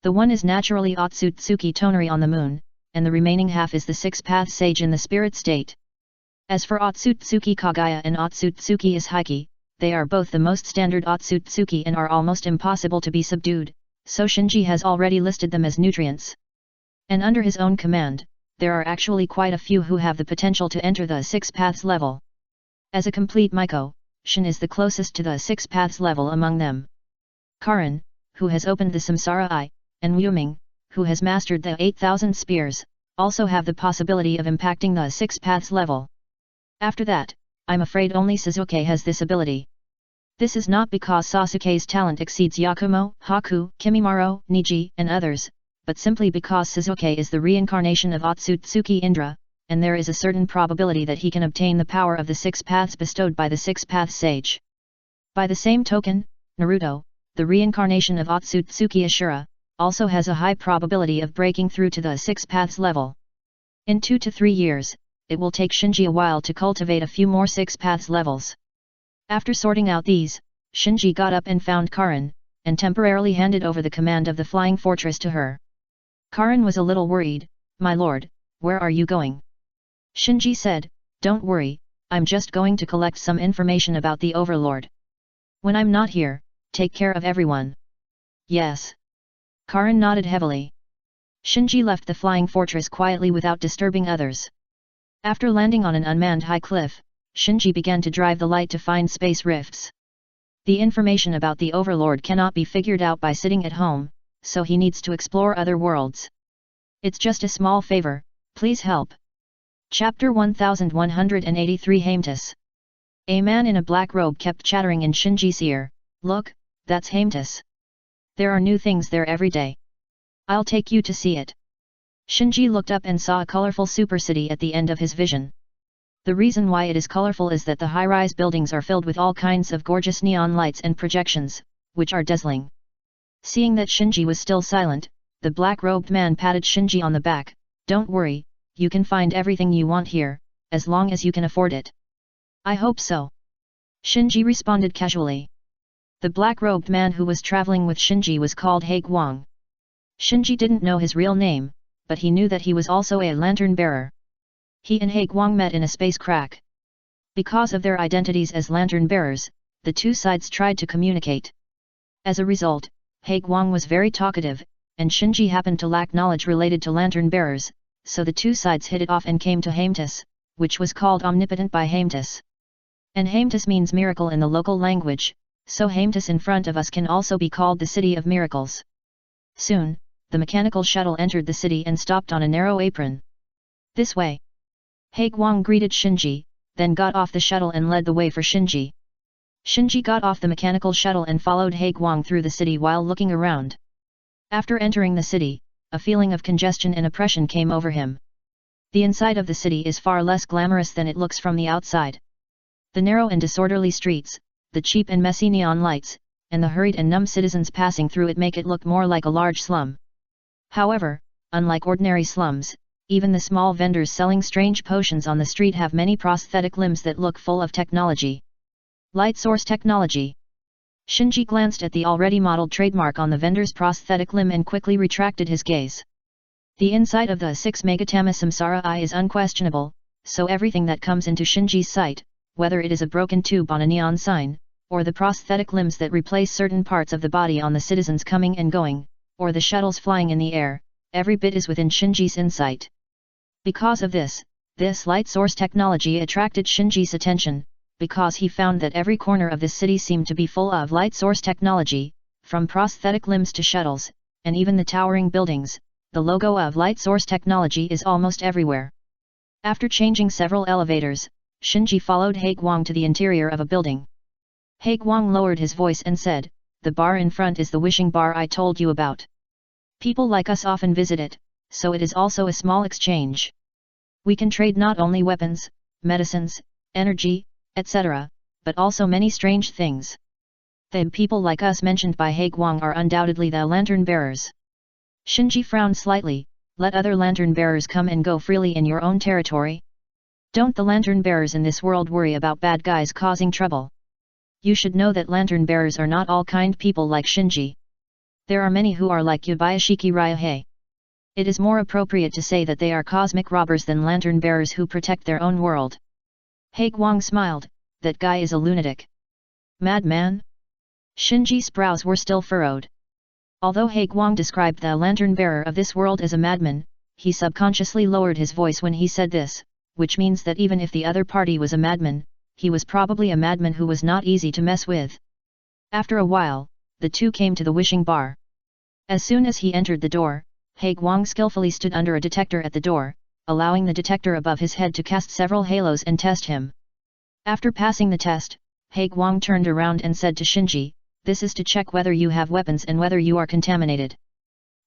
[SPEAKER 1] The one is naturally Otsutsuki Tonari on the moon, and the remaining half is the 6 path sage in the spirit state. As for Otsutsuki Kagaya and Otsutsuki Heike, they are both the most standard Otsutsuki and are almost impossible to be subdued, so Shinji has already listed them as nutrients. And under his own command, there are actually quite a few who have the potential to enter the 6 paths level. As a complete Myco, Shin is the closest to the 6 paths level among them. Karin, who has opened the samsara eye, and Wuming, who has mastered the 8,000 spears, also have the possibility of impacting the 6 paths level. After that, I'm afraid only Sasuke has this ability. This is not because Sasuke's talent exceeds Yakumo, Haku, Kimimaro, Niji, and others, but simply because Sasuke is the reincarnation of Otsutsuki Indra, and there is a certain probability that he can obtain the power of the 6 paths bestowed by the 6 path sage. By the same token, Naruto, the reincarnation of Otsutsuki Ashura, also has a high probability of breaking through to the 6 paths level. In 2 to 3 years, it will take Shinji a while to cultivate a few more 6 paths levels. After sorting out these, Shinji got up and found Karin, and temporarily handed over the command of the flying fortress to her. Karin was a little worried. "My lord, where are you going?" Shinji said, "Don't worry, I'm just going to collect some information about the overlord. When I'm not here, take care of everyone." "Yes." Karin nodded heavily. Shinji left the flying fortress quietly without disturbing others. After landing on an unmanned high cliff, Shinji began to drive the light to find space rifts. The information about the overlord cannot be figured out by sitting at home, so he needs to explore other worlds. "It's just a small favor, please help." Chapter 1183 Haemtus. A man in a black robe kept chattering in Shinji's ear, "Look, that's Haemtus. There are new things there every day. I'll take you to see it." Shinji looked up and saw a colorful super city at the end of his vision. The reason why it is colorful is that the high-rise buildings are filled with all kinds of gorgeous neon lights and projections, which are dazzling. Seeing that Shinji was still silent, the black-robed man patted Shinji on the back. "Don't worry, you can find everything you want here, as long as you can afford it." "I hope so." Shinji responded casually. The black-robed man who was traveling with Shinji was called He Guang. Shinji didn't know his real name, but he knew that he was also a lantern-bearer. He and He Guang met in a space crack. Because of their identities as lantern-bearers, the two sides tried to communicate. As a result, He Guang was very talkative, and Shinji happened to lack knowledge related to lantern-bearers, so the two sides hit it off and came to Haemtus, which was called Omnipotent by Haemtus. And Haemtus means miracle in the local language, so Haemtus in front of us can also be called the City of Miracles. Soon, the mechanical shuttle entered the city and stopped on a narrow apron. "This way." He Guang greeted Shinji, then got off the shuttle and led the way for Shinji. Shinji got off the mechanical shuttle and followed He Guang through the city while looking around. After entering the city, a feeling of congestion and oppression came over him. The inside of the city is far less glamorous than it looks from the outside. The narrow and disorderly streets, the cheap and messy neon lights, and the hurried and numb citizens passing through it make it look more like a large slum. However, unlike ordinary slums, even the small vendors selling strange potions on the street have many prosthetic limbs that look full of technology. Light source technology. Shinji glanced at the already modeled trademark on the vendor's prosthetic limb and quickly retracted his gaze. The insight of the 6 Megatama Samsara Eye is unquestionable, so everything that comes into Shinji's sight, whether it is a broken tube on a neon sign, or the prosthetic limbs that replace certain parts of the body on the citizens coming and going, or the shuttles flying in the air, every bit is within Shinji's insight. Because of this light source technology attracted Shinji's attention, because he found that every corner of this city seemed to be full of light source technology, from prosthetic limbs to shuttles, and even the towering buildings, the logo of light source technology is almost everywhere. After changing several elevators, Shinji followed He Guang to the interior of a building. He Guang lowered his voice and said, "The bar in front is the wishing bar I told you about. People like us often visit it, so it is also a small exchange. We can trade not only weapons, medicines, energy, etc., but also many strange things. The people like us mentioned by He Guang are undoubtedly the lantern bearers." Shinji frowned slightly. "Let other lantern bearers come and go freely in your own territory? Don't the lantern bearers in this world worry about bad guys causing trouble? You should know that lantern bearers are not all kind people like Shinji. There are many who are like Yubayashiki Ryuhei. It is more appropriate to say that they are cosmic robbers than lantern bearers who protect their own world." He Guang smiled, "That guy is a lunatic. Madman?" Shinji's brows were still furrowed. Although He Guang described the lantern bearer of this world as a madman, he subconsciously lowered his voice when he said this, which means that even if the other party was a madman, he was probably a madman who was not easy to mess with. After a while, the two came to the wishing bar. As soon as he entered the door, He Guang skillfully stood under a detector at the door, allowing the detector above his head to cast several halos and test him. After passing the test, He Guang turned around and said to Shinji, "This is to check whether you have weapons and whether you are contaminated.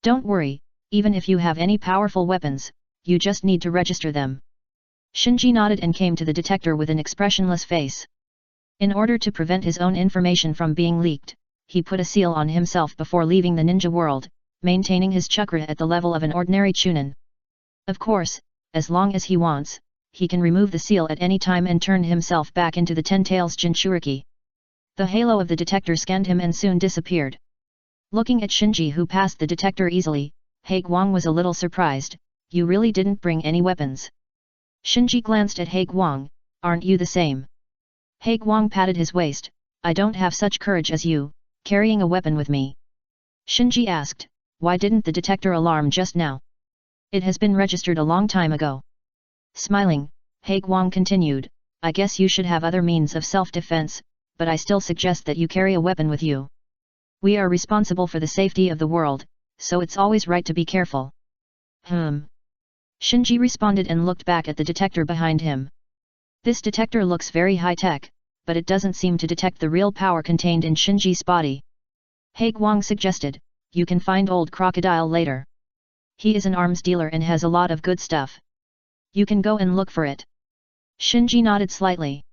[SPEAKER 1] Don't worry, even if you have any powerful weapons, you just need to register them." Shinji nodded and came to the detector with an expressionless face. In order to prevent his own information from being leaked, he put a seal on himself before leaving the ninja world, maintaining his chakra at the level of an ordinary chunin. Of course, as long as he wants, he can remove the seal at any time and turn himself back into the Ten Tails Jinchuriki. The halo of the detector scanned him and soon disappeared. Looking at Shinji, who passed the detector easily, He Guang was a little surprised. "You really didn't bring any weapons?" Shinji glanced at He Guang. "Aren't you the same?" He Guang patted his waist. "I don't have such courage as you, carrying a weapon with me." Shinji asked, "Why didn't the detector alarm just now? It has been registered a long time ago." Smiling, He Guang continued, "I guess you should have other means of self-defense, but I still suggest that you carry a weapon with you. We are responsible for the safety of the world, so it's always right to be careful." Shinji responded and looked back at the detector behind him. This detector looks very high-tech, but it doesn't seem to detect the real power contained in Shinji's body. He Guang suggested, "You can find Old Crocodile later. He is an arms dealer and has a lot of good stuff. You can go and look for it." Shinji nodded slightly.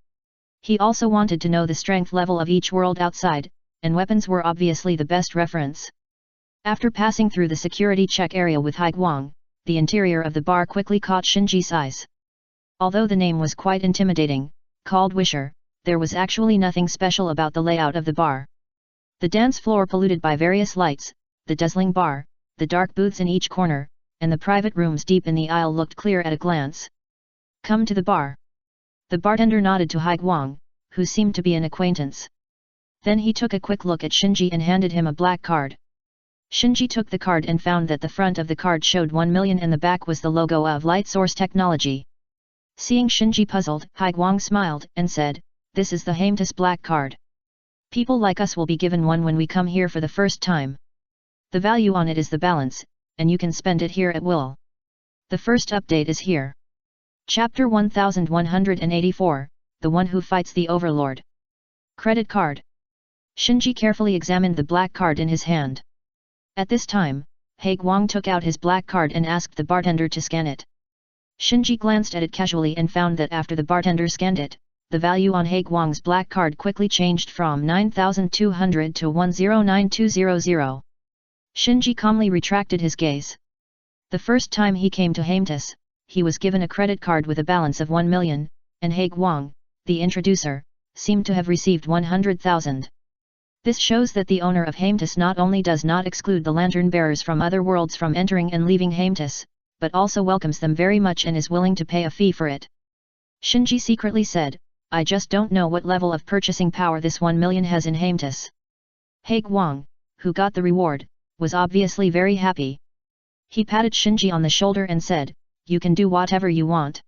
[SPEAKER 1] He also wanted to know the strength level of each world outside, and weapons were obviously the best reference. After passing through the security check area with He Guang, the interior of the bar quickly caught Shinji's eyes. Although the name was quite intimidating, called Wisher, there was actually nothing special about the layout of the bar. The dance floor polluted by various lights, the dazzling bar, the dark booths in each corner, and the private rooms deep in the aisle looked clear at a glance. "Come to the bar." The bartender nodded to He Guang, who seemed to be an acquaintance. Then he took a quick look at Shinji and handed him a black card. Shinji took the card and found that the front of the card showed 1 million and the back was the logo of Light Source Technology. Seeing Shinji puzzled, He Guang smiled and said, "This is the Haemtus black card. People like us will be given one when we come here for the first time. The value on it is the balance, and you can spend it here at will. The first update is here." Chapter 1184, The One Who Fights the Overlord. Credit card. Shinji carefully examined the black card in his hand. At this time, He Guang took out his black card and asked the bartender to scan it. Shinji glanced at it casually and found that after the bartender scanned it, the value on He Guang's black card quickly changed from 9,200 to 109200. Shinji calmly retracted his gaze. The first time he came to Haemtus, he was given a credit card with a balance of 1 million, and He Guang, the introducer, seemed to have received 100,000. This shows that the owner of Haemtis not only does not exclude the lantern bearers from other worlds from entering and leaving Haemtis, but also welcomes them very much and is willing to pay a fee for it. Shinji secretly said, I just don't know what level of purchasing power this 1 million has in Haemtis. He Guang, who got the reward, was obviously very happy. He patted Shinji on the shoulder and said, you can do whatever you want.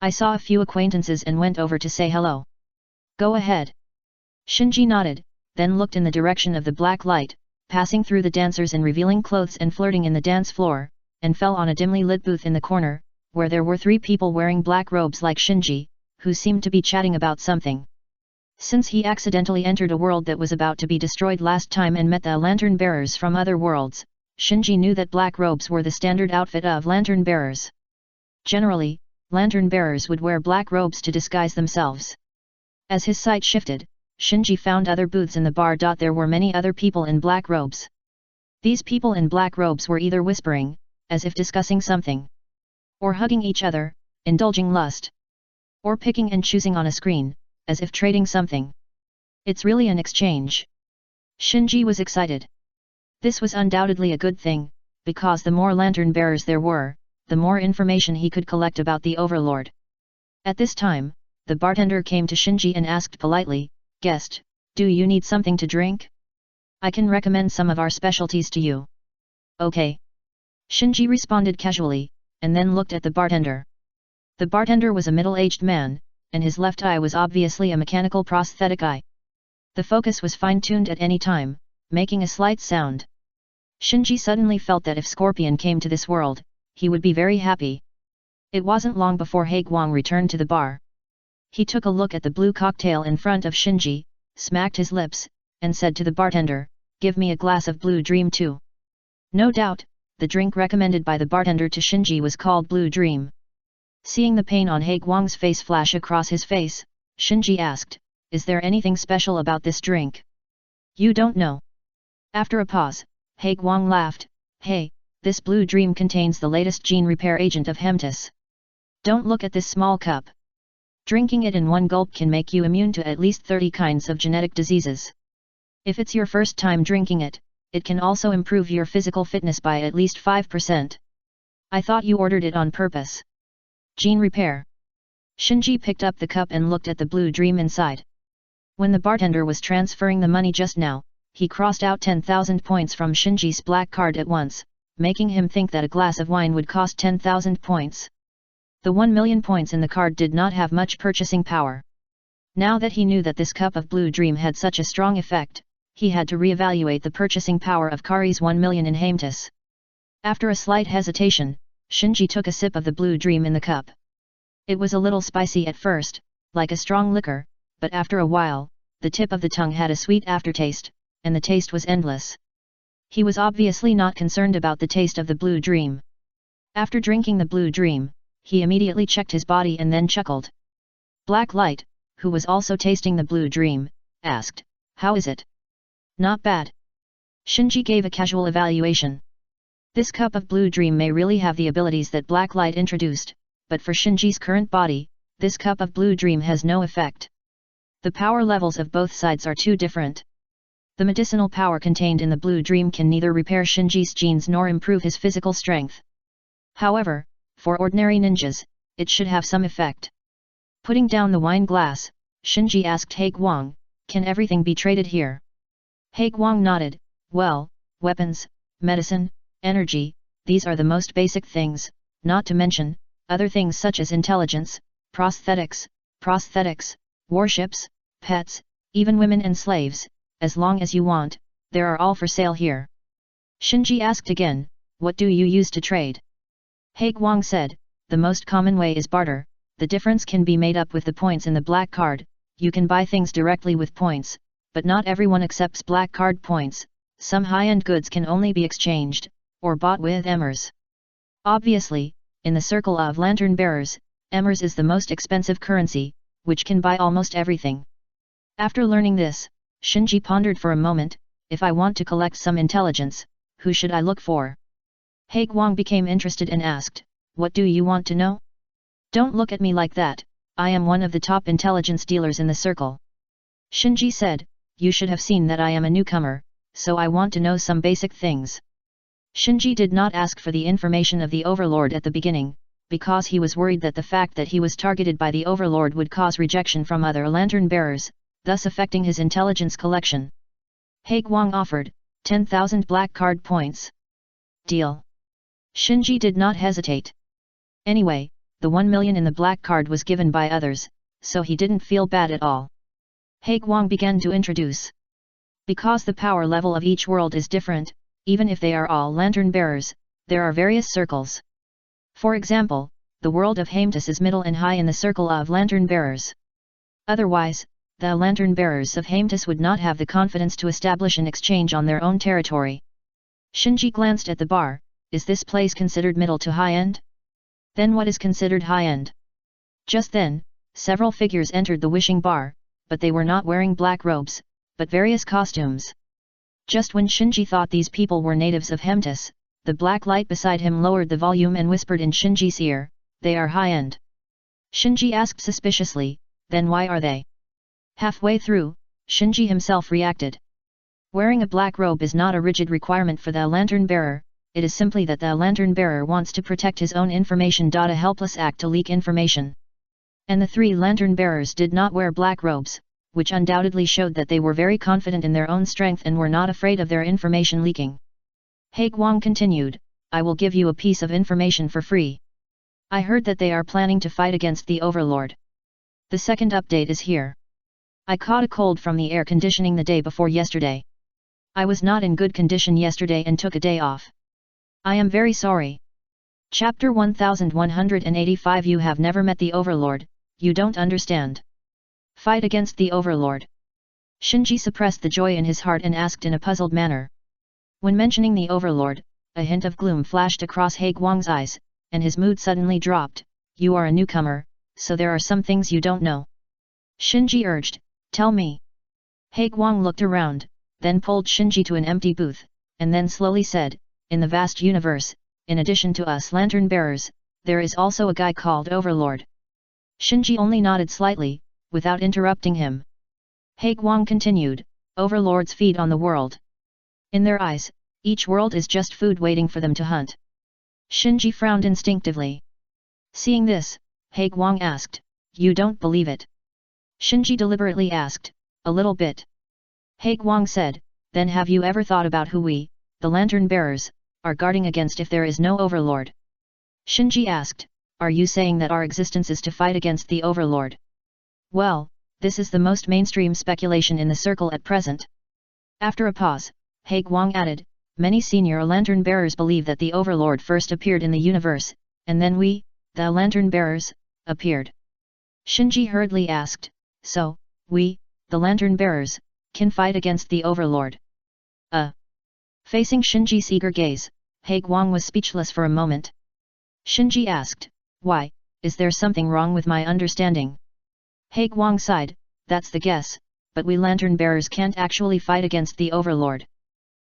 [SPEAKER 1] I saw a few acquaintances and went over to say hello. Go ahead. Shinji nodded, then looked in the direction of the black light, passing through the dancers in revealing clothes and flirting in the dance floor, and fell on a dimly lit booth in the corner, where there were 3 people wearing black robes like Shinji, who seemed to be chatting about something. Since he accidentally entered a world that was about to be destroyed last time and met the lantern bearers from other worlds, Shinji knew that black robes were the standard outfit of lantern bearers. Generally, lantern bearers would wear black robes to disguise themselves. As his sight shifted, Shinji found other booths in the bar. There were many other people in black robes. These people in black robes were either whispering, as if discussing something, or hugging each other, indulging lust, or picking and choosing on a screen, as if trading something. It's really an exchange. Shinji was excited. This was undoubtedly a good thing, because the more lantern bearers there were, the more information he could collect about the Overlord. At this time, the bartender came to Shinji and asked politely, Guest, do you need something to drink? I can recommend some of our specialties to you. Okay. Shinji responded casually, and then looked at the bartender. The bartender was a middle-aged man, and his left eye was obviously a mechanical prosthetic eye. The focus was fine-tuned at any time, making a slight sound. Shinji suddenly felt that if Scorpion came to this world, he would be very happy. It wasn't long before He Guang returned to the bar. He took a look at the blue cocktail in front of Shinji, smacked his lips, and said to the bartender, Give me a glass of Blue Dream too. No doubt, the drink recommended by the bartender to Shinji was called Blue Dream. Seeing the pain on He Guang's face flash across his face, Shinji asked, Is there anything special about this drink? You don't know. After a pause, He Guang laughed, Hey, this Blue Dream contains the latest gene repair agent of Haemtis. Don't look at this small cup. Drinking it in one gulp can make you immune to at least 30 kinds of genetic diseases. If it's your first time drinking it, it can also improve your physical fitness by at least 5%. I thought you ordered it on purpose. Gene repair. Shinji picked up the cup and looked at the Blue Dream inside. When the bartender was transferring the money just now, he crossed out 10,000 points from Shinji's black card at once, making him think that a glass of wine would cost 10,000 points. The 1 million points in the card did not have much purchasing power. Now that he knew that this cup of Blue Dream had such a strong effect, he had to re-evaluate the purchasing power of Kari's 1 million in Haemtis. After a slight hesitation, Shinji took a sip of the Blue Dream in the cup. It was a little spicy at first, like a strong liquor, but after a while, the tip of the tongue had a sweet aftertaste, and the taste was endless. He was obviously not concerned about the taste of the Blue Dream. After drinking the Blue Dream, he immediately checked his body and then chuckled. Black Light, who was also tasting the Blue Dream, asked, How is it? Not bad. Shinji gave a casual evaluation. This cup of Blue Dream may really have the abilities that Black Light introduced, but for Shinji's current body, this cup of Blue Dream has no effect. The power levels of both sides are too different. The medicinal power contained in the Blue Dream can neither repair Shinji's genes nor improve his physical strength. However, for ordinary ninjas, it should have some effect. Putting down the wine glass, Shinji asked He Guang, Can everything be traded here? He Guang nodded, Well, weapons, medicine, energy, these are the most basic things, not to mention other things such as intelligence, prosthetics, warships, pets, even women and slaves, as long as you want, they are all for sale here. Shinji asked again, What do you use to trade? He Guang said, The most common way is barter, the difference can be made up with the points in the black card, you can buy things directly with points, but not everyone accepts black card points, some high-end goods can only be exchanged, or bought with emmers. Obviously, in the circle of lantern bearers, emmers is the most expensive currency, which can buy almost everything. After learning this, Shinji pondered for a moment, If I want to collect some intelligence, who should I look for? He Guang became interested and asked, What do you want to know? Don't look at me like that, I am one of the top intelligence dealers in the circle. Shinji said, you should have seen that I am a newcomer, so I want to know some basic things. Shinji did not ask for the information of the overlord at the beginning, because he was worried that the fact that he was targeted by the overlord would cause rejection from other lantern bearers, thus affecting his intelligence collection. Haiguang offered 10,000 black card points. Deal. Shinji did not hesitate. Anyway, the 1 million in the black card was given by others, so he didn't feel bad at all. Haiguang began to introduce. Because the power level of each world is different, even if they are all lantern bearers, there are various circles. For example, the world of Haemtus is middle and high in the circle of lantern bearers. Otherwise, the lantern bearers of Haemtus would not have the confidence to establish an exchange on their own territory. Shinji glanced at the bar. Is this place considered middle to high-end? Then what is considered high-end? Just then, several figures entered the wishing bar, but they were not wearing black robes, but various costumes. Just when Shinji thought these people were natives of Haemtus, the black light beside him lowered the volume and whispered in Shinji's ear, "They are high-end." Shinji asked suspiciously, "Then why are they?" Halfway through, Shinji himself reacted. Wearing a black robe is not a rigid requirement for the lantern bearer, it is simply that the lantern bearer wants to protect his own information. A helpless act to leak information. And the 3 lantern bearers did not wear black robes, which undoubtedly showed that they were very confident in their own strength and were not afraid of their information leaking. Haiguang continued, "I will give you a piece of information for free. I heard that they are planning to fight against the overlord. The second update is here. I caught a cold from the air conditioning the day before yesterday. I was not in good condition yesterday and took a day off. I am very sorry." Chapter 1185. You have never met the overlord, you don't understand. Fight against the overlord. Shinji suppressed the joy in his heart and asked in a puzzled manner. When mentioning the overlord, a hint of gloom flashed across Haiguang's eyes, and his mood suddenly dropped. "You are a newcomer, so there are some things you don't know." Shinji urged, "Tell me." Haiguang looked around, then pulled Shinji to an empty booth, and then slowly said, "In the vast universe, in addition to us lantern bearers, there is also a guy called Overlord." Shinji only nodded slightly, without interrupting him. Haiguang continued, "Overlords feed on the world. In their eyes, each world is just food waiting for them to hunt." Shinji frowned instinctively. Seeing this, Haiguang asked, "You don't believe it?" Shinji deliberately asked, "A little bit." Haiguang said, "Then have you ever thought about who we, the lantern bearers, are guarding against if there is no overlord?" Shinji asked, "Are you saying that our existence is to fight against the overlord?" "Well, this is the most mainstream speculation in the circle at present." After a pause, Haiguang added, "Many senior lantern bearers believe that the overlord first appeared in the universe, and then we, the lantern bearers, appeared." Shinji hurriedly asked, "So, we, the lantern bearers, can fight against the overlord?" Facing Shinji's eager gaze, Haiguang was speechless for a moment. Shinji asked, "Why, is there something wrong with my understanding?" Haiguang sighed, "That's the guess, but we lantern bearers can't actually fight against the overlord.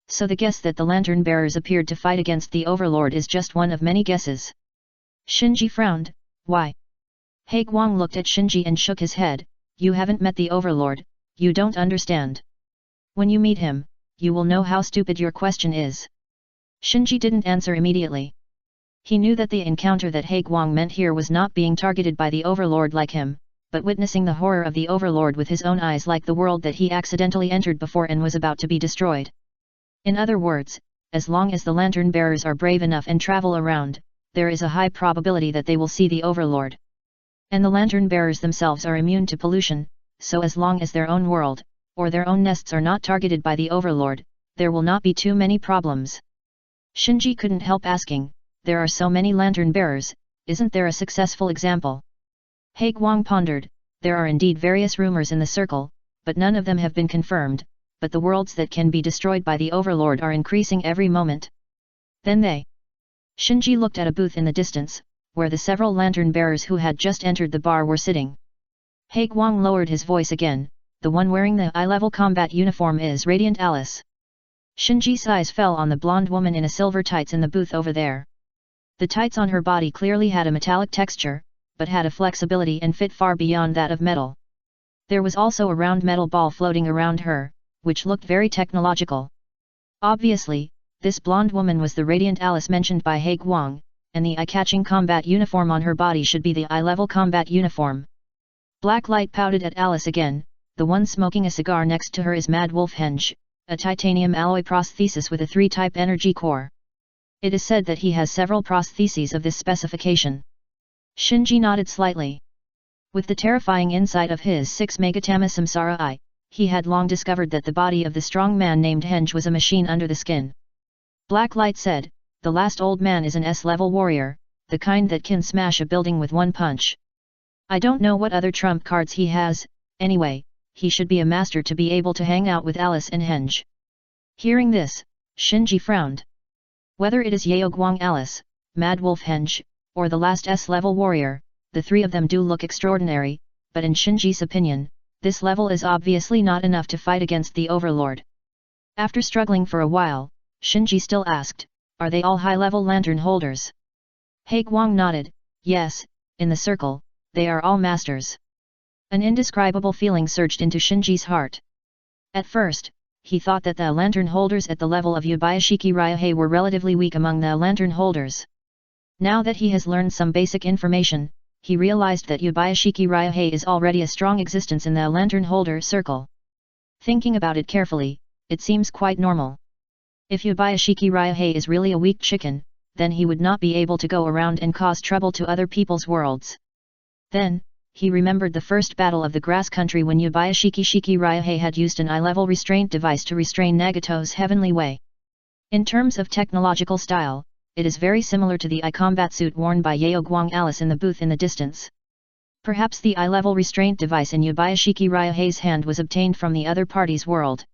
[SPEAKER 1] So the guess that the lantern bearers appeared to fight against the overlord is just one of many guesses." Shinji frowned, "Why?" Haiguang looked at Shinji and shook his head, "You haven't met the overlord, you don't understand. When you meet him, you will know how stupid your question is." Shinji didn't answer immediately. He knew that the encounter that Haiguang meant here was not being targeted by the overlord like him, but witnessing the horror of the overlord with his own eyes, like the world that he accidentally entered before and was about to be destroyed. In other words, as long as the lantern bearers are brave enough and travel around, there is a high probability that they will see the overlord. And the lantern bearers themselves are immune to pollution, so as long as their own world, or their own nests are not targeted by the overlord, there will not be too many problems. Shinji couldn't help asking, "There are so many lantern bearers, isn't there a successful example?" Haiguang pondered, "There are indeed various rumors in the circle, but none of them have been confirmed, but the worlds that can be destroyed by the overlord are increasing every moment." Then they. Shinji looked at a booth in the distance, where the several lantern bearers who had just entered the bar were sitting. Haiguang lowered his voice again, "The one wearing the eye-level combat uniform is Radiant Alice." Shinji's eyes fell on the blonde woman in a silver tights in the booth over there. The tights on her body clearly had a metallic texture, but had a flexibility and fit far beyond that of metal. There was also a round metal ball floating around her, which looked very technological. Obviously, this blonde woman was the radiant Alice mentioned by He Guang, and the eye-catching combat uniform on her body should be the eye-level combat uniform. Blacklight pouted at Alice again. The one smoking a cigar next to her is Mad Wolf Henge, a titanium alloy prosthesis with a 3-type energy core. It is said that he has several prostheses of this specification. Shinji nodded slightly. With the terrifying insight of his 6 Megatama Samsara eye, he had long discovered that the body of the strong man named Henge was a machine under the skin. Blacklight said, the last old man is an S-level warrior, the kind that can smash a building with one punch. I don't know what other trump cards he has, anyway, he should be a master to be able to hang out with Alice and Henge. Hearing this, Shinji frowned. Whether it is Yeo Guang Alice, Mad Wolf Henge, or the last S-level warrior, the 3 of them do look extraordinary, but in Shinji's opinion, this level is obviously not enough to fight against the Overlord. After struggling for a while, Shinji still asked, are they all high-level lantern holders? He Guang nodded, yes, in the circle, they are all masters. An indescribable feeling surged into Shinji's heart. At first, he thought that the lantern holders at the level of Yubayashiki Ryuhei were relatively weak among the lantern holders. Now that he has learned some basic information, he realized that Yubayashiki Ryuhei is already a strong existence in the lantern holder circle. Thinking about it carefully, it seems quite normal. If Yubayashiki Ryuhei is really a weak chicken, then he would not be able to go around and cause trouble to other people's worlds. Then, he remembered the first battle of the grass country when Yubayashiki Ryuhei had used an eye-level restraint device to restrain Nagato's heavenly way. In terms of technological style, it is very similar to the eye combat suit worn by Yeo Guang Alice in the booth in the distance. Perhaps the eye-level restraint device in Yubayashiki Ryuhei's hand was obtained from the other party's world.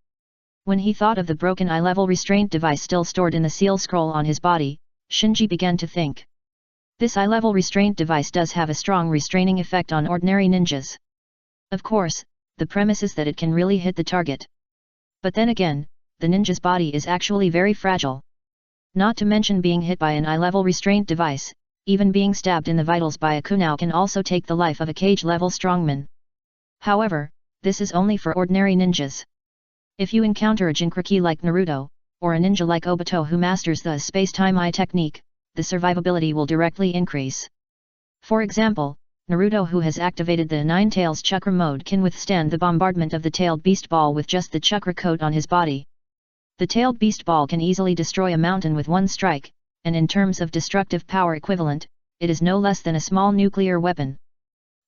[SPEAKER 1] When he thought of the broken eye-level restraint device still stored in the seal scroll on his body, Shinji began to think. This eye-level restraint device does have a strong restraining effect on ordinary ninjas. Of course, the premise is that it can really hit the target. But then again, the ninja's body is actually very fragile. Not to mention being hit by an eye-level restraint device, even being stabbed in the vitals by a kunao can also take the life of a cage-level strongman. However, this is only for ordinary ninjas. If you encounter a Jinchuriki like Naruto, or a ninja like Obito who masters the space-time eye technique, the survivability will directly increase. For example, Naruto who has activated the Nine Tails Chakra mode can withstand the bombardment of the tailed beast ball with just the chakra coat on his body. The tailed beast ball can easily destroy a mountain with one strike, and in terms of destructive power equivalent, it is no less than a small nuclear weapon.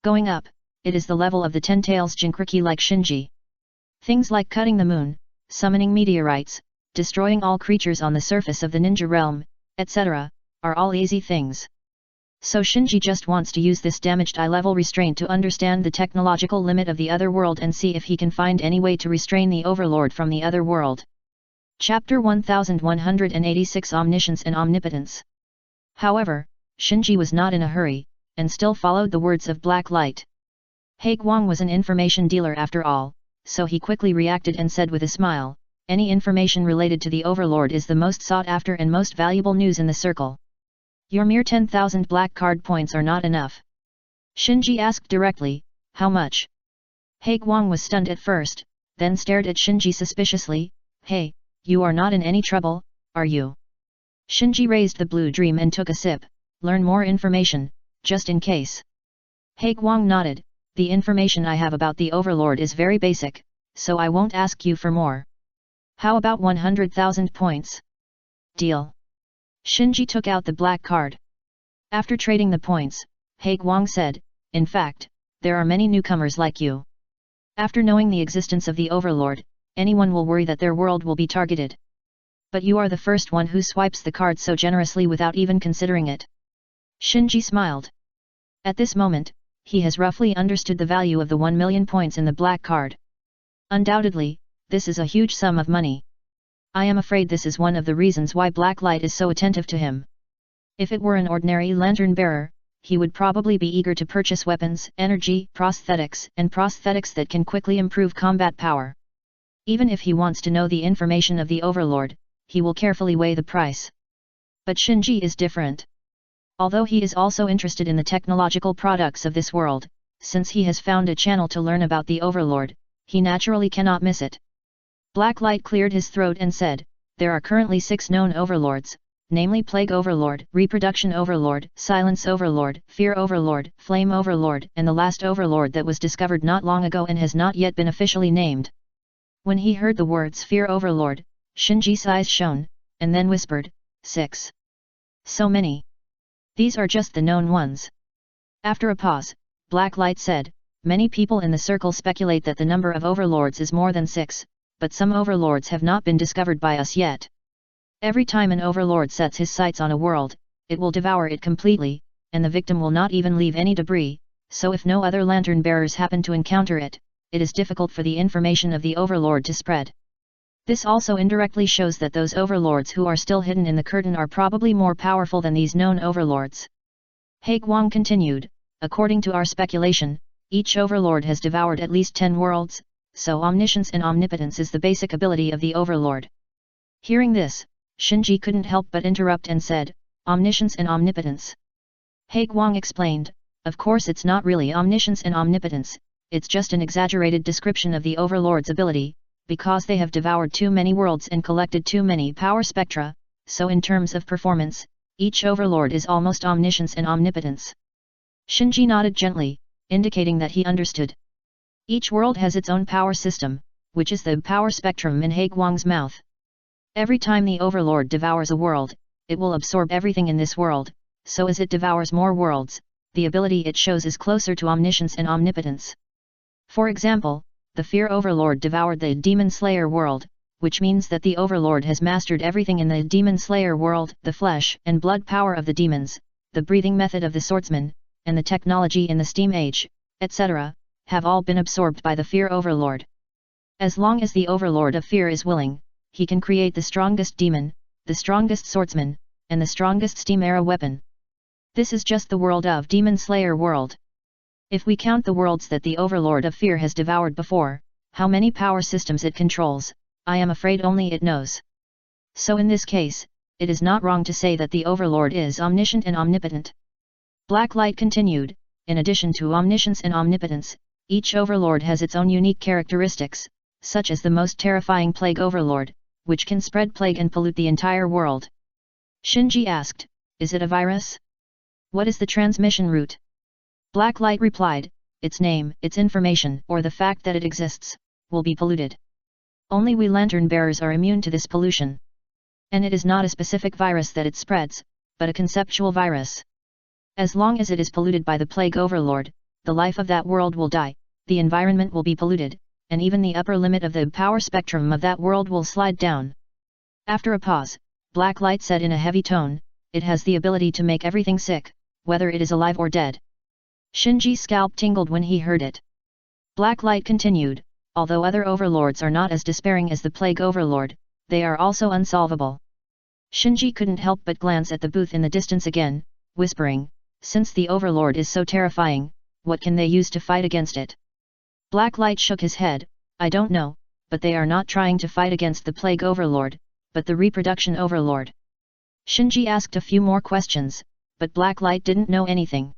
[SPEAKER 1] Going up, it is the level of the 10 Tails Jinchuriki like Shinji. Things like cutting the moon, summoning meteorites, destroying all creatures on the surface of the ninja realm, etc., are all easy things. So Shinji just wants to use this damaged eye-level restraint to understand the technological limit of the other world and see if he can find any way to restrain the Overlord from the other world. Chapter 1186 Omniscience and Omnipotence. However, Shinji was not in a hurry, and still followed the words of Black Light. He Guang was an information dealer after all, so he quickly reacted and said with a smile, any information related to the Overlord is the most sought after and most valuable news in the circle. Your mere 10,000 black card points are not enough. Shinji asked directly, how much? He Guang was stunned at first, then stared at Shinji suspiciously, hey, you are not in any trouble, are you? Shinji raised the blue dream and took a sip, learn more information, just in case. He Guang nodded, the information I have about the Overlord is very basic, so I won't ask you for more. How about 100,000 points? Deal. Shinji took out the black card. After trading the points, He Guang said, in fact, there are many newcomers like you. After knowing the existence of the Overlord, anyone will worry that their world will be targeted. But you are the first one who swipes the card so generously without even considering it. Shinji smiled. At this moment, he has roughly understood the value of the 1 million points in the black card. Undoubtedly, this is a huge sum of money. I am afraid this is one of the reasons why Black Light is so attentive to him. If it were an ordinary lantern bearer, he would probably be eager to purchase weapons, energy, prosthetics that can quickly improve combat power. Even if he wants to know the information of the Overlord, he will carefully weigh the price. But Shinji is different. Although he is also interested in the technological products of this world, since he has found a channel to learn about the Overlord, he naturally cannot miss it. Blacklight cleared his throat and said, there are currently 6 known overlords, namely Plague Overlord, Reproduction Overlord, Silence Overlord, Fear Overlord, Flame Overlord, and the last Overlord that was discovered not long ago and has not yet been officially named. When he heard the words Fear Overlord, Shinji's eyes shone, and then whispered, 6. So many. These are just the known ones. After a pause, Blacklight said, many people in the circle speculate that the number of overlords is more than 6, but some overlords have not been discovered by us yet. Every time an overlord sets his sights on a world, it will devour it completely, and the victim will not even leave any debris, so if no other lantern bearers happen to encounter it, it is difficult for the information of the overlord to spread. This also indirectly shows that those overlords who are still hidden in the curtain are probably more powerful than these known overlords. Haiguang continued, according to our speculation, each overlord has devoured at least 10 worlds, so omniscience and omnipotence is the basic ability of the overlord. Hearing this, Shinji couldn't help but interrupt and said, omniscience and omnipotence. Haiguang explained, of course it's not really omniscience and omnipotence, it's just an exaggerated description of the overlord's ability, because they have devoured too many worlds and collected too many power spectra, so in terms of performance, each overlord is almost omniscience and omnipotence. Shinji nodded gently, indicating that he understood. Each world has its own power system, which is the power spectrum in Haiguang's mouth. Every time the overlord devours a world, it will absorb everything in this world, so as it devours more worlds, the ability it shows is closer to omniscience and omnipotence. For example, the Fear Overlord devoured the Demon Slayer world, which means that the Overlord has mastered everything in the Demon Slayer world, the flesh and blood power of the demons, the breathing method of the swordsman, and the technology in the Steam Age, etc., have all been absorbed by the Fear Overlord. As long as the Overlord of Fear is willing, he can create the strongest demon, the strongest swordsman, and the strongest Steam-era weapon. This is just the world of Demon Slayer world. If we count the worlds that the Overlord of Fear has devoured before, how many power systems it controls, I am afraid only it knows. So in this case, it is not wrong to say that the Overlord is omniscient and omnipotent. Blacklight continued, in addition to omniscience and omnipotence, each Overlord has its own unique characteristics, such as the most terrifying Plague Overlord, which can spread plague and pollute the entire world. Shinji asked, is it a virus? What is the transmission route? Blacklight replied, its name, its information, or the fact that it exists, will be polluted. Only we lantern bearers are immune to this pollution. And it is not a specific virus that it spreads, but a conceptual virus. As long as it is polluted by the Plague Overlord, the life of that world will die, the environment will be polluted, and even the upper limit of the power spectrum of that world will slide down. After a pause, Blacklight said in a heavy tone, it has the ability to make everything sick, whether it is alive or dead. Shinji's scalp tingled when he heard it. Blacklight continued, although other overlords are not as despairing as the Plague Overlord, they are also unsolvable. Shinji couldn't help but glance at the booth in the distance again, whispering, since the Overlord is so terrifying, what can they use to fight against it? Blacklight shook his head, I don't know, but they are not trying to fight against the Plague Overlord, but the Reproduction Overlord. Shinji asked a few more questions, but Blacklight didn't know anything.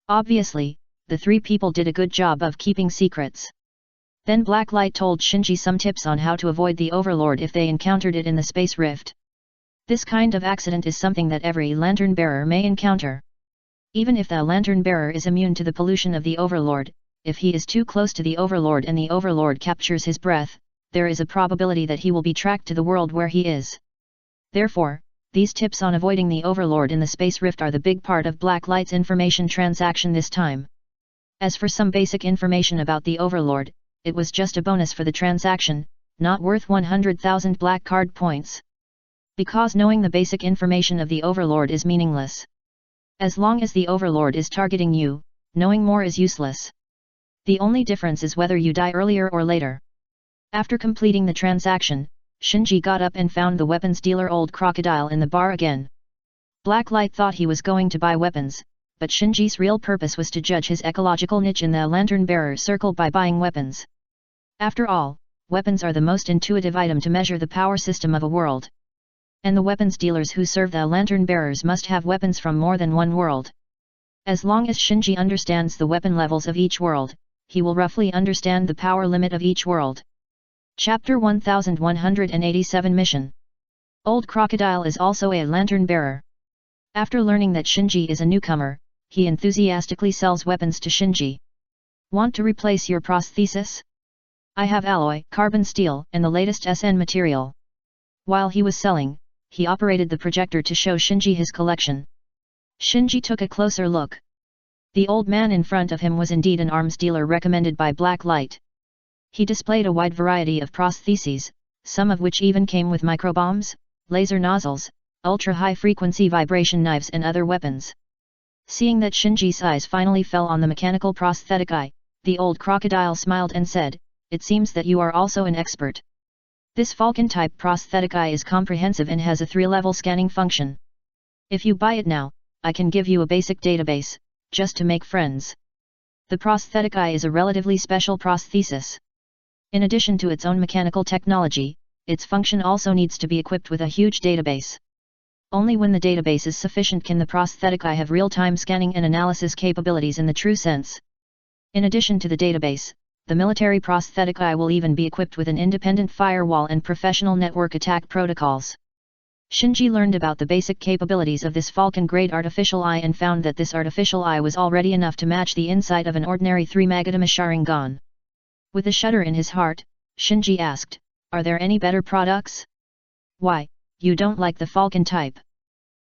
[SPEAKER 1] Obviously, the 3 people did a good job of keeping secrets. Then Blacklight told Shinji some tips on how to avoid the Overlord if they encountered it in the space rift. This kind of accident is something that every lantern bearer may encounter. Even if the lantern bearer is immune to the pollution of the Overlord, if he is too close to the Overlord and the Overlord captures his breath, there is a probability that he will be tracked to the world where he is. Therefore, these tips on avoiding the Overlord in the space rift are the big part of Blacklight's information transaction this time. As for some basic information about the Overlord, it was just a bonus for the transaction, not worth 100,000 black card points. Because knowing the basic information of the Overlord is meaningless. As long as the Overlord is targeting you, knowing more is useless. The only difference is whether you die earlier or later. After completing the transaction, Shinji got up and found the weapons dealer Old Crocodile in the bar again. Blacklight thought he was going to buy weapons, but Shinji's real purpose was to judge his ecological niche in the lantern bearer circle by buying weapons. After all, weapons are the most intuitive item to measure the power system of a world. And the weapons dealers who serve the lantern bearers must have weapons from more than one world. As long as Shinji understands the weapon levels of each world, he will roughly understand the power limit of each world. Chapter 1187 Mission. Old Crocodile is also a lantern bearer. After learning that Shinji is a newcomer, he enthusiastically sells weapons to Shinji. Want to replace your prosthesis? I have alloy, carbon steel, and the latest SN material. While he was selling, he operated the projector to show Shinji his collection. Shinji took a closer look. The old man in front of him was indeed an arms dealer recommended by Black Light. He displayed a wide variety of prostheses, some of which even came with microbombs, laser nozzles, ultra-high-frequency vibration knives and other weapons. Seeing that Shinji's eyes finally fell on the mechanical prosthetic eye, the old crocodile smiled and said, "It seems that you are also an expert. This Falcon-type prosthetic eye is comprehensive and has a 3-level scanning function. If you buy it now, I can give you a basic database, just to make friends." The prosthetic eye is a relatively special prosthesis. In addition to its own mechanical technology, its function also needs to be equipped with a huge database. Only when the database is sufficient can the prosthetic eye have real-time scanning and analysis capabilities in the true sense. In addition to the database, the military prosthetic eye will even be equipped with an independent firewall and professional network attack protocols. Shinji learned about the basic capabilities of this Falcon-grade artificial eye and found that this artificial eye was already enough to match the insight of an ordinary 3-Magatama Sharingan. With a shudder in his heart, Shinji asked, "Are there any better products?" "Why, you don't like the Falcon type?"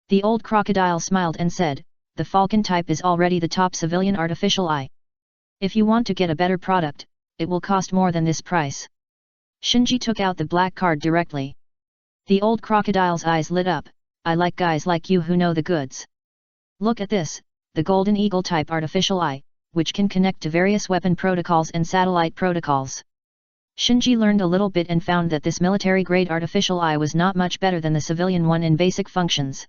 [SPEAKER 1] The old crocodile smiled and said, "The Falcon type is already the top civilian artificial eye. If you want to get a better product, it will cost more than this price." Shinji took out the black card directly. The old crocodile's eyes lit up. "I like guys like you who know the goods. Look at this, the Golden Eagle type artificial eye, which can connect to various weapon protocols and satellite protocols." Shinji learned a little bit and found that this military-grade artificial eye was not much better than the civilian one in basic functions.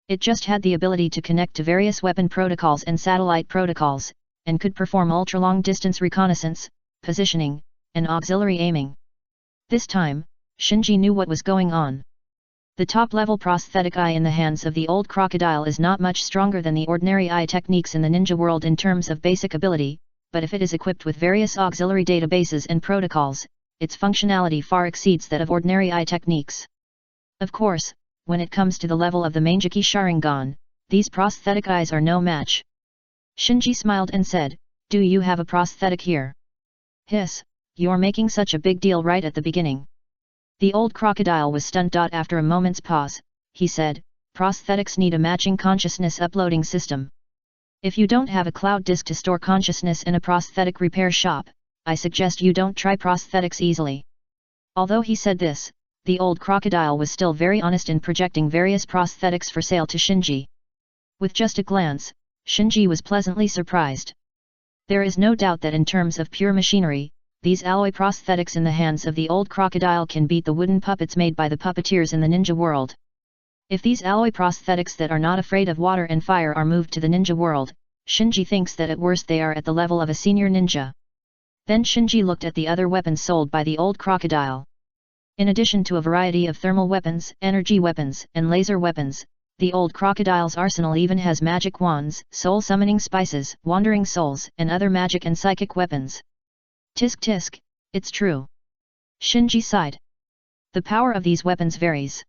[SPEAKER 1] It just had the ability to connect to various weapon protocols and satellite protocols, and could perform ultra-long distance reconnaissance, positioning, and auxiliary aiming. This time, Shinji knew what was going on. The top-level prosthetic eye in the hands of the old crocodile is not much stronger than the ordinary eye techniques in the ninja world in terms of basic ability, but if it is equipped with various auxiliary databases and protocols, its functionality far exceeds that of ordinary eye techniques. Of course, when it comes to the level of the Mangeki Sharingan, these prosthetic eyes are no match. Shinji smiled and said, "Do you have a prosthetic here?" "Hiss, you're making such a big deal right at the beginning." The old crocodile was stunned. After a moment's pause, he said, "Prosthetics need a matching consciousness uploading system. If you don't have a cloud disk to store consciousness in a prosthetic repair shop, I suggest you don't try prosthetics easily." Although he said this, the old crocodile was still very honest in projecting various prosthetics for sale to Shinji. With just a glance, Shinji was pleasantly surprised. There is no doubt that in terms of pure machinery, these alloy prosthetics in the hands of the old crocodile can beat the wooden puppets made by the puppeteers in the ninja world. If these alloy prosthetics that are not afraid of water and fire are moved to the ninja world, Shinji thinks that at worst they are at the level of a senior ninja. Then Shinji looked at the other weapons sold by the old crocodile. In addition to a variety of thermal weapons, energy weapons, and laser weapons, the old crocodile's arsenal even has magic wands, soul-summoning spices, wandering souls, and other magic and psychic weapons. Tisk tisk, it's true. Shinji sighed. The power of these weapons varies.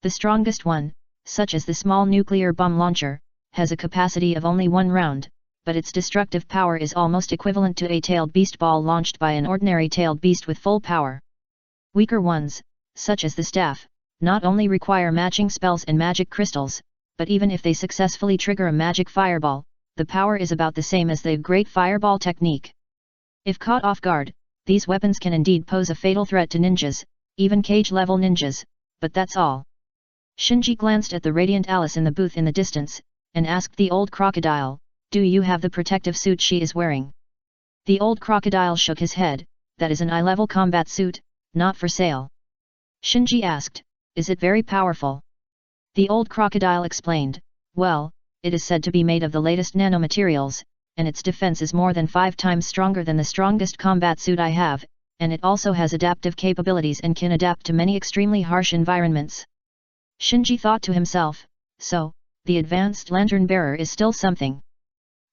[SPEAKER 1] The strongest one, such as the small nuclear bomb launcher, has a capacity of only 1 round, but its destructive power is almost equivalent to a tailed beast ball launched by an ordinary tailed beast with full power. Weaker ones, such as the staff, not only require matching spells and magic crystals, but even if they successfully trigger a magic fireball, the power is about the same as the Great Fireball technique. If caught off guard, these weapons can indeed pose a fatal threat to ninjas, even cage-level ninjas, but that's all. Shinji glanced at the radiant Alice in the booth in the distance, and asked the old crocodile, "Do you have the protective suit she is wearing?" The old crocodile shook his head, "That is an eye-level combat suit, not for sale." Shinji asked, "Is it very powerful?" The old crocodile explained, "Well, it is said to be made of the latest nanomaterials, and its defense is more than 5 times stronger than the strongest combat suit I have, and it also has adaptive capabilities and can adapt to many extremely harsh environments." Shinji thought to himself, "So, the advanced lantern bearer is still something.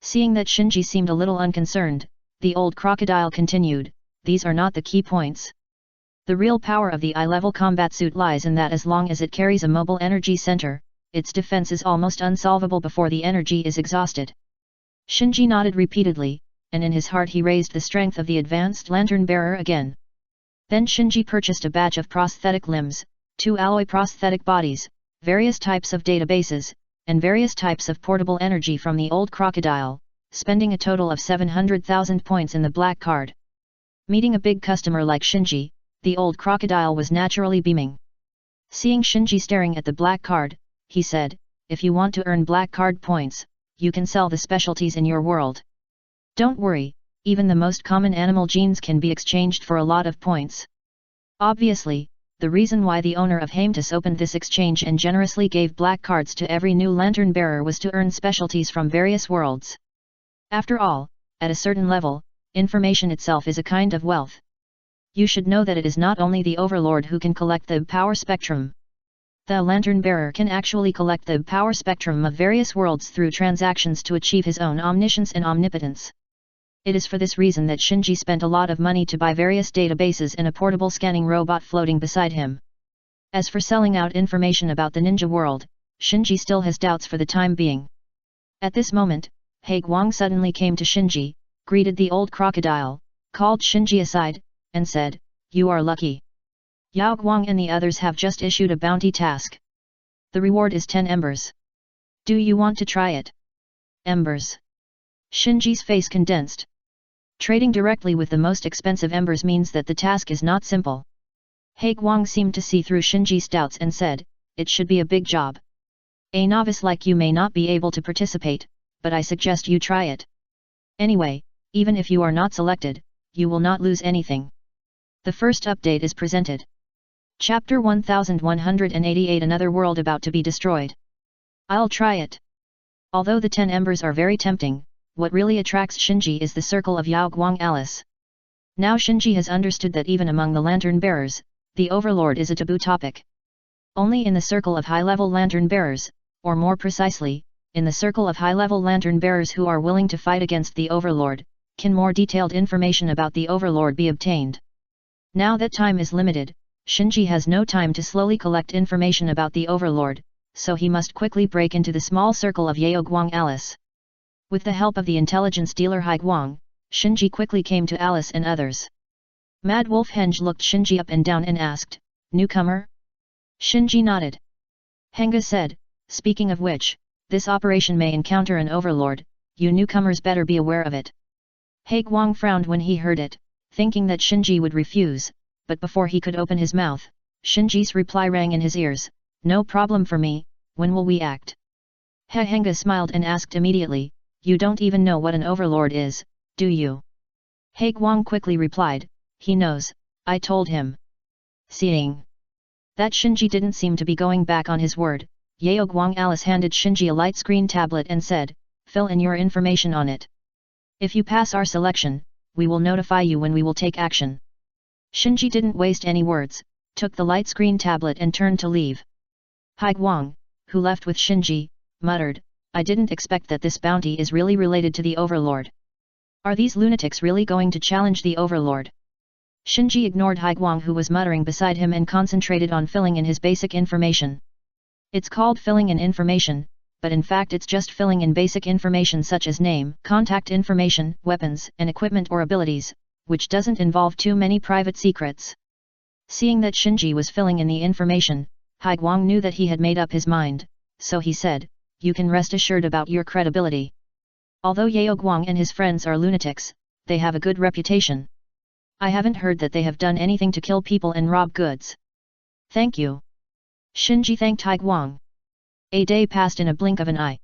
[SPEAKER 1] Seeing that Shinji seemed a little unconcerned, the old crocodile continued, these are not the key points. The real power of the eye-level combat suit lies in that as long as it carries a mobile energy center, its defense is almost unsolvable before the energy is exhausted. Shinji nodded repeatedly, and in his heart he raised the strength of the advanced lantern bearer again. Then Shinji purchased a batch of prosthetic limbs, 2 alloy prosthetic bodies, various types of databases, and various types of portable energy from the old crocodile, spending a total of 700,000 points in the black card. Meeting a big customer like Shinji, the old crocodile was naturally beaming. Seeing Shinji staring at the black card, he said, if you want to earn black card points, you can sell the specialties in your world. Don't worry, even the most common animal genes can be exchanged for a lot of points. Obviously, the reason why the owner of Haemtus opened this exchange and generously gave black cards to every new lantern bearer was to earn specialties from various worlds. After all, at a certain level, information itself is a kind of wealth. You should know that it is not only the overlord who can collect the power spectrum. The lantern bearer can actually collect the power spectrum of various worlds through transactions to achieve his own omniscience and omnipotence. It is for this reason that Shinji spent a lot of money to buy various databases and a portable scanning robot floating beside him. As for selling out information about the ninja world, Shinji still has doubts for the time being. At this moment, He Guang suddenly came to Shinji, greeted the old crocodile, called Shinji aside, and said, "You are lucky. Yao Guang and the others have just issued a bounty task. The reward is 10 embers. Do you want to try it?" Embers. Shinji's face condensed. Trading directly with the most expensive embers means that the task is not simple. He Guang seemed to see through Shinji's doubts and said, "It should be a big job. A novice like you may not be able to participate, but I suggest you try it. Anyway, even if you are not selected, you will not lose anything." The first update is presented. Chapter 1188 Another world about to be destroyed. I'll try it. Although the 10 embers are very tempting, what really attracts Shinji is the circle of Yao Guang Alice. Now Shinji has understood that even among the lantern bearers, the overlord is a taboo topic. Only in the circle of high-level lantern bearers, or more precisely, in the circle of high-level lantern bearers who are willing to fight against the overlord, can more detailed information about the overlord be obtained. Now that time is limited, Shinji has no time to slowly collect information about the overlord, so he must quickly break into the small circle of Yao Guang Alice. With the help of the intelligence dealer He Guang, Shinji quickly came to Alice and others. Mad Wolf Henge looked Shinji up and down and asked, "Newcomer?" Shinji nodded. Henga said, "Speaking of which, this operation may encounter an overlord, you newcomers better be aware of it." He Guang frowned when he heard it, thinking that Shinji would refuse, but before he could open his mouth, Shinji's reply rang in his ears, "No problem for me, when will we act?" Henga smiled and asked immediately, "You don't even know what an overlord is, do you?" He Guang quickly replied, "He knows, I told him." Seeing that Shinji didn't seem to be going back on his word, Yao Guang Alice handed Shinji a light screen tablet and said, "Fill in your information on it. If you pass our selection, we will notify you when we will take action." Shinji didn't waste any words, took the light screen tablet and turned to leave. He Guang, who left with Shinji, muttered, "I didn't expect that this bounty is really related to the overlord. Are these lunatics really going to challenge the overlord?" Shinji ignored He Guang who was muttering beside him and concentrated on filling in his basic information. It's called filling in information, but in fact it's just filling in basic information such as name, contact information, weapons and equipment or abilities, which doesn't involve too many private secrets. Seeing that Shinji was filling in the information, He Guang knew that he had made up his mind, so he said, "You can rest assured about your credibility. Although Yao Guang and his friends are lunatics, they have a good reputation. I haven't heard that they have done anything to kill people and rob goods." "Thank you." Shinji thanked He Guang. A day passed in a blink of an eye.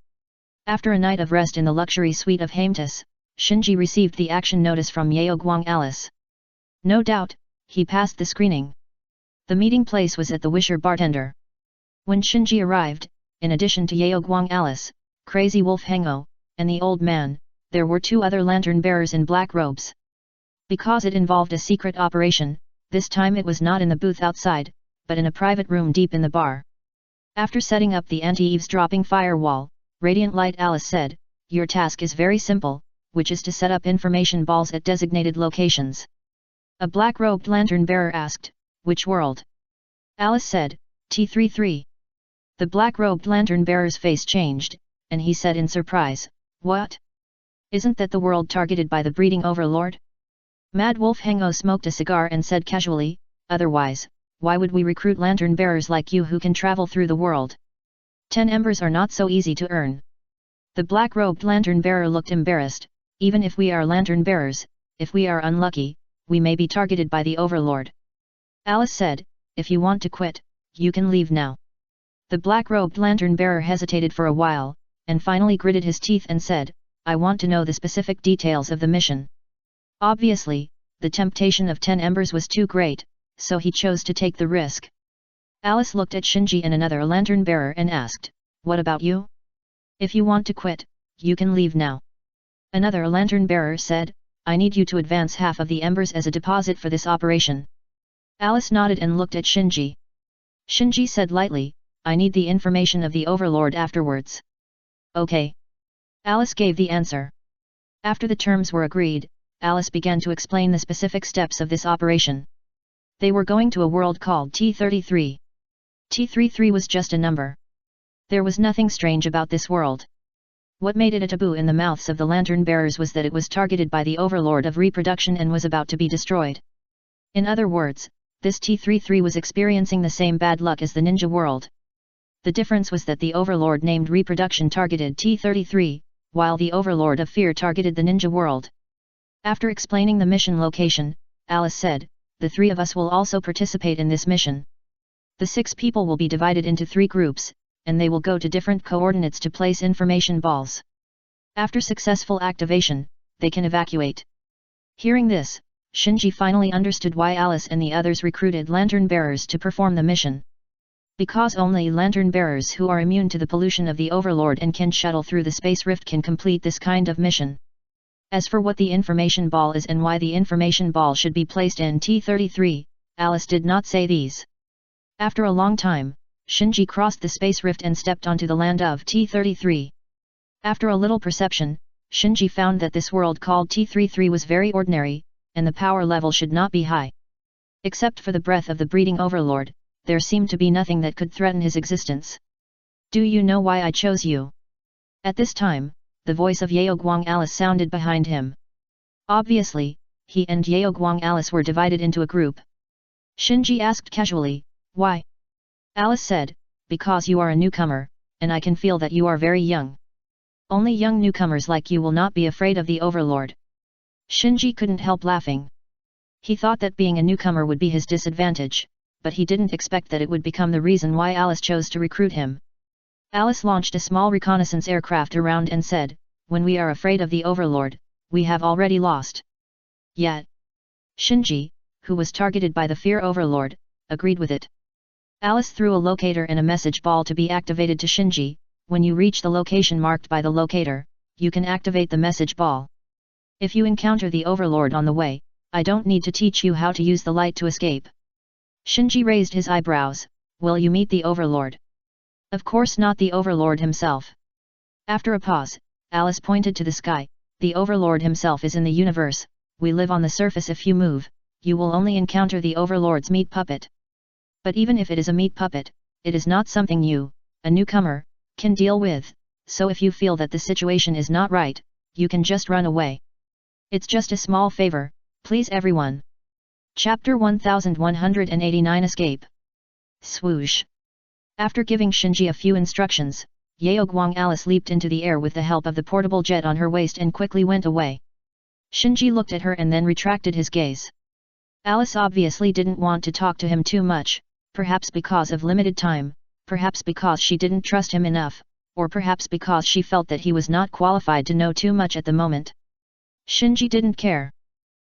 [SPEAKER 1] After a night of rest in the luxury suite of Haemtus, Shinji received the action notice from Yao Guang Alice. No doubt, he passed the screening. The meeting place was at the Wisher Bartender. When Shinji arrived, in addition to Yao Guang Alice, Crazy Wolf Hengo, and the old man, there were 2 other lantern bearers in black robes. Because it involved a secret operation, this time it was not in the booth outside, but in a private room deep in the bar. After setting up the anti-eavesdropping firewall, Radiant Light Alice said, Your task is very simple, which is to set up information balls at designated locations. A black-robed lantern-bearer asked, which world? Alice said, T33. The black-robed lantern-bearer's face changed, and he said in surprise, what? Isn't that the world targeted by the breeding overlord? Mad Wolf Hengo smoked a cigar and said casually, otherwise, why would we recruit lantern-bearers like you who can travel through the world? 10 embers are not so easy to earn. The black-robed lantern-bearer looked embarrassed. Even if we are lantern-bearers, if we are unlucky, we may be targeted by the overlord. Alice said, if you want to quit, you can leave now. The black-robed lantern-bearer hesitated for a while, and finally gritted his teeth and said, I want to know the specific details of the mission. Obviously, the temptation of 10 embers was too great, so he chose to take the risk. Alice looked at Shinji and another lantern-bearer and asked, what about you? If you want to quit, you can leave now. Another lantern-bearer said, I need you to advance half of the embers as a deposit for this operation. Alice nodded and looked at Shinji. Shinji said lightly, I need the information of the overlord afterwards. Okay. Alice gave the answer. After the terms were agreed, Alice began to explain the specific steps of this operation. They were going to a world called T33. T33 was just a number. There was nothing strange about this world. What made it a taboo in the mouths of the lantern-bearers was that it was targeted by the overlord of reproduction and was about to be destroyed. In other words, this T33 was experiencing the same bad luck as the ninja world. The difference was that the overlord named reproduction targeted T33, while the overlord of fear targeted the ninja world. After explaining the mission location, Alice said, the 3 of us will also participate in this mission. The 6 people will be divided into 3 groups, and they will go to different coordinates to place information balls. After successful activation, they can evacuate. Hearing this, Shinji finally understood why Alice and the others recruited lantern-bearers to perform the mission. Because only lantern-bearers who are immune to the pollution of the overlord and can shuttle through the space rift can complete this kind of mission. As for what the information ball is and why the information ball should be placed in T33, Alice did not say these. After a long time, Shinji crossed the space rift and stepped onto the land of T33. After a little perception, Shinji found that this world called T33 was very ordinary, and the power level should not be high. Except for the breath of the breeding overlord, there seemed to be nothing that could threaten his existence. Do you know why I chose you? At this time, the voice of Yeoguang Alice sounded behind him. Obviously, he and Yeoguang Alice were divided into a group. Shinji asked casually, why? Alice said, because you are a newcomer, and I can feel that you are very young. Only young newcomers like you will not be afraid of the overlord. Shinji couldn't help laughing. He thought that being a newcomer would be his disadvantage, but he didn't expect that it would become the reason why Alice chose to recruit him. Alice launched a small reconnaissance aircraft around and said, when we are afraid of the overlord, we have already lost. Yet, Shinji, who was targeted by the fear overlord, agreed with it. Alice threw a locator and a message ball to be activated to Shinji. When you reach the location marked by the locator, you can activate the message ball. If you encounter the overlord on the way, I don't need to teach you how to use the light to escape. Shinji raised his eyebrows. Will you meet the overlord? Of course not the overlord himself. After a pause, Alice pointed to the sky. The overlord himself is in the universe. We live on the surface. If you move, you will only encounter the overlord's meat puppet. But even if it is a meat puppet, it is not something you, a newcomer, can deal with, so if you feel that the situation is not right, you can just run away. It's just a small favor, please everyone. Chapter 1189 Escape. Swoosh. After giving Shinji a few instructions, Yeoguang Alice leaped into the air with the help of the portable jet on her waist and quickly went away. Shinji looked at her and then retracted his gaze. Alice obviously didn't want to talk to him too much, perhaps because of limited time, perhaps because she didn't trust him enough, or perhaps because she felt that he was not qualified to know too much at the moment. Shinji didn't care.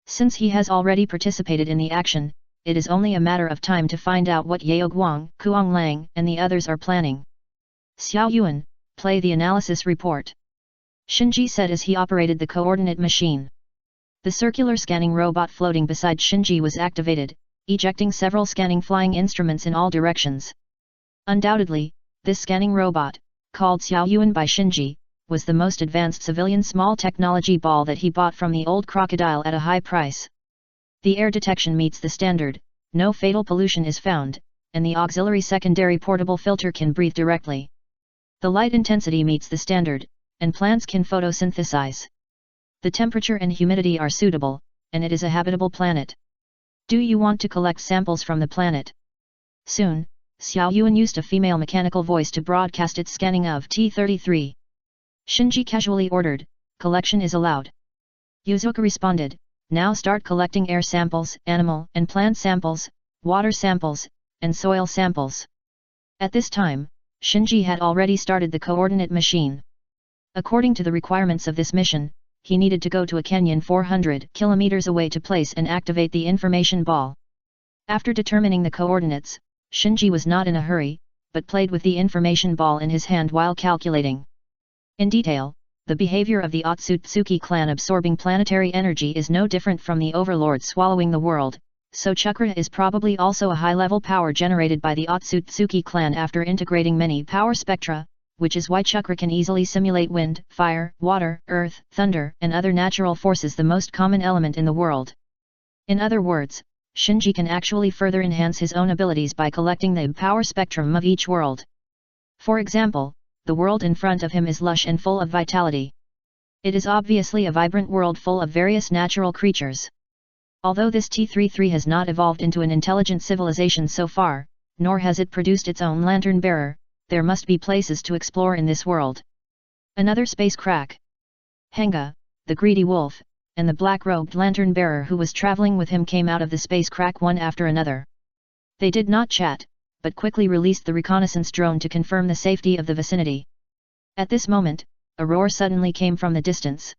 [SPEAKER 1] Since he has already participated in the action, it is only a matter of time to find out what Yeoguang, Kuang Lang and the others are planning. Xiao Yuan, play the analysis report. Shinji said as he operated the coordinate machine. The circular scanning robot floating beside Shinji was activated, ejecting several scanning flying instruments in all directions. Undoubtedly, this scanning robot, called Xiao Yuan by Shinji, was the most advanced civilian small technology ball that he bought from the old crocodile at a high price. The air detection meets the standard, no fatal pollution is found, and the auxiliary secondary portable filter can breathe directly. The light intensity meets the standard, and plants can photosynthesize. The temperature and humidity are suitable, and it is a habitable planet. Do you want to collect samples from the planet? Soon, Xiao Yuan used a female mechanical voice to broadcast its scanning of T-33. Shinji casually ordered, collection is allowed. Yuzuka responded, now start collecting air samples, animal and plant samples, water samples, and soil samples. At this time, Shinji had already started the coordinate machine. According to the requirements of this mission, he needed to go to a canyon 400 kilometers away to place and activate the information ball. After determining the coordinates, Shinji was not in a hurry, but played with the information ball in his hand while calculating. In detail, the behavior of the Otsutsuki clan absorbing planetary energy is no different from the overlord swallowing the world, so chakra is probably also a high-level power generated by the Otsutsuki clan after integrating many power spectra, which is why chakra can easily simulate wind, fire, water, earth, thunder, and other natural forces, the most common element in the world. In other words, Shinji can actually further enhance his own abilities by collecting the power spectrum of each world. For example, the world in front of him is lush and full of vitality. It is obviously a vibrant world full of various natural creatures. Although this T-33 has not evolved into an intelligent civilization so far, nor has it produced its own lantern bearer, there must be places to explore in this world. Another space crack. Hanga, the greedy wolf, and the black-robed lantern-bearer who was traveling with him came out of the space crack one after another. They did not chat, but quickly released the reconnaissance drone to confirm the safety of the vicinity. At this moment, a roar suddenly came from the distance.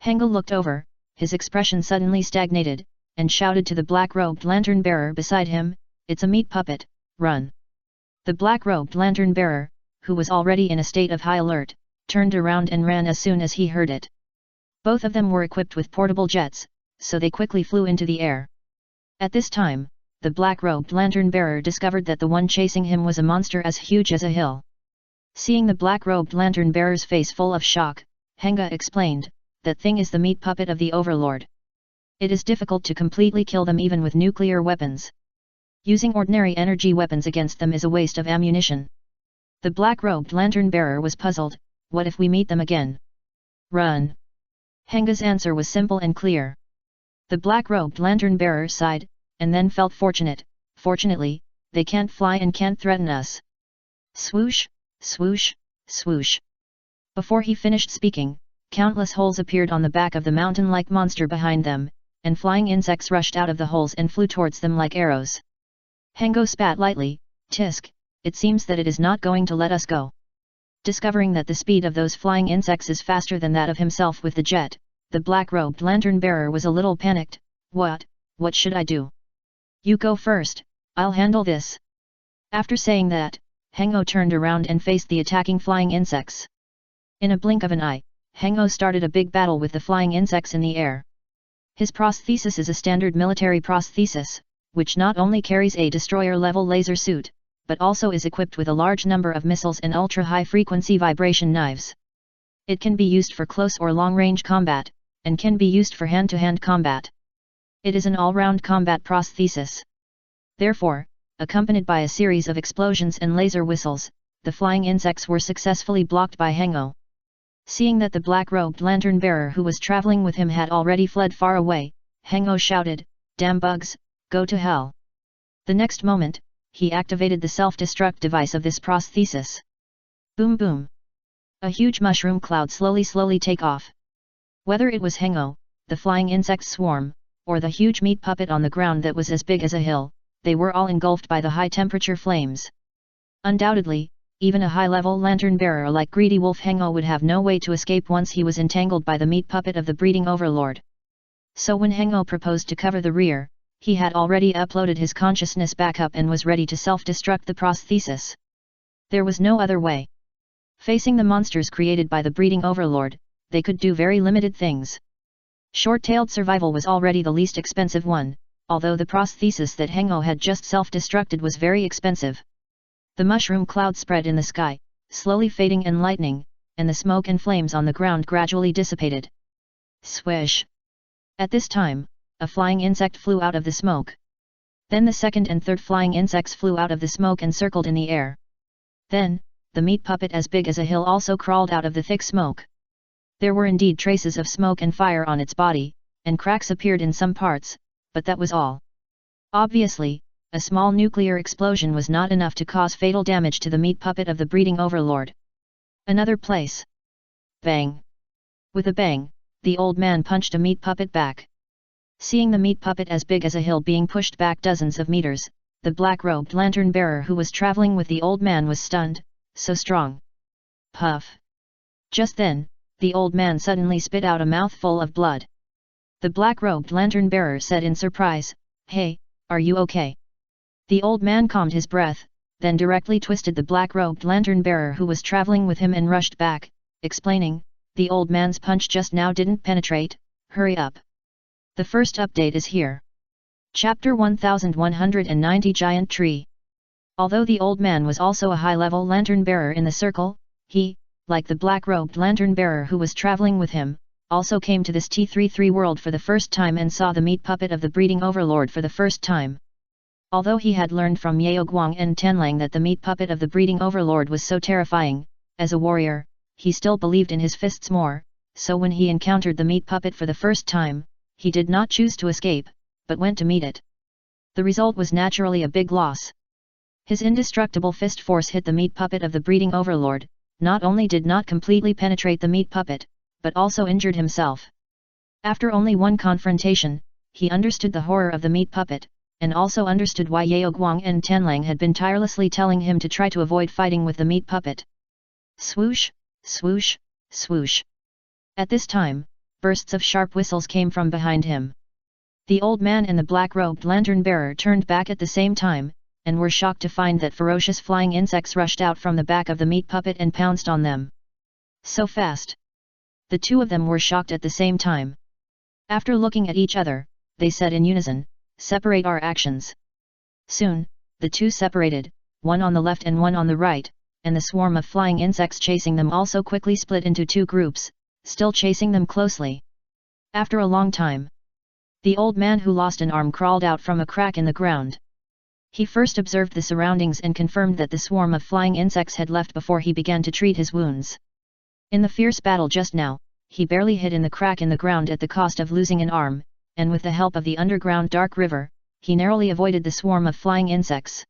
[SPEAKER 1] Hanga looked over, his expression suddenly stagnated, and shouted to the black-robed lantern-bearer beside him, "It's a meat puppet, run!" The black-robed lantern-bearer, who was already in a state of high alert, turned around and ran as soon as he heard it. Both of them were equipped with portable jets, so they quickly flew into the air. At this time, the black-robed lantern-bearer discovered that the one chasing him was a monster as huge as a hill. Seeing the black-robed lantern-bearer's face full of shock, Hanga explained, "That thing is the meat puppet of the overlord. It is difficult to completely kill them even with nuclear weapons. Using ordinary energy weapons against them is a waste of ammunition." The black-robed lantern-bearer was puzzled, "What if we meet them again?" "Run." Henga's answer was simple and clear. The black-robed lantern-bearer sighed, and then felt fortunately, they can't fly and can't threaten us. Swoosh, swoosh, swoosh. Before he finished speaking, countless holes appeared on the back of the mountain-like monster behind them, and flying insects rushed out of the holes and flew towards them like arrows. Hengo spat lightly, "Tisk, it seems that it is not going to let us go." Discovering that the speed of those flying insects is faster than that of himself with the jet, the black-robed lantern-bearer was a little panicked. What should I do?" "You go first, I'll handle this." After saying that, Hengo turned around and faced the attacking flying insects. In a blink of an eye, Hengo started a big battle with the flying insects in the air. His prosthesis is a standard military prosthesis, which not only carries a destroyer-level laser suit, but also is equipped with a large number of missiles and ultra-high-frequency vibration knives. It can be used for close or long-range combat, and can be used for hand-to-hand combat. It is an all-round combat prosthesis. Therefore, accompanied by a series of explosions and laser whistles, the flying insects were successfully blocked by Hengo. Seeing that the black-robed lantern-bearer who was traveling with him had already fled far away, Hengo shouted, "Damn bugs, go to hell." The next moment, he activated the self-destruct device of this prosthesis. Boom boom. A huge mushroom cloud slowly take off. Whether it was Hengo, the flying insect swarm, or the huge meat puppet on the ground that was as big as a hill, they were all engulfed by the high-temperature flames. Undoubtedly, even a high-level lantern-bearer like greedy wolf Hengo would have no way to escape once he was entangled by the meat puppet of the breeding overlord. So when Hengo proposed to cover the rear, he had already uploaded his consciousness backup and was ready to self-destruct the prosthesis. There was no other way. Facing the monsters created by the breeding overlord, they could do very limited things. Short-tailed survival was already the least expensive one, although the prosthesis that Hengo had just self-destructed was very expensive. The mushroom cloud spread in the sky, slowly fading and lightening, and the smoke and flames on the ground gradually dissipated. Swish! At this time, a flying insect flew out of the smoke. Then the second and third flying insects flew out of the smoke and circled in the air. Then, the meat puppet as big as a hill also crawled out of the thick smoke. There were indeed traces of smoke and fire on its body, and cracks appeared in some parts, but that was all. Obviously, a small nuclear explosion was not enough to cause fatal damage to the meat puppet of the breeding overlord. Another place. Bang! With a bang, the old man punched a meat puppet back. Seeing the meat puppet as big as a hill being pushed back dozens of meters, the black-robed lantern-bearer who was traveling with the old man was stunned, so strong. Puff! Just then, the old man suddenly spit out a mouthful of blood. The black-robed lantern-bearer said in surprise, "Hey, are you okay?" The old man calmed his breath, then directly twisted the black-robed lantern-bearer who was traveling with him and rushed back, explaining, "The old man's punch just now didn't penetrate, hurry up. The first update is here." Chapter 1190 Giant Tree. Although the old man was also a high-level lantern-bearer in the circle, he, like the black-robed lantern-bearer who was traveling with him, also came to this T33 world for the first time and saw the meat puppet of the breeding overlord for the first time. Although he had learned from Yaoguang and Tanlang that the meat puppet of the breeding overlord was so terrifying, as a warrior, he still believed in his fists more, so when he encountered the meat puppet for the first time, he did not choose to escape, but went to meet it. The result was naturally a big loss. His indestructible fist force hit the meat puppet of the breeding overlord, not only did not completely penetrate the meat puppet, but also injured himself. After only one confrontation, he understood the horror of the meat puppet, and also understood why Yaoguang and Tanlang had been tirelessly telling him to try to avoid fighting with the meat puppet. Swoosh, swoosh, swoosh. At this time, bursts of sharp whistles came from behind him. The old man and the black-robed lantern-bearer turned back at the same time, and were shocked to find that ferocious flying insects rushed out from the back of the meat puppet and pounced on them. So fast! The two of them were shocked at the same time. After looking at each other, they said in unison, "Separate our actions." Soon, the two separated, one on the left and one on the right, and the swarm of flying insects chasing them also quickly split into two groups, still chasing them closely. After a long time, the old man who lost an arm crawled out from a crack in the ground. He first observed the surroundings and confirmed that the swarm of flying insects had left before he began to treat his wounds. In the fierce battle just now, he barely hid in the crack in the ground at the cost of losing an arm, and with the help of the underground dark river, he narrowly avoided the swarm of flying insects.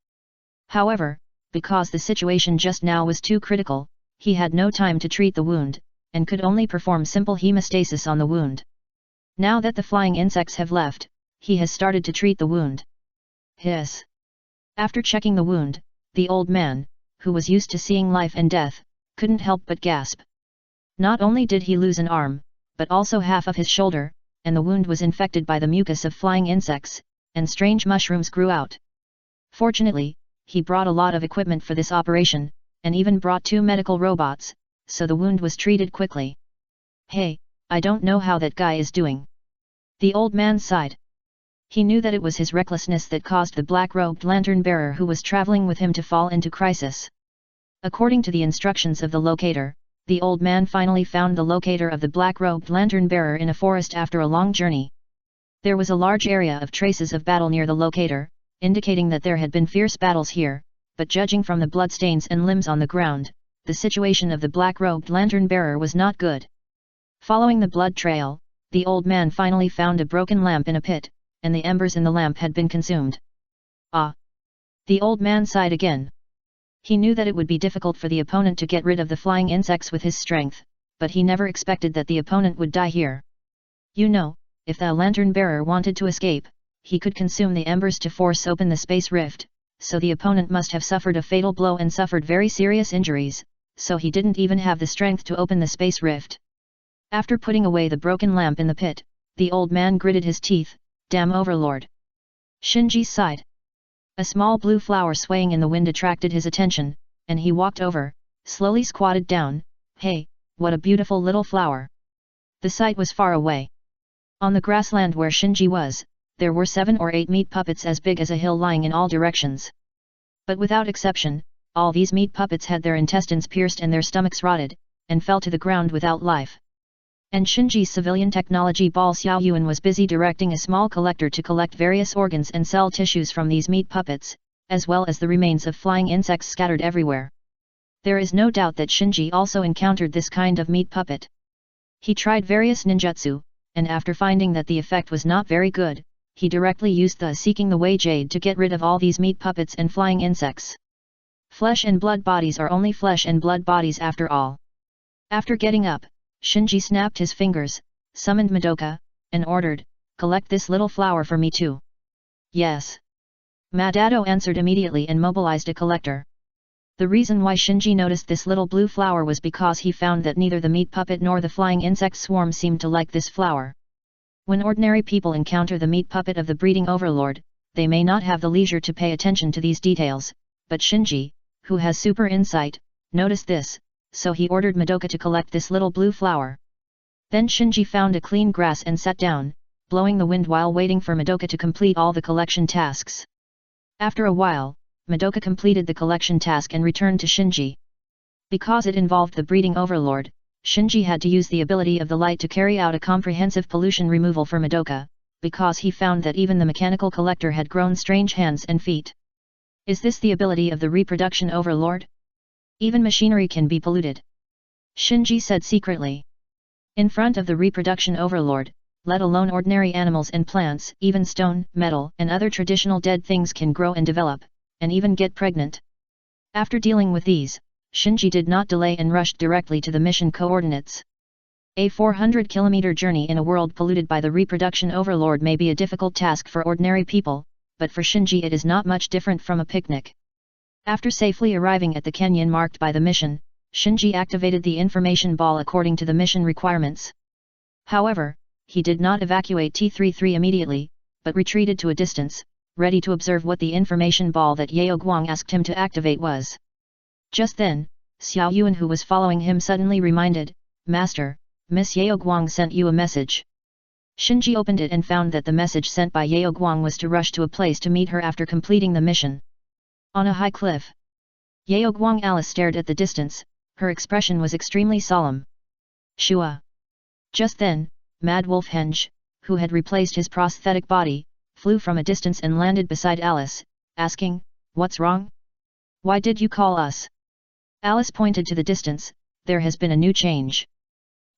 [SPEAKER 1] However, because the situation just now was too critical, he had no time to treat the wound, and could only perform simple hemostasis on the wound. Now that the flying insects have left, he has started to treat the wound. Hiss! After checking the wound, the old man, who was used to seeing life and death, couldn't help but gasp. Not only did he lose an arm, but also half of his shoulder, and the wound was infected by the mucus of flying insects, and strange mushrooms grew out. Fortunately, he brought a lot of equipment for this operation, and even brought 2 medical robots, so the wound was treated quickly. "Hey, I don't know how that guy is doing." The old man sighed. He knew that it was his recklessness that caused the black-robed lantern-bearer who was traveling with him to fall into crisis. According to the instructions of the locator, the old man finally found the locator of the black-robed lantern-bearer in a forest after a long journey. There was a large area of traces of battle near the locator, indicating that there had been fierce battles here, but judging from the bloodstains and limbs on the ground, the situation of the black-robed lantern-bearer was not good. Following the blood trail, the old man finally found a broken lamp in a pit, and the embers in the lamp had been consumed. Ah! The old man sighed again. He knew that it would be difficult for the opponent to get rid of the flying insects with his strength, but he never expected that the opponent would die here. You know, if the lantern-bearer wanted to escape, he could consume the embers to force open the space rift, so the opponent must have suffered a fatal blow and suffered very serious injuries, so he didn't even have the strength to open the space rift. After putting away the broken lamp in the pit, the old man gritted his teeth, "Damn overlord." Shinji sighed. A small blue flower swaying in the wind attracted his attention, and he walked over, slowly squatted down. "Hey, what a beautiful little flower." The site was far away. On the grassland where Shinji was, there were 7 or 8 meat puppets as big as a hill lying in all directions. But without exception, all these meat puppets had their intestines pierced and their stomachs rotted, and fell to the ground without life. And Shinji's civilian technology ball Xiao Yuan was busy directing a small collector to collect various organs and cell tissues from these meat puppets, as well as the remains of flying insects scattered everywhere. There is no doubt that Shinji also encountered this kind of meat puppet. He tried various ninjutsu, and after finding that the effect was not very good, he directly used the Seeking the Way Jade to get rid of all these meat puppets and flying insects. Flesh and blood bodies are only flesh and blood bodies after all. After getting up, Shinji snapped his fingers, summoned Madoka, and ordered, "Collect this little flower for me too." "Yes." Madoka answered immediately and mobilized a collector. The reason why Shinji noticed this little blue flower was because he found that neither the meat puppet nor the flying insect swarm seemed to like this flower. When ordinary people encounter the meat puppet of the breeding overlord, they may not have the leisure to pay attention to these details, but Shinji, who has super insight, noticed this, so he ordered Madoka to collect this little blue flower. Then Shinji found a clean grass and sat down, blowing the wind while waiting for Madoka to complete all the collection tasks. After a while, Madoka completed the collection task and returned to Shinji. Because it involved the breeding overlord, Shinji had to use the ability of the light to carry out a comprehensive pollution removal for Madoka, because he found that even the mechanical collector had grown strange hands and feet. Is this the ability of the reproduction overlord? Even machinery can be polluted. Shinji said secretly. In front of the reproduction overlord, let alone ordinary animals and plants, even stone, metal, and other traditional dead things can grow and develop, and even get pregnant. After dealing with these, Shinji did not delay and rushed directly to the mission coordinates. A 400-kilometer journey in a world polluted by the reproduction overlord may be a difficult task for ordinary people, but for Shinji it is not much different from a picnic. After safely arriving at the canyon marked by the mission, Shinji activated the information ball according to the mission requirements. However, he did not evacuate T-33 immediately, but retreated to a distance, ready to observe what the information ball that Yao Guang asked him to activate was. Just then, Xiao Yuan, who was following him, suddenly reminded, "Master, Miss Yao Guang sent you a message." Shinji opened it and found that the message sent by Yao Guang was to rush to a place to meet her after completing the mission. On a high cliff. Yao Guang Alice stared at the distance, her expression was extremely solemn. Shua. Just then, Mad Wolf Henge, who had replaced his prosthetic body, flew from a distance and landed beside Alice, asking, "What's wrong? Why did you call us?" Alice pointed to the distance. "There has been a new change.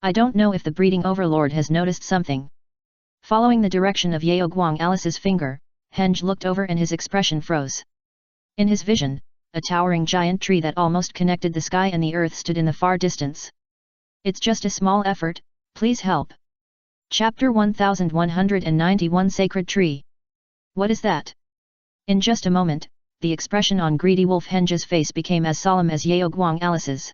[SPEAKER 1] I don't know if the breeding overlord has noticed something." Following the direction of Yao Guang Alice's finger, Henge looked over and his expression froze. In his vision, a towering giant tree that almost connected the sky and the earth stood in the far distance. "It's just a small effort, please help." Chapter 1191 Sacred Tree. What is that? In just a moment, the expression on Greedy Wolf Henge's face became as solemn as Yao Guang Alice's.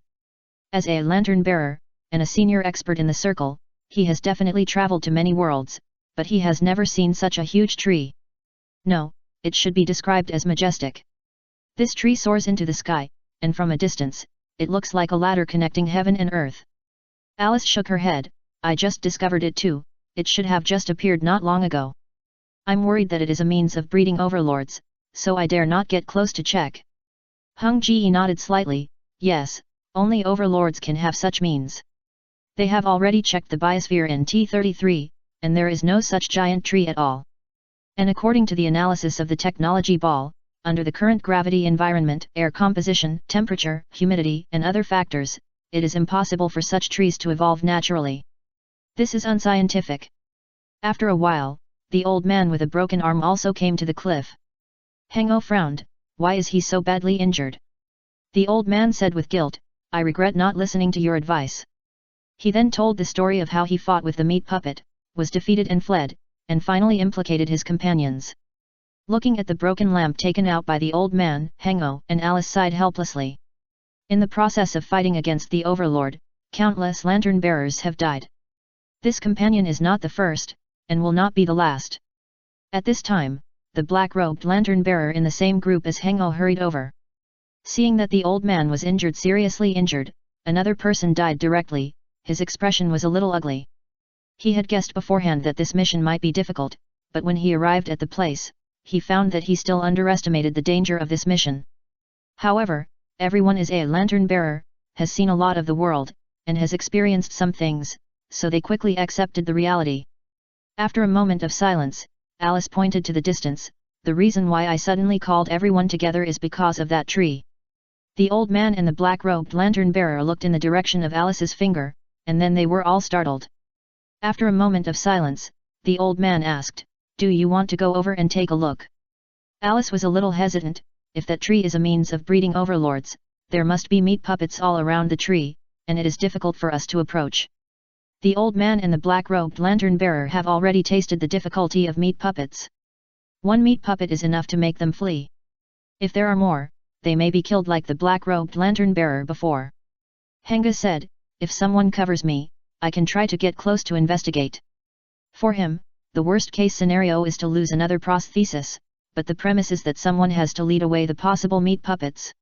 [SPEAKER 1] As a lantern bearer, and a senior expert in the circle, he has definitely traveled to many worlds, but he has never seen such a huge tree. No, it should be described as majestic. This tree soars into the sky, and from a distance, it looks like a ladder connecting heaven and earth. Alice shook her head. "I just discovered it too, it should have just appeared not long ago. I'm worried that it is a means of breeding overlords, so I dare not get close to check." Hung Ji nodded slightly. "Yes, only overlords can have such means. They have already checked the biosphere in T-33, and there is no such giant tree at all. And according to the analysis of the technology ball, under the current gravity environment, air composition, temperature, humidity, and other factors, it is impossible for such trees to evolve naturally. This is unscientific." After a while, the old man with a broken arm also came to the cliff. Hengo frowned. "Why is he so badly injured?" The old man said with guilt, "I regret not listening to your advice." He then told the story of how he fought with the meat puppet, was defeated and fled, and finally implicated his companions. Looking at the broken lamp taken out by the old man, Hengo and Alice sighed helplessly. In the process of fighting against the overlord, countless lantern bearers have died. This companion is not the first, and will not be the last. At this time, the black-robed lantern bearer in the same group as Hengo hurried over. Seeing that the old man was seriously injured, another person died directly. His expression was a little ugly. He had guessed beforehand that this mission might be difficult, but when he arrived at the place, he found that he still underestimated the danger of this mission. However, everyone is a lantern bearer, has seen a lot of the world, and has experienced some things, so they quickly accepted the reality. After a moment of silence, Alice pointed to the distance. The reason why I suddenly called everyone together is because of that tree. The old man and the black-robed lantern-bearer looked in the direction of Alice's finger, and then they were all startled. After a moment of silence, the old man asked, "Do you want to go over and take a look?" Alice was a little hesitant. If that tree is a means of breeding overlords, there must be meat puppets all around the tree, and it is difficult for us to approach. The old man and the black-robed lantern-bearer have already tasted the difficulty of meat puppets. One meat puppet is enough to make them flee. If there are more, they may be killed like the black-robed lantern-bearer before. Henga said, "If someone covers me, I can try to get close to investigate." For him, the worst-case scenario is to lose another prosthesis, but the premise is that someone has to lead away the possible meat puppets.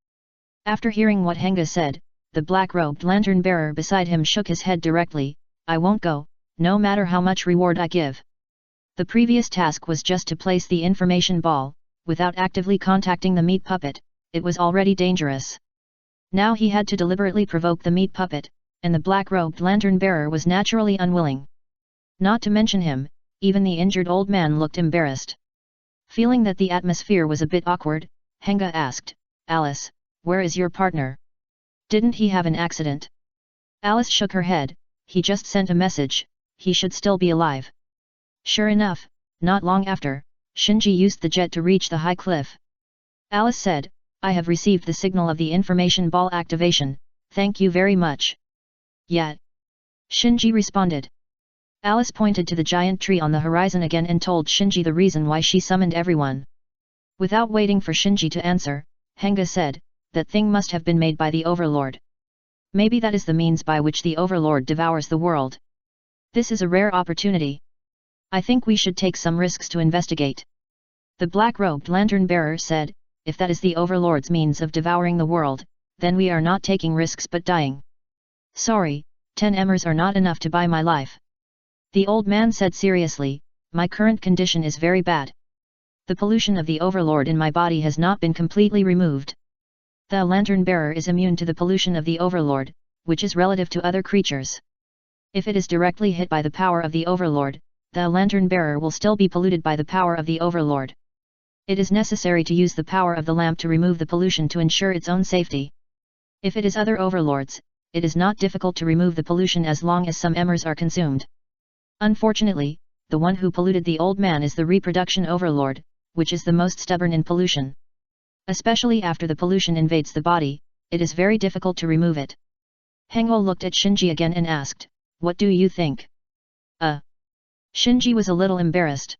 [SPEAKER 1] After hearing what Henga said, the black-robed lantern-bearer beside him shook his head directly. "I won't go, no matter how much reward I give." The previous task was just to place the information ball, without actively contacting the meat puppet. It was already dangerous. Now he had to deliberately provoke the meat puppet, and the black-robed lantern-bearer was naturally unwilling. Not to mention him, even the injured old man looked embarrassed. Feeling that the atmosphere was a bit awkward, Henga asked, "Alice, where is your partner? Didn't he have an accident?" Alice shook her head. "He just sent a message, he should still be alive." Sure enough, not long after, Shinji used the jet to reach the high cliff. Alice said, "I have received the signal of the information ball activation, thank you very much." "Yet," Shinji responded. Alice pointed to the giant tree on the horizon again and told Shinji the reason why she summoned everyone. Without waiting for Shinji to answer, Henga said, "That thing must have been made by the Overlord. Maybe that is the means by which the Overlord devours the world. This is a rare opportunity. I think we should take some risks to investigate." The black-robed lantern-bearer said, "If that is the Overlord's means of devouring the world, then we are not taking risks but dying. Sorry, 10 emmers are not enough to buy my life." The old man said seriously, "My current condition is very bad. The pollution of the Overlord in my body has not been completely removed. The lantern-bearer is immune to the pollution of the Overlord, which is relative to other creatures. If it is directly hit by the power of the Overlord, the lantern-bearer will still be polluted by the power of the Overlord. It is necessary to use the power of the lamp to remove the pollution to ensure its own safety. If it is other overlords, it is not difficult to remove the pollution as long as some emmers are consumed. Unfortunately, the one who polluted the old man is the reproduction overlord, which is the most stubborn in pollution. Especially after the pollution invades the body, it is very difficult to remove it." Hengo looked at Shinji again and asked, "What do you think?" Shinji was a little embarrassed.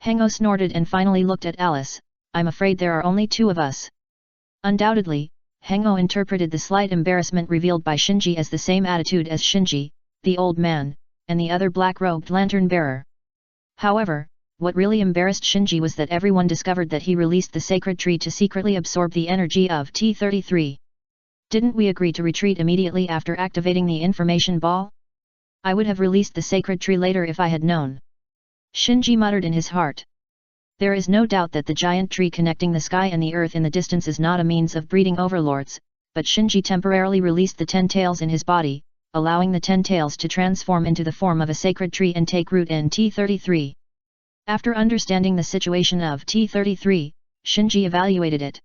[SPEAKER 1] Hengo snorted and finally looked at Alice. "I'm afraid there are only 2 of us." Undoubtedly, Hengo interpreted the slight embarrassment revealed by Shinji as the same attitude as Shinji, the old man, and the other black-robed lantern-bearer. However, what really embarrassed Shinji was that everyone discovered that he released the sacred tree to secretly absorb the energy of T-33. "Didn't we agree to retreat immediately after activating the information ball? I would have released the sacred tree later if I had known." Shinji muttered in his heart. There is no doubt that the giant tree connecting the sky and the earth in the distance is not a means of breeding overlords, but Shinji temporarily released the 10 tails in his body, allowing the 10 tails to transform into the form of a sacred tree and take root in T-33. After understanding the situation of T-33, Shinji evaluated it.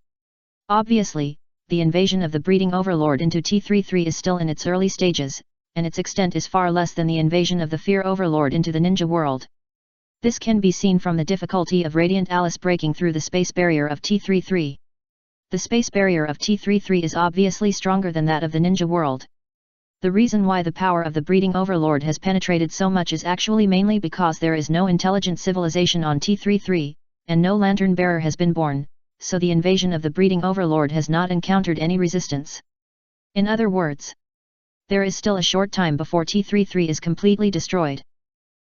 [SPEAKER 1] Obviously, the invasion of the breeding overlord into T-33 is still in its early stages, and its extent is far less than the invasion of the fear overlord into the ninja world. This can be seen from the difficulty of Radiant Alice breaking through the space barrier of T-33. The space barrier of T-33 is obviously stronger than that of the ninja world. The reason why the power of the breeding overlord has penetrated so much is actually mainly because there is no intelligent civilization on T-33, and no lantern bearer has been born, so the invasion of the breeding overlord has not encountered any resistance. In other words, there is still a short time before T-33 is completely destroyed.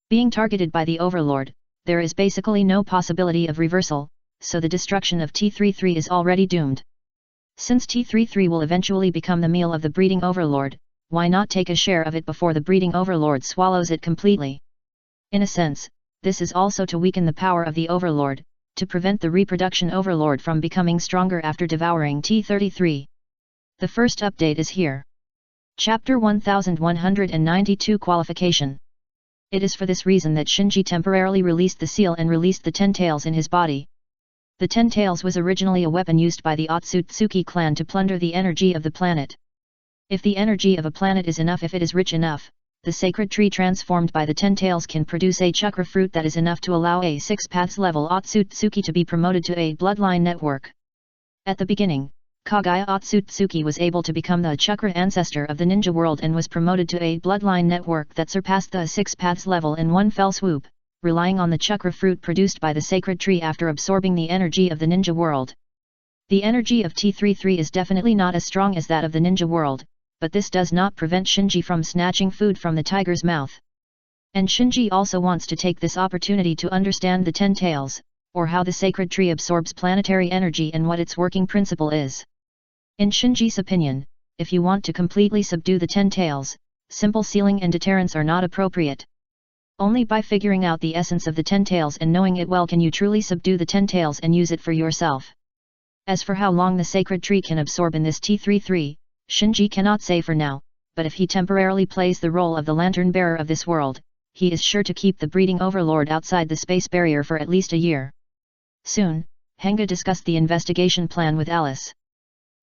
[SPEAKER 1] Being targeted by the overlord, there is basically no possibility of reversal, so the destruction of T-33 is already doomed. Since T-33 will eventually become the meal of the breeding overlord, why not take a share of it before the breeding overlord swallows it completely? In a sense, this is also to weaken the power of the overlord, to prevent the reproduction overlord from becoming stronger after devouring T-33. The first update is here. Chapter 1192 Qualification. It is for this reason that Shinji temporarily released the seal and released the 10 tails in his body. The 10 tails was originally a weapon used by the Otsutsuki clan to plunder the energy of the planet. If the energy of a planet is enough, if it is rich enough, the sacred tree transformed by the 10 tails can produce a chakra fruit that is enough to allow a 6 paths level Otsutsuki to be promoted to a bloodline network. At the beginning, Kaguya Otsutsuki was able to become the chakra ancestor of the ninja world and was promoted to a bloodline network that surpassed the 6 paths level in one fell swoop, relying on the chakra fruit produced by the sacred tree after absorbing the energy of the ninja world. The energy of T33 is definitely not as strong as that of the ninja world, but this does not prevent Shinji from snatching food from the tiger's mouth. And Shinji also wants to take this opportunity to understand the 10 tails, or how the sacred tree absorbs planetary energy and what its working principle is. In Shinji's opinion, if you want to completely subdue the 10 tails, simple sealing and deterrence are not appropriate. Only by figuring out the essence of the 10 tails and knowing it well can you truly subdue the 10 tails and use it for yourself. As for how long the sacred tree can absorb in this T33, Shinji cannot say for now, but if he temporarily plays the role of the lantern bearer of this world, he is sure to keep the breeding overlord outside the space barrier for at least a year. Soon, Hanga discussed the investigation plan with Alice.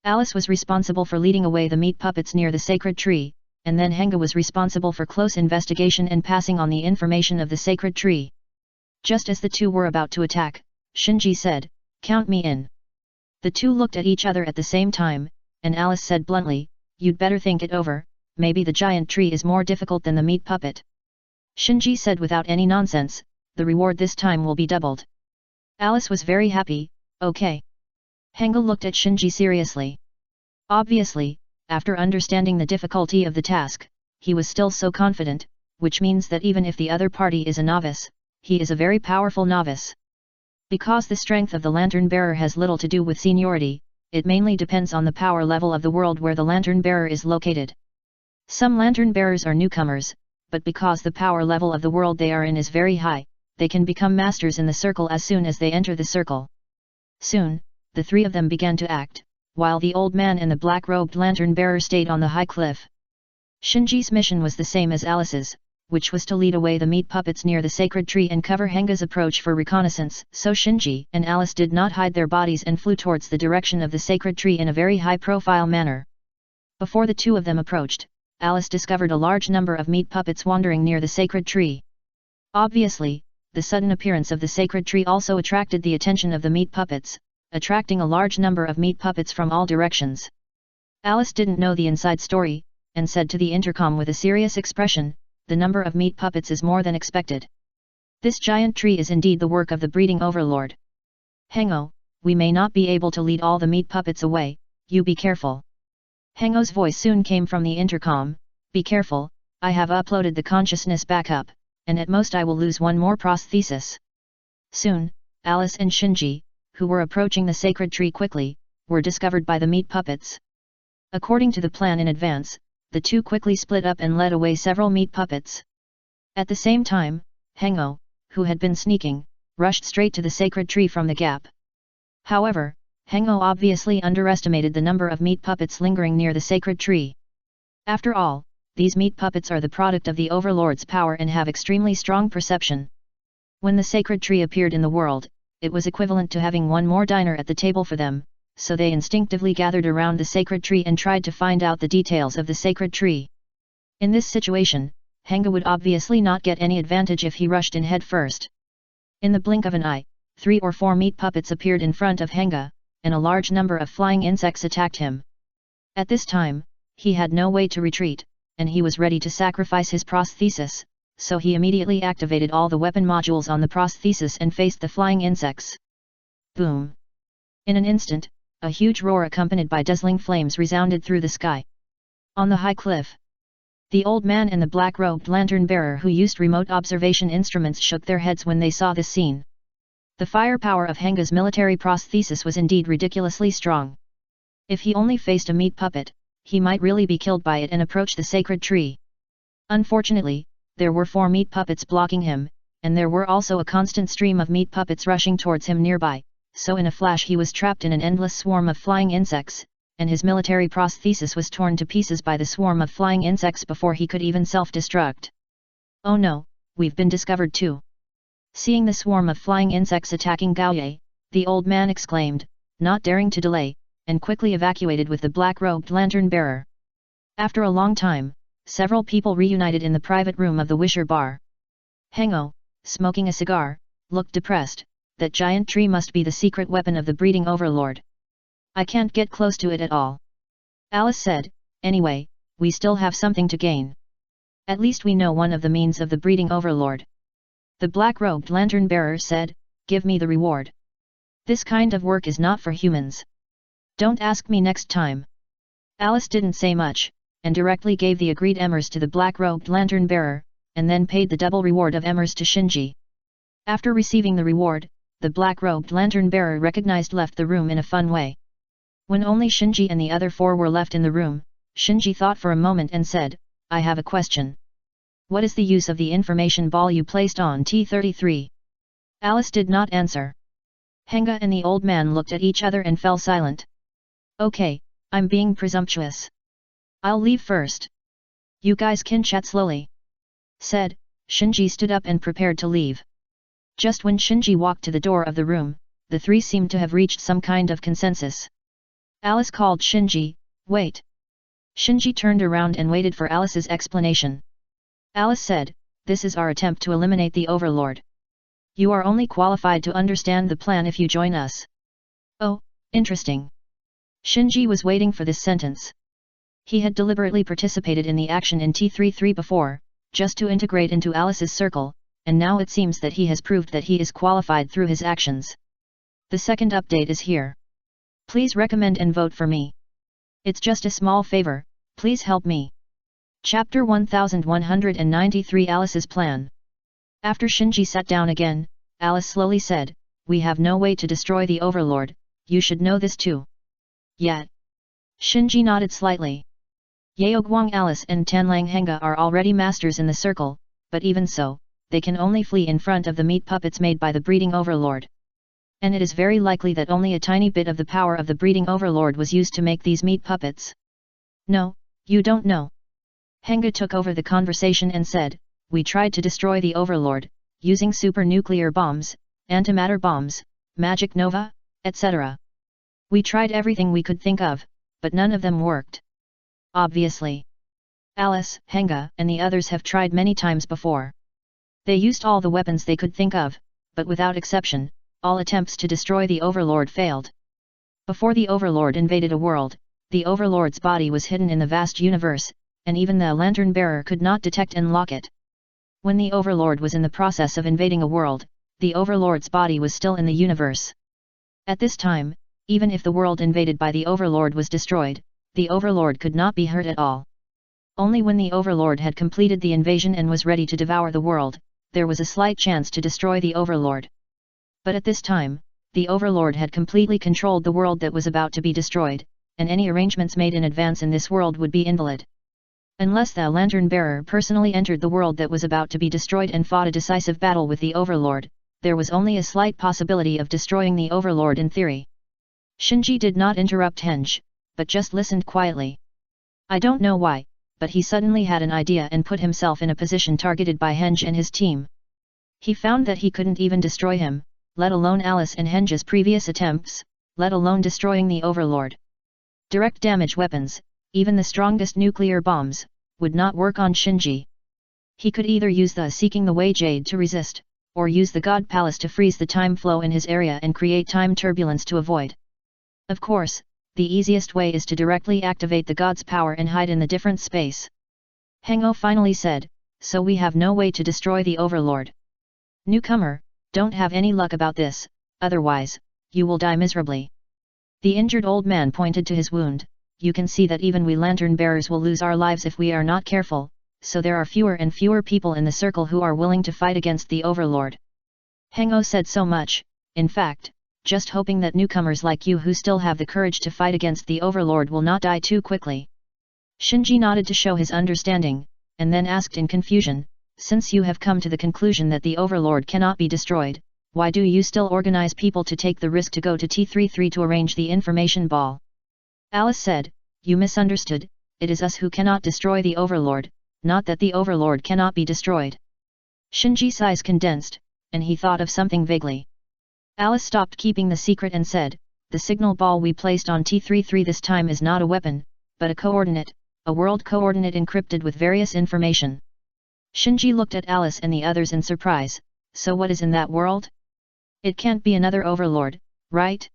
[SPEAKER 1] Alice was responsible for leading away the meat puppets near the sacred tree, and then Hanga was responsible for close investigation and passing on the information of the sacred tree. Just as the two were about to attack, Shinji said, "Count me in." The two looked at each other at the same time, and Alice said bluntly, "You'd better think it over, maybe the giant tree is more difficult than the meat puppet." Shinji said without any nonsense, "The reward this time will be doubled." Alice was very happy. "Okay." Hanga looked at Shinji seriously. Obviously, after understanding the difficulty of the task, he was still so confident, which means that even if the other party is a novice, he is a very powerful novice. Because the strength of the lantern bearer has little to do with seniority, it mainly depends on the power level of the world where the lantern bearer is located. Some lantern bearers are newcomers, but because the power level of the world they are in is very high, they can become masters in the circle as soon as they enter the circle. Soon, the three of them began to act, while the old man and the black-robed lantern-bearer stayed on the high cliff. Shinji's mission was the same as Alice's, which was to lead away the meat puppets near the sacred tree and cover Hanga's approach for reconnaissance, so Shinji and Alice did not hide their bodies and flew towards the direction of the sacred tree in a very high-profile manner. Before the two of them approached, Alice discovered a large number of meat puppets wandering near the sacred tree. Obviously, the sudden appearance of the sacred tree also attracted the attention of the meat puppets, attracting a large number of meat puppets from all directions. Alice didn't know the inside story, and said to the intercom with a serious expression, "The number of meat puppets is more than expected. This giant tree is indeed the work of the breeding overlord. Hango, we may not be able to lead all the meat puppets away, you be careful." Hango's voice soon came from the intercom, "Be careful, I have uploaded the consciousness backup, and at most I will lose one more prosthesis." Soon, Alice and Shinji, who were approaching the sacred tree quickly, were discovered by the meat puppets. According to the plan in advance, the two quickly split up and led away several meat puppets. At the same time, Hango, who had been sneaking, rushed straight to the sacred tree from the gap. However, Hango obviously underestimated the number of meat puppets lingering near the sacred tree. After all, these meat puppets are the product of the overlord's power and have extremely strong perception. When the sacred tree appeared in the world, it was equivalent to having one more diner at the table for them, so they instinctively gathered around the sacred tree and tried to find out the details of the sacred tree. In this situation, Hanga would obviously not get any advantage if he rushed in head first. In the blink of an eye, 3 or 4 meat puppets appeared in front of Hanga, and a large number of flying insects attacked him. At this time, he had no way to retreat, and he was ready to sacrifice his prosthesis, so he immediately activated all the weapon modules on the prosthesis and faced the flying insects. Boom! In an instant, a huge roar accompanied by dazzling flames resounded through the sky. On the high cliff, the old man and the black-robed lantern-bearer who used remote observation instruments shook their heads when they saw this scene. The firepower of Hanga's military prosthesis was indeed ridiculously strong. If he only faced a meat puppet, he might really be killed by it and approach the sacred tree. Unfortunately, there were 4 meat puppets blocking him, and there were also a constant stream of meat puppets rushing towards him nearby, so in a flash he was trapped in an endless swarm of flying insects, and his military prosthesis was torn to pieces by the swarm of flying insects before he could even self-destruct. Oh no, we've been discovered too. Seeing the swarm of flying insects attacking Gaoye, the old man exclaimed, not daring to delay, and quickly evacuated with the black-robed lantern-bearer. After a long time, several people reunited in the private room of the Wisher Bar. Hengo, smoking a cigar, looked depressed. That giant tree must be the secret weapon of the breeding overlord. I can't get close to it at all. Alice said, anyway, we still have something to gain. At least we know one of the means of the breeding overlord. The black-robed lantern-bearer said, give me the reward. This kind of work is not for humans. Don't ask me next time. Alice didn't say much, and directly gave the agreed emmers to the black-robed lantern-bearer, and then paid the double reward of emmers to Shinji. After receiving the reward, the black-robed lantern-bearer recognized left the room in a fun way. When only Shinji and the other four were left in the room, Shinji thought for a moment and said, I have a question. What is the use of the information ball you placed on T-33? Alice did not answer. Henga and the old man looked at each other and fell silent. Okay, I'm being presumptuous. I'll leave first. You guys can chat slowly. Said, Shinji stood up and prepared to leave. Just when Shinji walked to the door of the room, the three seemed to have reached some kind of consensus. Alice called Shinji, wait. Shinji turned around and waited for Alice's explanation. Alice said, this is our attempt to eliminate the overlord. You are only qualified to understand the plan if you join us. Oh, interesting. Shinji was waiting for this sentence. He had deliberately participated in the action in T-33 before, just to integrate into Alice's circle, and now it seems that he has proved that he is qualified through his actions. The second update is here. Please recommend and vote for me. It's just a small favor, please help me. Chapter 1193 Alice's Plan. After Shinji sat down again, Alice slowly said, we have no way to destroy the overlord, you should know this too. Yet. Shinji nodded slightly. Yeoguang Alice and Tanlang Henga are already masters in the circle, but even so, they can only flee in front of the meat puppets made by the breeding overlord. And it is very likely that only a tiny bit of the power of the breeding overlord was used to make these meat puppets. No, you don't know. Henga took over the conversation and said, we tried to destroy the overlord, using super nuclear bombs, antimatter bombs, magic nova, etc. We tried everything we could think of, but none of them worked. Obviously. Alice, Henga, and the others have tried many times before. They used all the weapons they could think of, but without exception, all attempts to destroy the overlord failed. Before the overlord invaded a world, the overlord's body was hidden in the vast universe, and even the lantern-bearer could not detect and lock it. When the overlord was in the process of invading a world, the overlord's body was still in the universe. At this time, even if the world invaded by the overlord was destroyed, the overlord could not be hurt at all. Only when the overlord had completed the invasion and was ready to devour the world, there was a slight chance to destroy the overlord. But at this time, the overlord had completely controlled the world that was about to be destroyed, and any arrangements made in advance in this world would be invalid. Unless the lantern-bearer personally entered the world that was about to be destroyed and fought a decisive battle with the overlord, there was only a slight possibility of destroying the overlord in theory. Shinji did not interrupt Henge, but just listened quietly. I don't know why, but he suddenly had an idea and put himself in a position targeted by Henge and his team. He found that he couldn't even destroy him, let alone Alice and Henge's previous attempts, let alone destroying the overlord. Direct damage weapons, even the strongest nuclear bombs, would not work on Shinji. He could either use the Seeking the Way Jade to resist, or use the God Palace to freeze the time flow in his area and create time turbulence to avoid. Of course, the easiest way is to directly activate the God's power and hide in the different space. Hengo finally said, so we have no way to destroy the overlord. Newcomer, don't have any luck about this, otherwise, you will die miserably. The injured old man pointed to his wound. You can see that even we lantern bearers will lose our lives if we are not careful, so there are fewer and fewer people in the circle who are willing to fight against the overlord. Hengo said so much, in fact, just hoping that newcomers like you who still have the courage to fight against the overlord will not die too quickly. Shinji nodded to show his understanding, and then asked in confusion, since you have come to the conclusion that the overlord cannot be destroyed, why do you still organize people to take the risk to go to T-33 to arrange the information ball? Alice said, "You misunderstood, it is us who cannot destroy the Overlord, not that the Overlord cannot be destroyed." Shinji's eyes condensed, and he thought of something vaguely. Alice stopped keeping the secret and said, "The signal ball we placed on T-33 this time is not a weapon, but a coordinate, a world coordinate encrypted with various information." Shinji looked at Alice and the others in surprise. "So what is in that world? It can't be another Overlord, right?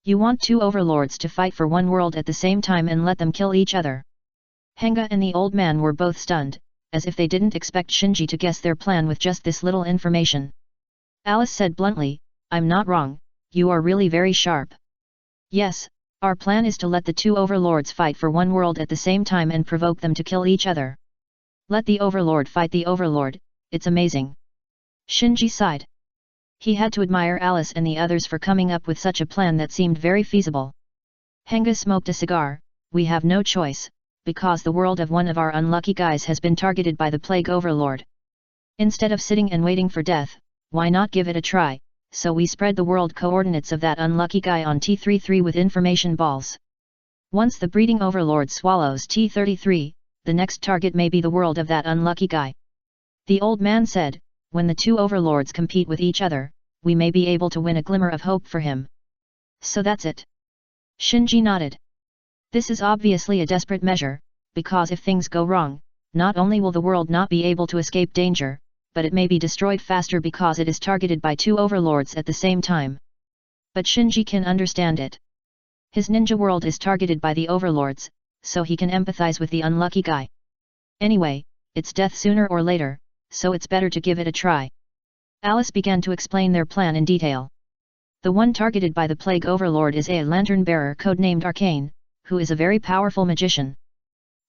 [SPEAKER 1] You want two Overlords to fight for one world at the same time and let them kill each other?" Henga and the old man were both stunned, as if they didn't expect Shinji to guess their plan with just this little information. Alice said bluntly, "I'm not wrong, you are really very sharp. Yes, our plan is to let the two Overlords fight for one world at the same time and provoke them to kill each other. Let the Overlord fight the Overlord, it's amazing." Shinji sighed. He had to admire Alice and the others for coming up with such a plan that seemed very feasible. Henga smoked a cigar. "We have no choice, because the world of one of our unlucky guys has been targeted by the Plague Overlord. Instead of sitting and waiting for death, why not give it a try?" So we spread the world coordinates of that unlucky guy on T-33 with information balls. Once the breeding Overlord swallows T-33, the next target may be the world of that unlucky guy. The old man said, "When the two Overlords compete with each other, we may be able to win a glimmer of hope for him." "So that's it?" Shinji nodded. "This is obviously a desperate measure, because if things go wrong, not only will the world not be able to escape danger, but it may be destroyed faster because it is targeted by two Overlords at the same time." But Shinji can understand it. His ninja world is targeted by the Overlords, so he can empathize with the unlucky guy. Anyway, it's death sooner or later, so it's better to give it a try. Alice began to explain their plan in detail. The one targeted by the Plague Overlord is a lantern bearer codenamed Arcane, who is a very powerful magician.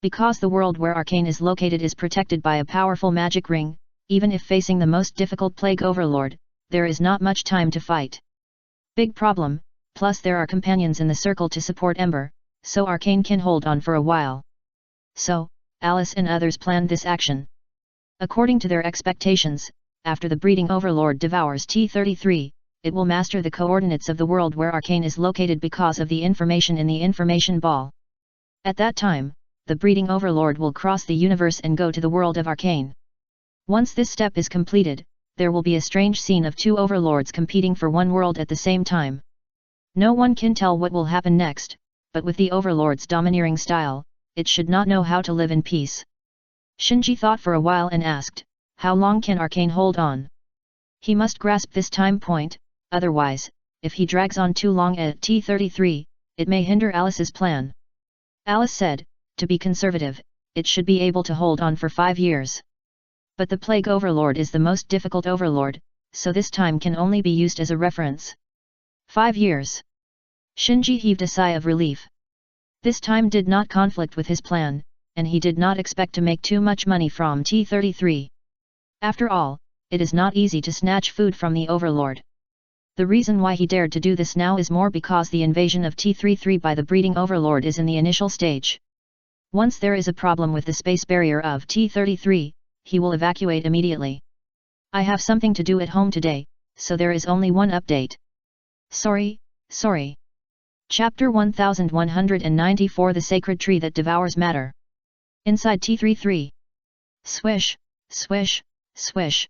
[SPEAKER 1] Because the world where Arcane is located is protected by a powerful magic ring, even if facing the most difficult Plague Overlord, there is not much time to fight. Big problem, plus there are companions in the circle to support Ember, so Arcane can hold on for a while. So, Alice and others planned this action. According to their expectations, after the breeding Overlord devours T-33, it will master the coordinates of the world where Arcane is located because of the information in the information ball. At that time, the breeding Overlord will cross the universe and go to the world of Arcane. Once this step is completed, there will be a strange scene of two Overlords competing for one world at the same time. No one can tell what will happen next, but with the Overlord's domineering style, it should not know how to live in peace. Shinji thought for a while and asked, "How long can Arcane hold on?" He must grasp this time point, otherwise, if he drags on too long at T-33, it may hinder Alice's plan. Alice said, "To be conservative, it should be able to hold on for 5 years. But the Plague Overlord is the most difficult Overlord, so this time can only be used as a reference." 5 years. Shinji heaved a sigh of relief. This time did not conflict with his plan, and he did not expect to make too much money from T-33. After all, it is not easy to snatch food from the Overlord. The reason why he dared to do this now is more because the invasion of T-33 by the breeding Overlord is in the initial stage. Once there is a problem with the space barrier of T-33, he will evacuate immediately. "I have something to do at home today, so there is only one update." Sorry. Chapter 1194 The Sacred Tree That Devours Matter. Inside T-33. Swish, swish, swish.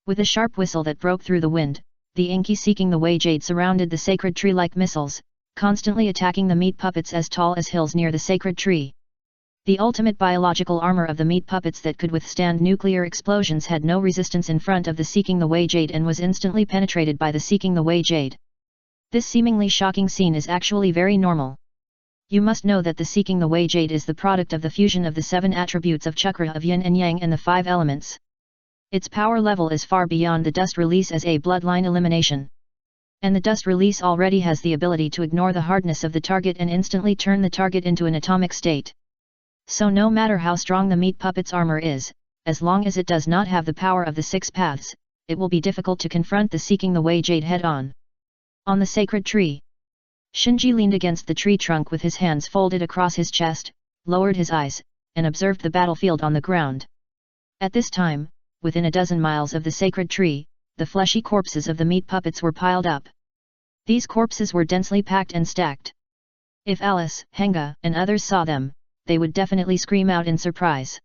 [SPEAKER 1] With a sharp whistle that broke through the wind, the Inky seeking the way jade surrounded the sacred tree like missiles, constantly attacking the meat puppets as tall as hills near the sacred tree. The ultimate biological armor of the meat puppets that could withstand nuclear explosions had no resistance in front of the Seeking the Way Jade and was instantly penetrated by the Seeking the Way Jade. This seemingly shocking scene is actually very normal. You must know that the Seeking the Way Jade is the product of the fusion of the 7 attributes of chakra of yin and yang and the 5 elements. Its power level is far beyond the dust release as a bloodline elimination. And the dust release already has the ability to ignore the hardness of the target and instantly turn the target into an atomic state. So no matter how strong the meat puppet's armor is, as long as it does not have the power of the 6 paths, it will be difficult to confront the Seeking the Way Jade head-on. On the sacred tree. Shinji leaned against the tree trunk with his hands folded across his chest, lowered his eyes, and observed the battlefield on the ground. At this time, within a dozen miles of the sacred tree, the fleshy corpses of the meat puppets were piled up. These corpses were densely packed and stacked. If Alice, Henga, and others saw them, they would definitely scream out in surprise.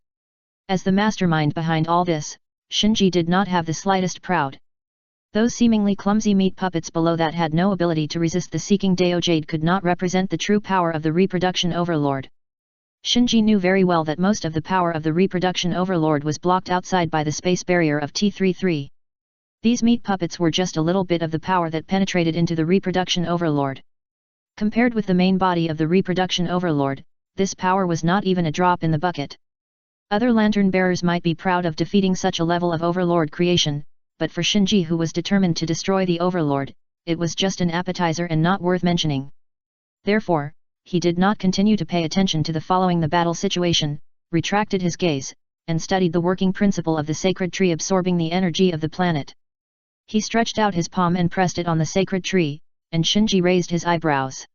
[SPEAKER 1] As the mastermind behind all this, Shinji did not have the slightest pride. Those seemingly clumsy meat puppets below that had no ability to resist the seeking Dao Jade could not represent the true power of the reproduction overlord. Shinji knew very well that most of the power of the reproduction overlord was blocked outside by the space barrier of T-33. These meat puppets were just a little bit of the power that penetrated into the reproduction overlord. Compared with the main body of the reproduction overlord, this power was not even a drop in the bucket. Other lantern bearers might be proud of defeating such a level of overlord creation, but for Shinji, who was determined to destroy the overlord, it was just an appetizer and not worth mentioning. Therefore, he did not continue to pay attention to the following the battle situation, retracted his gaze, and studied the working principle of the sacred tree absorbing the energy of the planet. He stretched out his palm and pressed it on the sacred tree, and Shinji raised his eyebrows.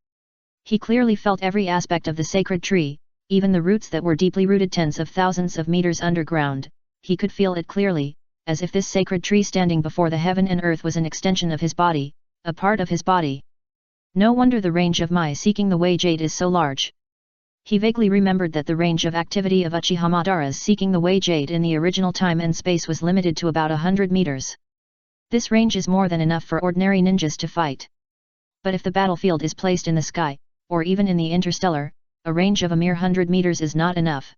[SPEAKER 1] He clearly felt every aspect of the sacred tree, even the roots that were deeply rooted tens of thousands of meters underground. He could feel it clearly, as if this sacred tree standing before the heaven and earth was an extension of his body, a part of his body. No wonder the range of my seeking the way jade is so large. He vaguely remembered that the range of activity of Uchiha Madara's seeking the way jade in the original time and space was limited to about 100 meters. This range is more than enough for ordinary ninjas to fight. But if the battlefield is placed in the sky, or even in the interstellar, a range of a mere 100 meters is not enough.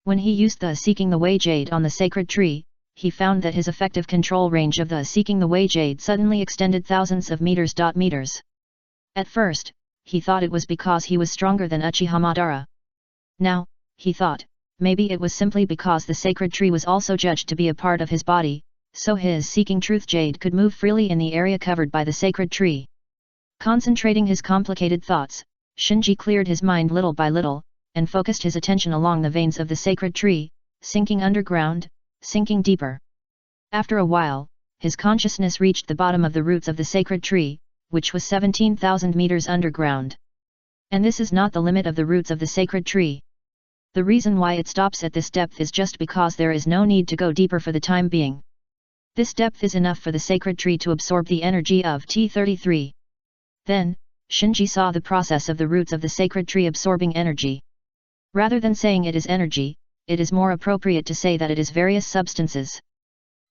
[SPEAKER 1] When he used the seeking the way jade on the sacred tree, he found that his effective control range of the seeking the way jade suddenly extended thousands of meters. At first, he thought it was because he was stronger than Uchiha Madara. Now, he thought, maybe it was simply because the sacred tree was also judged to be a part of his body, so his seeking truth jade could move freely in the area covered by the sacred tree. Concentrating his complicated thoughts, Shinji cleared his mind little by little, and focused his attention along the veins of the sacred tree, sinking underground, sinking deeper. After a while, his consciousness reached the bottom of the roots of the sacred tree, which was 17,000 meters underground. And this is not the limit of the roots of the sacred tree. The reason why it stops at this depth is just because there is no need to go deeper for the time being. This depth is enough for the sacred tree to absorb the energy of T-33. Then, Shinji saw the process of the roots of the sacred tree absorbing energy. Rather than saying it is energy, it is more appropriate to say that it is various substances.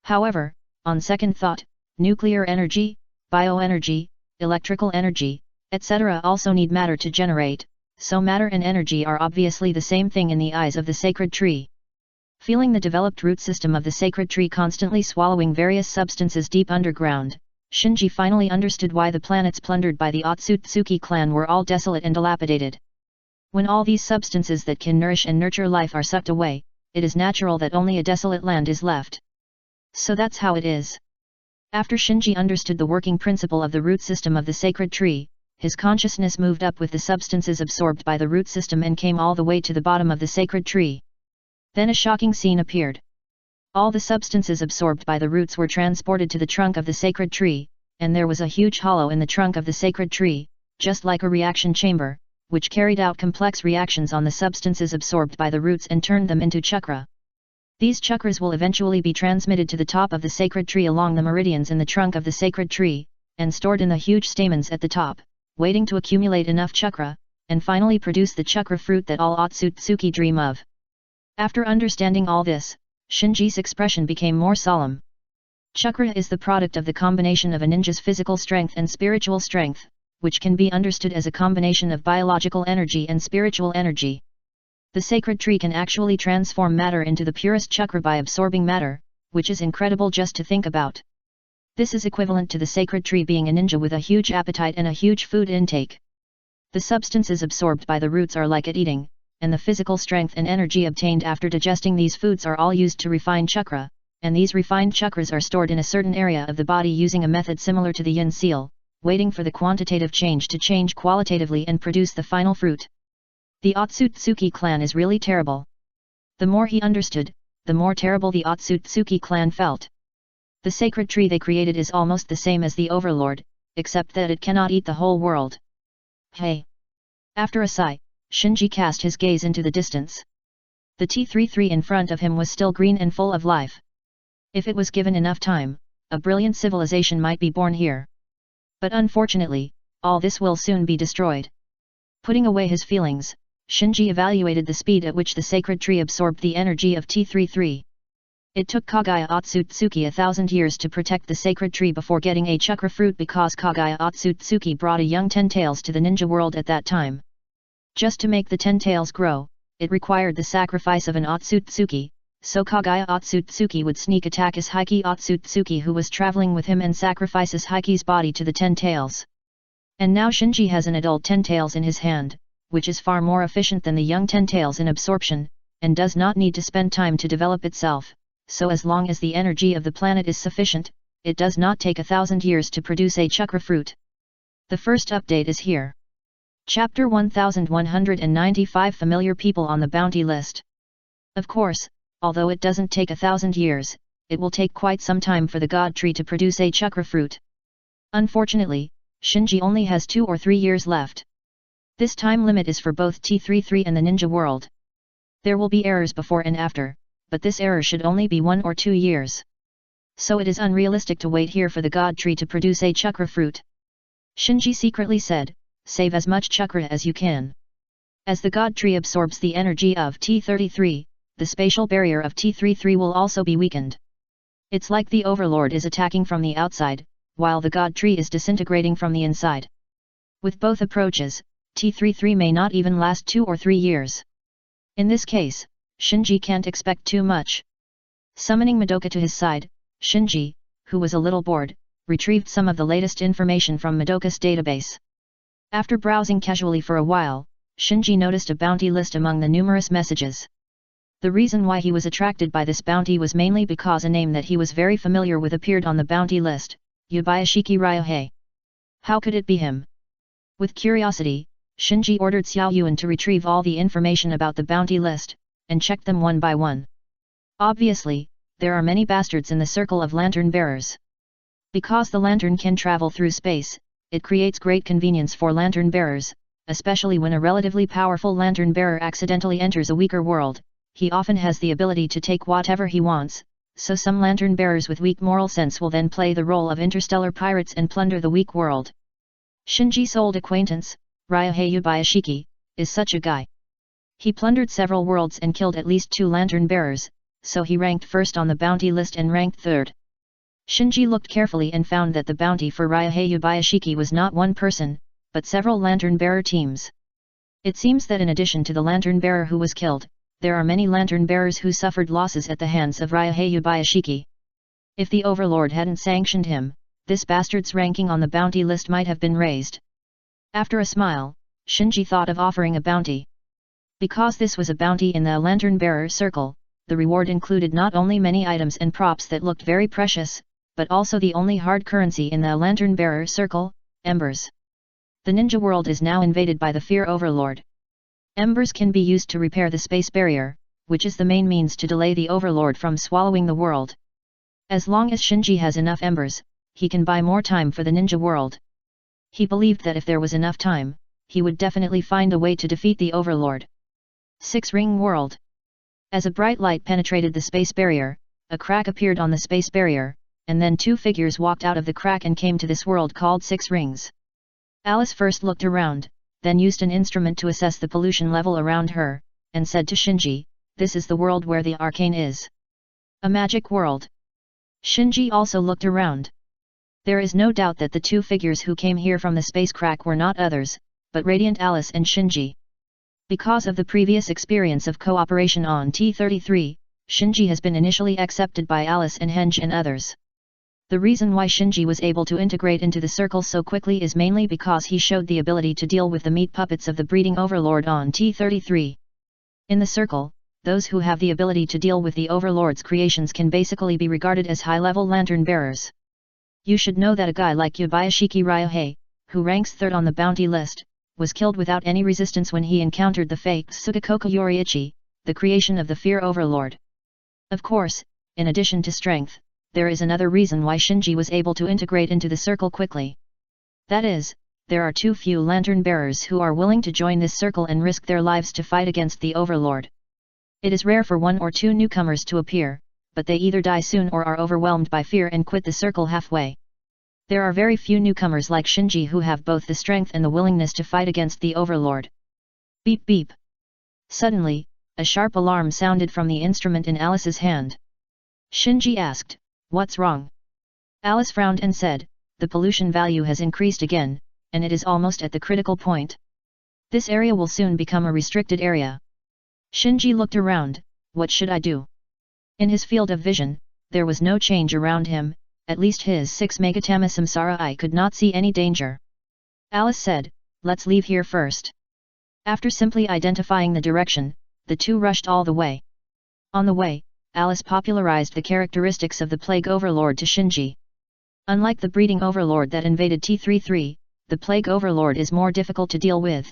[SPEAKER 1] However, on second thought, nuclear energy, bioenergy, electrical energy, etc. also need matter to generate, so matter and energy are obviously the same thing in the eyes of the sacred tree. Feeling the developed root system of the sacred tree constantly swallowing various substances deep underground, Shinji finally understood why the planets plundered by the Otsutsuki clan were all desolate and dilapidated. When all these substances that can nourish and nurture life are sucked away, it is natural that only a desolate land is left. So that's how it is. After Shinji understood the working principle of the root system of the sacred tree, his consciousness moved up with the substances absorbed by the root system and came all the way to the bottom of the sacred tree. Then a shocking scene appeared. All the substances absorbed by the roots were transported to the trunk of the sacred tree, and there was a huge hollow in the trunk of the sacred tree, just like a reaction chamber, which carried out complex reactions on the substances absorbed by the roots and turned them into chakra. These chakras will eventually be transmitted to the top of the sacred tree along the meridians in the trunk of the sacred tree, and stored in the huge stamens at the top, waiting to accumulate enough chakra, and finally produce the chakra fruit that all Otsutsuki dream of. After understanding all this, Shinji's expression became more solemn. Chakra is the product of the combination of a ninja's physical strength and spiritual strength, which can be understood as a combination of biological energy and spiritual energy. The sacred tree can actually transform matter into the purest chakra by absorbing matter, which is incredible just to think about. This is equivalent to the sacred tree being a ninja with a huge appetite and a huge food intake. The substances absorbed by the roots are like it eating, and the physical strength and energy obtained after digesting these foods are all used to refine chakra, and these refined chakras are stored in a certain area of the body using a method similar to the yin seal, waiting for the quantitative change to change qualitatively and produce the final fruit. The Otsutsuki clan is really terrible. The more he understood, the more terrible the Otsutsuki clan felt. The sacred tree they created is almost the same as the overlord, except that it cannot eat the whole world. Hey! After a sigh, Shinji cast his gaze into the distance. The T-33 in front of him was still green and full of life. If it was given enough time, a brilliant civilization might be born here. But unfortunately, all this will soon be destroyed. Putting away his feelings, Shinji evaluated the speed at which the sacred tree absorbed the energy of T33. It took Kagaya Otsutsuki 1,000 years to protect the sacred tree before getting a chakra fruit because Kagaya Otsutsuki brought a young Ten Tails to the ninja world at that time. Just to make the Ten Tails grow, it required the sacrifice of an Otsutsuki, so Kagaya Otsutsuki would sneak attack his Heike Otsutsuki who was traveling with him and sacrifice his Heike's body to the Ten Tails. And now Shinji has an adult Ten Tails in his hand, which is far more efficient than the young Ten Tails in absorption, and does not need to spend time to develop itself, so as long as the energy of the planet is sufficient, it does not take 1,000 years to produce a chakra fruit. The first update is here. Chapter 1195 Familiar People on the Bounty List. Of course, although it doesn't take 1,000 years, it will take quite some time for the God Tree to produce a chakra fruit. Unfortunately, Shinji only has 2 or 3 years left. This time limit is for both T33 and the ninja world. There will be errors before and after, but this error should only be 1 or 2 years. So it is unrealistic to wait here for the God Tree to produce a chakra fruit. Shinji secretly said, save as much chakra as you can. As the God Tree absorbs the energy of T33, the spatial barrier of T33 will also be weakened. It's like the Overlord is attacking from the outside, while the God Tree is disintegrating from the inside. With both approaches, T33 may not even last 2 or 3 years. In this case, Shinji can't expect too much. Summoning Madoka to his side, Shinji, who was a little bored, retrieved some of the latest information from Madoka's database. After browsing casually for a while, Shinji noticed a bounty list among the numerous messages. The reason why he was attracted by this bounty was mainly because a name that he was very familiar with appeared on the bounty list, Yubayashiki Ryohei. How could it be him? With curiosity, Shinji ordered Xiao Yuan to retrieve all the information about the bounty list, and checked them one by one. Obviously, there are many bastards in the circle of lantern bearers. Because the lantern can travel through space, it creates great convenience for lantern bearers, especially when a relatively powerful lantern bearer accidentally enters a weaker world. He often has the ability to take whatever he wants, so some lantern bearers with weak moral sense will then play the role of interstellar pirates and plunder the weak world. Shinji's old acquaintance, Ryohei Yubayashiki, is such a guy. He plundered several worlds and killed at least 2 lantern bearers, so he ranked first on the bounty list and ranked third. Shinji looked carefully and found that the bounty for Ryohei Yubayashiki was not one person, but several lantern bearer teams. It seems that in addition to the lantern bearer who was killed, there are many lantern bearers who suffered losses at the hands of Ryohei Yubayashiki. If the Overlord hadn't sanctioned him, this bastard's ranking on the bounty list might have been raised. After a smile, Shinji thought of offering a bounty. Because this was a bounty in the lantern bearer circle, the reward included not only many items and props that looked very precious, but also the only hard currency in the lantern bearer circle, embers. The ninja world is now invaded by the Fear Overlord. Embers can be used to repair the space barrier, which is the main means to delay the Overlord from swallowing the world. As long as Shinji has enough embers, he can buy more time for the ninja world. He believed that if there was enough time, he would definitely find a way to defeat the Overlord. 6-Ring World. As a bright light penetrated the space barrier, a crack appeared on the space barrier, and then 2 figures walked out of the crack and came to this world called 6 Rings. Alice first looked around, then used an instrument to assess the pollution level around her, and said to Shinji, "This is the world where the arcane is. A magic world." Shinji also looked around. There is no doubt that the 2 figures who came here from the space crack were not others, but Radiant Alice and Shinji. Because of the previous experience of cooperation on T33, Shinji has been initially accepted by Alice and Henge and others. The reason why Shinji was able to integrate into the circle so quickly is mainly because he showed the ability to deal with the meat puppets of the breeding overlord on T33. In the circle, those who have the ability to deal with the overlord's creations can basically be regarded as high-level lantern bearers. You should know that a guy like Yubayashiki Ryohei, who ranks third on the bounty list, was killed without any resistance when he encountered the fake Sugikoku Yoriichi, the creation of the Fear Overlord. Of course, in addition to strength, there is another reason why Shinji was able to integrate into the circle quickly. That is, there are too few lantern bearers who are willing to join this circle and risk their lives to fight against the Overlord. It is rare for 1 or 2 newcomers to appear, but they either die soon or are overwhelmed by fear and quit the circle halfway. There are very few newcomers like Shinji who have both the strength and the willingness to fight against the overlord. Beep beep. Suddenly, a sharp alarm sounded from the instrument in Alice's hand. Shinji asked, "What's wrong?" Alice frowned and said, "The pollution value has increased again, and it is almost at the critical point. This area will soon become a restricted area." Shinji looked around. What should I do? In his field of vision, there was no change around him, at least his 6 Megatama Samsara eye could not see any danger. Alice said, "Let's leave here first." After simply identifying the direction, the two rushed all the way. On the way, Alice popularized the characteristics of the Plague Overlord to Shinji. Unlike the Breeding Overlord that invaded T33, the Plague Overlord is more difficult to deal with.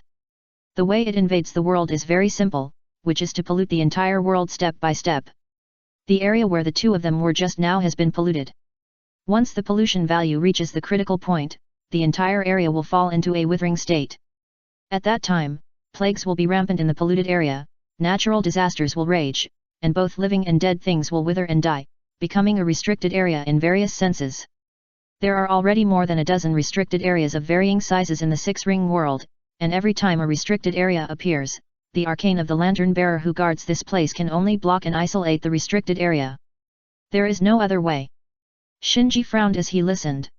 [SPEAKER 1] The way it invades the world is very simple, which is to pollute the entire world step by step. The area where the two of them were just now has been polluted. Once the pollution value reaches the critical point, the entire area will fall into a withering state. At that time, plagues will be rampant in the polluted area, natural disasters will rage, and both living and dead things will wither and die, becoming a restricted area in various senses. There are already more than a dozen restricted areas of varying sizes in the six-ring world, and every time a restricted area appears, the arcane of the lantern bearer who guards this place can only block and isolate the restricted area. There is no other way. Shinji frowned as he listened.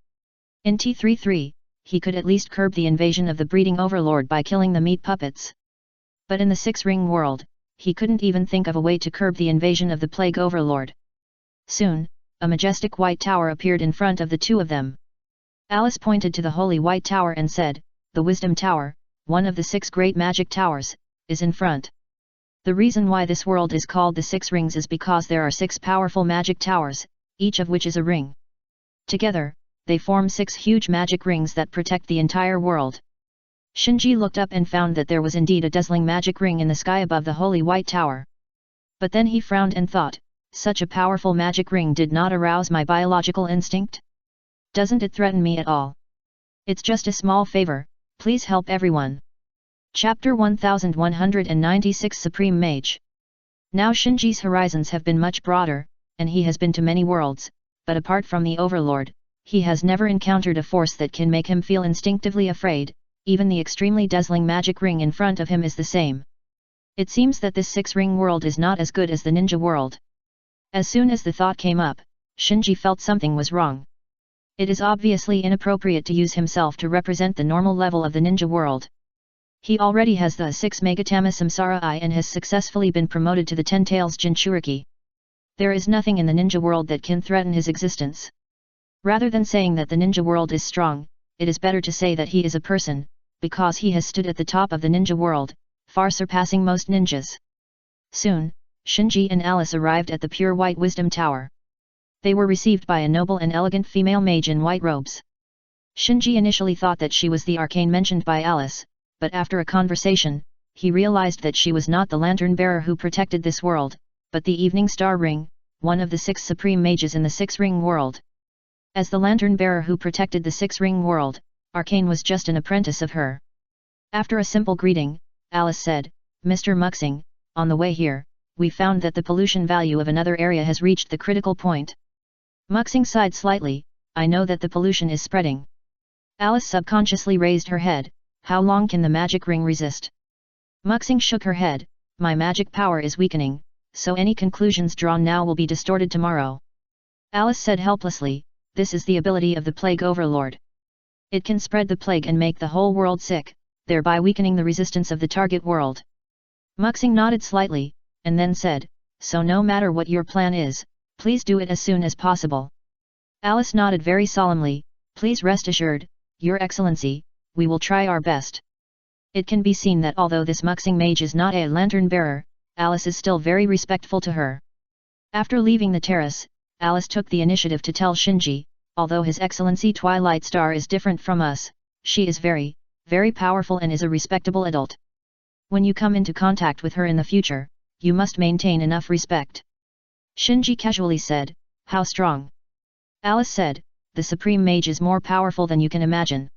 [SPEAKER 1] In T33, he could at least curb the invasion of the breeding overlord by killing the meat puppets. But in the six-ring world, he couldn't even think of a way to curb the invasion of the plague overlord. Soon, a majestic white tower appeared in front of the two of them. Alice pointed to the holy white tower and said, "The Wisdom Tower, one of the 6 great magic towers, is in front." The reason why this world is called the Six Rings is because there are 6 powerful magic towers, each of which is a ring. Together, they form 6 huge magic rings that protect the entire world. Shinji looked up and found that there was indeed a dazzling magic ring in the sky above the holy white tower. But then he frowned and thought, such a powerful magic ring did not arouse my biological instinct? Doesn't it threaten me at all? It's just a small favor, please help everyone. Chapter 1196 Supreme Mage. Now Shinji's horizons have been much broader, and he has been to many worlds, but apart from the Overlord, he has never encountered a force that can make him feel instinctively afraid. Even the extremely dazzling magic ring in front of him is the same. It seems that this 6-ring world is not as good as the ninja world. As soon as the thought came up, Shinji felt something was wrong. It is obviously inappropriate to use himself to represent the normal level of the ninja world. He already has the 6 Megatama Samsara Eye and has successfully been promoted to the 10 Tails Jinchuriki. There is nothing in the ninja world that can threaten his existence. Rather than saying that the ninja world is strong, it is better to say that he is a person, because he has stood at the top of the ninja world, far surpassing most ninjas. Soon, Shinji and Alice arrived at the pure white wisdom tower. They were received by a noble and elegant female mage in white robes. Shinji initially thought that she was the arcane mentioned by Alice, but after a conversation, he realized that she was not the lantern bearer who protected this world, but the Evening Star Ring, one of the 6 supreme mages in the 6-ring world. As the lantern bearer who protected the 6-ring world, Arcane was just an apprentice of her. After a simple greeting, Alice said, "Mr. Muxing, on the way here, we found that the pollution value of another area has reached the critical point." Muxing sighed slightly, "I know that the pollution is spreading." Alice subconsciously raised her head, "How long can the magic ring resist?" Muxing shook her head, "My magic power is weakening, so any conclusions drawn now will be distorted tomorrow." Alice said helplessly, "This is the ability of the Plague Overlord. It can spread the plague and make the whole world sick, thereby weakening the resistance of the target world." Muxing nodded slightly, and then said, "So no matter what your plan is, please do it as soon as possible." Alice nodded very solemnly, "Please rest assured, Your Excellency, we will try our best." It can be seen that although this Muxing mage is not a lantern bearer, Alice is still very respectful to her. After leaving the terrace, Alice took the initiative to tell Shinji, "Although His Excellency Twilight Star is different from us, she is very, very powerful and is a respectable adult. When you come into contact with her in the future, you must maintain enough respect." Shinji casually said, "How strong?" Alice said, "The Supreme Mage is more powerful than you can imagine.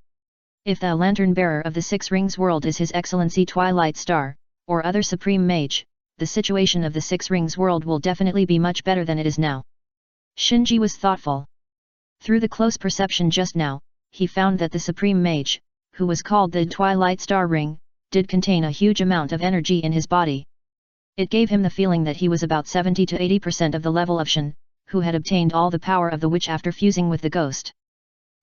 [SPEAKER 1] If the Lantern Bearer of the 6 Rings world is His Excellency Twilight Star, or other Supreme Mage, the situation of the 6 Rings world will definitely be much better than it is now." Shinji was thoughtful. Through the close perception just now, he found that the Supreme Mage, who was called the Twilight Star Ring, did contain a huge amount of energy in his body. It gave him the feeling that he was about 70 to 80% of the level of Shen, who had obtained all the power of the witch after fusing with the ghost.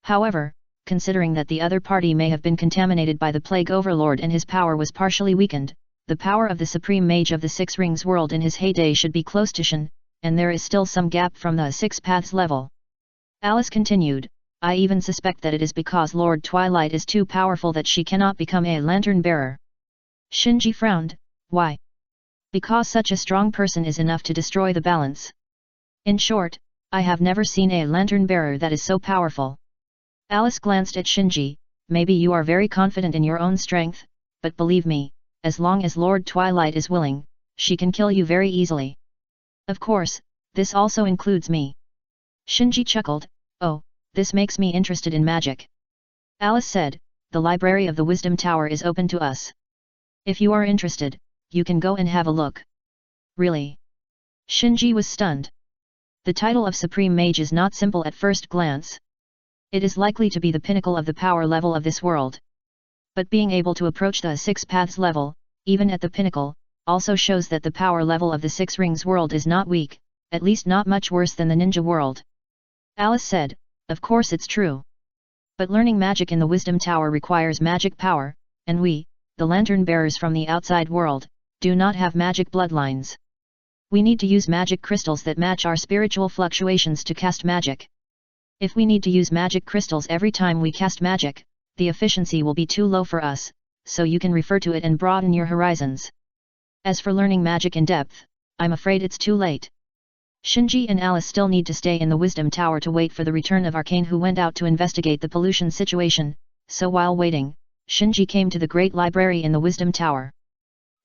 [SPEAKER 1] However, considering that the other party may have been contaminated by the Plague Overlord and his power was partially weakened, the power of the Supreme Mage of the Six Rings world in his heyday should be close to Shen, and there is still some gap from the Six Paths level. Alice continued, I even suspect that it is because Lord Twilight is too powerful that she cannot become a lantern bearer. Shinji frowned, why? Because such a strong person is enough to destroy the balance. In short, I have never seen a lantern bearer that is so powerful. Alice glanced at Shinji, maybe you are very confident in your own strength, but believe me, as long as Lord Twilight is willing, she can kill you very easily. Of course, this also includes me. Shinji chuckled, oh, this makes me interested in magic. Alice said, the library of the Wisdom Tower is open to us. If you are interested, you can go and have a look. Really? Shinji was stunned. The title of Supreme Mage is not simple at first glance. It is likely to be the pinnacle of the power level of this world. But being able to approach the Six Paths level, even at the pinnacle, also shows that the power level of the Six Rings world is not weak, at least not much worse than the ninja world. Alice said, of course it's true. But learning magic in the Wisdom Tower requires magic power, and we, the lantern bearers from the outside world, do not have magic bloodlines. We need to use magic crystals that match our spiritual fluctuations to cast magic. If we need to use magic crystals every time we cast magic, the efficiency will be too low for us, so you can refer to it and broaden your horizons. As for learning magic in depth, I'm afraid it's too late. Shinji and Alice still need to stay in the Wisdom Tower to wait for the return of Arcane, who went out to investigate the pollution situation, so while waiting, Shinji came to the Great Library in the Wisdom Tower.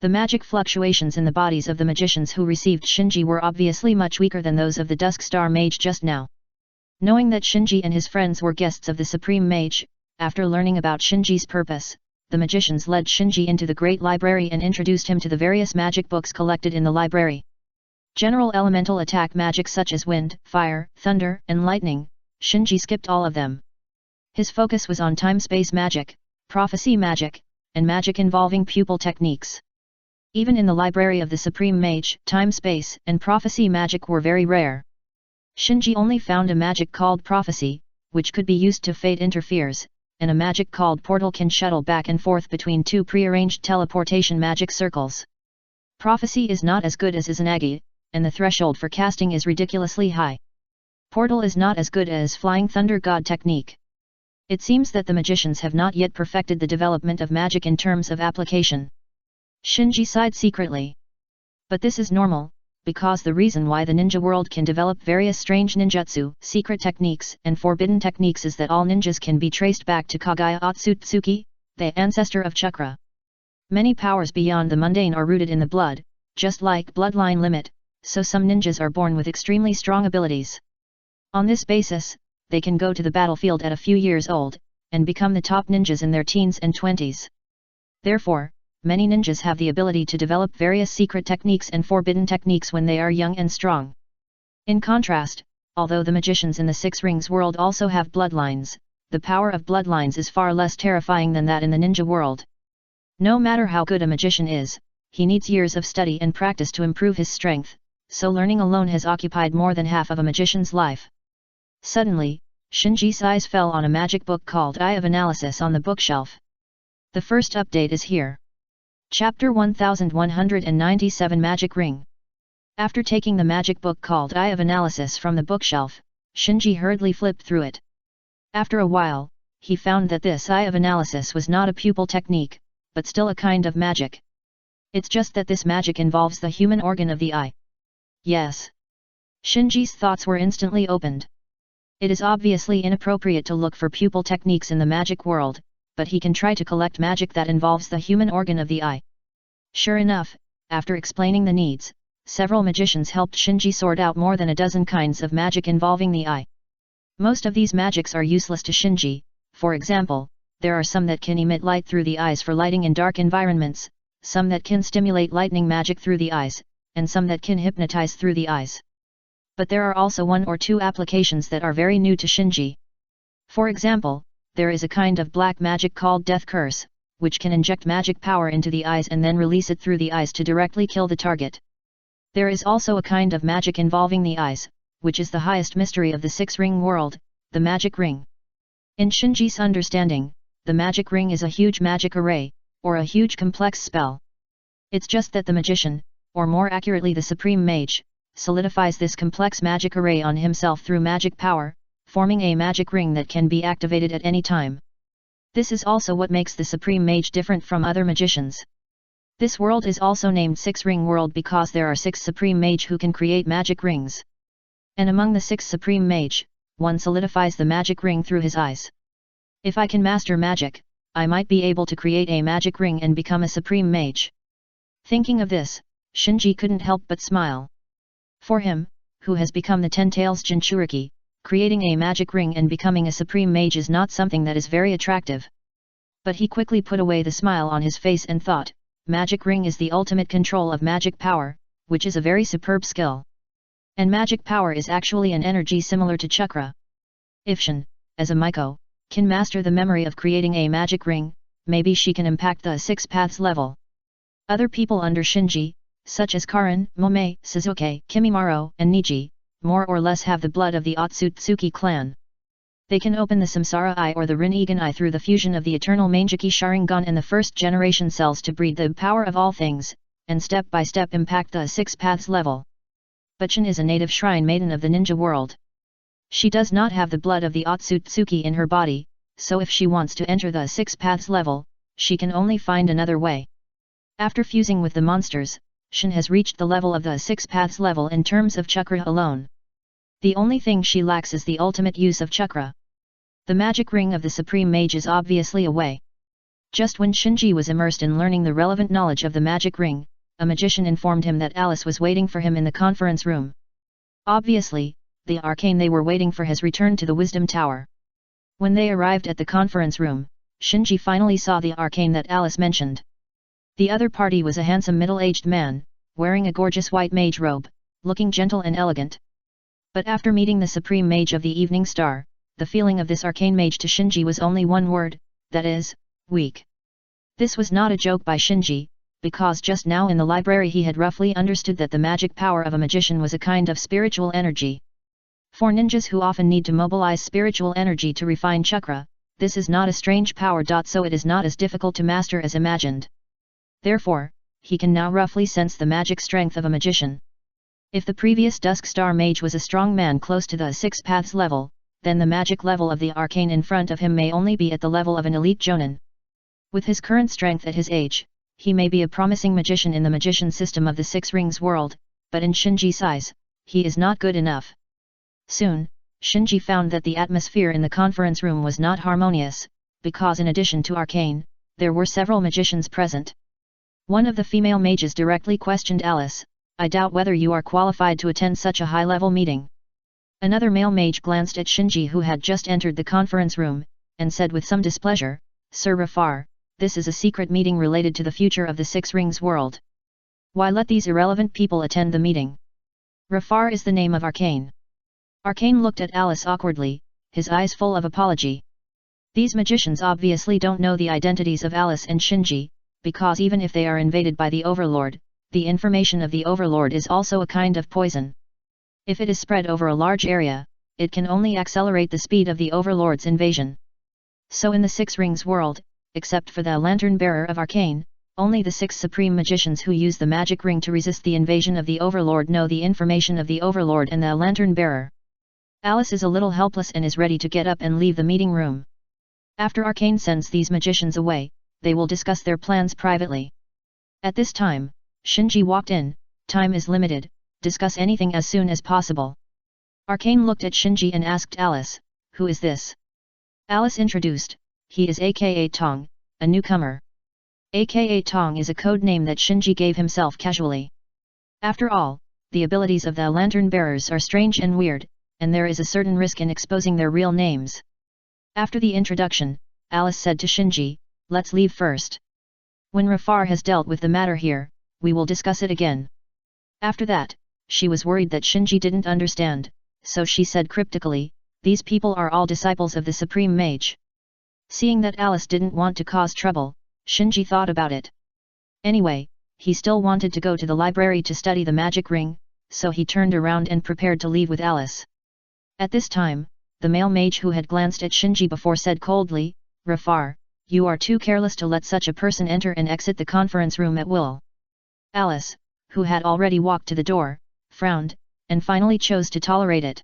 [SPEAKER 1] The magic fluctuations in the bodies of the magicians who received Shinji were obviously much weaker than those of the Dusk Star Mage just now. Knowing that Shinji and his friends were guests of the Supreme Mage, after learning about Shinji's purpose, the magicians led Shinji into the Great Library and introduced him to the various magic books collected in the library. General elemental attack magic such as wind, fire, thunder, and lightning, Shinji skipped all of them. His focus was on time-space magic, prophecy magic, and magic involving pupil techniques. Even in the library of the Supreme Mage, time-space and prophecy magic were very rare. Shinji only found a magic called prophecy, which could be used to fate interferes, and a magic called portal can shuttle back and forth between two prearranged teleportation magic circles. Prophecy is not as good as Izanagi, and the threshold for casting is ridiculously high. Portal is not as good as Flying Thunder God technique. It seems that the magicians have not yet perfected the development of magic in terms of application. Shinji sighed secretly. But this is normal, because the reason why the ninja world can develop various strange ninjutsu, secret techniques, and forbidden techniques is that all ninjas can be traced back to Kagaya Otsutsuki, the ancestor of chakra. Many powers beyond the mundane are rooted in the blood, just like bloodline limit, so some ninjas are born with extremely strong abilities. On this basis, they can go to the battlefield at a few years old, and become the top ninjas in their teens and 20s. Therefore, many ninjas have the ability to develop various secret techniques and forbidden techniques when they are young and strong. In contrast, although the magicians in the Six Rings world also have bloodlines, the power of bloodlines is far less terrifying than that in the ninja world. No matter how good a magician is, he needs years of study and practice to improve his strength, so learning alone has occupied more than half of a magician's life. Suddenly, Shinji's eyes fell on a magic book called Eye of Analysis on the bookshelf. The first update is here. Chapter 1197 Magic Ring. After taking the magic book called Eye of Analysis from the bookshelf, Shinji hurriedly flipped through it. After a while, he found that this Eye of Analysis was not a pupil technique, but still a kind of magic. It's just that this magic involves the human organ of the eye. Yes. Shinji's thoughts were instantly opened. It is obviously inappropriate to look for pupil techniques in the magic world, but he can try to collect magic that involves the human organ of the eye. Sure enough, after explaining the needs, several magicians helped Shinji sort out more than a dozen kinds of magic involving the eye. Most of these magics are useless to Shinji. For example, there are some that can emit light through the eyes for lighting in dark environments, some that can stimulate lightning magic through the eyes, and some that can hypnotize through the eyes. But there are also one or two applications that are very new to Shinji. For example, there is a kind of black magic called Death Curse, which can inject magic power into the eyes and then release it through the eyes to directly kill the target. There is also a kind of magic involving the eyes, which is the highest mystery of the six-ring world, the magic ring. In Shinji's understanding, the magic ring is a huge magic array, or a huge complex spell. It's just that the magician, or more accurately the supreme mage, solidifies this complex magic array on himself through magic power, forming a magic ring that can be activated at any time. This is also what makes the supreme mage different from other magicians. This world is also named Six-Ring World because there are 6 supreme mage who can create magic rings. And among the 6 supreme mage, one solidifies the magic ring through his eyes. If I can master magic, I might be able to create a magic ring and become a supreme mage. Thinking of this, Shinji couldn't help but smile. For him, who has become the 10 Tails Jinchuriki, creating a magic ring and becoming a supreme mage is not something that is very attractive. But he quickly put away the smile on his face and thought, magic ring is the ultimate control of magic power, which is a very superb skill. And magic power is actually an energy similar to chakra. If Shin, as a Miko, can master the memory of creating a magic ring, maybe she can impact the 6 paths level. Other people under Shinji, such as Karin, Momei, Suzuki, Kimimaro, and Niji, more or less have the blood of the Otsutsuki clan. They can open the Samsara Eye or the Rinnegan Eye through the fusion of the eternal Mangeki Sharingan and the first generation cells to breed the power of all things, and step by step impact the 6 paths level. But Shin is a native shrine maiden of the ninja world. She does not have the blood of the Otsutsuki in her body, so if she wants to enter the 6 paths level, she can only find another way. After fusing with the monsters, Shin has reached the level of the 6 paths level in terms of chakra alone. The only thing she lacks is the ultimate use of chakra. The magic ring of the supreme mage is obviously a way. Just when Shinji was immersed in learning the relevant knowledge of the magic ring, a magician informed him that Alice was waiting for him in the conference room. Obviously, the arcane they were waiting for has returned to the Wisdom Tower. When they arrived at the conference room, Shinji finally saw the arcane that Alice mentioned. The other party was a handsome middle-aged man, wearing a gorgeous white mage robe, looking gentle and elegant. But after meeting the supreme mage of the Evening Star, the feeling of this arcane mage to Shinji was only one word, that is, weak. This was not a joke by Shinji, because just now in the library he had roughly understood that the magic power of a magician was a kind of spiritual energy. For ninjas who often need to mobilize spiritual energy to refine chakra, this is not a strange power. So it is not as difficult to master as imagined. Therefore, he can now roughly sense the magic strength of a magician. If the previous Dusk Star Mage was a strong man close to the 6 paths level, then the magic level of the arcane in front of him may only be at the level of an elite jonin. With his current strength at his age, he may be a promising magician in the magician system of the 6 Rings world, but in Shinji's eyes, he is not good enough. Soon, Shinji found that the atmosphere in the conference room was not harmonious, because in addition to arcane, there were several magicians present. One of the female mages directly questioned Alice, "I doubt whether you are qualified to attend such a high-level meeting." Another male mage glanced at Shinji who had just entered the conference room, and said with some displeasure, "Sir Rafar, this is a secret meeting related to the future of the 6 Rings world. Why let these irrelevant people attend the meeting?" Rafar is the name of Arcane. Arcane looked at Alice awkwardly, his eyes full of apology. These magicians obviously don't know the identities of Alice and Shinji, because even if they are invaded by the Overlord, the information of the Overlord is also a kind of poison. If it is spread over a large area, it can only accelerate the speed of the Overlord's invasion. So in the 6 Rings world, except for the Lantern Bearer of Arcane, only the 6 supreme magicians who use the magic ring to resist the invasion of the Overlord know the information of the Overlord and the Lantern Bearer. Alice is a little helpless and is ready to get up and leave the meeting room. After Arcane sends these magicians away, they will discuss their plans privately. At this time, Shinji walked in. Time is limited, discuss anything as soon as possible. Arcane looked at Shinji and asked Alice, "Who is this?" Alice introduced, "He is aka Tong, a newcomer." Aka Tong is a code name that Shinji gave himself casually. After all, the abilities of the Lantern Bearers are strange and weird, and there is a certain risk in exposing their real names. After the introduction, Alice said to Shinji, "Let's leave first. When Rafar has dealt with the matter here, we will discuss it again." After that, she was worried that Shinji didn't understand, so she said cryptically, "These people are all disciples of the Supreme Mage." Seeing that Alice didn't want to cause trouble, Shinji thought about it. Anyway, he still wanted to go to the library to study the magic ring, so he turned around and prepared to leave with Alice. At this time, the male mage who had glanced at Shinji before said coldly, "Rafar, you are too careless to let such a person enter and exit the conference room at will." Alice, who had already walked to the door, frowned, and finally chose to tolerate it.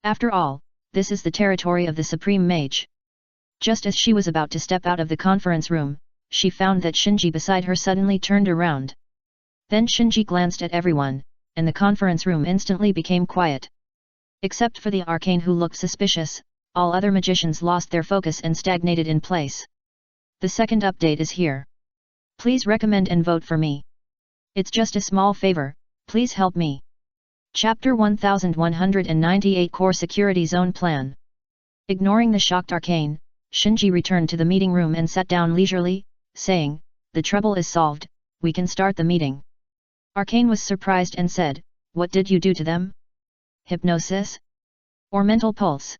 [SPEAKER 1] After all, this is the territory of the Supreme Mage. Just as she was about to step out of the conference room, she found that Shinji beside her suddenly turned around. Then Shinji glanced at everyone, and the conference room instantly became quiet. Except for the arcane who looked suspicious, all other magicians lost their focus and stagnated in place. The second update is here. Please recommend and vote for me. It's just a small favor, please help me. Chapter 1198 Core Security Zone Plan. Ignoring the shocked arcane, Shinji returned to the meeting room and sat down leisurely, saying, "The trouble is solved, we can start the meeting." Arcane was surprised and said, "What did you do to them? Hypnosis? Or mental pulse?"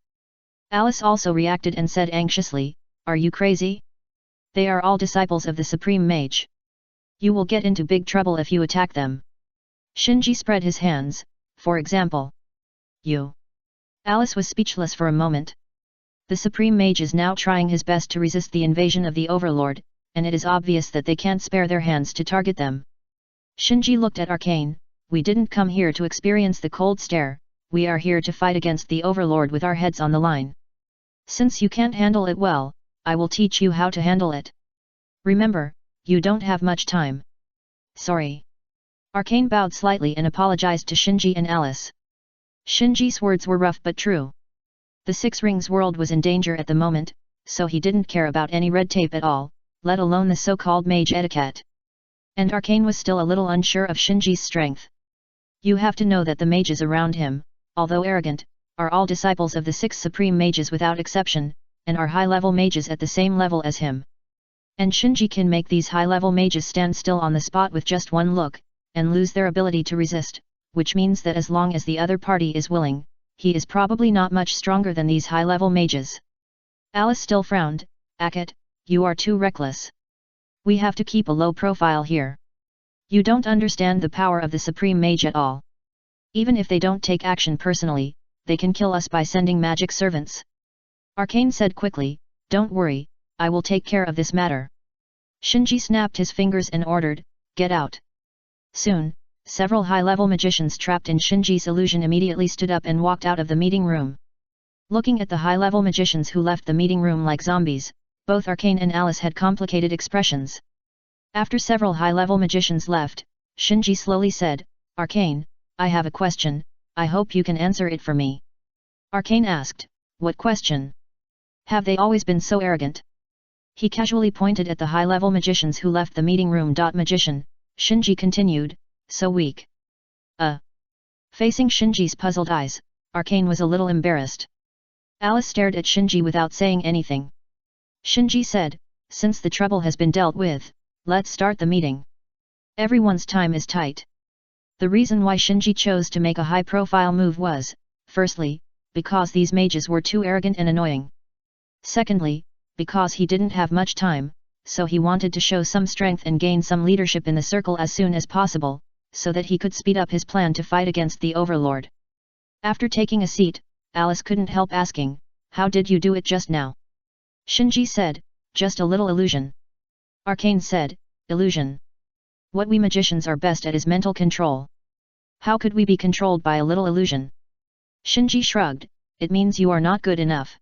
[SPEAKER 1] Alice also reacted and said anxiously, "Are you crazy? They are all disciples of the Supreme Mage. You will get into big trouble if you attack them." Shinji spread his hands, "For example, you." Alice was speechless for a moment. The Supreme Mage is now trying his best to resist the invasion of the Overlord, and it is obvious that they can't spare their hands to target them. Shinji looked at Arcane, "We didn't come here to experience the cold stare, we are here to fight against the Overlord with our heads on the line. Since you can't handle it well, I will teach you how to handle it. Remember, you don't have much time." "Sorry." Arcane bowed slightly and apologized to Shinji and Alice. Shinji's words were rough but true. The Six Rings world was in danger at the moment, so he didn't care about any red tape at all, let alone the so-called mage etiquette. And Arcane was still a little unsure of Shinji's strength. You have to know that the mages around him, although arrogant, are all disciples of the six supreme mages without exception, and are high-level mages at the same level as him. And Shinji can make these high-level mages stand still on the spot with just one look, and lose their ability to resist, which means that as long as the other party is willing, he is probably not much stronger than these high-level mages. Alice still frowned, "Akut, you are too reckless. We have to keep a low profile here. You don't understand the power of the Supreme Mage at all. Even if they don't take action personally, they can kill us by sending magic servants." Arcane said quickly, "Don't worry, I will take care of this matter." Shinji snapped his fingers and ordered, "Get out." Soon, several high-level magicians trapped in Shinji's illusion immediately stood up and walked out of the meeting room. Looking at the high-level magicians who left the meeting room like zombies, both Arcane and Alice had complicated expressions. After several high-level magicians left, Shinji slowly said, "Arcane, I have a question, I hope you can answer it for me." Arcane asked, "What question? Have they always been so arrogant?" He casually pointed at the high-level magicians who left the meeting room. Magician, Shinji continued, "So weak." Facing Shinji's puzzled eyes, Arcane was a little embarrassed. Alice stared at Shinji without saying anything. Shinji said, "Since the trouble has been dealt with, let's start the meeting. Everyone's time is tight." The reason why Shinji chose to make a high-profile move was, firstly, because these mages were too arrogant and annoying. Secondly, because he didn't have much time, so he wanted to show some strength and gain some leadership in the circle as soon as possible, so that he could speed up his plan to fight against the Overlord. After taking a seat, Alice couldn't help asking, "How did you do it just now?" Shinji said, "Just a little illusion." Arcane said, "Illusion? What we magicians are best at is mental control. How could we be controlled by a little illusion?" Shinji shrugged, "It means you are not good enough."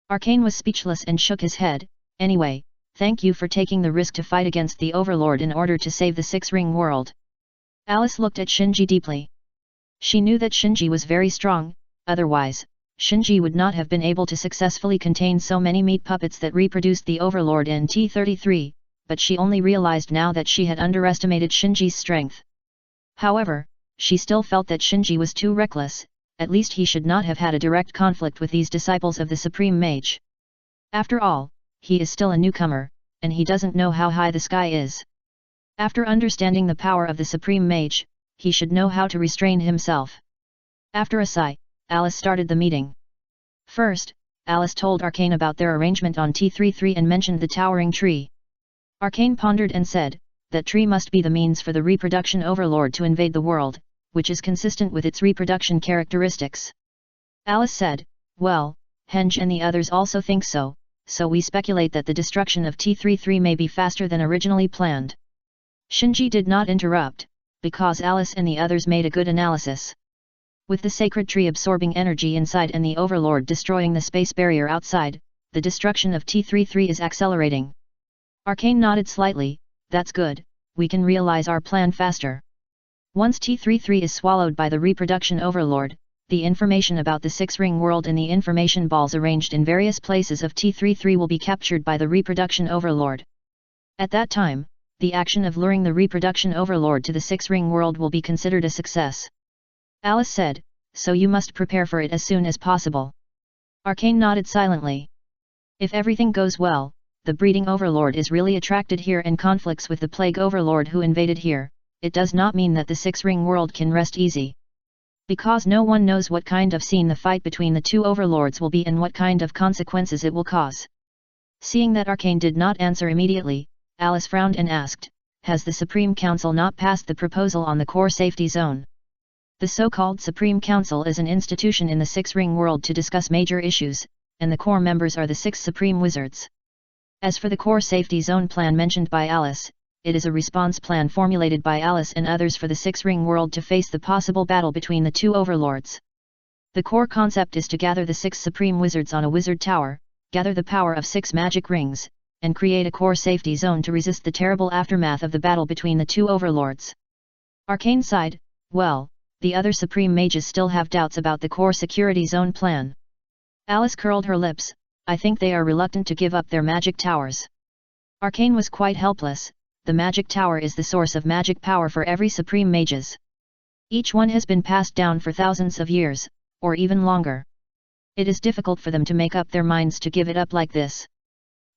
[SPEAKER 1] Arcane was speechless and shook his head. "Anyway, thank you for taking the risk to fight against the Overlord in order to save the Six-Ring world." Alice looked at Shinji deeply. She knew that Shinji was very strong, otherwise, Shinji would not have been able to successfully contain so many meat puppets that reproduced the Overlord in T-33, but she only realized now that she had underestimated Shinji's strength. However, she still felt that Shinji was too reckless, at least he should not have had a direct conflict with these disciples of the Supreme Mage. After all, he is still a newcomer, and he doesn't know how high the sky is. After understanding the power of the Supreme Mage, he should know how to restrain himself. After a sigh, Alice started the meeting. First, Alice told Arcane about their arrangement on T33 and mentioned the towering tree. Arcane pondered and said, that tree must be the means for the reproduction overlord to invade the world, which is consistent with its reproduction characteristics. Alice said, well, Henge and the others also think so, so we speculate that the destruction of T33 may be faster than originally planned. Shinji did not interrupt, because Alice and the others made a good analysis. With the sacred tree absorbing energy inside and the overlord destroying the space barrier outside, the destruction of T33 is accelerating. Arcane nodded slightly, that's good, we can realize our plan faster. Once T33 is swallowed by the reproduction overlord, the information about the six-ring world and the information balls arranged in various places of T33 will be captured by the reproduction overlord. At that time, the action of luring the reproduction overlord to the six-ring world will be considered a success. Alice said, so you must prepare for it as soon as possible. Arcane nodded silently. If everything goes well, the breeding overlord is really attracted here and conflicts with the plague overlord who invaded here, it does not mean that the six-ring world can rest easy. Because no one knows what kind of scene the fight between the two overlords will be and what kind of consequences it will cause. Seeing that Arcane did not answer immediately, Alice frowned and asked, has the Supreme Council not passed the proposal on the core safety zone? The so-called Supreme Council is an institution in the six-ring world to discuss major issues, and the core members are the six Supreme Wizards. As for the core safety zone plan mentioned by Alice, it is a response plan formulated by Alice and others for the six-ring world to face the possible battle between the two overlords. The core concept is to gather the six Supreme Wizards on a wizard tower, gather the power of six magic rings, and create a core safety zone to resist the terrible aftermath of the battle between the two overlords. Arcane sighed, well, the other Supreme Mages still have doubts about the core security zone plan. Alice curled her lips, I think they are reluctant to give up their magic towers. Arcane was quite helpless, the magic tower is the source of magic power for every Supreme Mages. Each one has been passed down for thousands of years, or even longer. It is difficult for them to make up their minds to give it up like this.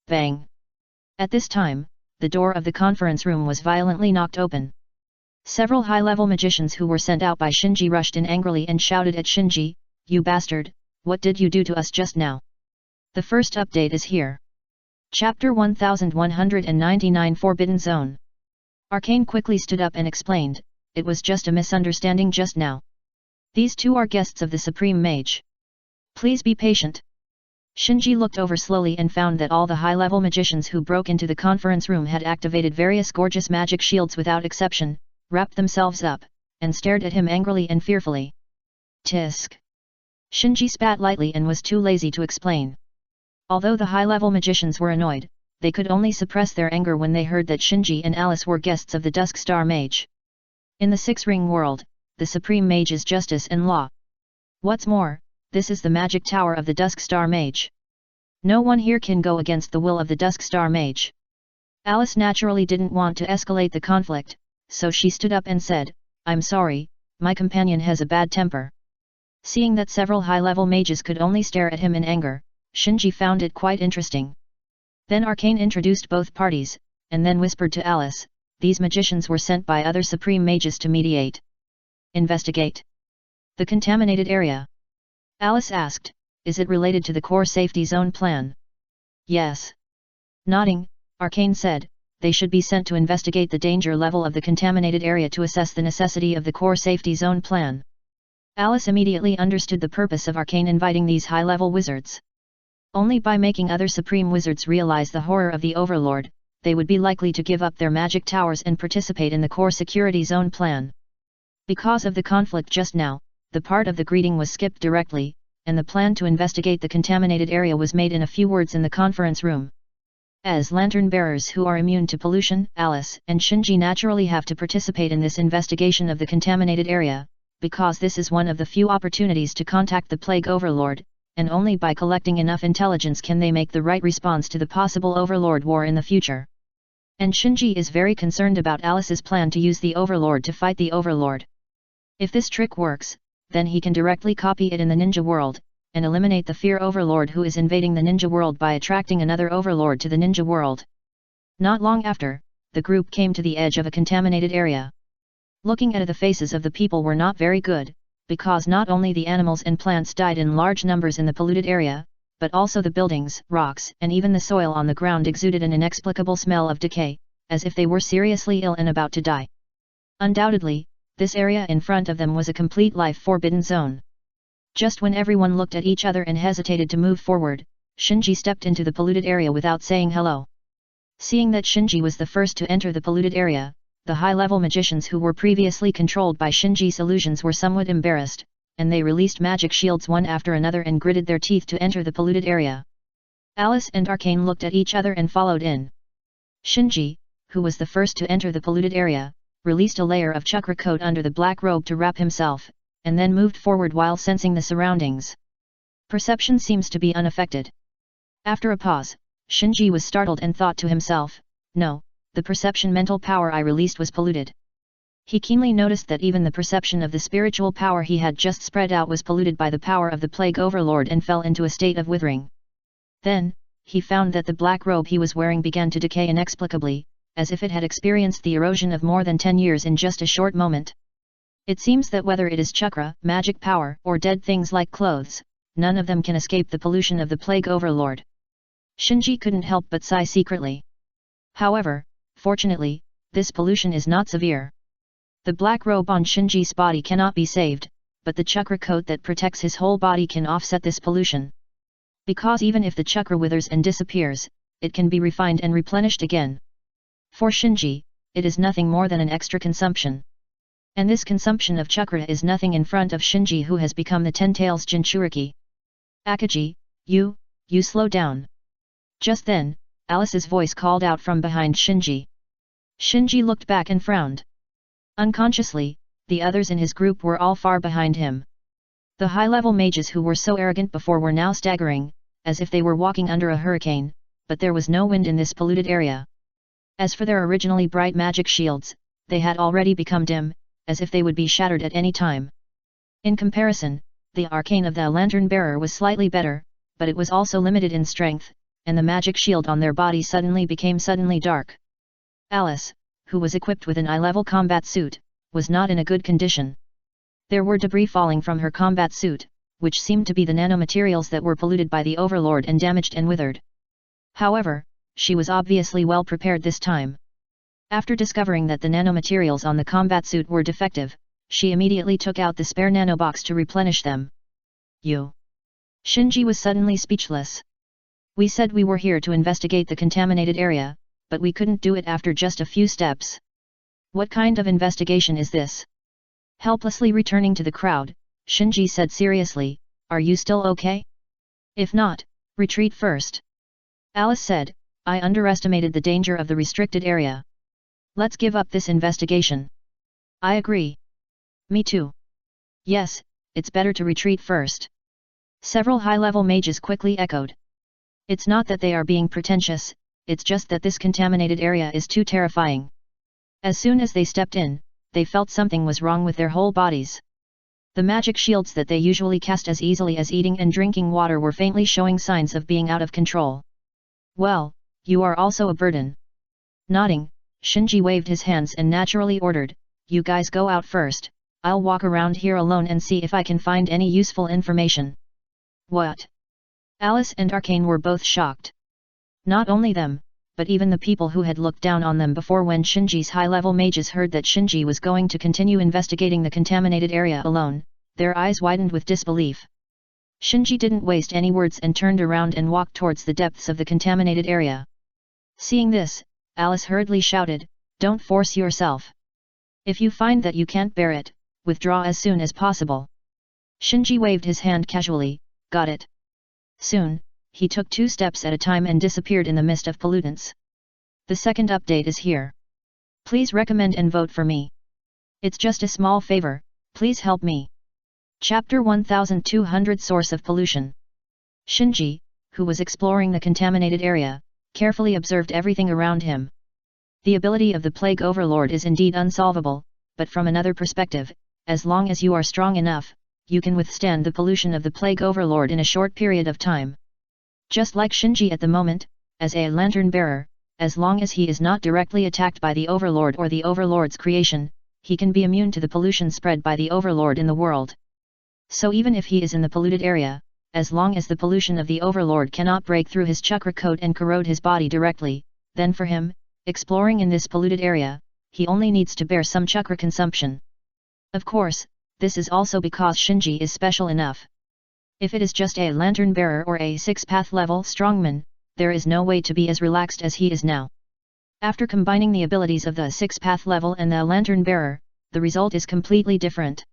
[SPEAKER 1] Bang! At this time, the door of the conference room was violently knocked open. Several high-level magicians who were sent out by Shinji rushed in angrily and shouted at Shinji, you bastard, what did you do to us just now? The first update is here. Chapter 1199 Forbidden Zone. Arcane quickly stood up and explained, it was just a misunderstanding just now. These two are guests of the Supreme Mage. Please be patient. Shinji looked over slowly and found that all the high-level magicians who broke into the conference room had activated various gorgeous magic shields without exception, wrapped themselves up, and stared at him angrily and fearfully. Tisk. Shinji spat lightly and was too lazy to explain. Although the high-level magicians were annoyed, they could only suppress their anger when they heard that Shinji and Alice were guests of the Dusk Star Mage. In the six-ring world, the Supreme Mage is justice and law. What's more, this is the magic tower of the Dusk Star Mage. No one here can go against the will of the Dusk Star Mage. Alice naturally didn't want to escalate the conflict, so she stood up and said, I'm sorry, my companion has a bad temper. Seeing that several high-level mages could only stare at him in anger, Shinji found it quite interesting. Then Arcane introduced both parties, and then whispered to Alice, these magicians were sent by other Supreme Mages to mediate. Investigate the contaminated area. Alice asked, is it related to the core safety zone plan? Yes. Nodding, Arcane said, they should be sent to investigate the danger level of the contaminated area to assess the necessity of the core safety zone plan. Alice immediately understood the purpose of Arcane inviting these high-level wizards. Only by making other Supreme Wizards realize the horror of the Overlord, they would be likely to give up their magic towers and participate in the core security zone plan. Because of the conflict just now, the part of the greeting was skipped directly, and the plan to investigate the contaminated area was made in a few words in the conference room. As lantern bearers who are immune to pollution, Alice and Shinji naturally have to participate in this investigation of the contaminated area, because this is one of the few opportunities to contact the Plague Overlord, and only by collecting enough intelligence can they make the right response to the possible Overlord war in the future. And Shinji is very concerned about Alice's plan to use the Overlord to fight the Overlord. If this trick works, then he can directly copy it in the ninja world, and eliminate the fear Overlord who is invading the ninja world by attracting another Overlord to the ninja world. Not long after, the group came to the edge of a contaminated area. Looking at the faces of the people were not very good, because not only the animals and plants died in large numbers in the polluted area, but also the buildings, rocks, and even the soil on the ground exuded an inexplicable smell of decay, as if they were seriously ill and about to die. Undoubtedly, this area in front of them was a complete life-forbidden zone. Just when everyone looked at each other and hesitated to move forward, Shinji stepped into the polluted area without saying hello. Seeing that Shinji was the first to enter the polluted area, the high-level magicians who were previously controlled by Shinji's illusions were somewhat embarrassed, and they released magic shields one after another and gritted their teeth to enter the polluted area. Alice and Arcane looked at each other and followed in. Shinji, who was the first to enter the polluted area, released a layer of chakra coat under the black robe to wrap himself, and then moved forward while sensing the surroundings. Perception seems to be unaffected. After a pause, Shinji was startled and thought to himself, no, the perception mental power I released was polluted. He keenly noticed that even the perception of the spiritual power he had just spread out was polluted by the power of the plague overlord and fell into a state of withering. Then, he found that the black robe he was wearing began to decay inexplicably, as if it had experienced the erosion of more than 10 years in just a short moment. It seems that whether it is chakra, magic power, or dead things like clothes, none of them can escape the pollution of the plague overlord. Shinji couldn't help but sigh secretly. However, fortunately, this pollution is not severe. The black robe on Shinji's body cannot be saved, but the chakra coat that protects his whole body can offset this pollution. Because even if the chakra withers and disappears, it can be refined and replenished again. For Shinji, it is nothing more than an extra consumption. And this consumption of chakra is nothing in front of Shinji, who has become the 10 Tails Jinchuriki. Akaji, you slow down. Just then, Alice's voice called out from behind Shinji. Shinji looked back and frowned. Unconsciously, the others in his group were all far behind him. The high-level mages who were so arrogant before were now staggering, as if they were walking under a hurricane, but there was no wind in this polluted area. As for their originally bright magic shields, they had already become dim, as if they would be shattered at any time. In comparison, the arcane of the lantern-bearer was slightly better, but it was also limited in strength, and the magic shield on their body became suddenly dark. Alice, who was equipped with an eye-level combat suit, was not in a good condition. There were debris falling from her combat suit, which seemed to be the nanomaterials that were polluted by the overlord and damaged and withered. However, she was obviously well prepared this time. After discovering that the nanomaterials on the combat suit were defective, she immediately took out the spare nanobox to replenish them. Shinji was suddenly speechless. We said we were here to investigate the contaminated area, but we couldn't do it after just a few steps. What kind of investigation is this? Helplessly returning to the crowd, Shinji said seriously, are you still okay? If not, retreat first. Alice said, I underestimated the danger of the restricted area. Let's give up this investigation. I agree. Me too. Yes, it's better to retreat first. Several high-level mages quickly echoed. It's not that they are being pretentious, it's just that this contaminated area is too terrifying. As soon as they stepped in, they felt something was wrong with their whole bodies. The magic shields that they usually cast as easily as eating and drinking water were faintly showing signs of being out of control. Well, you are also a burden. Nodding, Shinji waved his hands and naturally ordered, you guys go out first, I'll walk around here alone and see if I can find any useful information. What? Alice and Arcane were both shocked. Not only them, but even the people who had looked down on them before when Shinji's high-level mages heard that Shinji was going to continue investigating the contaminated area alone, their eyes widened with disbelief. Shinji didn't waste any words and turned around and walked towards the depths of the contaminated area. Seeing this, Alice hurriedly shouted, don't force yourself. If you find that you can't bear it, withdraw as soon as possible. Shinji waved his hand casually, got it. Soon, he took 2 steps at a time and disappeared in the mist of pollutants. The second update is here. Please recommend and vote for me. It's just a small favor, please help me. Chapter 1200 Source of Pollution. Shinji, who was exploring the contaminated area, carefully observed everything around him. The ability of the Plague Overlord is indeed unsolvable, but from another perspective, as long as you are strong enough, you can withstand the pollution of the Plague Overlord in a short period of time. Just like Shinji at the moment, as a lantern bearer, as long as he is not directly attacked by the Overlord or the Overlord's creation, he can be immune to the pollution spread by the overlord in the world. So even if he is in the polluted area, as long as the pollution of the overlord cannot break through his chakra coat and corrode his body directly, then for him, exploring in this polluted area, he only needs to bear some chakra consumption. Of course, this is also because Shinji is special enough. If it is just a lantern bearer or a 6th-path level strongman, there is no way to be as relaxed as he is now. After combining the abilities of the 6th-path level and the lantern bearer, the result is completely different.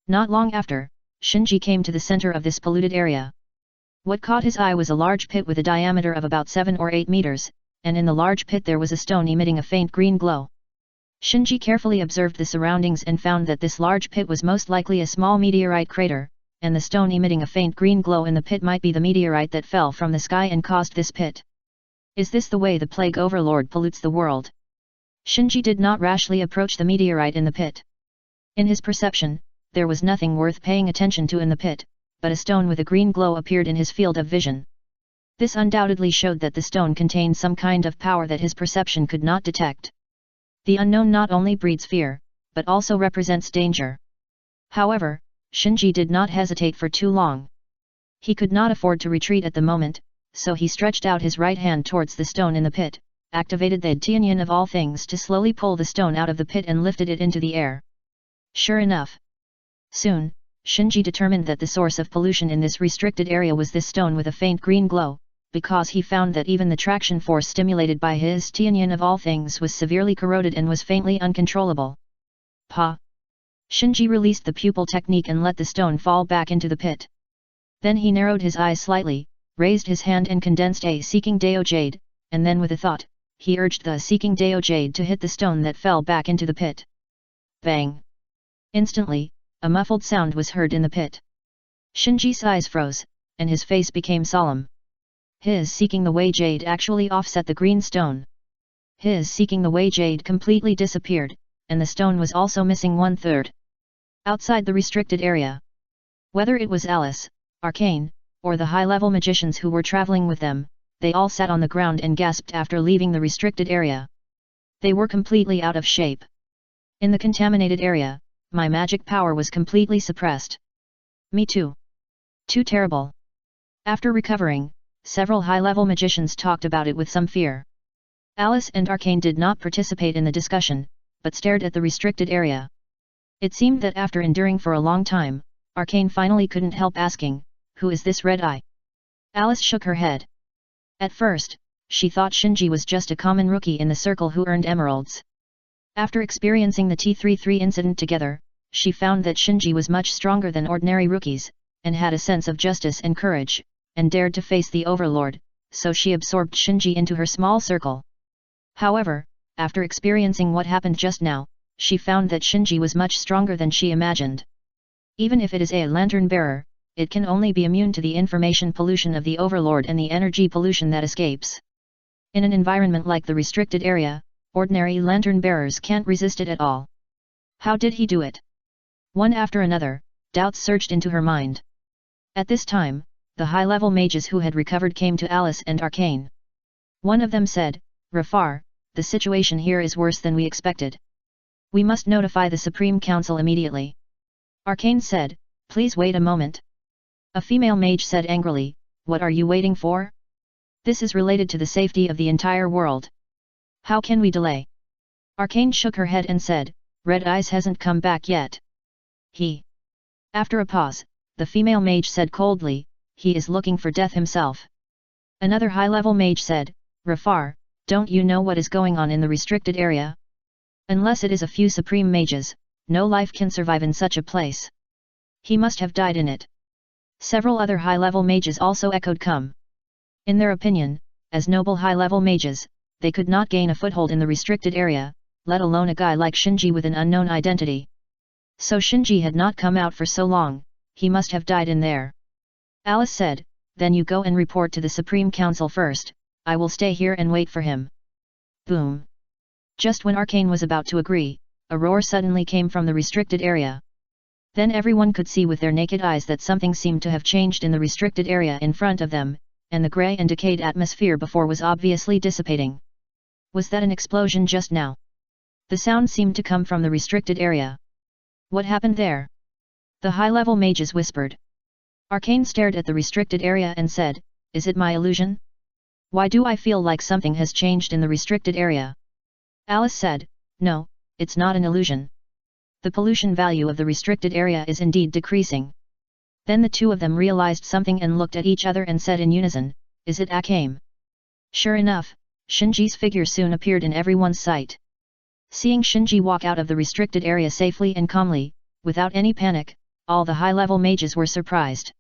[SPEAKER 1] Not long after, Shinji came to the center of this polluted area. What caught his eye was a large pit with a diameter of about 7 or 8 meters, and in the large pit there was a stone emitting a faint green glow. Shinji carefully observed the surroundings and found that this large pit was most likely a small meteorite crater, and the stone emitting a faint green glow in the pit might be the meteorite that fell from the sky and caused this pit. Is this the way the plague overlord pollutes the world? Shinji did not rashly approach the meteorite in the pit. In his perception, there was nothing worth paying attention to in the pit, but a stone with a green glow appeared in his field of vision. This undoubtedly showed that the stone contained some kind of power that his perception could not detect. The unknown not only breeds fear, but also represents danger. However, Shinji did not hesitate for too long. He could not afford to retreat at the moment, so he stretched out his right hand towards the stone in the pit, activated the Tianyan of all things to slowly pull the stone out of the pit and lifted it into the air. Sure enough. Soon, Shinji determined that the source of pollution in this restricted area was this stone with a faint green glow, because he found that even the traction force stimulated by his Tianyan of all things was severely corroded and was faintly uncontrollable. Pa! Shinji released the pupil technique and let the stone fall back into the pit. Then he narrowed his eyes slightly, raised his hand and condensed a Seeking Dao Jade, and then with a thought, he urged the Seeking Dao Jade to hit the stone that fell back into the pit. Bang! Instantly, a muffled sound was heard in the pit. Shinji's eyes froze, and his face became solemn. His Seeking the Way Jade actually offset the green stone. His Seeking the Way Jade completely disappeared, and the stone was also missing 1/3. Outside the restricted area. Whether it was Alice, Arcane, or the high-level magicians who were traveling with them, they all sat on the ground and gasped after leaving the restricted area. They were completely out of shape. In the contaminated area, my magic power was completely suppressed. Me too. Too terrible. After recovering, several high-level magicians talked about it with some fear. Alice and Arcane did not participate in the discussion, but stared at the restricted area. It seemed that after enduring for a long time, Arcane finally couldn't help asking, "Who is this Red Eye?" Alice shook her head. At first, she thought Shinji was just a common rookie in the circle who earned emeralds. After experiencing the T-33 incident together, she found that Shinji was much stronger than ordinary rookies, and had a sense of justice and courage, and dared to face the overlord, so she absorbed Shinji into her small circle. However, after experiencing what happened just now, she found that Shinji was much stronger than she imagined. Even if it is a lantern bearer, it can only be immune to the information pollution of the overlord and the energy pollution that escapes. In an environment like the restricted area, ordinary lantern bearers can't resist it at all. How did he do it? One after another, doubts surged into her mind. At this time, the high-level mages who had recovered came to Alice and Arcane. One of them said, "Rafar, the situation here is worse than we expected. We must notify the Supreme Council immediately." Arcane said, "Please wait a moment." A female mage said angrily, "What are you waiting for? This is related to the safety of the entire world. How can we delay?" Arcane shook her head and said, "Red Eyes hasn't come back yet." After a pause, the female mage said coldly, "He is looking for death himself." Another high-level mage said, "Rafar, don't you know what is going on in the restricted area? Unless it is a few supreme mages, no life can survive in such a place. He must have died in it." Several other high-level mages also echoed come. In their opinion, as noble high-level mages, they could not gain a foothold in the restricted area, let alone a guy like Shinji with an unknown identity. So Shinji had not come out for so long, he must have died in there. Alice said, "Then you go and report to the Supreme Council first, I will stay here and wait for him." Boom! Just when Arcane was about to agree, a roar suddenly came from the restricted area. Then everyone could see with their naked eyes that something seemed to have changed in the restricted area in front of them, and the grey and decayed atmosphere before was obviously dissipating. Was that an explosion just now? The sound seemed to come from the restricted area. What happened there? The high-level mages whispered. Arcane stared at the restricted area and said, "Is it my illusion? Why do I feel like something has changed in the restricted area?" Alice said, "No, it's not an illusion. The pollution value of the restricted area is indeed decreasing." Then the two of them realized something and looked at each other and said in unison, "Is it Akame?" Sure enough, Shinji's figure soon appeared in everyone's sight. Seeing Shinji walk out of the restricted area safely and calmly, without any panic, all the high-level mages were surprised.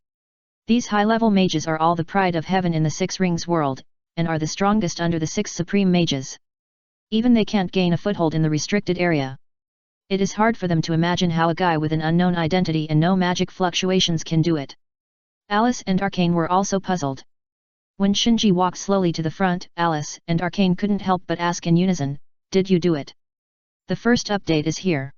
[SPEAKER 1] These high-level mages are all the pride of heaven in the Six Rings world, and are the strongest under the six supreme mages. Even they can't gain a foothold in the restricted area. It is hard for them to imagine how a guy with an unknown identity and no magic fluctuations can do it. Alice and Arcane were also puzzled. When Shinji walked slowly to the front, Alice and Arcane couldn't help but ask in unison, "Did you do it?" The first update is here.